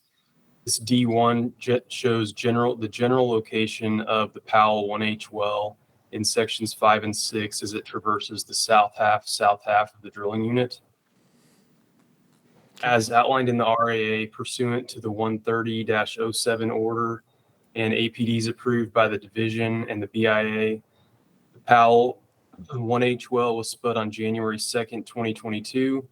[SPEAKER 17] This D1 shows the general location of the Powell 1H well in sections 5 and 6 as it traverses the south half of the drilling unit. As outlined in the RAA pursuant to the 130-07 order and APDs approved by the division and the BIA, the Powell 1H well was spud on January 2nd, 2022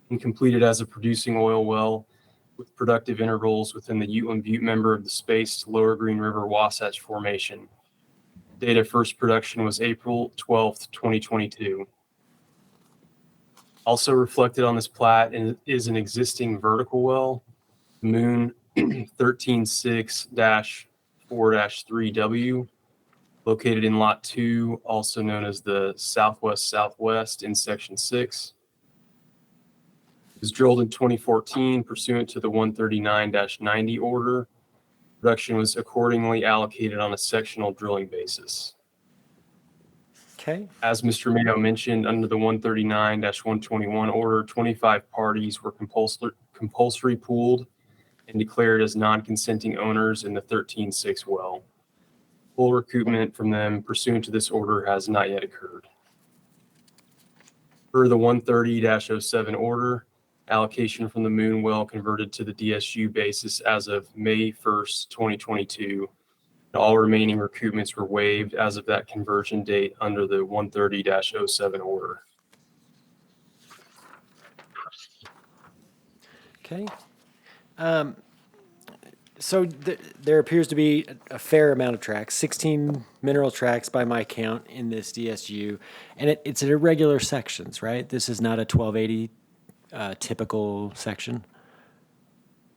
[SPEAKER 17] and completed as a producing oil well with productive intervals within the Uteland Butte member of the spaced Lower Green River Wasatch Formation. Date of first production was April 12th, 2022. Also reflected on this plat is an existing vertical well, Moon 136-4-3W, located in Lot 2, also known as the Southwest in Section 6. It was drilled in 2014 pursuant to the 139-90 order. Production was accordingly allocated on a sectional drilling basis.
[SPEAKER 6] Okay.
[SPEAKER 17] As Mr. Mayo mentioned, under the 139-121 order, 25 parties were compulsory pooled and declared as non-consenting owners in the 13-6 well. Full recoupment from them pursuant to this order has not yet occurred. Per the 130-07 order, allocation from the Moon well converted to the DSU basis as of May 1st, 2022. All remaining recoupments were waived as of that conversion date under the 130-07 order.
[SPEAKER 6] Okay. So there appears to be a fair amount of tracks, 16 mineral tracks by my count in this DSU, and it's in irregular sections, right? This is not a 1280 typical section.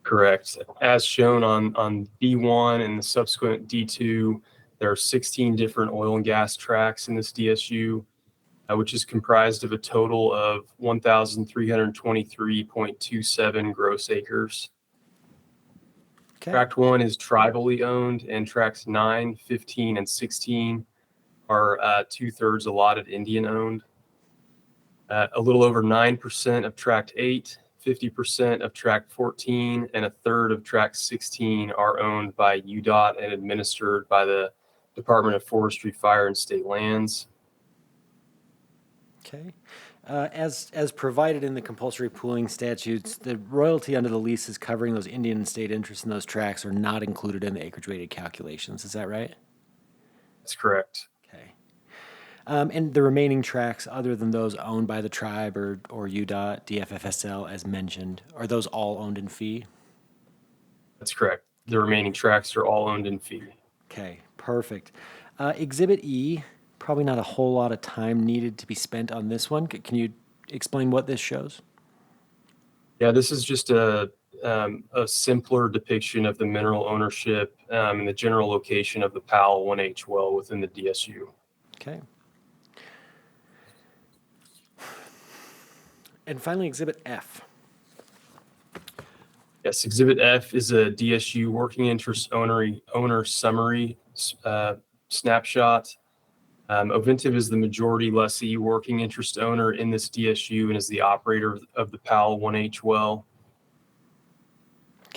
[SPEAKER 17] Correct. As shown on D1 and the subsequent D2, there are 16 different oil and gas tracks in this DSU, which is comprised of a total of 1,323.27 gross acres.
[SPEAKER 6] Okay.
[SPEAKER 17] Tract 1 is tribally owned, and tracts 9, 15, and 16 are 2/3 allotted Indian owned. A little over 9% of Tract 8, 50% of Tract 14, and 1/3 of Tract 16 are owned by UDOT and administered by the Department of Forestry, Fire, and State Lands.
[SPEAKER 6] Okay. As provided in the compulsory pooling statutes, the royalty under the leases covering those Indian and state interests in those tracts are not included in the acreage weighted calculations. Is that right?
[SPEAKER 17] That's correct.
[SPEAKER 6] Okay. And the remaining tracts, other than those owned by the tribe or UDOT, DFFSL, as mentioned, are those all owned in fee?
[SPEAKER 17] That's correct. The remaining tracts are all owned in fee.
[SPEAKER 6] Okay, perfect. Exhibit E, probably not a whole lot of time needed to be spent on this one. Can you explain what this shows?
[SPEAKER 17] Yeah, this is just a simpler depiction of the mineral ownership and the general location of the PAL 1H well within the DSU.
[SPEAKER 6] Okay. And finally, Exhibit F.
[SPEAKER 17] Yes, Exhibit F is a DSU working interest owner summary snapshot. Ovintiv is the majority lessee working interest owner in this DSU and is the operator of the PAL 1H well.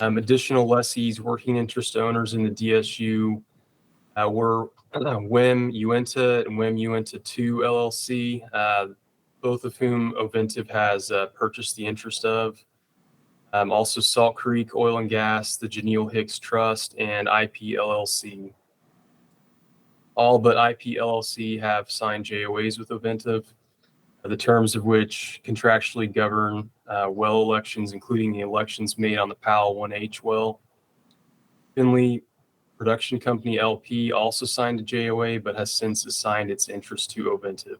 [SPEAKER 17] Additional lessees working interest owners in the DSU were WEM Uinta and WEM Uinta 2 LLC, both of whom Ovintiv has purchased the interest of. Also Salt Creek Oil and Gas, the Janelle Hicks Trust, and IP LLC. All but IP LLC have signed JOAs with Ovintiv, the terms of which contractually govern well elections, including the elections made on the PAL 1H well. Finley Production Company LP also signed a JOA, but has since assigned its interest to Ovintiv.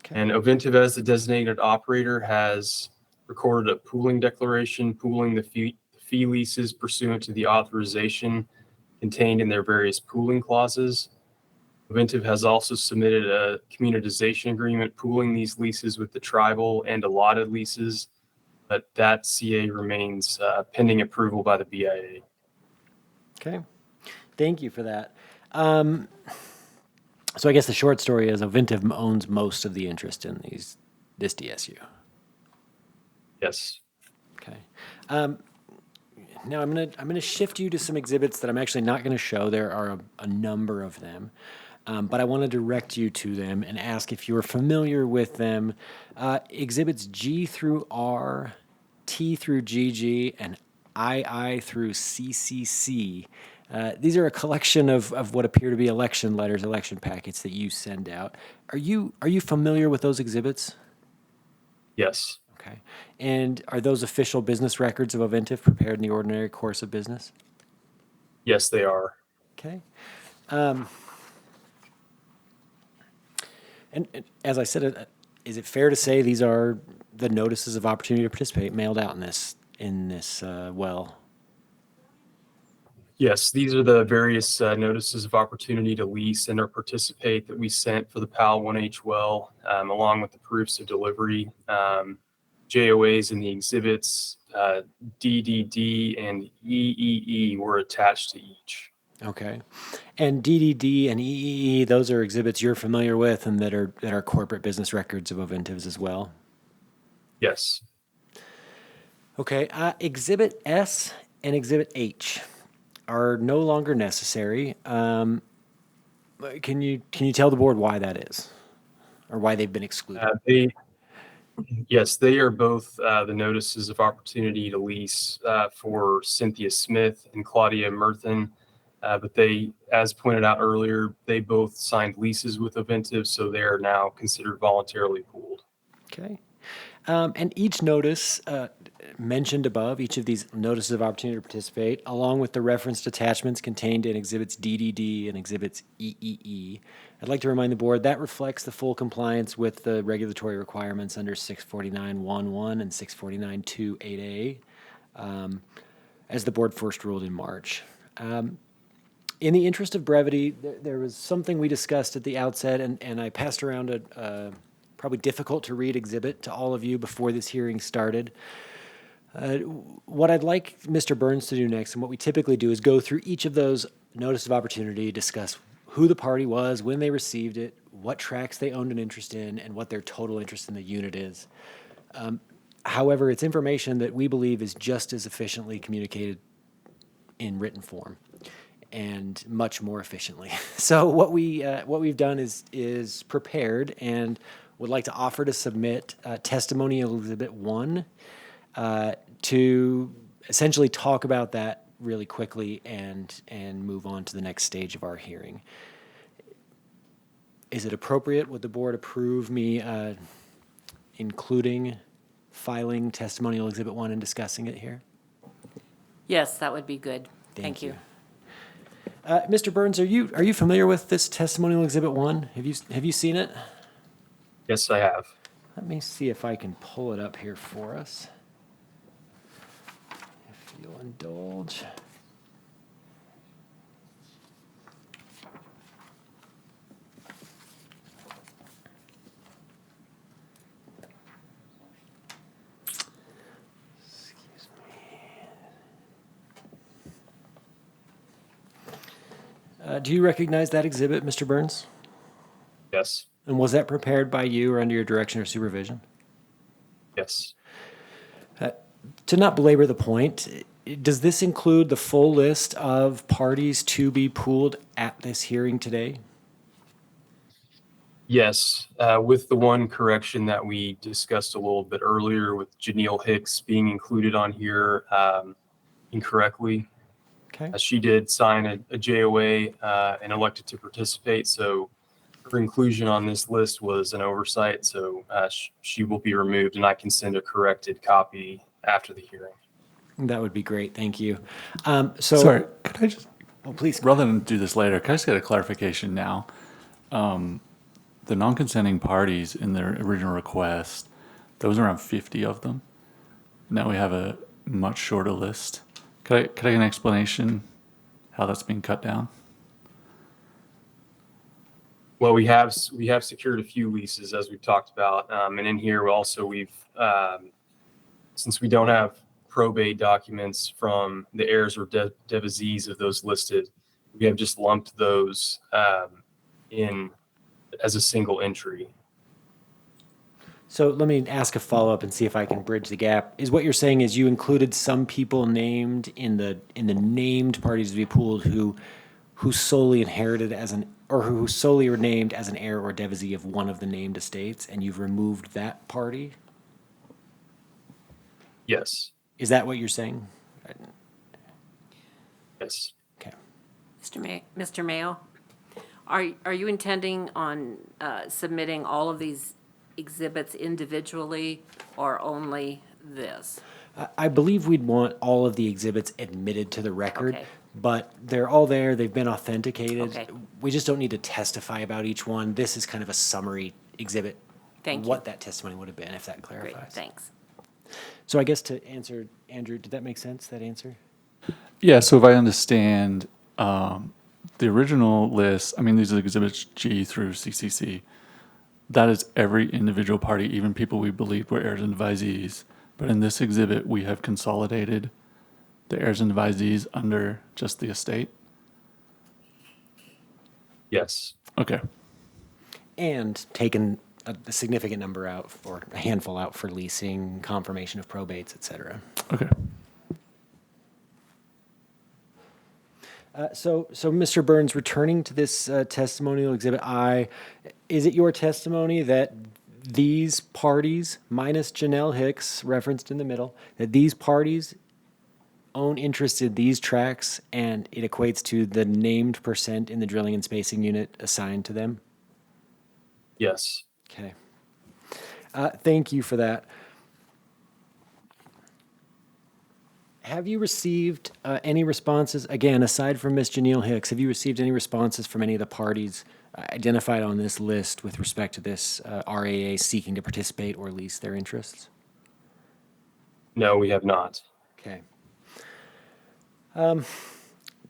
[SPEAKER 6] Okay.
[SPEAKER 17] And Ovintiv, as the designated operator, has recorded a pooling declaration, pooling the fee leases pursuant to the authorization contained in their various pooling clauses. Ovintiv has also submitted a communitization agreement pooling these leases with the tribal and allotted leases, but that CA remains pending approval by the BIA.
[SPEAKER 6] Okay. Thank you for that. So I guess the short story is Ovintiv owns most of the interest in this DSU.
[SPEAKER 17] Yes.
[SPEAKER 6] Okay. Now I'm gonna shift you to some exhibits that I'm actually not gonna show. There are a number of them, but I want to direct you to them and ask if you're familiar with them. Exhibits G through R, T through GG, and II through CCC. These are a collection of what appear to be election letters, election packets that you send out. Are you familiar with those exhibits?
[SPEAKER 17] Yes.
[SPEAKER 6] Okay. And are those official business records of Ovintiv prepared in the ordinary course of business?
[SPEAKER 17] Yes, they are.
[SPEAKER 6] Okay. And as I said, is it fair to say these are the notices of opportunity to participate mailed out in this well?
[SPEAKER 17] Yes, these are the various notices of opportunity to lease and or participate that we sent for the PAL 1H well, along with the proofs of delivery. JOAs in the exhibits DDD and EEE were attached to each.
[SPEAKER 6] Okay. And DDD and EEE, those are exhibits you're familiar with and that are corporate business records of Oventives as well?
[SPEAKER 17] Yes.
[SPEAKER 6] Okay. Exhibit S and Exhibit H are no longer necessary. Can you tell the board why that is, or why they've been excluded?
[SPEAKER 17] Yes, they are both the notices of opportunity to lease for Cynthia Smith and Claudia Merthen. But they, as pointed out earlier, they both signed leases with Oventive, so they are now considered voluntarily pooled.
[SPEAKER 6] Okay. And each notice mentioned above, each of these notices of opportunity to participate, along with the referenced attachments contained in Exhibits DDD and Exhibits EEE, I'd like to remind the board that reflects the full compliance with the regulatory requirements under 649.1.1 and 649.2.8a, as the board first ruled in March. In the interest of brevity, there was something we discussed at the outset, and I passed around a probably difficult to read exhibit to all of you before this hearing started. What I'd like Mr. Burns to do next, and what we typically do, is go through each of those notice of opportunity, discuss who the party was, when they received it, what tracks they owned an interest in, and what their total interest in the unit is. However, it's information that we believe is just as efficiently communicated in written form, and much more efficiently. So what we've done is prepared and would like to offer to submit testimonial exhibit 1 to essentially talk about that really quickly and move on to the next stage of our hearing. Is it appropriate? Would the board approve me including filing testimonial exhibit 1 and discussing it here?
[SPEAKER 13] Yes, that would be good. Thank you.
[SPEAKER 6] Mr. Burns, are you familiar with this testimonial exhibit 1? Have you seen it?
[SPEAKER 17] Yes, I have.
[SPEAKER 6] Let me see if I can pull it up here for us. If you'll indulge. Excuse me. Do you recognize that exhibit, Mr. Burns?
[SPEAKER 17] Yes.
[SPEAKER 6] And was that prepared by you or under your direction or supervision?
[SPEAKER 17] Yes.
[SPEAKER 6] To not belabor the point, does this include the full list of parties to be pooled at this hearing today?
[SPEAKER 17] Yes, with the one correction that we discussed a little bit earlier with Janelle Hicks being included on here incorrectly.
[SPEAKER 6] Okay.
[SPEAKER 17] She did sign a JOA and elected to participate, so her inclusion on this list was an oversight, so she will be removed, and I can send a corrected copy after the hearing.
[SPEAKER 6] That would be great. Thank you.
[SPEAKER 7] Sorry, could I just,
[SPEAKER 6] oh, please.
[SPEAKER 7] Rather than do this later, can I just get a clarification now? The non-consenting parties in their original request, there was around 50 of them. Now we have a much shorter list. Could I get an explanation how that's being cut down?
[SPEAKER 17] Well, we have secured a few leases as we've talked about, and in here we've since we don't have probate documents from the heirs or devisees of those listed, we have just lumped those in as a single entry.
[SPEAKER 6] So let me ask a follow-up and see if I can bridge the gap. Is what you're saying is you included some people named in the named parties to be pooled who solely inherited who solely were named as an heir or devotee of one of the named estates, and you've removed that party?
[SPEAKER 17] Yes.
[SPEAKER 6] Is that what you're saying?
[SPEAKER 17] Yes.
[SPEAKER 6] Okay.
[SPEAKER 13] Mr. Mayo, are you intending on submitting all of these exhibits individually or only this?
[SPEAKER 6] I believe we'd want all of the exhibits admitted to the record.
[SPEAKER 13] Okay.
[SPEAKER 6] But they're all there, they've been authenticated.
[SPEAKER 13] Okay.
[SPEAKER 6] We just don't need to testify about each one. This is kind of a summary exhibit.
[SPEAKER 13] Thank you.
[SPEAKER 6] What that testimony would have been, if that clarifies.
[SPEAKER 13] Great, thanks.
[SPEAKER 6] So I guess to answer, Andrew, did that make sense, that answer?
[SPEAKER 7] Yeah, so if I understand, the original list, I mean, these are exhibits G through CCC. That is every individual party, even people we believed were heirs and advisees. But in this exhibit, we have consolidated the heirs and advisees under just the estate.
[SPEAKER 17] Yes.
[SPEAKER 7] Okay.
[SPEAKER 6] And taken a significant number out, or a handful out for leasing, confirmation of probates, et cetera.
[SPEAKER 7] Okay.
[SPEAKER 6] So, Mr. Burns, returning to this testimonial exhibit I, is it your testimony that these parties, minus Janelle Hicks, referenced in the middle, that these parties own interest in these tracks and it equates to the named percent in the drilling and spacing unit assigned to them?
[SPEAKER 17] Yes.
[SPEAKER 6] Okay. Thank you for that. Have you received any responses, again, aside from Ms. Janelle Hicks, have you received any responses from any of the parties identified on this list with respect to this RAA seeking to participate or lease their interests?
[SPEAKER 17] No, we have not.
[SPEAKER 6] Okay.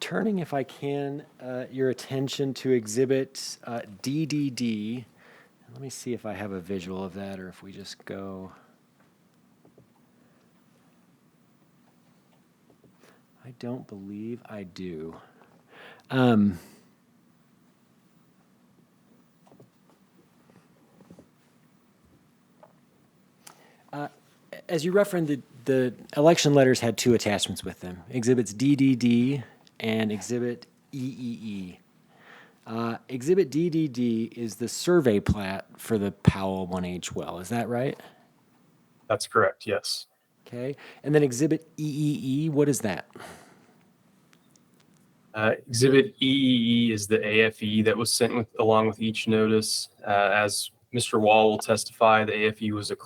[SPEAKER 6] Turning, if I can, your attention to Exhibit DDD. Let me see if I have a visual of that or if we just go. I don't believe I do. As you referenced, the election letters had two attachments with them, Exhibits DDD and Exhibit EEE. Exhibit DDD is the survey plat for the Powell 1H well, is that right?
[SPEAKER 17] That's correct, yes.
[SPEAKER 6] Okay, and then Exhibit EEE, what is that?
[SPEAKER 17] Exhibit EEE is the AFE that was sent along with each notice. As Mr. Wall will testify, the AFE was a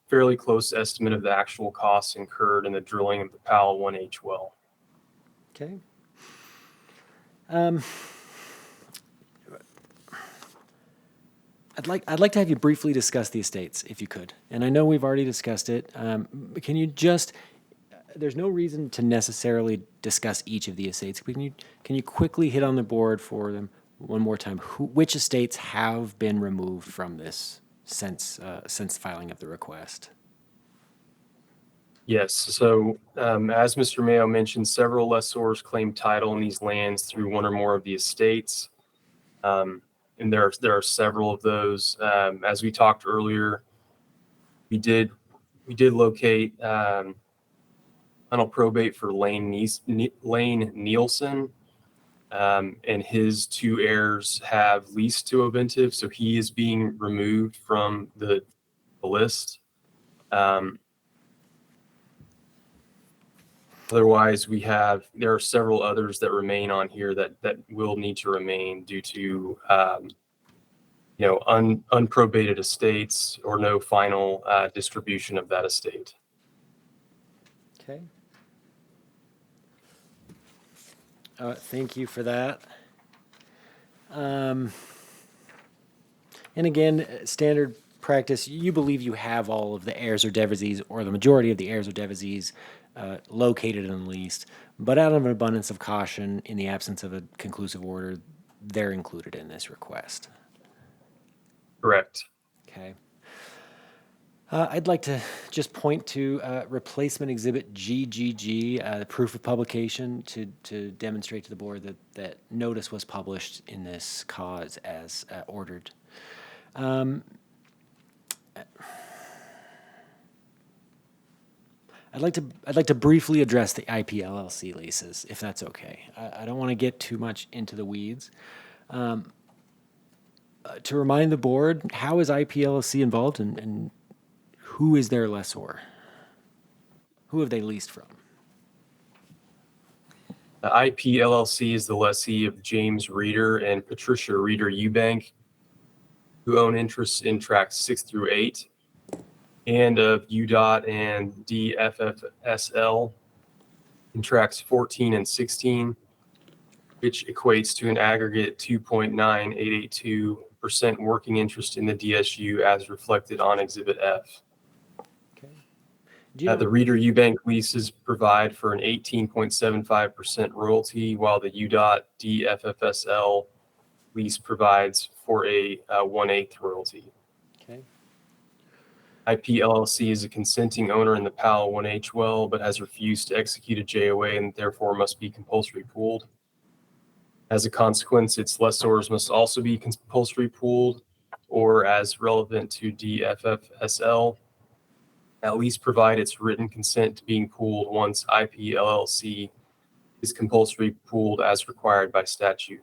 [SPEAKER 17] fairly close estimate of the actual costs incurred in the drilling of the Powell 1H well.
[SPEAKER 6] Okay. I'd like to have you briefly discuss the estates, if you could. And I know we've already discussed it. But can you just, there's no reason to necessarily discuss each of the estates. Can you quickly hit on the board for them one more time? Which estates have been removed from this since filing of the request?
[SPEAKER 17] Yes, so as Mr. Mayo mentioned, several lessors claim title in these lands through one or more of the estates. And there are several of those. As we talked earlier, we did locate final probate for Lane Nielsen, and his two heirs have leased to Oventive, so he is being removed from the list. Otherwise, there are several others that remain on here that will need to remain due to unprobated estates or no final distribution of that estate.
[SPEAKER 6] Okay. Thank you for that. And again, standard practice, you believe you have all of the heirs or devisees, or the majority of the heirs or devisees located and leased, but out of an abundance of caution, in the absence of a conclusive order, they're included in this request.
[SPEAKER 17] Correct.
[SPEAKER 6] Okay. I'd like to just point to replacement exhibit GGG, the proof of publication, to demonstrate to the board that notice was published in this cause as ordered. I'd like to briefly address the IPLLC leases, if that's okay. I don't want to get too much into the weeds. To remind the board, how is IPLLC involved, and who is their lessor? Who have they leased from?
[SPEAKER 17] The IPLLC is the lessee of James Reeder and Patricia Reeder Eubank, who own interests in tracks 6 through 8, and of UDOT and DFFSL in tracks 14 and 16, which equates to an aggregate 2.9882% working interest in the DSU as reflected on Exhibit F. The Reeder Eubank leases provide for an 18.75% royalty, while the UDOT DFFSL lease provides for a 1/8 royalty.
[SPEAKER 6] Okay.
[SPEAKER 17] IPLLC is a consenting owner in the Powell 1H well, but has refused to execute a JOA and therefore must be compulsory pooled. As a consequence, its lessors must also be compulsory pooled or, as relevant to DFFSL, at least provide its written consent to being pooled once IP LLC is compulsory pooled as required by statute.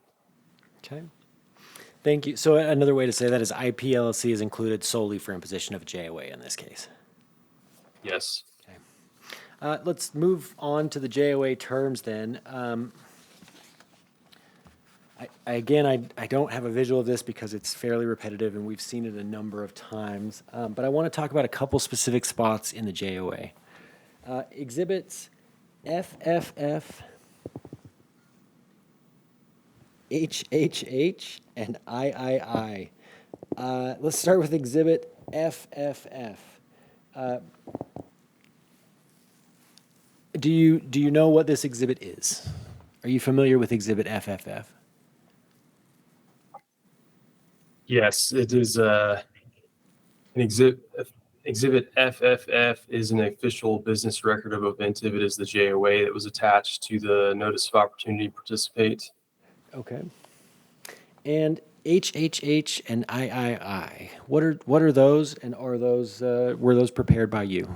[SPEAKER 6] Okay. Thank you. So another way to say that is IP LLC is included solely for imposition of JOA in this case.
[SPEAKER 17] Yes.
[SPEAKER 6] Let's move on to the JOA terms then. I don't have a visual of this because it's fairly repetitive and we've seen it a number of times, but I want to talk about a couple specific spots in the JOA. Exhibits FFF, HHH, and III. Let's start with exhibit FFF. Do you know what this exhibit is? Are you familiar with exhibit FFF?
[SPEAKER 17] Yes, it is an exhibit. Exhibit FFF is an official business record of Oventive. It is the JOA that was attached to the Notice of Opportunity to Participate.
[SPEAKER 6] Okay. And HHH and III. What are those, and are those were those prepared by you?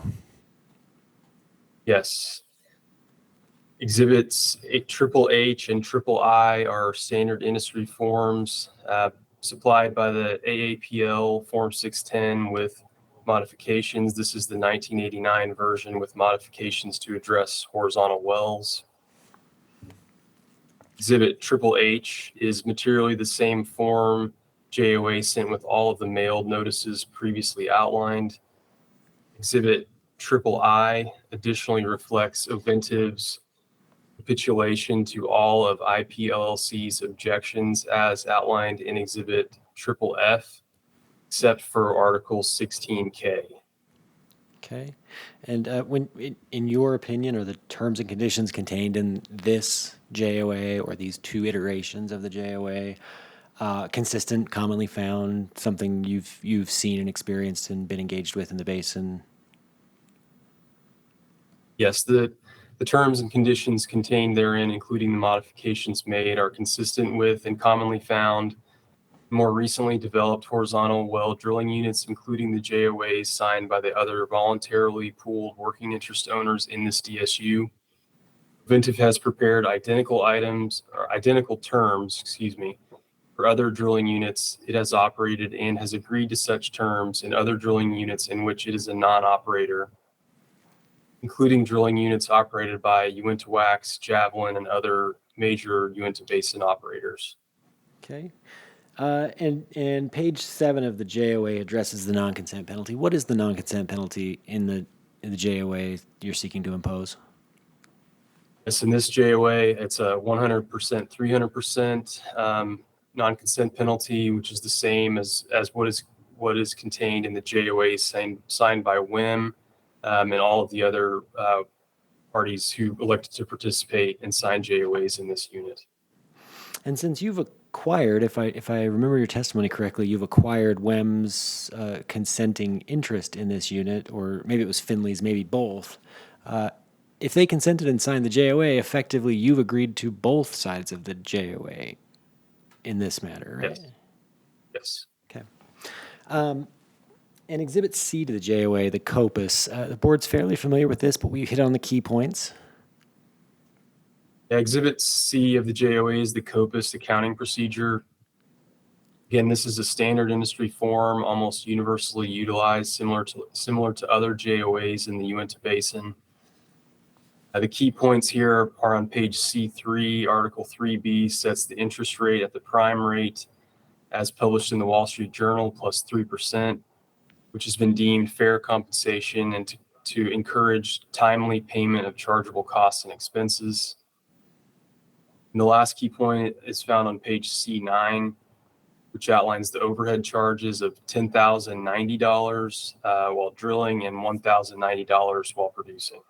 [SPEAKER 17] Yes. Exhibits triple H and triple I are standard industry forms supplied by the AAPL Form 610 with modifications. This is the 1989 version with modifications to address horizontal wells. Exhibit triple H is materially the same form JOA sent with all of the mailed notices previously outlined. Exhibit triple I additionally reflects Oventive's capitulation to all of IP LLC's objections as outlined in Exhibit triple F, except for Article 16K.
[SPEAKER 6] Okay. And when, in your opinion, are the terms and conditions contained in this JOA or these two iterations of the JOA consistent, commonly found, something you've seen and experienced and been engaged with in the basin?
[SPEAKER 17] Yes, the terms and conditions contained therein, including the modifications made, are consistent with and commonly found more recently developed horizontal well drilling units, including the JOAs signed by the other voluntarily pooled working interest owners in this DSU. Oventive has prepared identical terms, for other drilling units it has operated and has agreed to such terms in other drilling units in which it is a non-operator, including drilling units operated by Uinta Wax, Javelin, and other major Uinta Basin operators.
[SPEAKER 6] Okay. And page 7 of the JOA addresses the non-consent penalty. What is the non-consent penalty in the JOA you're seeking to impose?
[SPEAKER 17] Yes, in this JOA, it's a 100%, 300% non-consent penalty, which is the same as what is contained in the JOA signed by WIM and all of the other parties who elected to participate and sign JOAs in this unit.
[SPEAKER 6] And since you've acquired, if I remember your testimony correctly, you've acquired WEM's consenting interest in this unit, or maybe it was Finley's, maybe both. If they consented and signed the JOA, effectively you've agreed to both sides of the JOA in this matter, right?
[SPEAKER 17] Yes.
[SPEAKER 6] Okay. And Exhibit C to the JOA, the COPUS, the board's fairly familiar with this, but we hit on the key points.
[SPEAKER 17] Exhibit C of the JOA is the COPUS accounting procedure. Again, this is a standard industry form, almost universally utilized, similar to other JOAs in the Uinta Basin. The key points here are on page C3. Article 3B sets the interest rate at the prime rate as published in the Wall Street Journal plus 3%, which has been deemed fair compensation and to encourage timely payment of chargeable costs and expenses. And the last key point is found on page C9, which outlines the overhead charges of $10,090 while drilling and $1,090 while producing.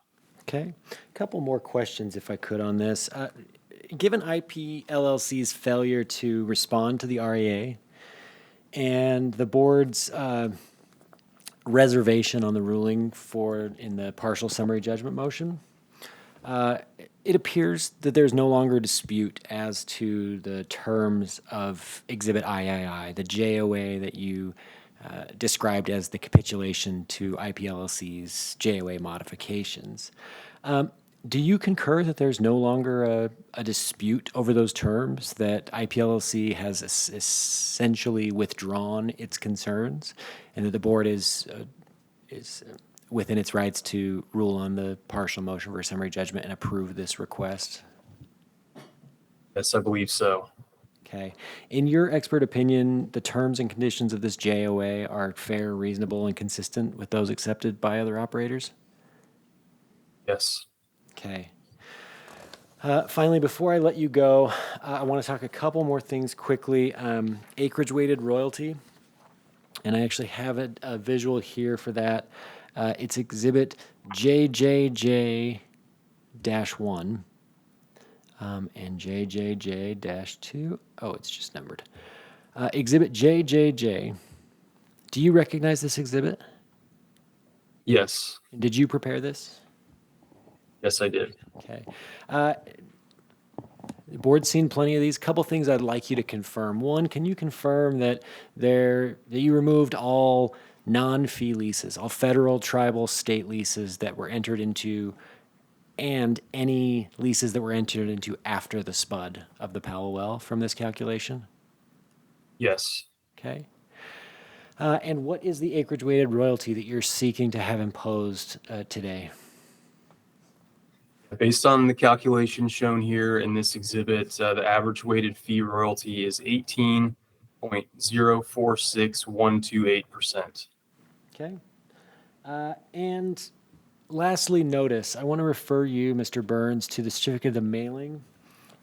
[SPEAKER 6] Okay. A couple more questions, if I could, on this. Given IP LLC's failure to respond to the REA and the board's reservation on the ruling in the partial summary judgment motion, It appears that there's no longer a dispute as to the terms of Exhibit III, the JOA that you described as the capitulation to IPLLC's JOA modifications. Do you concur that there's no longer a dispute over those terms, that IPLLC has essentially withdrawn its concerns, and that the board is within its rights to rule on the partial motion for summary judgment and approve this request?
[SPEAKER 17] Yes, I believe so.
[SPEAKER 6] Okay. In your expert opinion, the terms and conditions of this JOA are fair, reasonable, and consistent with those accepted by other operators?
[SPEAKER 17] Yes.
[SPEAKER 6] Okay. Finally, before I let you go, I want to talk a couple more things quickly. Acreage-weighted royalty, and I actually have a visual here for that. It's Exhibit JJJ-1 and JJJ-2. Oh, it's just numbered. Exhibit JJJ. Do you recognize this exhibit?
[SPEAKER 17] Yes.
[SPEAKER 6] Did you prepare this?
[SPEAKER 17] Yes, I did.
[SPEAKER 6] Okay. The board's seen plenty of these. Couple things I'd like you to confirm. One, can you confirm that you removed all non-fee leases, all federal, tribal, state leases that were entered into, and any leases that were entered into after the spud of the Powell well from this calculation?
[SPEAKER 17] Yes.
[SPEAKER 6] Okay. And what is the acreage-weighted royalty that you're seeking to have imposed today?
[SPEAKER 17] Based on the calculation shown here in this exhibit, the average weighted fee royalty is 18.046128%.
[SPEAKER 6] Okay. And lastly, notice, I want to refer you, Mr. Burns, to the certificate of mailing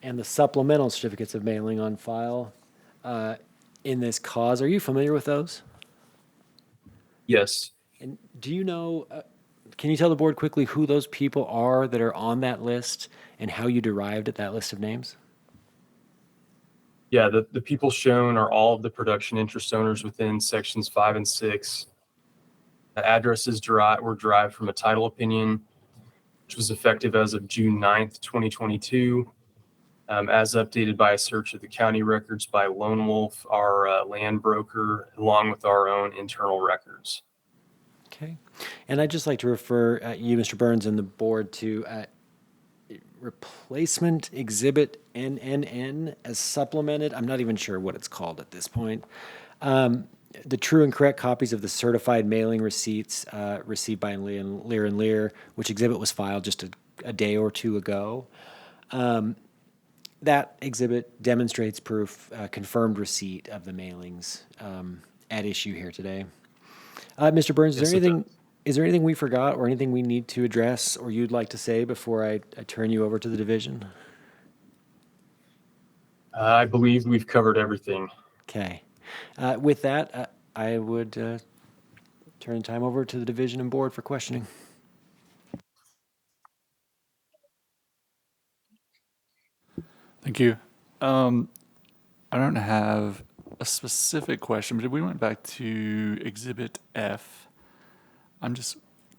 [SPEAKER 6] and the supplemental certificates of mailing on file in this cause. Are you familiar with those?
[SPEAKER 17] Yes.
[SPEAKER 6] And do you know, can you tell the board quickly who those people are that are on that list and how you derived at that list of names?
[SPEAKER 17] Yeah, the people shown are all of the production interest owners within sections 5 and 6. The addresses were derived from a title opinion, which was effective as of June 9th, 2022, as updated by a search of the county records by Lone Wolf, our land broker, along with our own internal records.
[SPEAKER 6] Okay. And I'd just like to refer you, Mr. Burns, and the board to replacement exhibit NNN as supplemented. I'm not even sure what it's called at this point. The true and correct copies of the certified mailing receipts received by Lear & Lear, which exhibit was filed just a day or two ago. That exhibit demonstrates proof, confirmed receipt of the mailings at issue here today. Mr. Burns, is there anything we forgot or anything we need to address or you'd like to say before I turn you over to the division?
[SPEAKER 17] I believe we've covered everything.
[SPEAKER 6] Okay. With that, I would turn the time over to the division and board for questioning.
[SPEAKER 7] Thank you. I don't have a specific question, but if we went back to Exhibit F,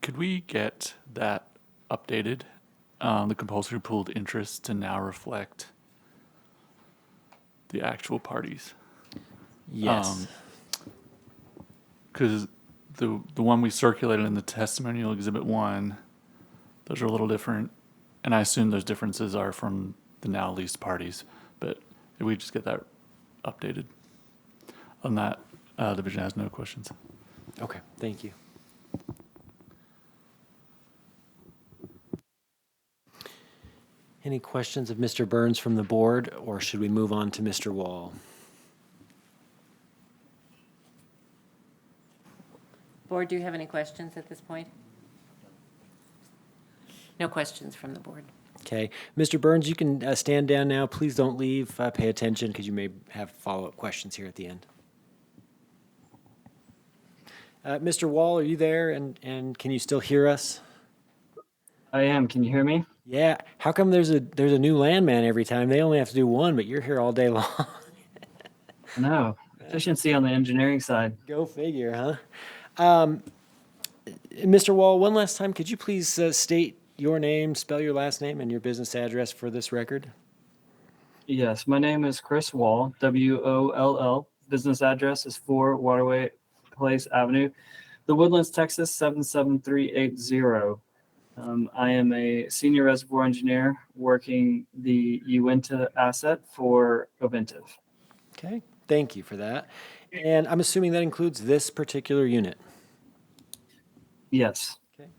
[SPEAKER 7] could we get that updated, the compulsory pooled interest to now reflect the actual parties?
[SPEAKER 6] Yes.
[SPEAKER 7] Because the one we circulated in the testimonial Exhibit 1, those are a little different, and I assume those differences are from the now leased parties, but if we just get that updated on that, division has no questions.
[SPEAKER 6] Okay, thank you. Any questions of Mr. Burns from the board, or should we move on to Mr. Wall?
[SPEAKER 13] Board, do you have any questions at this point? No questions from the board.
[SPEAKER 6] Okay. Mr. Burns, you can stand down now. Please don't leave. Pay attention because you may have follow-up questions here at the end. Mr. Wall, are you there and can you still hear us?
[SPEAKER 20] I am. Can you hear me?
[SPEAKER 6] Yeah. How come there's a new landman every time? They only have to do one, but you're here all day long.
[SPEAKER 20] No. Efficiency on the engineering side.
[SPEAKER 6] Go figure, huh? Mr. Wall, one last time, could you please state your name, spell your last name, and your business address for this record.
[SPEAKER 20] Yes, my name is Chris Wall, Woll. Business address is 4 Waterway Place Avenue, The Woodlands, Texas 77380. I am a senior reservoir engineer working the Uinta asset for Oventive.
[SPEAKER 6] Okay, thank you for that. And I'm assuming that includes this particular unit.
[SPEAKER 20] Yes.
[SPEAKER 6] Okay.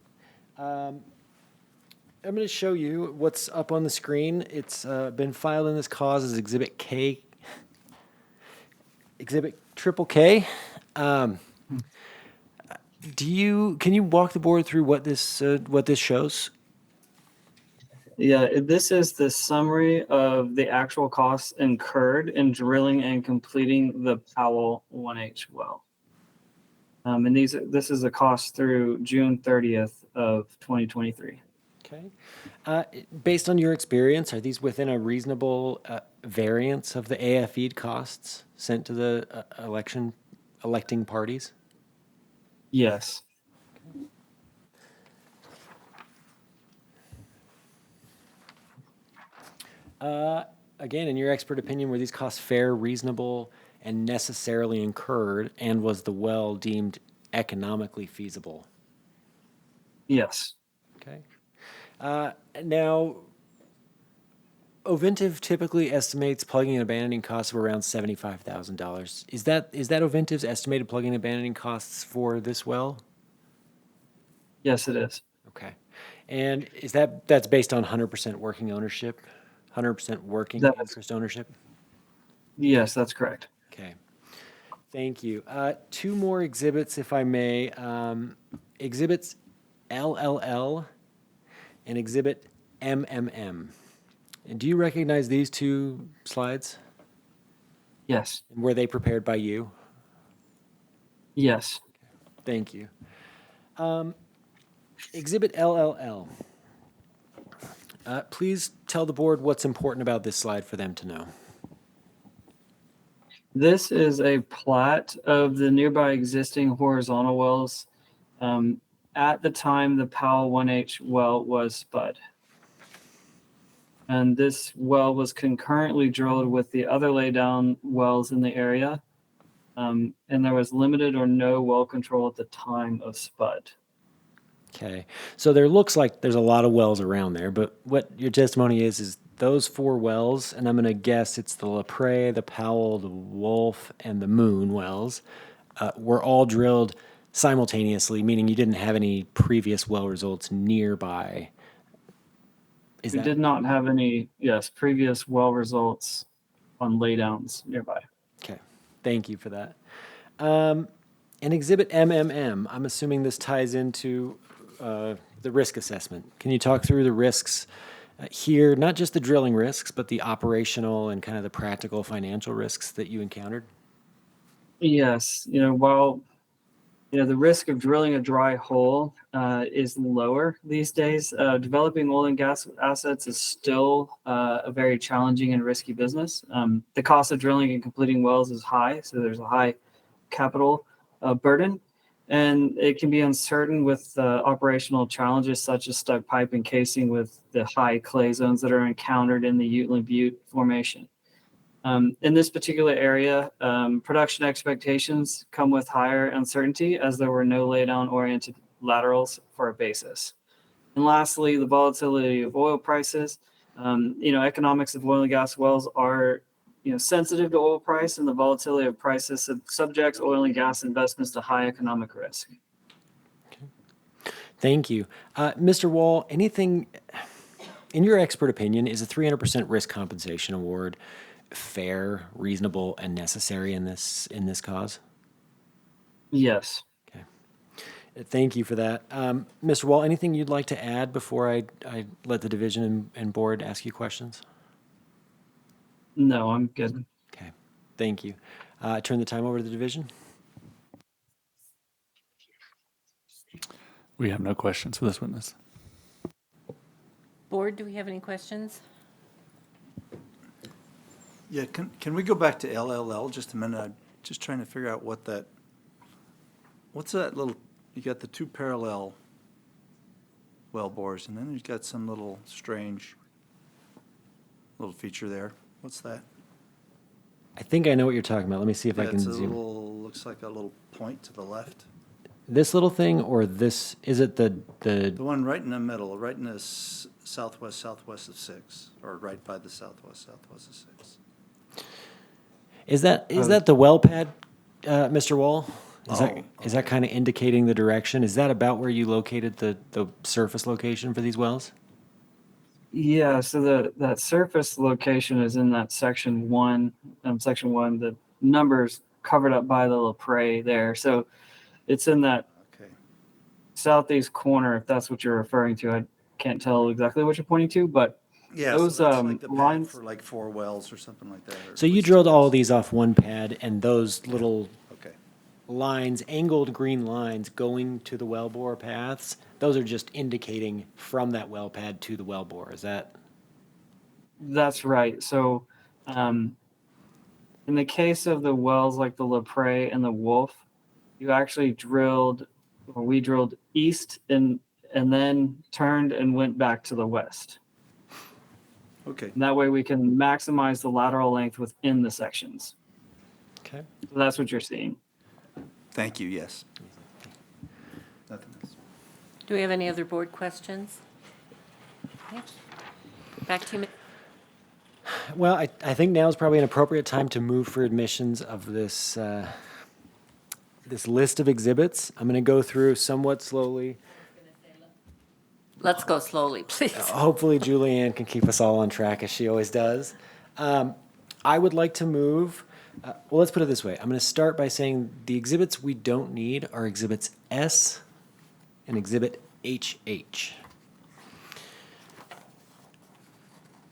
[SPEAKER 6] I'm going to show you what's up on the screen. It's been filed in this cause as Exhibit K, Exhibit Triple K. Can you walk the board through what this shows?
[SPEAKER 20] Yeah, this is the summary of the actual costs incurred in drilling and completing the Powell 1H well. And this is a cost through June 30th of 2023.
[SPEAKER 6] Okay. Based on your experience, are these within a reasonable variance of the AFE costs sent to the electing parties?
[SPEAKER 20] Yes.
[SPEAKER 6] Again, in your expert opinion, were these costs fair, reasonable, and necessarily incurred, and was the well deemed economically feasible?
[SPEAKER 20] Yes.
[SPEAKER 6] Okay. Now, Oventive typically estimates plugging and abandoning costs of around $75,000. Is that Oventive's estimated plugging and abandoning costs for this well?
[SPEAKER 20] Yes, it is.
[SPEAKER 6] Okay. And that's based on 100% working ownership, 100% working interest ownership?
[SPEAKER 20] Yes, that's correct.
[SPEAKER 6] Okay. Thank you. Two more exhibits, if I may. Exhibits LLL and exhibit MMM. And do you recognize these two slides?
[SPEAKER 20] Yes.
[SPEAKER 6] And were they prepared by you?
[SPEAKER 20] Yes.
[SPEAKER 6] Thank you. Exhibit LLL. Please tell the board what's important about this slide for them to know.
[SPEAKER 20] This is a plat of the nearby existing horizontal wells at the time the Powell 1H well was spud. And this well was concurrently drilled with the other laydown wells in the area. And there was limited or no well control at the time of spud.
[SPEAKER 6] Okay. So there looks like there's a lot of wells around there, but what your testimony is those 4 wells, and I'm going to guess it's the LaPrade, the Powell, the Wolf, and the Moon wells, were all drilled simultaneously, meaning you didn't have any previous well results nearby.
[SPEAKER 20] We did not have any, previous well results on laydowns nearby.
[SPEAKER 6] Okay. Thank you for that. And exhibit MMM, I'm assuming this ties into the risk assessment. Can you talk through the risks here, not just the drilling risks, but the operational and kind of the practical financial risks that you encountered?
[SPEAKER 20] Yes. While the risk of drilling a dry hole is lower these days, developing oil and gas assets is still a very challenging and risky business. The cost of drilling and completing wells is high, so there's a high capital burden, and it can be uncertain with operational challenges such as stuck pipe and casing with the high clay zones that are encountered in the Uteland Butte formation. In this particular area, production expectations come with higher uncertainty as there were no laydown oriented laterals for a basis. And lastly, the volatility of oil prices. Economics of oil and gas wells are sensitive to oil price, and the volatility of prices subjects oil and gas investments to high economic risk.
[SPEAKER 6] Okay. Thank you. Mr. Wall, anything, in your expert opinion, is a 300% risk compensation award fair, reasonable, and necessary in this cause?
[SPEAKER 20] Yes.
[SPEAKER 6] Okay. Thank you for that. Mr. Wall, anything you'd like to add before I let the division and board ask you questions?
[SPEAKER 20] No, I'm good.
[SPEAKER 6] Okay, thank you. Turn the time over to the division.
[SPEAKER 7] We have no questions for this witness.
[SPEAKER 13] Board, do we have any questions?
[SPEAKER 12] Yeah, can we go back to LLL just a minute? I'm just trying to figure out what's that little, you got the 2 parallel well bores, and then you've got some little strange little feature there. What's that?
[SPEAKER 6] I think I know what you're talking about. Let me see if I
[SPEAKER 12] Yeah,
[SPEAKER 6] can
[SPEAKER 12] it's a
[SPEAKER 6] zoom.
[SPEAKER 12] little, looks like a little point to the left.
[SPEAKER 6] This little thing, or this, is it the
[SPEAKER 12] The one right in the middle, right in the southwest of 6, or right by the southwest of 6.
[SPEAKER 6] is that the well pad, Mr. Wall? Is that kind of indicating the direction? Is that about where you located the surface location for these wells?
[SPEAKER 20] Yeah, so that surface location is in that section 1. Section 1, the numbers covered up by the Lepre there. So it's in that southeast corner, if that's what you're referring to. I can't tell exactly what you're pointing to, but
[SPEAKER 12] Yeah,
[SPEAKER 20] those
[SPEAKER 12] so that's like the pad
[SPEAKER 20] lines.
[SPEAKER 12] for like 4 wells or something like that. or
[SPEAKER 6] So
[SPEAKER 12] at
[SPEAKER 6] you
[SPEAKER 12] least
[SPEAKER 6] drilled
[SPEAKER 12] 2
[SPEAKER 6] all
[SPEAKER 12] wells.
[SPEAKER 6] of these off one pad, and those little
[SPEAKER 12] Okay.
[SPEAKER 6] lines, angled green lines going to the wellbore paths, those are just indicating from that well pad to the wellbore. Is that?
[SPEAKER 20] That's right. So, in the case of the wells like the Lepre and the Wolf, you actually we drilled east and then turned and went back to the west.
[SPEAKER 12] Okay.
[SPEAKER 20] And that way we can maximize the lateral length within the sections.
[SPEAKER 6] Okay.
[SPEAKER 20] So that's what you're seeing.
[SPEAKER 12] Thank you, yes. Nothing else.
[SPEAKER 13] Do we have any other board questions? Okay. Back to you.
[SPEAKER 6] Well, I think now is probably an appropriate time to move for admissions of this this list of exhibits. I'm going to go through somewhat slowly.
[SPEAKER 13] Let's go slowly, please.
[SPEAKER 6] Hopefully, Julianne can keep us all on track as she always does. I would like to move. Well, let's put it this way. I'm going to start by saying the exhibits we don't need are exhibits S and exhibit HH.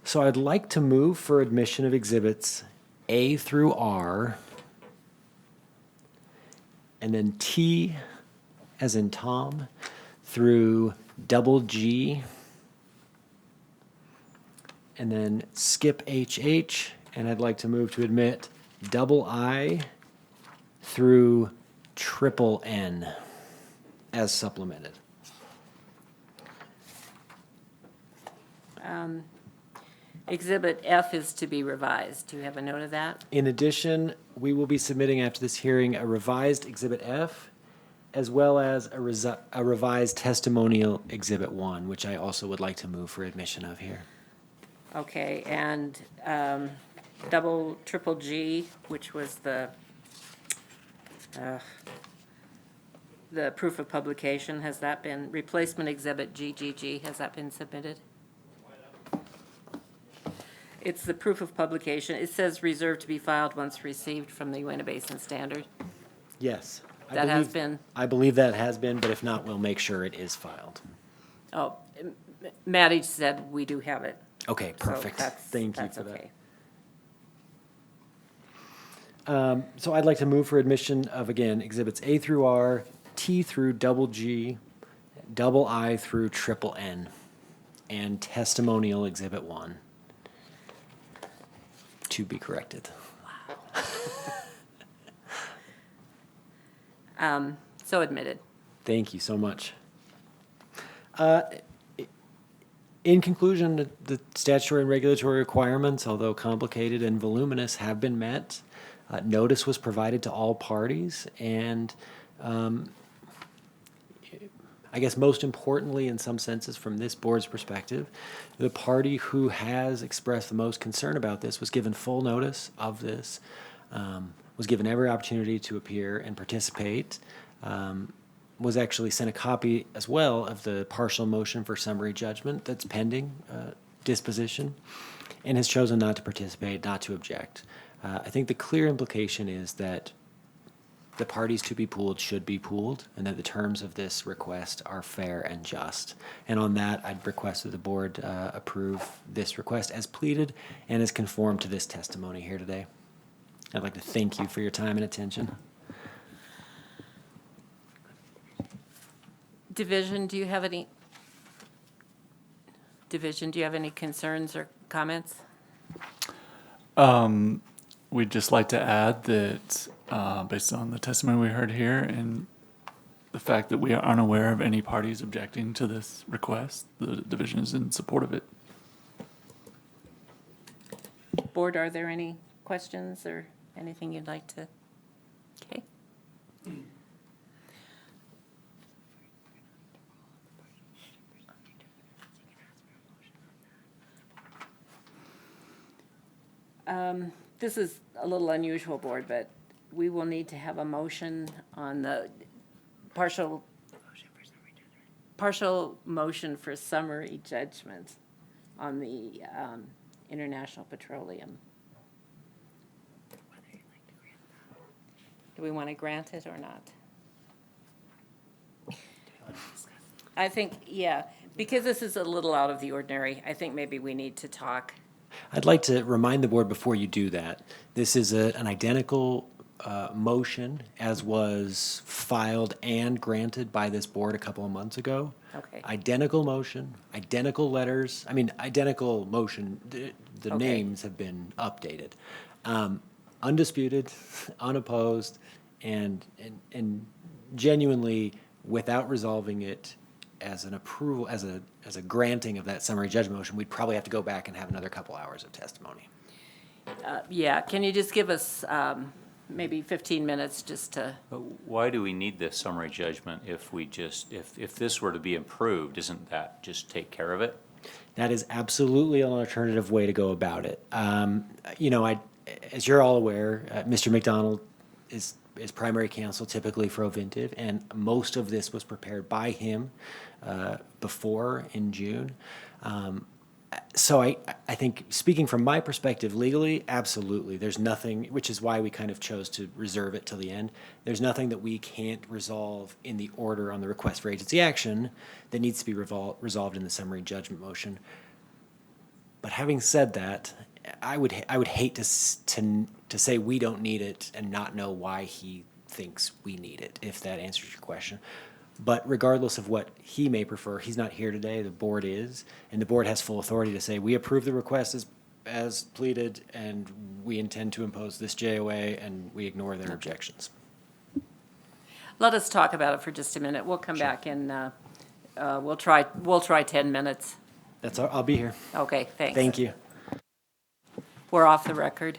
[SPEAKER 6] So I'd like to move for admission of exhibits A through R, and then T as in Tom, through double G, and then skip HH, and I'd like to move to admit double I through triple N as supplemented.
[SPEAKER 13] Exhibit F is to be revised. Do you have a note of that?
[SPEAKER 6] In addition, we will be submitting after this hearing a revised Exhibit F, as well as a revised testimonial Exhibit 1, which I also would like to move for admission of here.
[SPEAKER 13] Okay, and triple G, which was the proof of publication, has that been, replacement exhibit GGG, has that been submitted? It's the proof of publication. It says reserved to be filed once received from the Uinta Basin Standard.
[SPEAKER 6] Yes.
[SPEAKER 13] That has been,
[SPEAKER 6] I believe that has been, but if not, we'll make sure it is filed.
[SPEAKER 13] oh, Maddie said we do have it.
[SPEAKER 6] Okay,
[SPEAKER 13] So
[SPEAKER 6] perfect.
[SPEAKER 13] that's-
[SPEAKER 6] Thank you
[SPEAKER 13] that's
[SPEAKER 6] for
[SPEAKER 13] okay.
[SPEAKER 6] that. So I'd like to move for admission of, again, exhibits A through R, T through double G, double I through triple N, and testimonial Exhibit 1. To be corrected.
[SPEAKER 13] So admitted.
[SPEAKER 6] Thank you so much. In conclusion, the statutory and regulatory requirements, although complicated and voluminous, have been met. Notice was provided to all parties, and I guess most importantly, in some senses, from this board's perspective, the party who has expressed the most concern about this was given full notice of this, was given every opportunity to appear and participate, was actually sent a copy as well of the partial motion for summary judgment that's pending disposition, and has chosen not to participate, not to object. I think the clear implication is that the parties to be pooled should be pooled, and that the terms of this request are fair and just. And on that, I'd request that the board approve this request as pleaded and as conformed to this testimony here today. I'd like to thank you for your time and attention.
[SPEAKER 13] Division, do you have any concerns or comments?
[SPEAKER 7] We'd just like to add that based on the testimony we heard here and the fact that we are unaware of any parties objecting to this request. The division is in support of it.
[SPEAKER 13] Board, are there any questions or anything you'd like to? Okay. This is a little unusual, Board, but we will need to have a motion on the partial motion for summary judgment on the International Petroleum. Do we want to grant it or not? I think, yeah, because this is a little out of the ordinary, I think maybe we need to talk.
[SPEAKER 6] I'd like to remind the board before you do that, this is an identical motion as was filed and granted by this board a couple of months ago.
[SPEAKER 13] Okay.
[SPEAKER 6] Identical motion, identical letters, identical motion, the
[SPEAKER 13] Okay.
[SPEAKER 6] names have been updated. Undisputed, unopposed, and genuinely, without resolving it as an approval, as a granting of that summary judgment motion, we'd probably have to go back and have another couple hours of testimony.
[SPEAKER 13] Yeah, can you just give us maybe 15 minutes just to,
[SPEAKER 14] But why do we need this summary judgment if we just, if this were to be improved, isn't that just take care of it?
[SPEAKER 6] That is absolutely an alternative way to go about it. As you're all aware, Mr. McDonald is primary counsel typically for Ovintiv, and most of this was prepared by him before in June. So I think, speaking from my perspective legally, absolutely, there's nothing, which is why we kind of chose to reserve it till the end. There's nothing that we can't resolve in the order on the request for agency action that needs to be resolved in the summary judgment motion. But having said that, I would hate to say we don't need it and not know why he thinks we need it, if that answers your question. But regardless of what he may prefer, he's not here today, the board is, and the board has full authority to say, we approve the request as pleaded, and we intend to impose this JOA, and we ignore their objections.
[SPEAKER 13] let us talk about it for just a minute. We'll come back and we'll try 10 minutes.
[SPEAKER 6] I'll be here.
[SPEAKER 13] Okay, thanks.
[SPEAKER 6] Thank you.
[SPEAKER 13] We're off the record.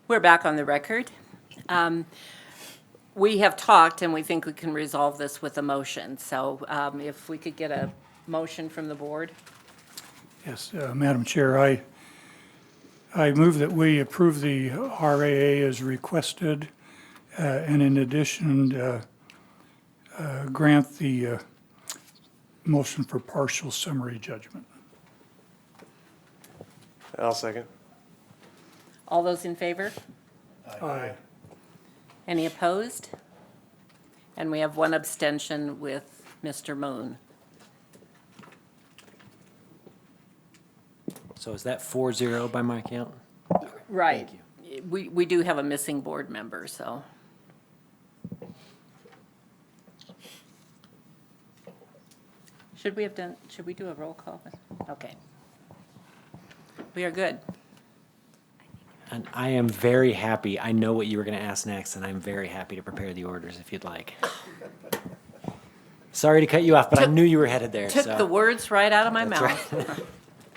[SPEAKER 13] We're back on the record. We have talked, and we think we can resolve this with a motion. So if we could get a motion from the board.
[SPEAKER 11] Yes, Madam Chair, I move that we approve the RAA as requested, and in addition, grant the motion for partial summary judgment.
[SPEAKER 5] I'll second.
[SPEAKER 13] All those in favor?
[SPEAKER 11] Aye.
[SPEAKER 13] Any opposed? And we have one abstention with Mr. Moon.
[SPEAKER 6] So is that 4-0 by my count?
[SPEAKER 13] Right. We do have a missing board member, so. Should we do a roll call? Okay. We are good.
[SPEAKER 6] And I am very happy. I know what you were going to ask next, and I'm very happy to prepare the orders if you'd like. Sorry to cut you off, but I knew you were headed there.
[SPEAKER 13] Took the words right out of my
[SPEAKER 6] That's
[SPEAKER 13] mouth.
[SPEAKER 6] right.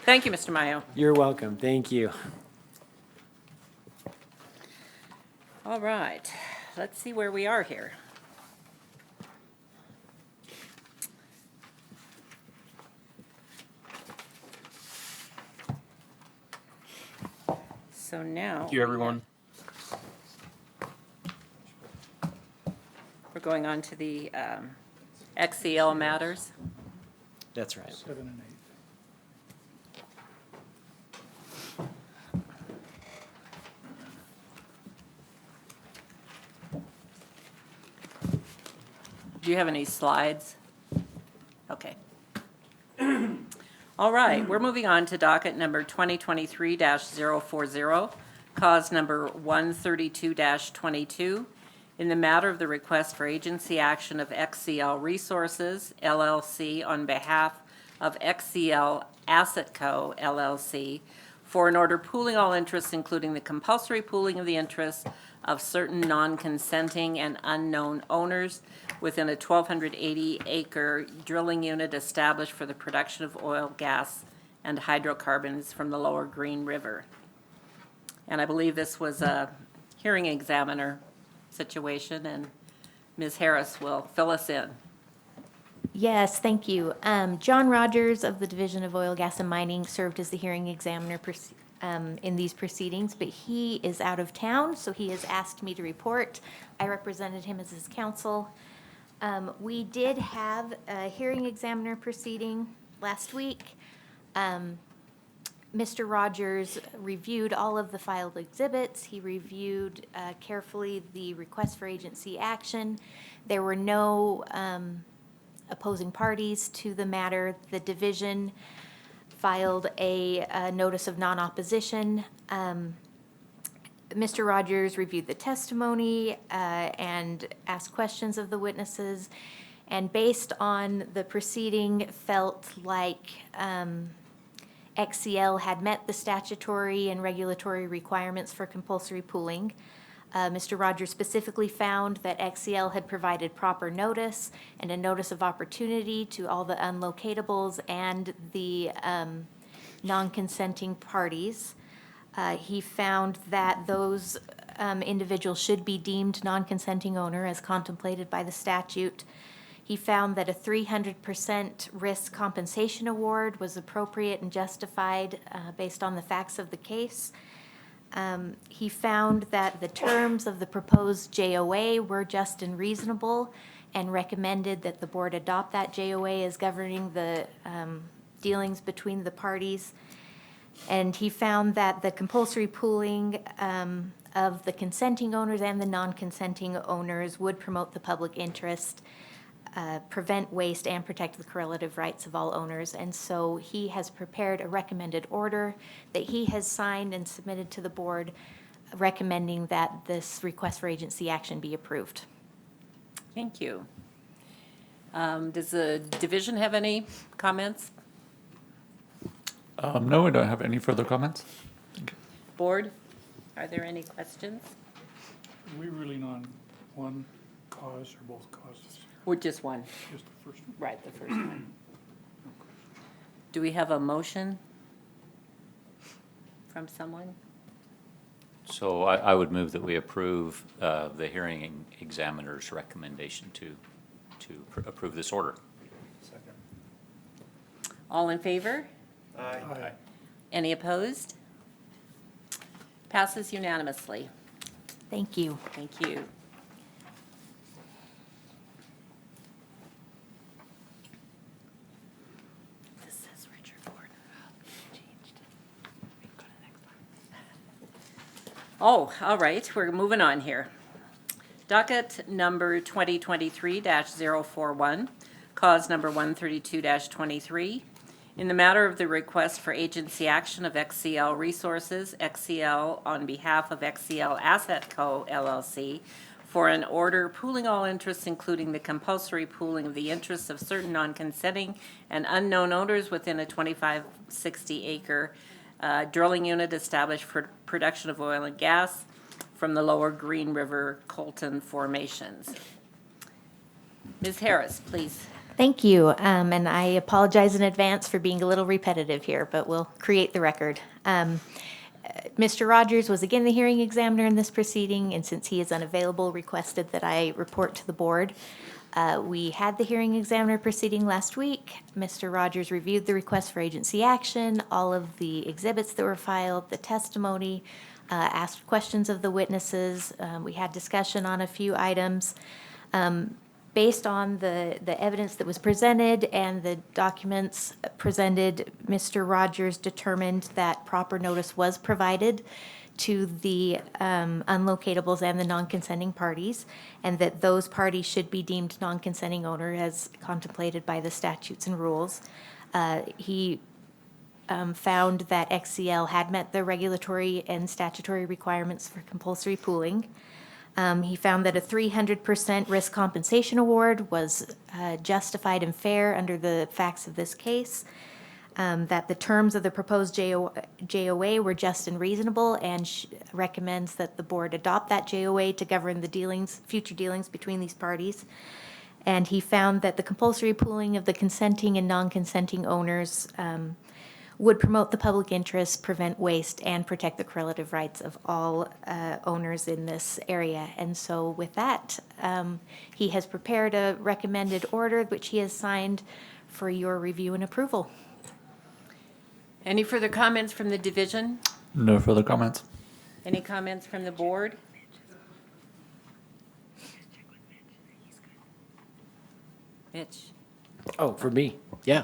[SPEAKER 13] Thank you, Mr. Mayo.
[SPEAKER 6] You're welcome. Thank you.
[SPEAKER 13] All right, let's see where we are here. So now.
[SPEAKER 17] Thank you, everyone.
[SPEAKER 13] We're going on to the XCL matters.
[SPEAKER 6] That's right.
[SPEAKER 11] 7 and 8.
[SPEAKER 13] Do you have any slides? Okay. All right, we're moving on to docket number 2023-040, cause number 132-22, in the matter of the request for agency action of XCL Resources, LLC, on behalf of XCL Asset Co., LLC, for an order pooling all interests, including the compulsory pooling of the interests of certain non-consenting and unknown owners within a 1,280-acre drilling unit established for the production of oil, gas, and hydrocarbons from the lower Green River. And I believe this was a hearing examiner situation, and Ms. Harris will fill us in.
[SPEAKER 2] Yes, thank you. John Rogers of the Division of Oil, Gas, and Mining served as the hearing examiner in these proceedings, but he is out of town, so he has asked me to report. I represented him as his counsel. We did have a hearing examiner proceeding last week. Mr. Rogers reviewed all of the filed exhibits. He reviewed carefully the request for agency action. There were no opposing parties to the matter. The division filed a notice of non-opposition. Mr. Rogers reviewed the testimony and asked questions of the witnesses, and based on the proceeding, felt like XCL had met the statutory and regulatory requirements for compulsory pooling. Mr. Rogers specifically found that XCL had provided proper notice and a notice of opportunity to all the unlocatables and the non-consenting parties. He found that those individuals should be deemed non-consenting owner as contemplated by the statute. He found that a 300% risk compensation award was appropriate and justified based on the facts of the case. He found that the terms of the proposed JOA were just and reasonable and recommended that the board adopt that JOA as governing the dealings between the parties. And he found that the compulsory pooling of the consenting owners and the non-consenting owners would promote the public interest, prevent waste, and protect the correlative rights of all owners. And so he has prepared a recommended order that he has signed and submitted to the board, recommending that this request for agency action be approved.
[SPEAKER 13] Thank you. Does the division have any comments?
[SPEAKER 7] No, I don't have any further comments.
[SPEAKER 13] Board, are there any questions?
[SPEAKER 11] Are we ruling on one cause or both causes?
[SPEAKER 13] Or just one?
[SPEAKER 11] Just the first one.
[SPEAKER 13] Right, the first one. Do we have a motion from someone?
[SPEAKER 14] So I would move that we approve the hearing examiner's recommendation to approve this order.
[SPEAKER 13] All in favor?
[SPEAKER 5] Aye.
[SPEAKER 13] Any opposed? Passes unanimously.
[SPEAKER 2] Thank you.
[SPEAKER 13] Thank you. This says Richard Ford. Changed. Go to the next one. Oh, all right, we're moving on here. Docket number 2023-041, cause number 132-23. In the matter of the request for agency action of XCL Resources, XCL on behalf of XCL Asset Co. LLC, for an order pooling all interests, including the compulsory pooling of the interests of certain non-consenting and unknown owners within a 2560-acre drilling unit established for production of oil and gas from the lower Green River Colton formations. Ms. Harris, please.
[SPEAKER 2] Thank you, and I apologize in advance for being a little repetitive here, but we'll create the record. Mr. Rogers was again the hearing examiner in this proceeding, and since he is unavailable, requested that I report to the board. We had the hearing examiner proceeding last week. Mr. Rogers reviewed the request for agency action, all of the exhibits that were filed, the testimony, asked questions of the witnesses. We had discussion on a few items. Based on the evidence that was presented and the documents presented, Mr. Rogers determined that proper notice was provided to the unlocatables and the non-consenting parties, and that those parties should be deemed non-consenting owner as contemplated by the statutes and rules. He found that XCL had met the regulatory and statutory requirements for compulsory pooling. He found that a 300% risk compensation award was justified and fair under the facts of this case, that the terms of the proposed JOA were just and reasonable, and recommends that the board adopt that JOA to govern the future dealings between these parties. And he found that the compulsory pooling of the consenting and non-consenting owners would promote the public interest, prevent waste, and protect the correlative rights of all owners in this area. And so with that, he has prepared a recommended order, which he has signed for your review and approval.
[SPEAKER 13] Any further comments from the division?
[SPEAKER 7] No further comments.
[SPEAKER 13] Any comments from the board? Mitch?
[SPEAKER 6] Oh, for me, yeah.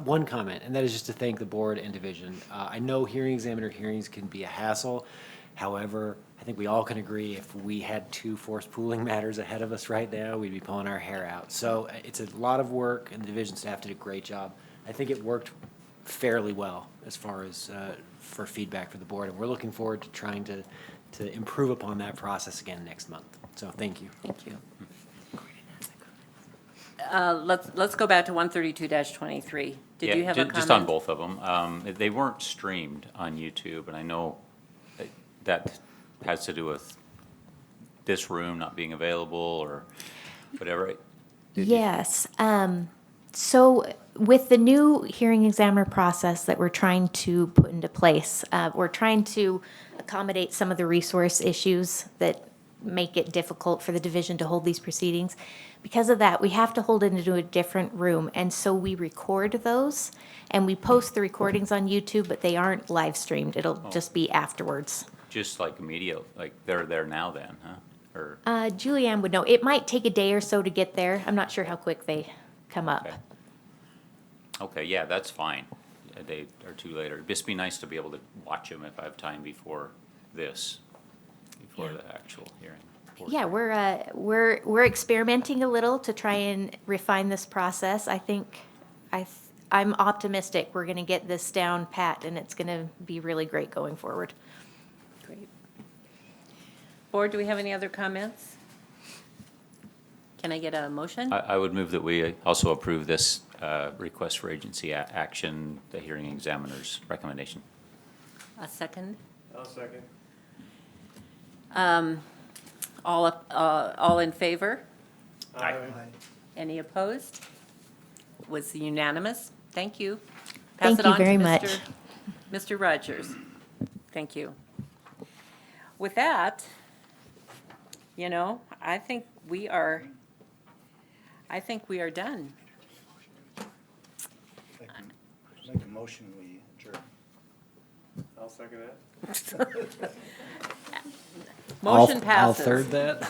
[SPEAKER 6] One comment, and that is just to thank the board and division. I know hearing examiner hearings can be a hassle. However, I think we all can agree if we had 2 forced pooling matters ahead of us right now, we'd be pulling our hair out. So it's a lot of work, and the division staff did a great job. I think it worked fairly well as far as for feedback for the board, and we're looking forward to trying to improve upon that process again next month. So thank you.
[SPEAKER 13] Thank you. Let's go back to 132-23. Did you have a comment?
[SPEAKER 14] Just on both of them. They weren't streamed on YouTube, and I know that has to do with this room not being available or whatever.
[SPEAKER 2] Yes. So with the new hearing examiner process that we're trying to put into place, we're trying to accommodate some of the resource issues that make it difficult for the division to hold these proceedings. Because of that, we have to hold it into a different room, and so we record those, and we post the recordings on YouTube, but they aren't live streamed. It'll just be afterwards.
[SPEAKER 14] Just like immediate, like they're there now then, huh? Or
[SPEAKER 2] Julianne would know. It might take a day or so to get there. I'm not sure how quick they come up.
[SPEAKER 14] Okay, yeah, that's fine. A day or two later. It'd just be nice to be able to watch them if I have time before this, before the actual hearing.
[SPEAKER 2] Yeah, we're experimenting a little to try and refine this process. I think I'm optimistic we're going to get this down pat, and it's going to be really great going forward.
[SPEAKER 13] Great. Board, do we have any other comments? Can I get a motion?
[SPEAKER 14] I would move that we also approve this request for agency action, the hearing examiner's recommendation.
[SPEAKER 13] A second?
[SPEAKER 5] I'll second.
[SPEAKER 13] All in favor?
[SPEAKER 14] Aye.
[SPEAKER 13] Any opposed? Was unanimous. Thank you.
[SPEAKER 2] Thank you very much.
[SPEAKER 13] Mr. Rogers. Thank you. with that, you know, I think we are done.
[SPEAKER 12] Make a motion, we adjourn.
[SPEAKER 16] I'll second it.
[SPEAKER 13] Motion
[SPEAKER 6] I'll
[SPEAKER 13] passes.
[SPEAKER 6] third that.